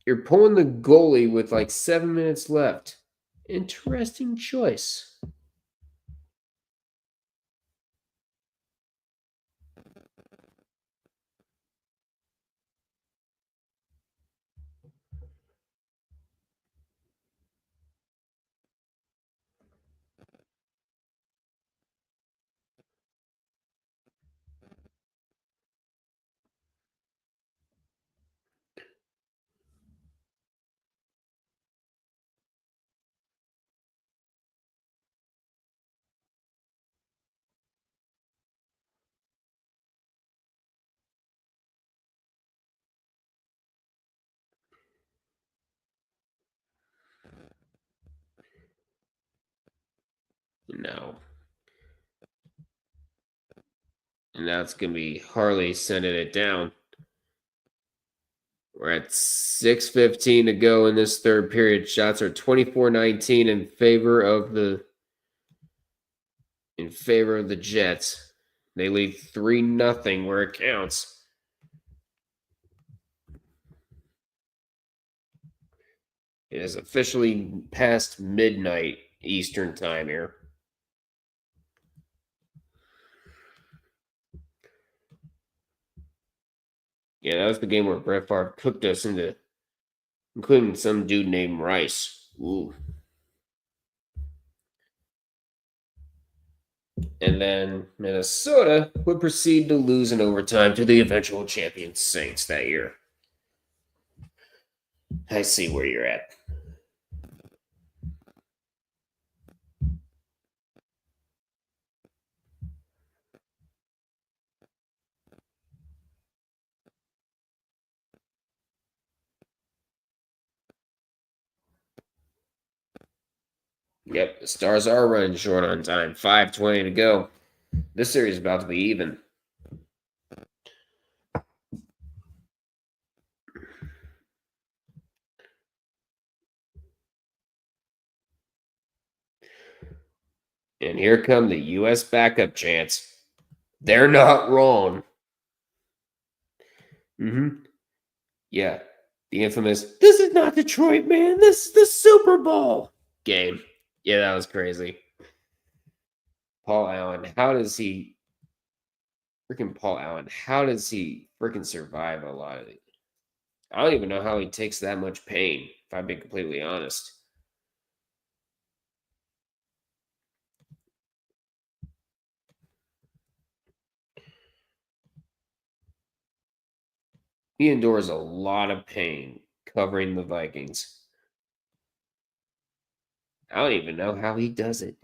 You're pulling the goalie with like 7 minutes left. Interesting choice. No. And now it's going to be Harley sending it down. We're at 6:15 to go in this third period. Shots are 24-19 in favor of the Jets. They lead 3-0 where it counts. It is officially past midnight Eastern time here. Yeah, that was the game where Brett Favre cooked us into, including some dude named Rice. Ooh. And then Minnesota would proceed to lose in overtime to the eventual champion Saints that year. I see where you're at. Yep, the Stars are running short on time. 5:20 to go. This series is about to be even. And here come the U.S. backup chants. They're not wrong. Yeah, the infamous, "This is not Detroit, man. This is the Super Bowl" game. Yeah, that was crazy. Paul Allen, how does he freaking survive a lot of it? I don't even know how he takes that much pain, if I'm being completely honest. He endures a lot of pain covering the Vikings. I don't even know how he does it.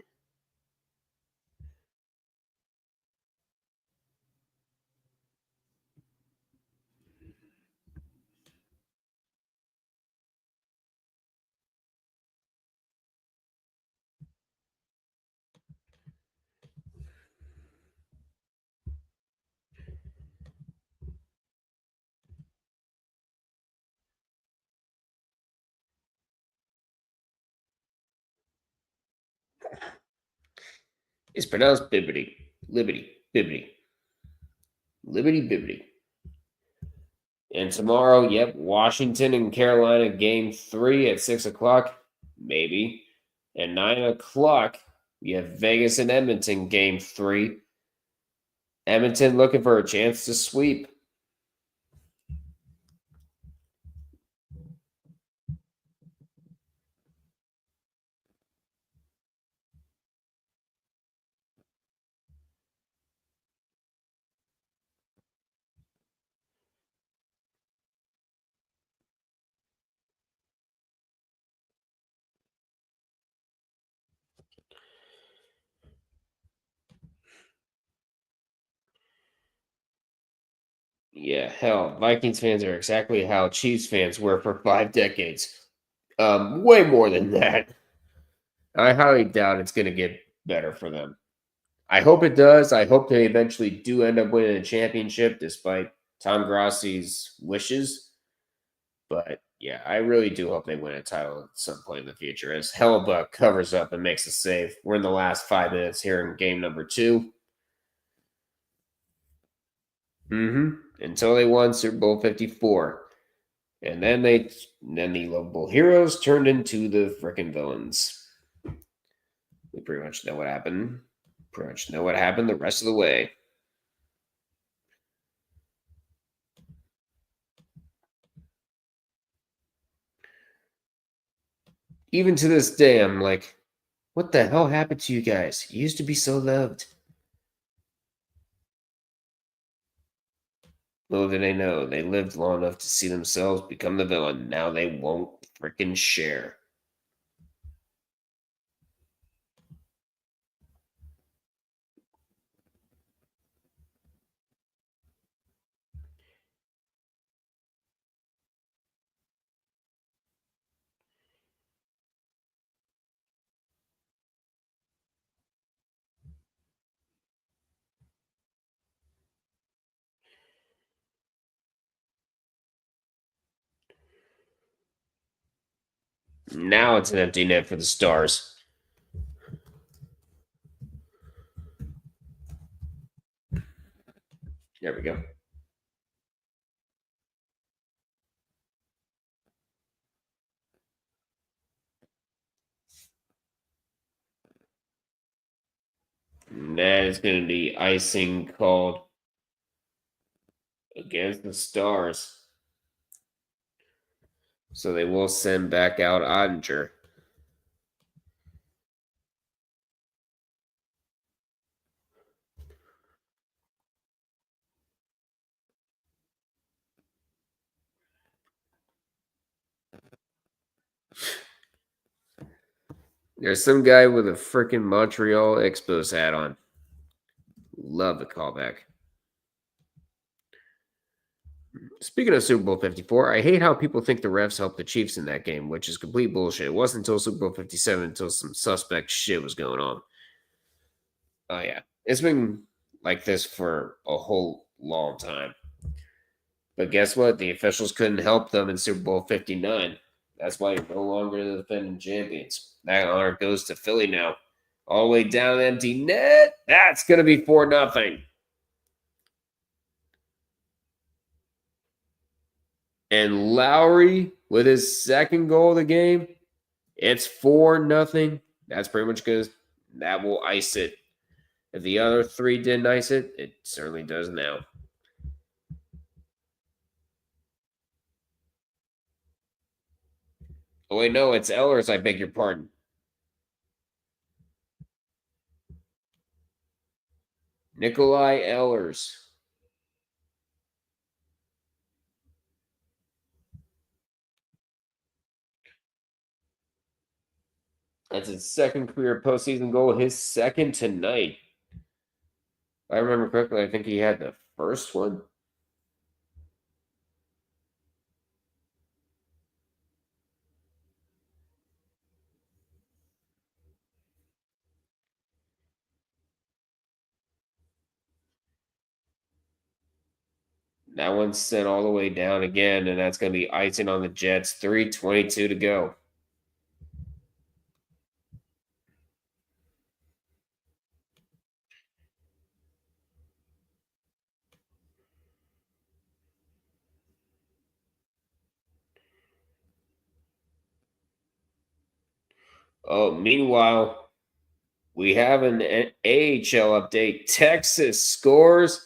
It's pronounced Bibbity. Libbity. Bibbity. Libbity Bibbity. And tomorrow, yep, Washington and Carolina game 3 at 6 o'clock. Maybe. At 9 o'clock, we have Vegas and Edmonton game 3. Edmonton looking for a chance to sweep. Yeah, hell, Vikings fans are exactly how Chiefs fans were for 5 decades. Way more than that. I highly doubt it's going to get better for them. I hope it does. I hope they eventually do end up winning a championship despite Tom Grossi's wishes. But yeah, I really do hope they win a title at some point in the future as Hellebuck covers up and makes a save. We're in the last 5 minutes here in game number 2. Until they won Super Bowl 54. And then the lovable heroes turned into the frickin' villains. We pretty much know what happened. The rest of the way. Even to this day, I'm like, what the hell happened to you guys? You used to be so loved. Little did they know, they lived long enough to see themselves become the villain. Now they won't frickin' share. Now it's an empty net for the Stars. There we go. And that is going to be icing called against the Stars. So they will send back out Ottinger. There's some guy with a freaking Montreal Expos hat on. Love the callback. Speaking of Super Bowl 54, I hate how people think the refs helped the Chiefs in that game, which is complete bullshit. It wasn't until Super Bowl 57 until some suspect shit was going on. Oh, yeah. It's been like this for a whole long time. But guess what? The officials couldn't help them in Super Bowl 59. That's why you're no longer the defending champions. That honor goes to Philly now. All the way down an empty net. That's going to be 4-0. And Lowry with his second goal of the game. It's 4-0. That's pretty much good. That will ice it. If the other three didn't ice it, it certainly does now. Oh, wait, no, it's Ehlers. I beg your pardon. Nikolai Ehlers. That's his second career postseason goal, his second tonight. If I remember correctly, I think he had the first one. That one's sent all the way down again, and that's going to be icing on the Jets. 3:22 to go. Oh, meanwhile, we have an AHL update. Texas scores.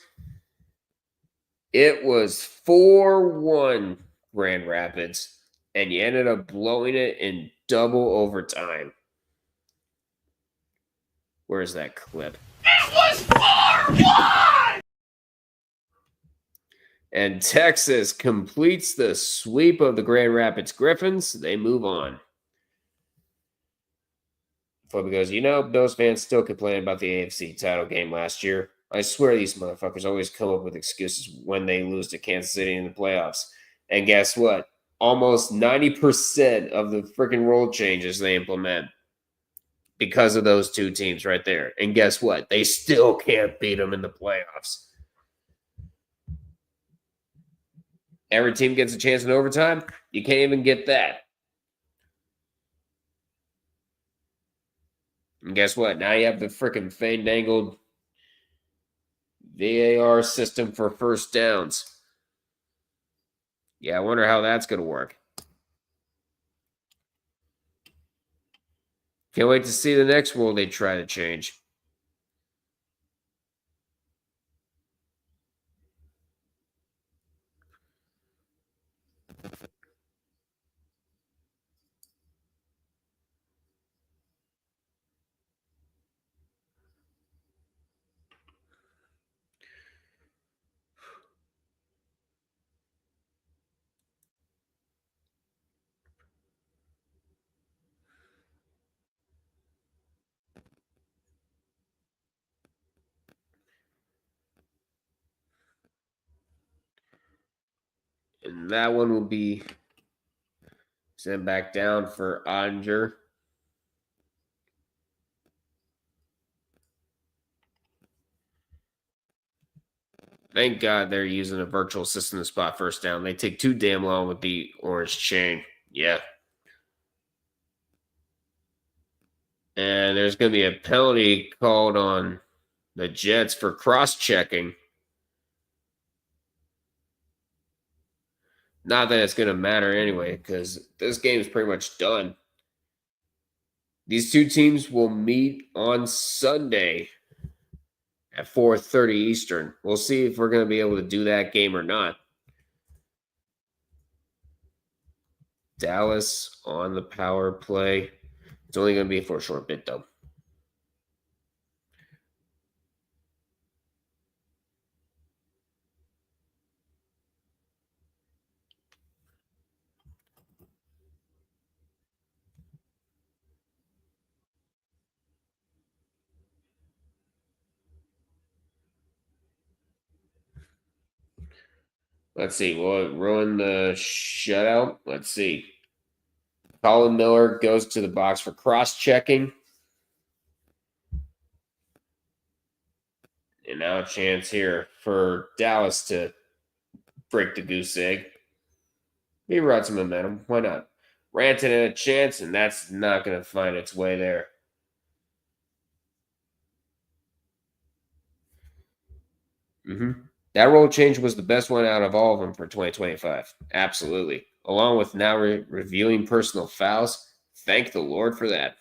It was 4-1 Grand Rapids, and you ended up blowing it in double overtime. Where's that clip? It was 4-1! And Texas completes the sweep of the Grand Rapids Griffins. They move on. Flip goes, those fans still complain about the AFC title game last year. I swear these motherfuckers always come up with excuses when they lose to Kansas City in the playoffs. And guess what? Almost 90% of the freaking rule changes they implement because of those two teams right there. And guess what? They still can't beat them in the playoffs. Every team gets a chance in overtime. You can't even get that. And guess what? Now you have the freaking fandangled VAR system for first downs. Yeah, I wonder how that's going to work. Can't wait to see the next rule they try to change. And that one will be sent back down for Ottinger. Thank God they're using a virtual system to spot first down. They take too damn long with the orange chain. Yeah. And there's going to be a penalty called on the Jets for cross-checking. Not that it's going to matter anyway, because this game is pretty much done. These two teams will meet on Sunday at 4:30 Eastern. We'll see if we're going to be able to do that game or not. Dallas on the power play. It's only going to be for a short bit, though. Let's see. Will it ruin the shutout? Let's see. Colin Miller goes to the box for cross-checking. And now a chance here for Dallas to break the goose egg. Maybe ride some momentum. Why not? Rantanen a chance, and that's not going to find its way there. That role change was the best one out of all of them for 2025. Absolutely. Along with now reviewing personal fouls. Thank the Lord for that.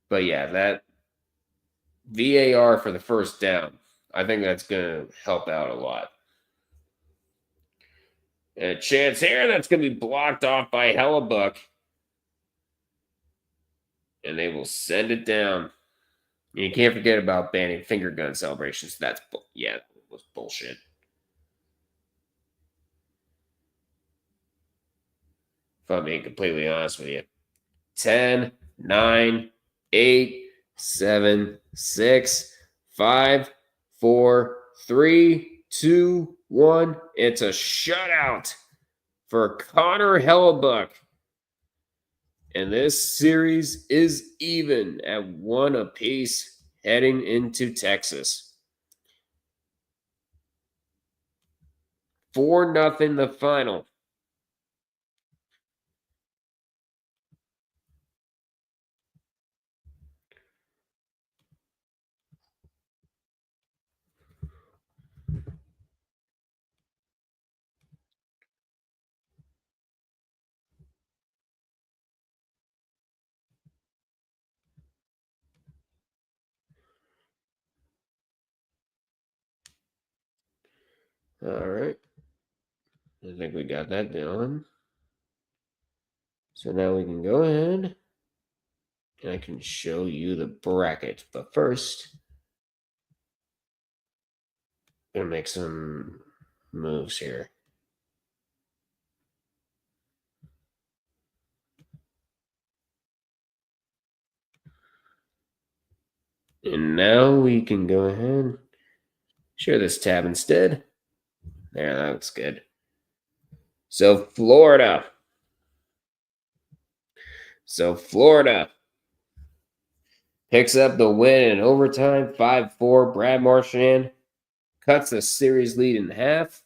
But yeah, that VAR for the first down, I think that's going to help out a lot. And a chance here that's going to be blocked off by Hellebuck. And they will send it down. You can't forget about banning finger gun celebrations. That was bullshit. If I'm being completely honest with you. 10, 9, 8, 7, 6, 5, 4, 3, 2, 1. It's a shutout for Connor Hellebuck. And this series is even at 1 apiece heading into Texas. 4-0 the final. All right. I think we got that down. So now we can go ahead and I can show you the bracket. But first, I'm going to make some moves here. And now we can go ahead, share this tab instead. There, that looks good. So Florida picks up the win in overtime, 5-4. Brad Marchand cuts the series lead in half.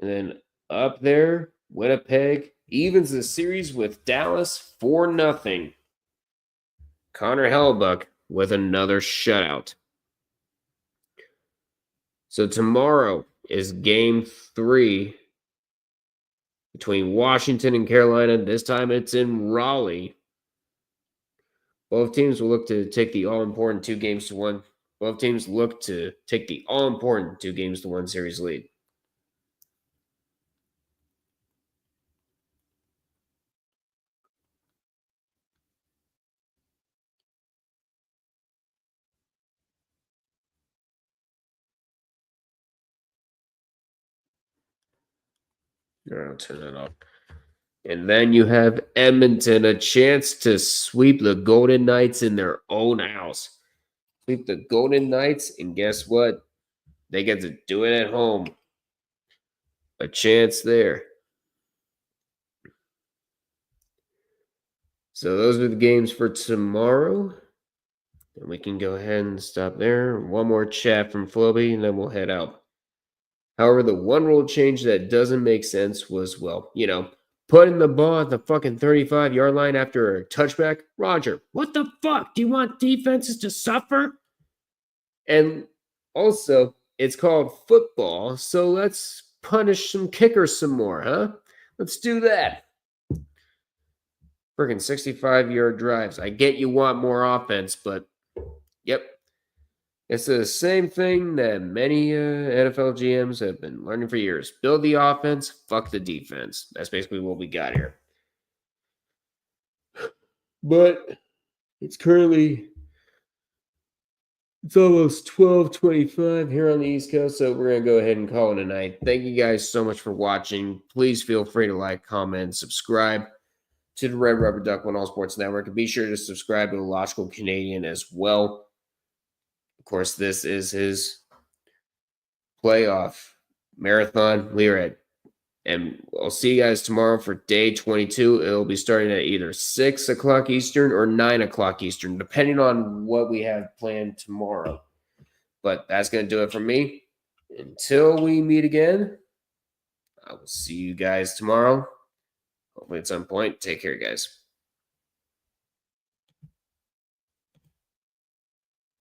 And then up there, Winnipeg evens the series with Dallas 4-0. Connor Hellebuck with another shutout. So tomorrow is game 3 between Washington and Carolina. This time it's in Raleigh. Both teams will look to take the all-important 2-1. Both teams look to take the all-important 2-1 series lead. I'll turn that off. And then you have Edmonton, a chance to sweep the Golden Knights in their own house. Sweep the Golden Knights, and guess what? They get to do it at home. A chance there. So those are the games for tomorrow. And we can go ahead and stop there. One more chat from Floby, and then we'll head out. However, the one rule change that doesn't make sense was, putting the ball at the fucking 35-yard line after a touchback. Roger, what the fuck? Do you want defenses to suffer? And also, it's called football, so let's punish some kickers some more, huh? Let's do that. Freaking 65-yard drives. I get you want more offense, but yep. It's the same thing that many NFL GMs have been learning for years. Build the offense, fuck the defense. That's basically what we got here. But it's almost 12:25 here on the East Coast, so we're going to go ahead and call it a night. Thank you guys so much for watching. Please feel free to like, comment, subscribe to the Red Rubber Duck One All Sports Network, and be sure to subscribe to Illogical Canadian as well. Of course, this is his playoff marathon lead. And I'll see you guys tomorrow for day 22. It'll be starting at either 6 o'clock Eastern or 9 o'clock Eastern, depending on what we have planned tomorrow. But that's going to do it for me. Until we meet again, I will see you guys tomorrow. Hopefully at some point. Take care, guys.